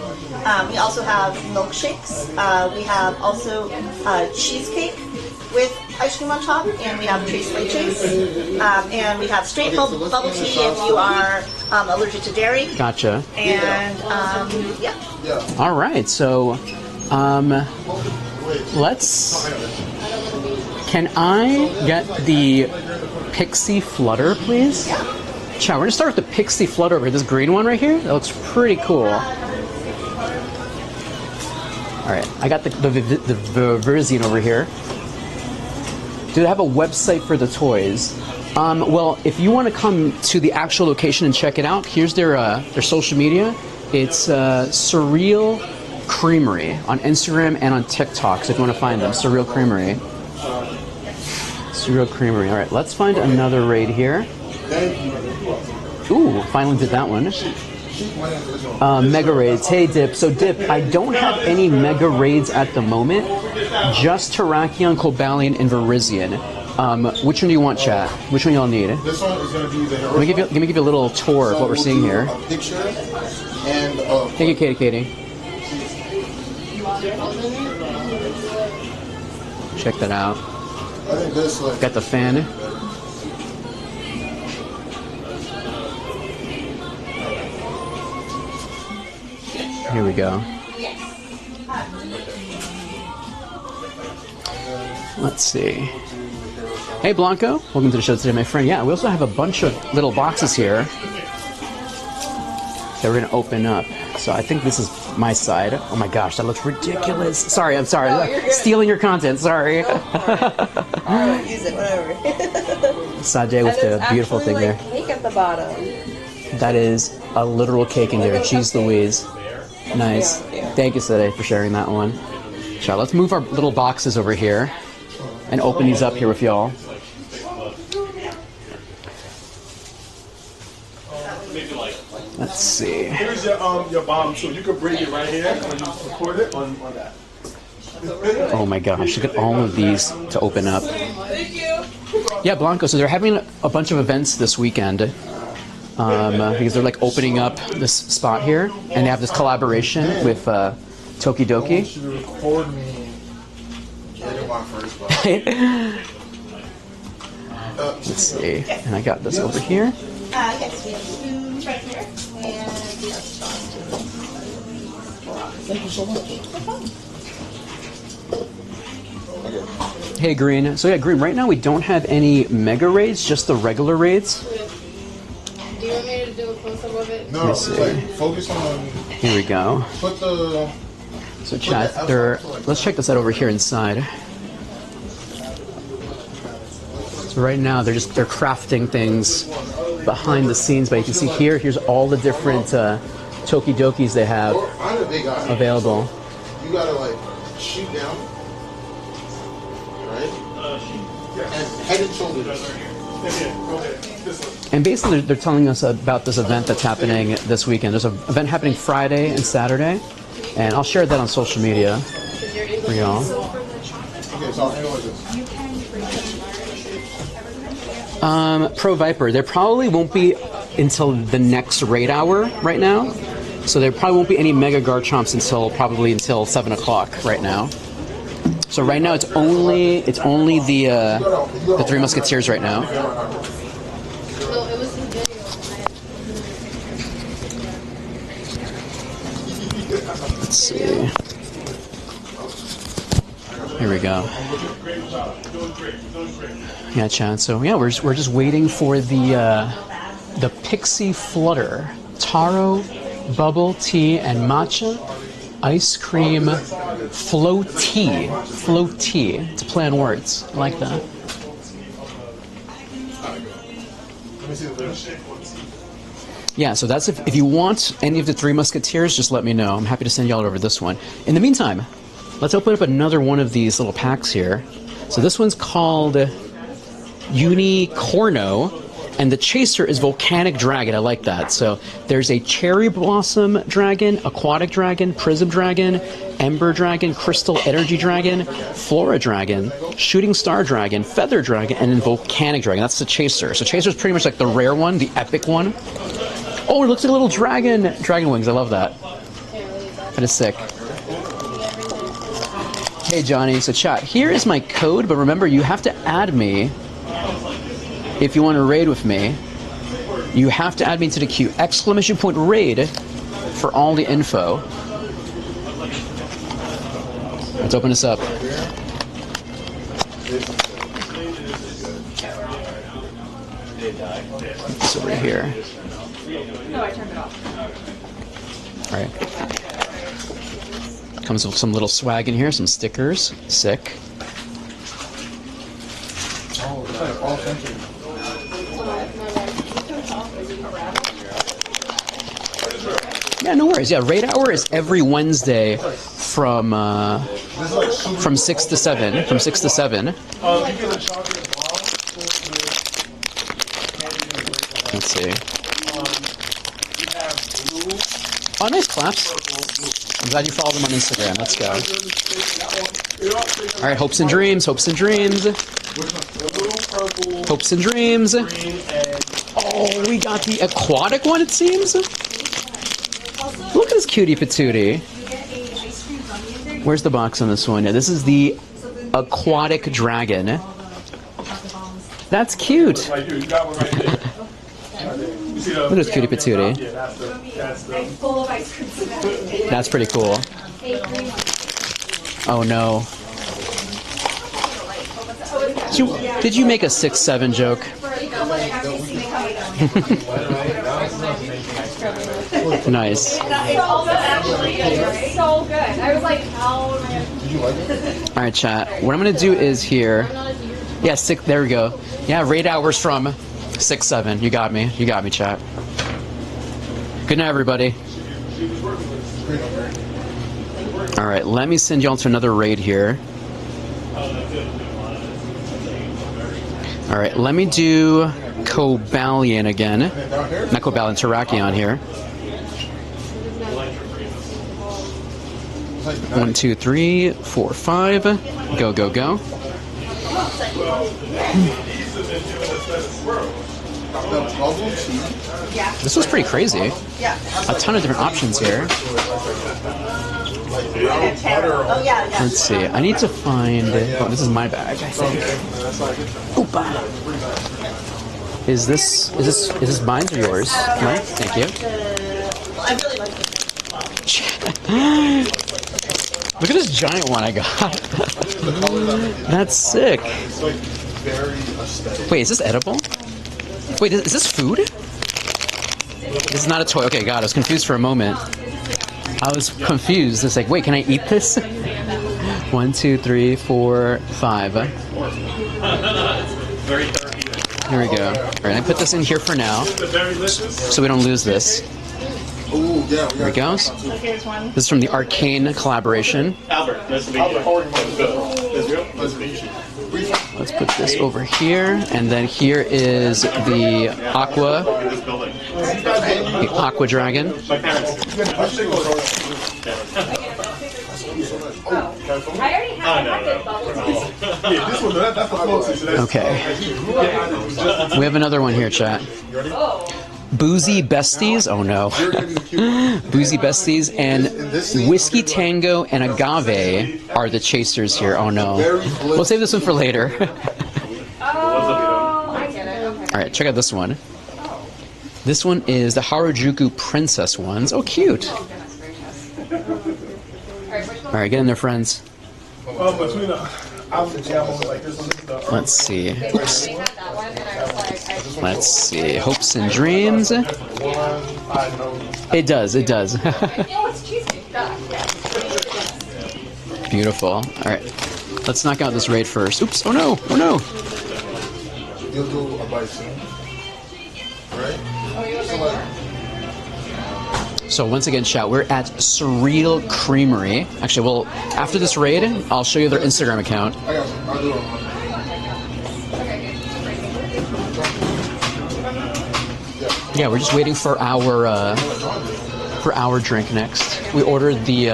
We also have milkshakes. We have also cheesecake with ice cream on top, and we have tres leches. And we have straight bubble tea if you are allergic to dairy. Gotcha. And yeah. All right, so can I get the Pixie Flutter, please? Yeah. Chat, we're gonna start with the Pixie Flutter over here. This green one right here. That looks pretty cool. All right, I got the Verzian over here. Do they have a website for the toys? Well, if you want to come to the actual location and check it out, here's their social media. It's Surreal Creamery on Instagram and on TikTok. So if you want to find them, Surreal Creamery. Surreal Creamery. All right, let's find another raid here. Ooh, finally did that one. Mega raids. Hey Dip. So Dip, I don't have any mega raids at the moment. Just Terrakion, Cobalion, and Verizion. Which one do you want, chat? Which one y'all need? This one is going to be the Let me give you a little tour of what we're seeing here. A picture and Thank you, Katie. Check that out. I think this like Got the fan. Here we go. Let's see. Hey Blanco, welcome to the show today, my friend. Yeah, we also have a bunch of little boxes here that we're gonna open up. So I think this is my side. Oh my gosh, that looks ridiculous. Sorry, I'm sorry. No, Stealing your content, sorry. Use it, whatever. Sajay with the beautiful thing there. Cake at the bottom. That is a literal cake in there. Jeez Louise. Nice. Thank you, Sajay, for sharing that one. So let's move our little boxes over here and open these up here with y'all. Let's see. Here's your bomb too. You can bring it right here and you record it on that. Oh my gosh, look at all of these to open up. Thank you. Yeah, Blanco, so they're having a bunch of events this weekend because they're like opening up this spot here and they have this collaboration with Tokidoki. Let's see, and I got this over here. Yes, we have spoons right here. And we have Thank you so much. Hey Green, so yeah, Green, right now we don't have any mega raids, just the regular raids. Do you want me to do a close-up of it? No, like, focus on... Here we go. Put the... So chat, let's check this out over here inside. So right now they're crafting things behind the scenes, but you can see here's all the different Tokidokis they have available. You gotta like shoot down, right? And head and shoulders. And basically they're telling us about this event that's happening this weekend. There's an event happening Friday and Saturday, and I'll share that on social media for y'all. Pro Viper, there probably won't be until the next raid hour right now. So there probably won't be any Mega Garchomps until 7 o'clock right now. So right now it's only the Three Musketeers right now. Let's see. Here we go. Yeah, Chad. So yeah, we're just waiting for the Pixie Flutter, Taro, Bubble Tea, and Matcha Ice Cream Floaty. Floaty. It's a play on words. I like that. Yeah, so that's if you want any of the Three Musketeers, just let me know. I'm happy to send y'all over this one. In the meantime, let's open up another one of these little packs here. So this one's called Unicorno, and the chaser is Volcanic Dragon. I like that. So there's a Cherry Blossom Dragon, Aquatic Dragon, Prism Dragon, Ember Dragon, Crystal Energy Dragon, Flora Dragon, Shooting Star Dragon, Feather Dragon, and then Volcanic Dragon. That's the chaser. So chaser is pretty much like the rare one, the epic one. Oh, it looks like a little dragon wings. I love that. That is sick. Hey Johnny, so chat, here is my code, but remember you have to add me if you want to raid with me. You have to add me to the queue. ! Raid for all the info. Let's open this up. It's over here. No, I turned it off. Alright. Comes with some little swag in here, some stickers. Sick. Yeah, no worries. Yeah, raid hour is every Wednesday from 6 to 7. From 6 to 7. Let's see. Oh, nice claps. I'm glad you followed them on Instagram. Let's go. All right, hopes and dreams. Hopes and dreams. Hopes and dreams. Oh, we got the aquatic one, it seems. Look at this cutie patootie. Where's the box on this one? Yeah, this is the aquatic dragon. That's cute. Look at this cutie patootie. That's pretty cool. Oh no. Did you make a 6-7 joke? Nice. It's also actually so good. I was like, how am I gonna... Alright, chat. What I'm gonna do is here. Yeah, there we go. Yeah, raid hours from 6-7. You got me. You got me, chat. Good night, everybody. Alright, let me send y'all to another raid here. Alright, let me do Cobalion again. Not Cobalion, Terrakion here. 1, 2, 3, 4, 5. Go, go, go. This was pretty crazy. A ton of different options here. Let's see. I need to find. Oh, this is my bag, I think. Oopa. Is this mine or yours? Mine. Thank you. Look at this giant one I got. That's sick. Wait, is this edible? Wait, is this food? This is not a toy. Okay, God, I was confused for a moment. I was confused. It's like, wait, can I eat this? 1, 2, 3, 4, 5. Here we go. All right, I put this in here for now, so we don't lose this. There it goes. This is from the Arcane collaboration. Let's put this over here, and then here is the Aqua Dragon. Okay. We have another one here, chat. Boozy Besties, oh no. Boozy Besties and Whiskey Tango and Agave are the chasers here, oh no. We'll save this one for later. Alright, check out this one. This one is the Harajuku Princess ones. Oh, cute. Alright, get in there, friends. Let's see. Oops. Let's see. Hopes and dreams. It does, it does. Beautiful. Alright. Let's knock out this raid first. Oops. Oh no. Oh no. So once again, chat, we're at Surreal Creamery. Actually, well, after this raid, I'll show you their Instagram account. Yeah, we're just waiting for our drink next. We ordered the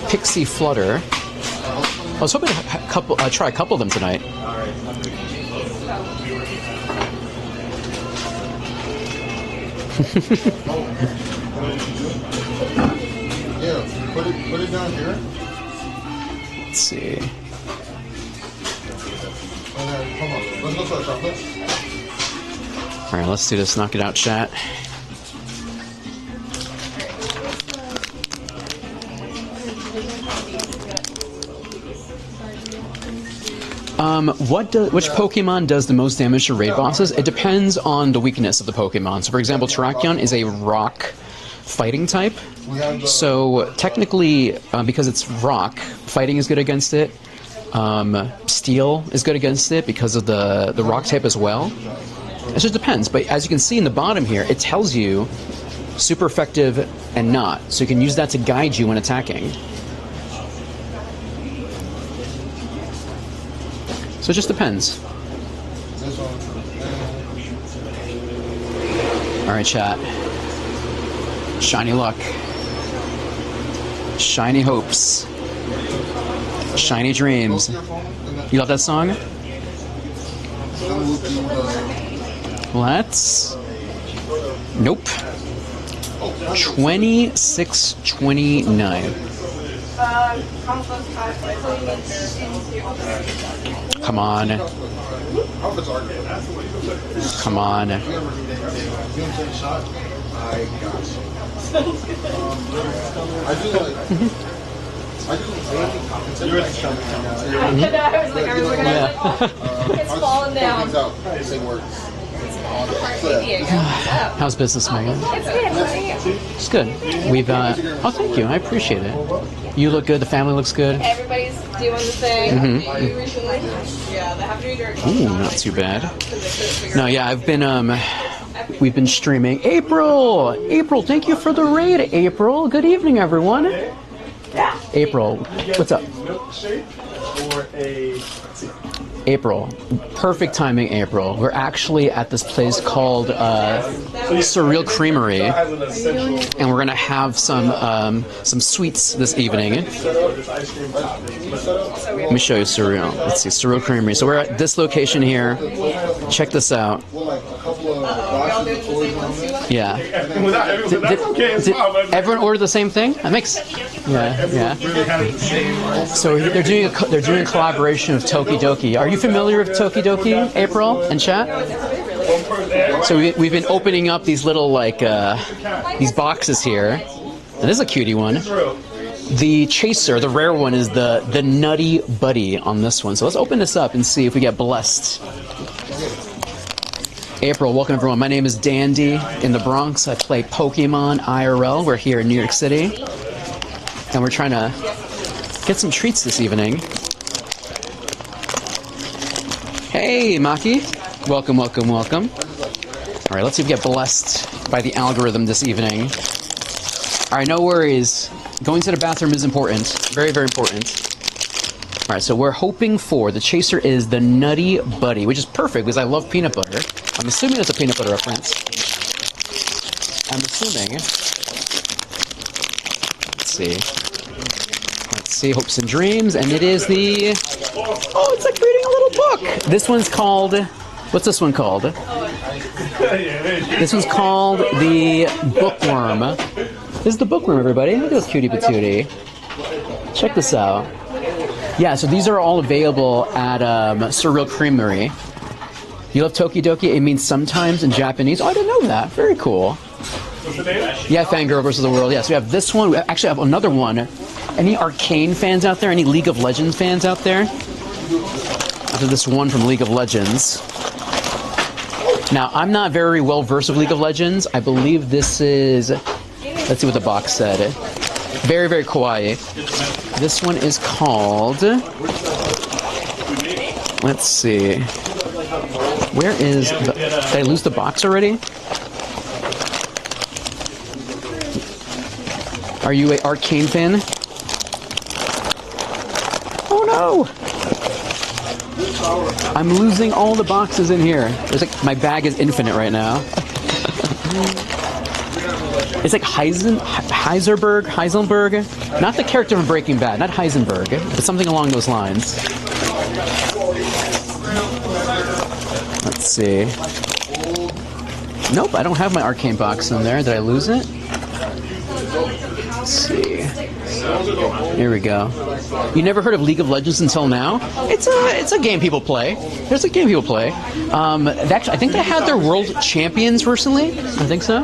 Pixie Flutter. I was hoping to try a couple of them tonight. Yeah, put it down here. Let's see. And then, come on, let's go for a chocolate. All right, let's do this. Knock it out, chat. Which Pokemon does the most damage to raid bosses? It depends on the weakness of the Pokemon. So, for example, Terrakion is a rock fighting type. So, technically, because it's rock, fighting is good against it. Steel is good against it because of the rock type as well. It just depends. But as you can see in the bottom here, it tells you super effective and not. So you can use that to guide you when attacking. So it just depends. Alright, chat. Shiny luck. Shiny hopes. Shiny dreams. You love that song? Let's... Nope. 2629. Come on. Come on. It's falling down. How's business, Megan? It's good. How are you? It's good. We've oh, thank you. I appreciate it. You look good. The family looks good. Everybody's doing the thing. Mhm. You recently? Yeah, they have to be dirty. Ooh, not too bad. No, yeah, I've been we've been streaming. April, thank you for the raid. April, good evening, everyone. April, what's up? April, perfect timing, April. We're actually at this place called Surreal Creamery, and we're gonna have some sweets this evening. Let me show you Surreal. Let's see, Surreal Creamery. So we're at this location here. Check this out. Yeah. Did everyone order the same thing? That makes. Yeah. So they're doing a collaboration with Tokidoki. Are you familiar with Tokidoki, April, and chat? So we've been opening up these little these boxes here, and this is a cutie one. The chaser, the rare one, is the Nutty Buddy on this one. So let's open this up and see if we get blessed. April, welcome everyone. My name is Dandy in the Bronx. I play Pokemon IRL. We're here in New York City, and we're trying to get some treats this evening. Hey, Maki. Welcome. All right, let's see if we get blessed by the algorithm this evening. All right, no worries. Going to the bathroom is important. Very, very important. All right, so we're hoping for, the chaser is the Nutty Buddy, which is perfect because I love peanut butter. I'm assuming it's a peanut butter reference. I'm assuming. Let's see, hopes and dreams, and it is the... Oh, it's like reading a little book! This one's called... What's this one called? This one's called the Bookworm. This is the Bookworm, everybody. Look at this cutie patootie. Check this out. Yeah, so these are all available at Surreal Creamery. You love Tokidoki? It means sometimes in Japanese. Oh, I didn't know that. Very cool. Yeah, Fangirl versus the World. Yes, we have this one. We actually have another one. Any Arcane fans out there? Any League of Legends fans out there? After this one from League of Legends. Now, I'm not very well versed with League of Legends. I believe this is... Let's see what the box said. Very, very kawaii. This one is called... Let's see. Where is the... Did I lose the box already? Are you an Arcane fan? Oh no! I'm losing all the boxes in here. There's like, my bag is infinite right now. It's like Heisenberg? Not the character from Breaking Bad, not Heisenberg, but something along those lines. Let's see. Nope, I don't have my Arcane box in there. Did I lose it? Let's see. Here we go. You never heard of League of Legends until now? It's a game people play. There's a game people play. Actually, I think they had their world champions recently. I think so.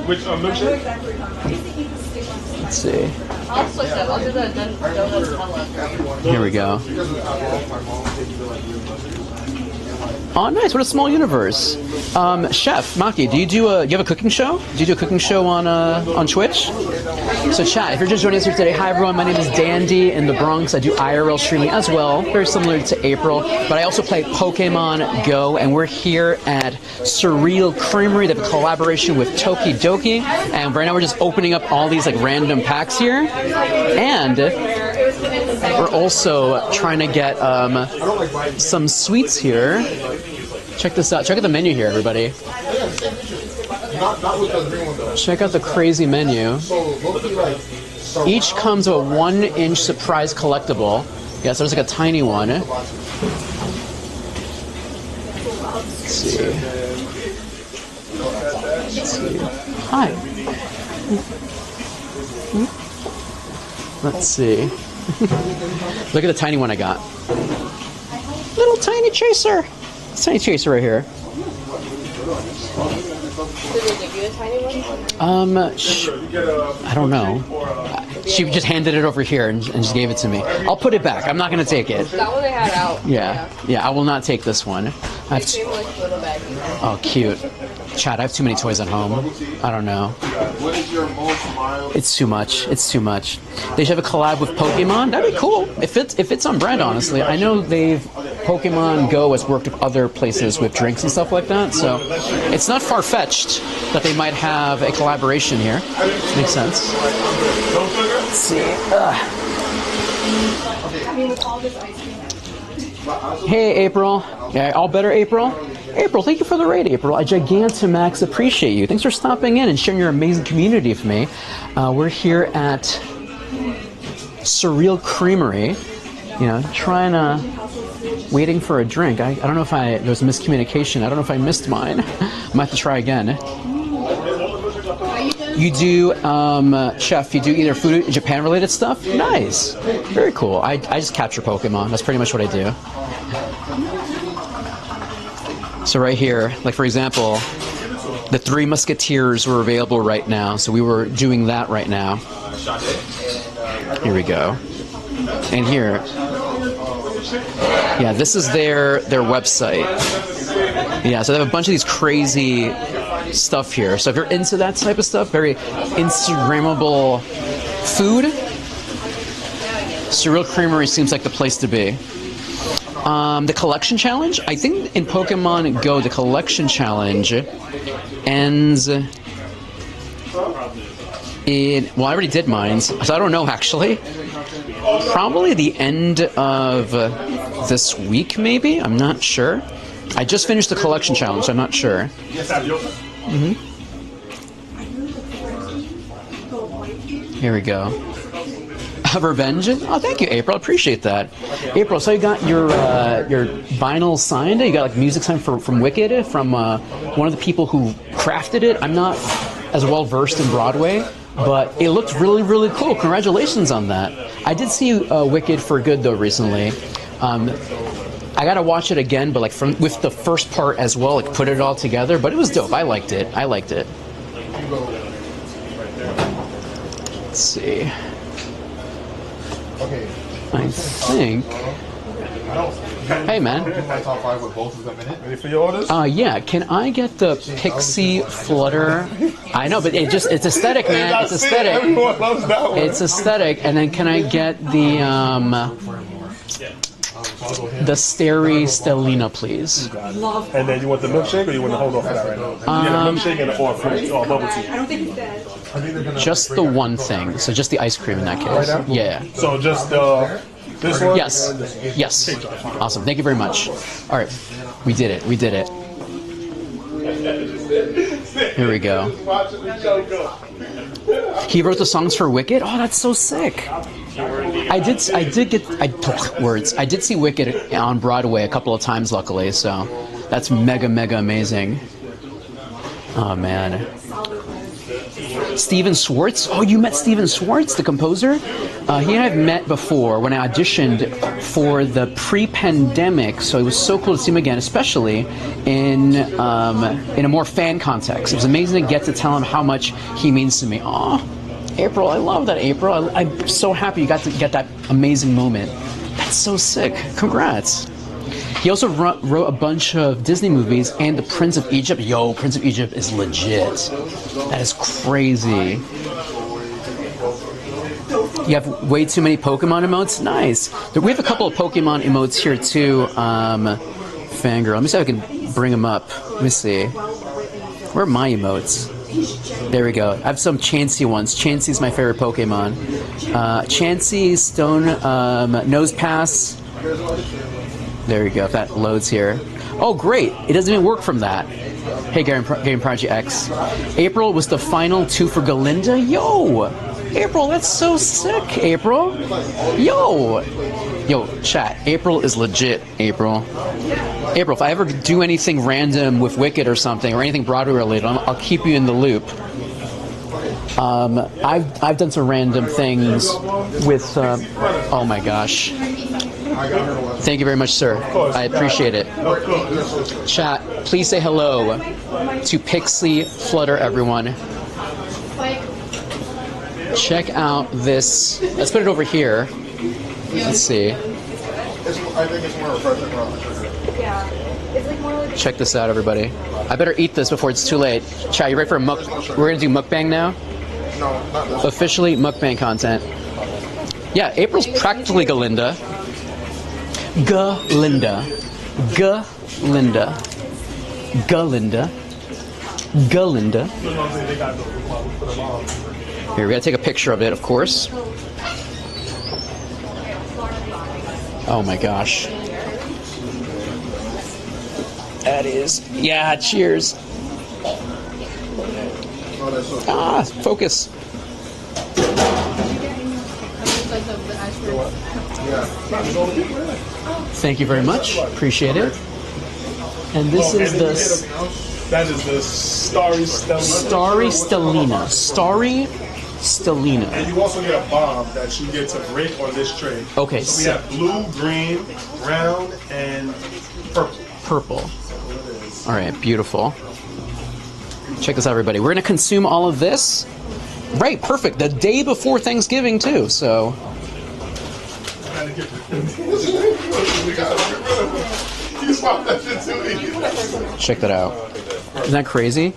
Let's see. Here we go. Oh, nice! What a small universe. Chef Maki, do you have a cooking show? Do you do a cooking show on Twitch? So chat, if you're just joining us here today, hi everyone. My name is Dandy in the Bronx. I do IRL streaming as well, very similar to April. But I also play Pokemon Go, and we're here at Surreal Creamery. They have a collaboration with Tokidoki, and right now we're just opening up all these like random packs here, and we're also trying to get some sweets here. Check this out. Check out the menu here, everybody. Check out the crazy menu. Each comes with a 1-inch surprise collectible. Yeah, so there's like a tiny one. Let's see. Hi. Let's see. Look at the tiny one I got. Little tiny chaser. Tiny chaser right here. Did they give you a tiny one? I don't know. She just handed it over here and just gave it to me. I'll put it back. I'm not going to take it. That one they had out. Yeah, I will not take this one. They came like a little baggy. Oh, cute. Chad, I have too many toys at home. I don't know. What is your most mild? It's too much. It's too much. They should have a collab with Pokemon. That'd be cool. If it's on brand, honestly. I know Pokemon Go has worked with other places with drinks and stuff like that, so it's not far-fetched that they might have a collaboration here. Makes sense. Let's see. Hey, April. Yeah, all better, April? April, thank you for the raid, April. I Gigantamax appreciate you. Thanks for stopping in and sharing your amazing community with me. We're here at Surreal Creamery, waiting for a drink. I don't know if there was a miscommunication. I don't know if I missed mine. I might have to try again. You do, Chef, you do either food, Japan-related stuff? Nice. Very cool. I just capture Pokemon. That's pretty much what I do. So right here, like for example, the Three Musketeers were available right now, so we were doing that right now. Here we go. And here, yeah, this is their website. Yeah, so they have a bunch of these crazy stuff here. So if you're into that type of stuff, very Instagrammable food, Surreal Creamery seems like the place to be. The collection challenge, I think in Pokemon Go, the collection challenge ends in, well, I already did mine, so I don't know actually. Probably the end of this week, maybe? I'm not sure. I just finished the collection challenge, so I'm not sure. Here we go. Revenge? Oh, thank you, April. I appreciate that. April, so you got your vinyl signed? You got like music signed from Wicked, from one of the people who crafted it? I'm not as well versed in Broadway, but it looked really, really cool. Congratulations on that. I did see Wicked for Good though recently. I gotta watch it again, but like with the first part as well, like put it all together. But it was dope. I liked it. Let's see. I think. Hey, man. My top 5 with both of them in it. Ready for your orders? Yeah. Can I get the Pixie Flutter? I know, but it's aesthetic, man. It's aesthetic. Everyone loves that one. It's aesthetic. And then can I get the Starry Stellina, please? And then you want the milkshake, or you want to hold off for that right now? You get a milkshake and or fruit or bubble tea. I don't think it's dead. Just the one thing. So just the ice cream in that case. Yeah. So just this one? Yes. Awesome. Thank you very much. All right. We did it. Here we go. He wrote the songs for Wicked? Oh, that's so sick. I did see Wicked on Broadway a couple of times, luckily, so that's mega amazing. Oh, man. Steven Schwartz? Oh, you met Steven Schwartz, the composer? He and I have met before when I auditioned for the pre-pandemic, so it was so cool to see him again, especially in a more fan context. It was amazing to get to tell him how much he means to me. Oh, April, I love that, April. I'm so happy you got to get that amazing moment. That's so sick. Congrats. He also wrote a bunch of Disney movies and The Prince of Egypt. Yo, Prince of Egypt is legit. That is crazy. You have way too many Pokemon emotes? Nice. We have a couple of Pokemon emotes here too, Fangirl. Let me see if I can bring them up. Let me see. Where are my emotes? There we go. I have some Chansey ones. Chansey's my favorite Pokemon. Chansey, Stone, Nose Pass. There we go, if that loads here. Oh, great. It doesn't even work from that. Hey, Game Project X. April was the final 2 for Galinda? Yo! April, that's so sick, April. Yo, chat. April is legit, April. April, if I ever do anything random with Wicked or something, or anything Broadway related, I'll keep you in the loop. I've done some random things with, oh my gosh. Thank you very much, sir. I appreciate it. Chat, please say hello to Pixie Flutter, everyone. Check out this. Let's put it over here. Let's see. I think it's more refreshing around the sugar. Yeah. It's like more like Check this out, everybody. I better eat this before it's too late. Chat, you ready for a muk? We're gonna do mukbang now. No, not this. Officially mukbang content. Yeah, April's practically Galinda. Galinda. Galinda. Galinda. Galinda. Here, we gotta take a picture of it, of course. Oh my gosh. That is, yeah, cheers. Ah, focus. Thank you very much. Appreciate it. And this is the... That is the Starry Stellina. Starry Stellina. Starry Stellina. And you also get a bomb that you get to break on this tray. Okay, so we have blue, green, brown, and purple. Purple. All right, beautiful. Check this out, everybody. We're going to consume all of this. Right, perfect. The day before Thanksgiving, too, so... Check that out. Isn't that crazy?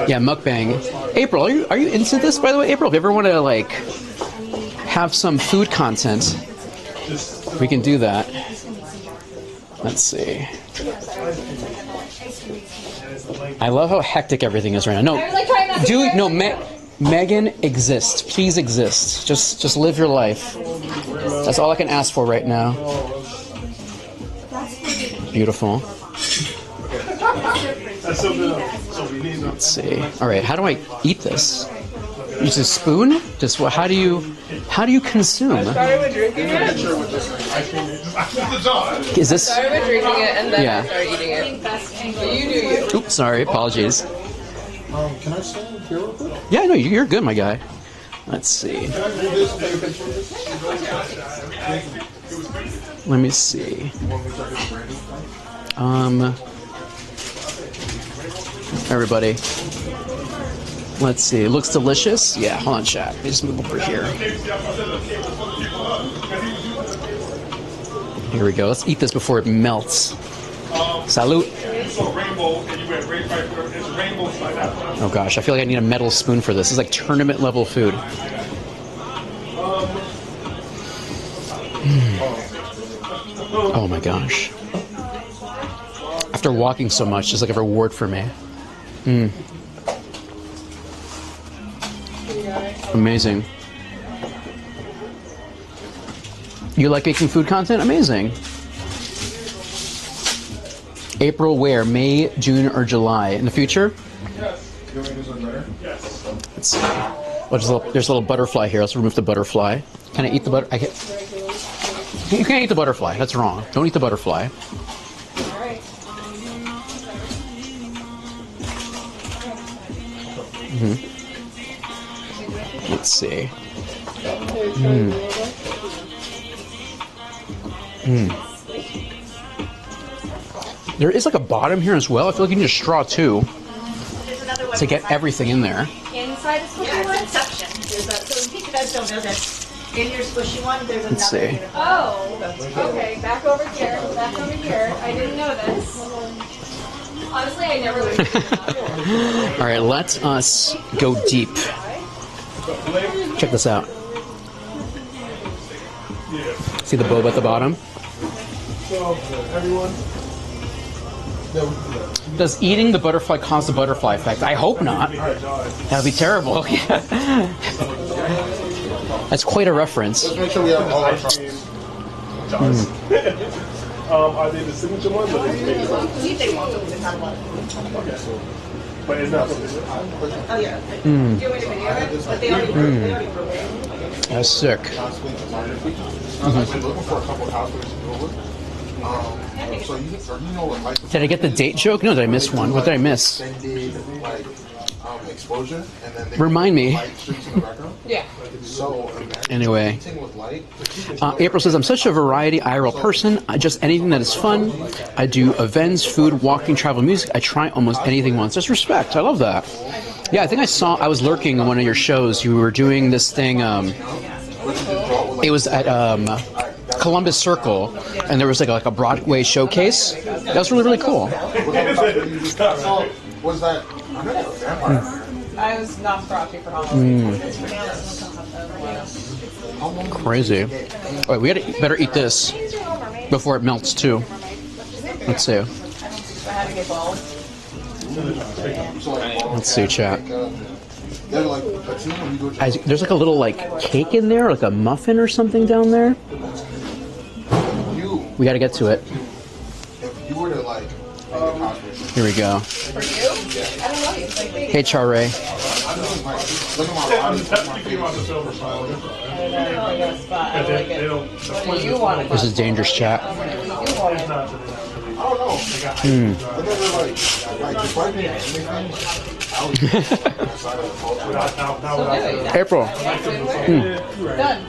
Yeah, mukbang. April, are you into this, by the way? April, if you ever want to, like, have some food content, we can do that. Let's see. I love how hectic everything is right now. No, Megan, exist. Please exist. Just live your life. That's all I can ask for right now. Beautiful. Let's see. All right, how do I eat this? Use a spoon? Just what? How do you consume? I started with drinking it. Is this? I started with drinking it and then Yeah. I started eating it. So you do you. Oops, sorry. Apologies. Can I stand here real quick? Yeah, no, you're good, my guy. Let's see. Let me see. Everybody. Let's see. It looks delicious. Yeah, hold on, chat. Let me just move over here. Here we go. Let's eat this before it melts. Salute. Oh gosh, I feel like I need a metal spoon for this. This is like tournament level food. Oh my gosh. After walking so much, it's like a reward for me. Amazing. You like making food content? Amazing. April where? May, June, or July? In the future? Let's see. Oh, there's a little butterfly here. Let's remove the butterfly. Can I eat the butter? You can't eat the butterfly. That's wrong. Don't eat the butterfly. Let's see. There is like a bottom here as well. I feel like you need a straw too to get everything in there. Inside the squishy one? Section. So in case you guys don't know that, in your squishy one, there's Let's another. see. Oh, okay. Back over here. Back over here. I didn't know this. Honestly, I never learned. All right, let us go deep. Check this out. See the boba at the bottom? So, everyone. Does eating the butterfly cause the butterfly effect? I hope not. That'd be terrible. That's quite a reference. Let's make sure we have all our jars. Are they the signature ones or they make them? See if they want them. They have one. Okay. But it's not. Oh yeah. Mm. Do you want me to video it? But they already broke it. That's sick. Did I get the date joke? No, did I miss one? What did I miss? explosion, and then they Remind me. light streaks in the background. Yeah. So Anyway, painting with light. April says, I'm such a variety IRL person. Just anything that is fun. I do events, food, walking, travel, music. I try almost anything once. Just respect. I love that. Yeah, I think I was lurking on one of your shows. You were doing this thing. It was at Columbus Circle, and there was like a Broadway showcase. That was really, really cool. Was that? I was not Nosferatu for Halloween. Crazy. All right, we better eat this before it melts too. Let's see. Let's see, chat. There's like a little like cake in there, like a muffin or something down there. We got to get to it. Here we go. For you? I don't know. It's like Hey, Chare. What do you want? This is dangerous, chat. April. Done.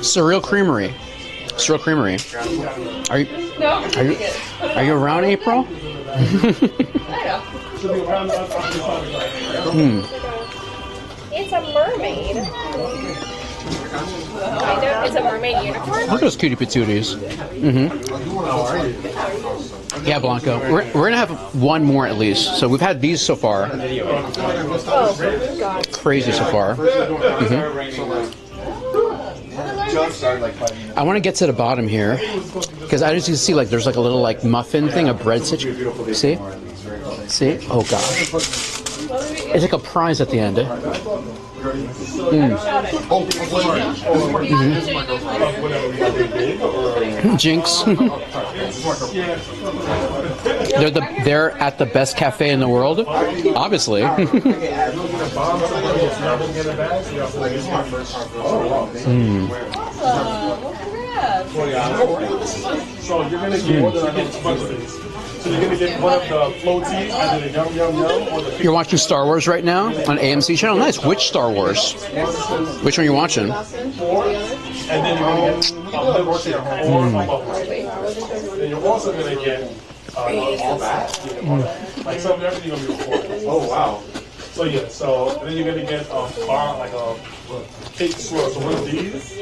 Surreal Creamery. Surreal Creamery. Are you around, April? It's a mermaid. Kind of. It's a mermaid unicorn. Look at those cutie patooties. Yeah, Blanco. We're gonna have one more at least. So we've had these so far. Oh, God. Crazy so far. I want to get to the bottom here because I just see like there's like a little like muffin thing, a bread situation. See? See? Oh gosh. It's like a prize at the end. Jinx. They're at the best cafe in the world, obviously. So you're gonna get one of these. So you're gonna get one of the floaties, and then a yum yum yum, or the. You're watching Star Wars right now on AMC channel. Nice. Which Star Wars? Which one are you watching? And then you're gonna get a milkshake or a bubble. Then you're also gonna get like some of everything on your report. Oh wow. So yeah. So and then you're gonna get a bar like a cake swirl. So one of these,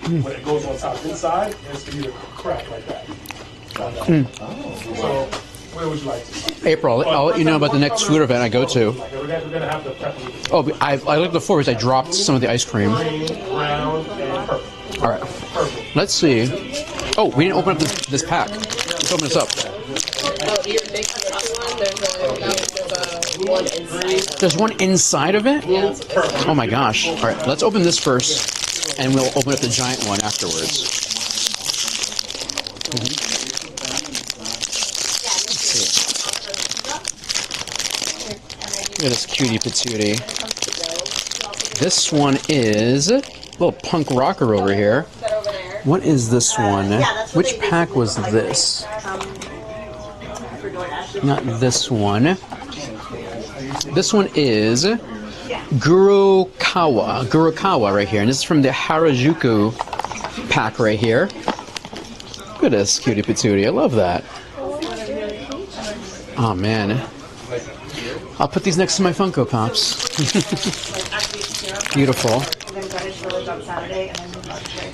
when it goes on top inside, it's gonna be a crack like that. So where would you like to? April, I'll let you know about the next food event I go to. We're gonna have the pepper. Oh, I looked before because I dropped some of the ice cream. Brown and purple. All right. Let's see. Oh, we didn't open up this pack. Let's open this up. Oh, you're making one inside. There's one inside of it? Oh my gosh. All right, let's open this first, and we'll open up the giant one afterwards. Look at this cutie patootie. This one is a little punk rocker over here. What is this one? Which pack was this? Not this one. This one is Gurukawa right here. And this is from the Harajuku pack right here. Look at this cutie patootie. I love that. Oh man. I'll put these next to my Funko Pops. Beautiful.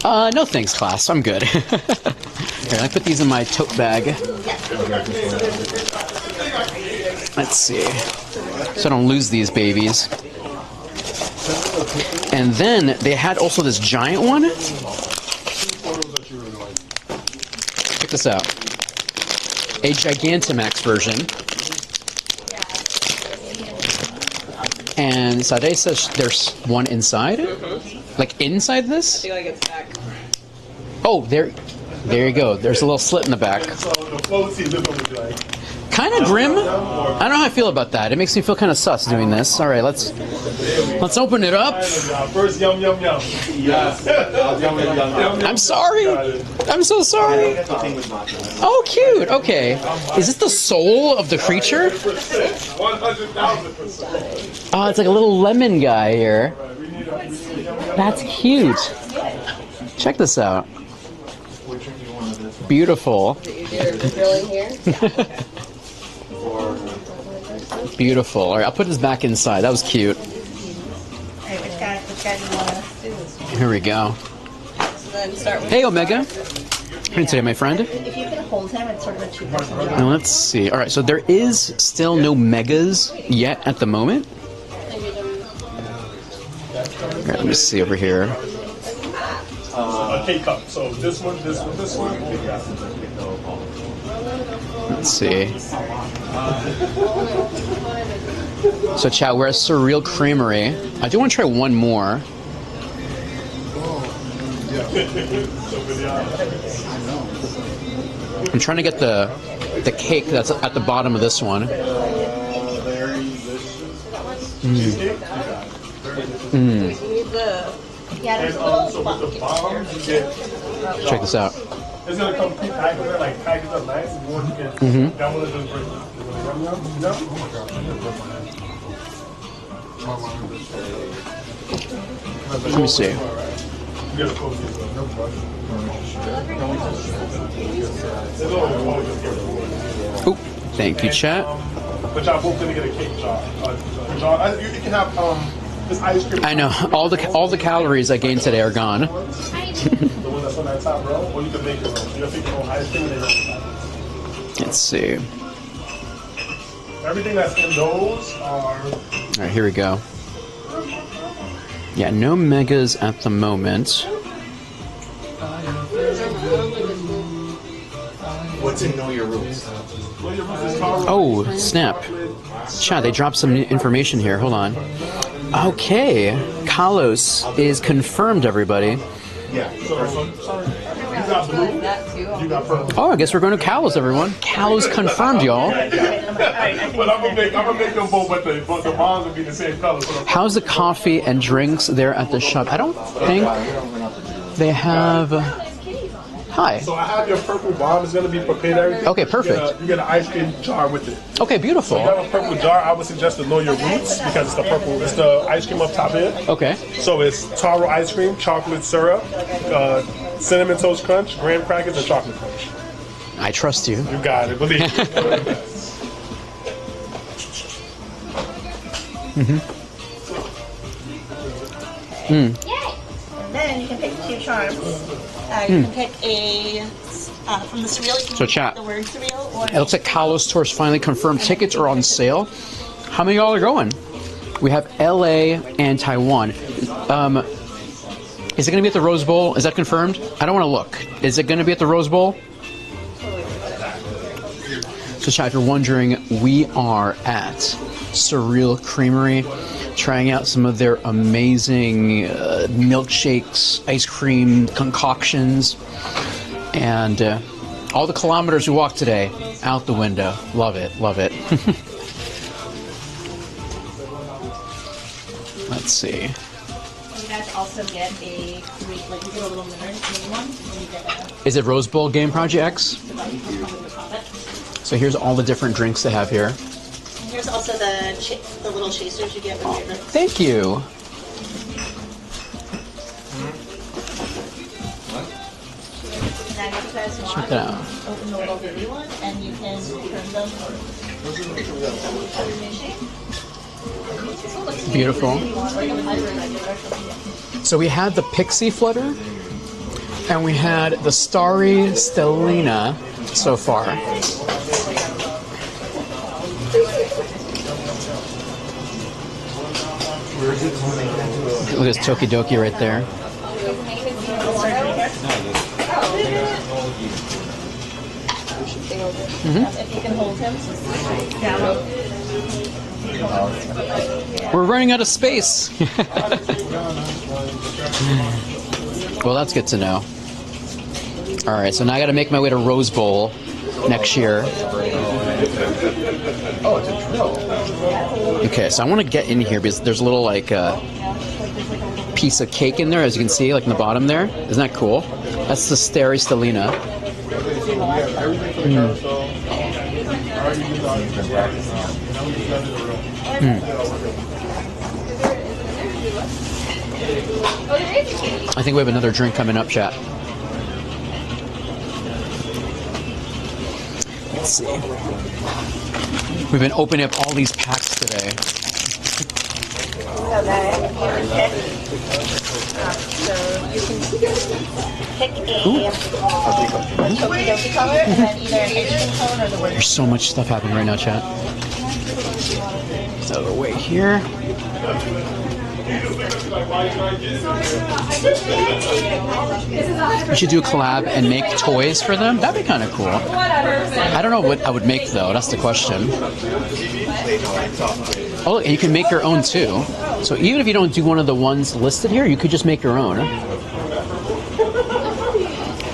No thanks, class. I'm good. Here, I put these in my tote bag. Let's see. So I don't lose these babies. And then they had also this giant one. Check this out. A Gigantamax version. And Sade says there's one inside? Like inside this? I feel like it's back. Oh, there you go. There's a little slit in the back. So the floaty, this one would be like. kind of grim. I don't know how I feel about that. It makes me feel kind of sus doing this. All right, let's open it up. First, yum yum yum. Yes. I'm sorry. I'm so sorry. Oh, cute. Okay. Is this the soul of the creature? 100,000%. Oh, it's like a little lemon guy here. That's cute. Check this out. Beautiful. Beautiful. All right, I'll put this back inside. That was cute. Which guy do you want to do this? Here we go. So then start with Hey, Omega. Hey, today, my friend. If you can hold him, it's sort of a two-person job. Now, let's see. All right, so there is still no megas yet at the moment. All right, let me see over here. A K-cup. So this one, this one, this one. Let's see. So, chat, we're at Surreal Creamery. I do want to try one more. I'm trying to get the cake that's at the bottom of this one. Yeah, So with the bomb, you get. Check this out. It's gonna come pre-packaged, like packaged up nice. And you want to get that one is just break. Let me see. Oh, thank you, chat. But y'all both gonna get a cake jar. You can have this ice cream. I know all the calories I gained today are gone. The one that's on that top row, or you can make your own. You can make your own ice cream and then Let's see. everything that's in those are. All right, here we go. Yeah, no megas at the moment. What's in Know Your Roots? Oh, snap. Chat, they dropped some information here. Hold on. Okay. Kalos is confirmed, everybody. Yeah. So, sorry. You got blue. You got purple. Oh, I guess we're going to Kalos, everyone. Kalos confirmed, y'all. But I'm gonna make them both, but the bonds will be the same color. How's the coffee and drinks there at the shop? I don't think they have... Hi. So I have your purple bomb. It's going to be prepared everything. Okay, perfect. You get an ice cream jar with it. Okay, beautiful. So you have a purple jar. I would suggest to Know Your Roots because it's the purple. It's the ice cream up top here. Okay. So it's taro ice cream, chocolate syrup, cinnamon toast crunch, graham crackers, and chocolate crunch. I trust you. You got it. Believe me. And then you can pick two charms. You can pick a from the surreal. You can So pick chat. the word surreal, or It looks like Kalos Tours finally confirmed tickets are on sale. How many of y'all are going? We have LA and Taiwan. Is it going to be at the Rose Bowl? Is that confirmed? I don't want to look. Is it going to be at the Rose Bowl? So chat, if you're wondering, we are at Surreal Creamery trying out some of their amazing milkshakes, ice cream concoctions, and all the kilometers we walked today out the window. Love it, love it. Let's see. you guys also get a like you get a little mini one. And you get a Is it Rose Bowl Game Project X? So here's all the different drinks they have here. And here's also the little chasers you get with your drinks. Thank you. And if you guys want, Check that out. open the little baby one, and you can turn them. Beautiful. So we had the Pixie Flutter, and we had the Starry Stellina so far. Look at this Tokidoki right there. If you can hold him. We're running out of space. Well, that's good to know. All right, so now I got to make my way to Rose Bowl next year. Oh, it's a drill. Okay, so I want to get in here because there's a little like piece of cake in there, as you can see, like in the bottom there. Isn't that cool? That's the Stellina. I think we have another drink coming up, chat. Let's see. We've been opening up all these packs today. So you can pick a Tokidoki color and then either an Asian color or the word. There's so much stuff happening right now, chat. So the way here. We should do a collab and make toys for them. That'd be kind of cool. I don't know what I would make though. That's the question. Oh, and you can make your own too. So even if you don't do one of the ones listed here, you could just make your own.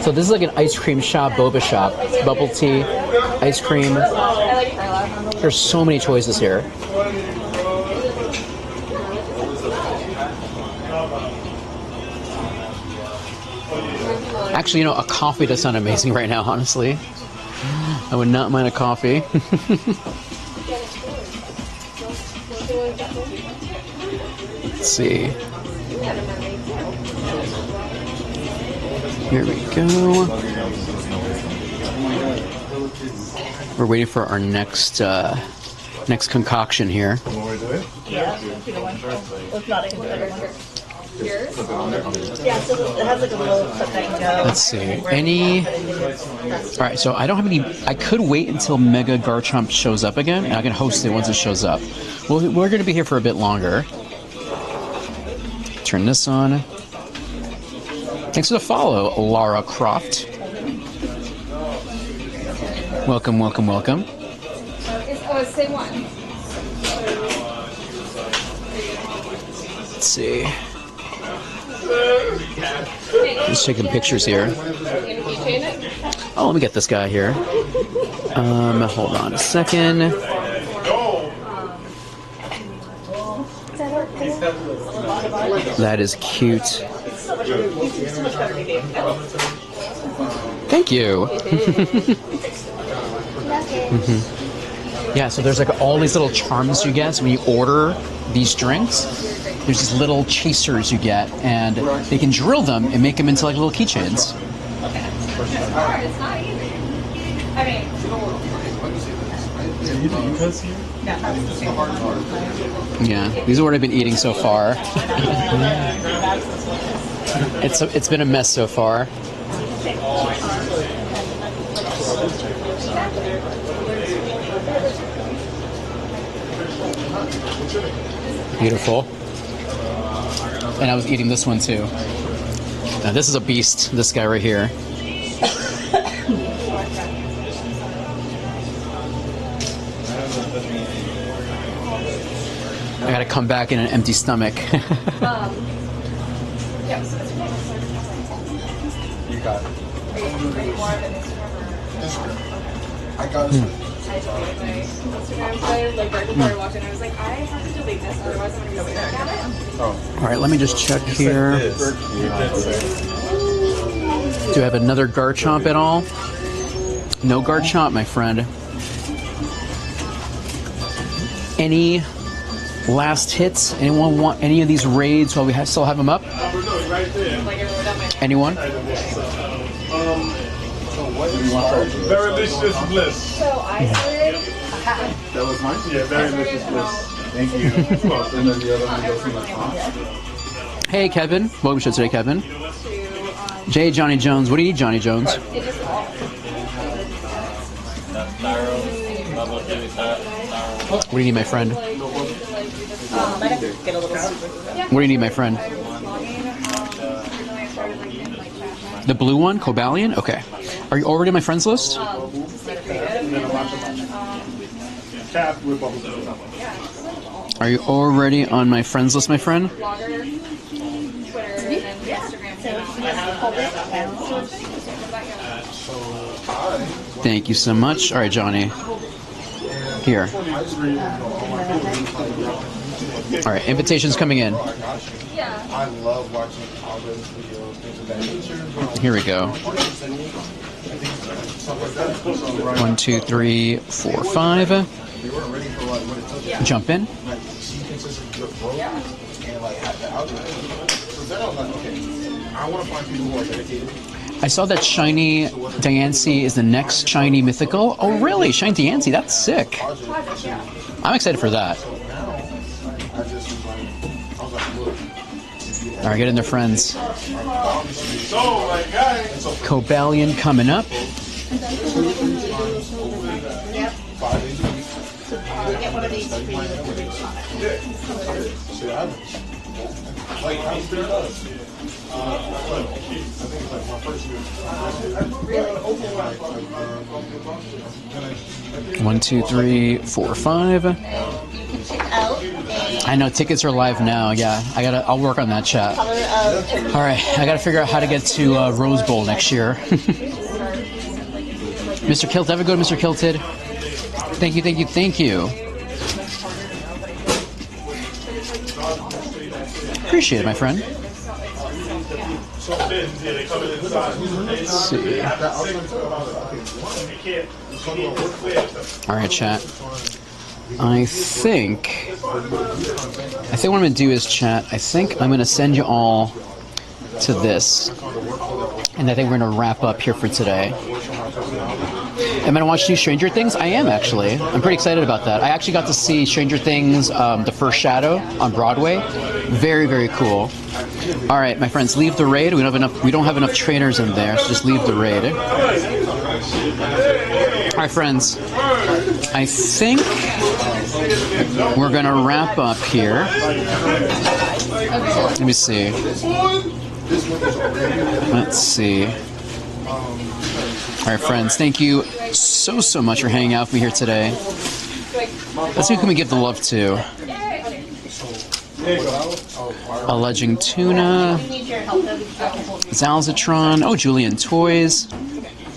So this is like an ice cream shop, boba shop, bubble tea, ice cream. There's so many choices here. Actually, you know, a coffee does sound amazing right now, honestly. I would not mind a coffee. Let's see. Here we go. We're waiting for our next next concoction here. Yeah, it's not a yeah, so it has like a little clip that you go. Let's see. Any. Alright, so I don't have any. I could wait until Mega Garchomp shows up again, and I can host it once it shows up. Well, we're going to be here for a bit longer. Turn this on. Thanks for the follow, Lara Croft. Welcome, welcome, welcome. Oh, it's the same one. Let's see. Just taking pictures here. Oh, let me get this guy here. Hold on a second. That is cute. Thank you. Yeah, so there's like all these little charms you get when you order these drinks. There's these little chasers you get, and they can drill them and make them into like little keychains. It's not easy. I mean, Yeah, these are what I've been eating so far. It's been a mess so far. Beautiful. And I was eating this one too. Now this is a beast, this guy right here. I gotta come back in an empty stomach. You got it. I got it. I told my Instagram today, like right before I walked in, I was like, I have to delete this, otherwise I'm going to be looking at it. All right, let me just check here. Do I have another Garchomp at all? No Garchomp, my friend. Any last hits? Anyone want any of these raids while we still have them up? Anyone? Very delicious bliss. So I started. That was mine? Yeah, very delicious bliss. Thank you. And then the other one goes in the top. Hey, Kevin. Welcome to the show today, Kevin. Jay, Johnny Jones. What do you need, Johnny Jones? What do you need, my friend? What do you need, my friend? The blue one, Cobalion? Okay. Are you already on my friends list? Are you already on my friends list, my friend? Thank you so much. All right, Johnny. Here. All right, invitations coming in. I love watching Albert's videos, things of that nature. Here we go. 1, 2, 3, 4, 5. Jump in. I saw that Shiny Diancie is the next Shiny Mythical. Oh, really? Shiny Diancie? That's sick. I'm excited for that. All right, get in there, friends. Cobalion coming up. One, 2, 3, 4, 5. I know tickets are live now. Yeah, I'll work on that chat. All right, I gotta figure out how to get to Rose Bowl next year. Mr. Kilted, have a good Mr. Kilted. Thank you, thank you, thank you. Appreciate it, my friend. Let's see. All right, chat. I think what I'm going to do is, chat, I think I'm going to send you all to this. And I think we're going to wrap up here for today. Am I going to watch new Stranger Things? I am, actually. I'm pretty excited about that. I actually got to see Stranger Things, The First Shadow on Broadway. Very, very cool. All right, my friends, leave the raid. We don't have enough trainers in there, so just leave the raid. All right, friends. I think we're going to wrap up here. Let me see. Let's see. All right, friends, thank you so much for hanging out with me here today. Let's see who can we give the love to. Alleging Tuna, Zalzatron, oh, Julian Toys.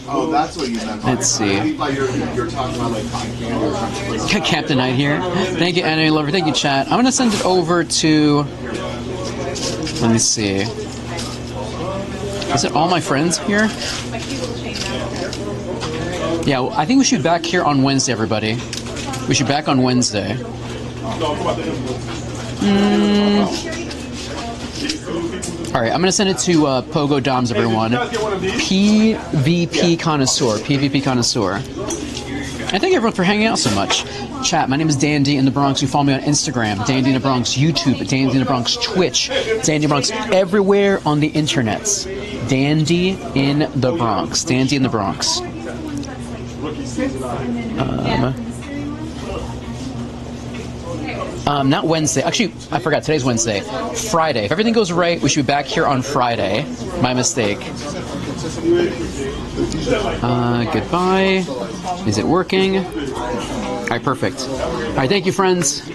Oh, that's what you meant. Let's see. You're talking about like cotton candy. Captain Knight here. Thank you, Anime Lover. Thank you, chat. I'm gonna send it over to. Let me see. Is it all my friends here? Yeah, I think we should be back here on Wednesday, everybody. We should be back on Wednesday. Alright, I'm going to send it to Pogo Doms, everyone. PvP Connoisseur. PvP Connoisseur. And thank you, everyone, for hanging out so much. Chat, my name is Dandy in the Bronx. You follow me on Instagram, Dandy in the Bronx, YouTube, Dandy in the Bronx, Twitch, Dandy in the Bronx, everywhere on the internets. Dandy in the Bronx. Dandy in the Bronx. Not Wednesday. Actually, I forgot. Today's Wednesday. Friday. If everything goes right, we should be back here on Friday. My mistake. Goodbye. Is it working? All right, perfect. All right, thank you, friends.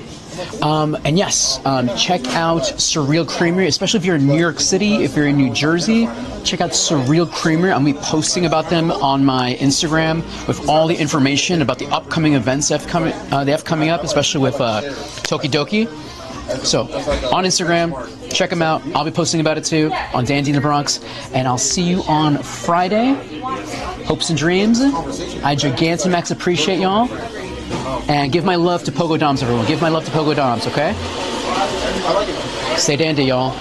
And yes, check out Surreal Creamery, especially if you're in New York City, if you're in New Jersey, check out Surreal Creamery. I'm going to be posting about them on my Instagram with all the information about the upcoming events they have coming up, especially with Tokidoki. So, on Instagram, check them out. I'll be posting about it too on Dandy in the Bronx. And I'll see you on Friday. Hopes and dreams. I Gigantamax appreciate y'all. And give my love to Pogo Doms, everyone. Give my love to Pogo Doms, okay? Stay dandy, y'all.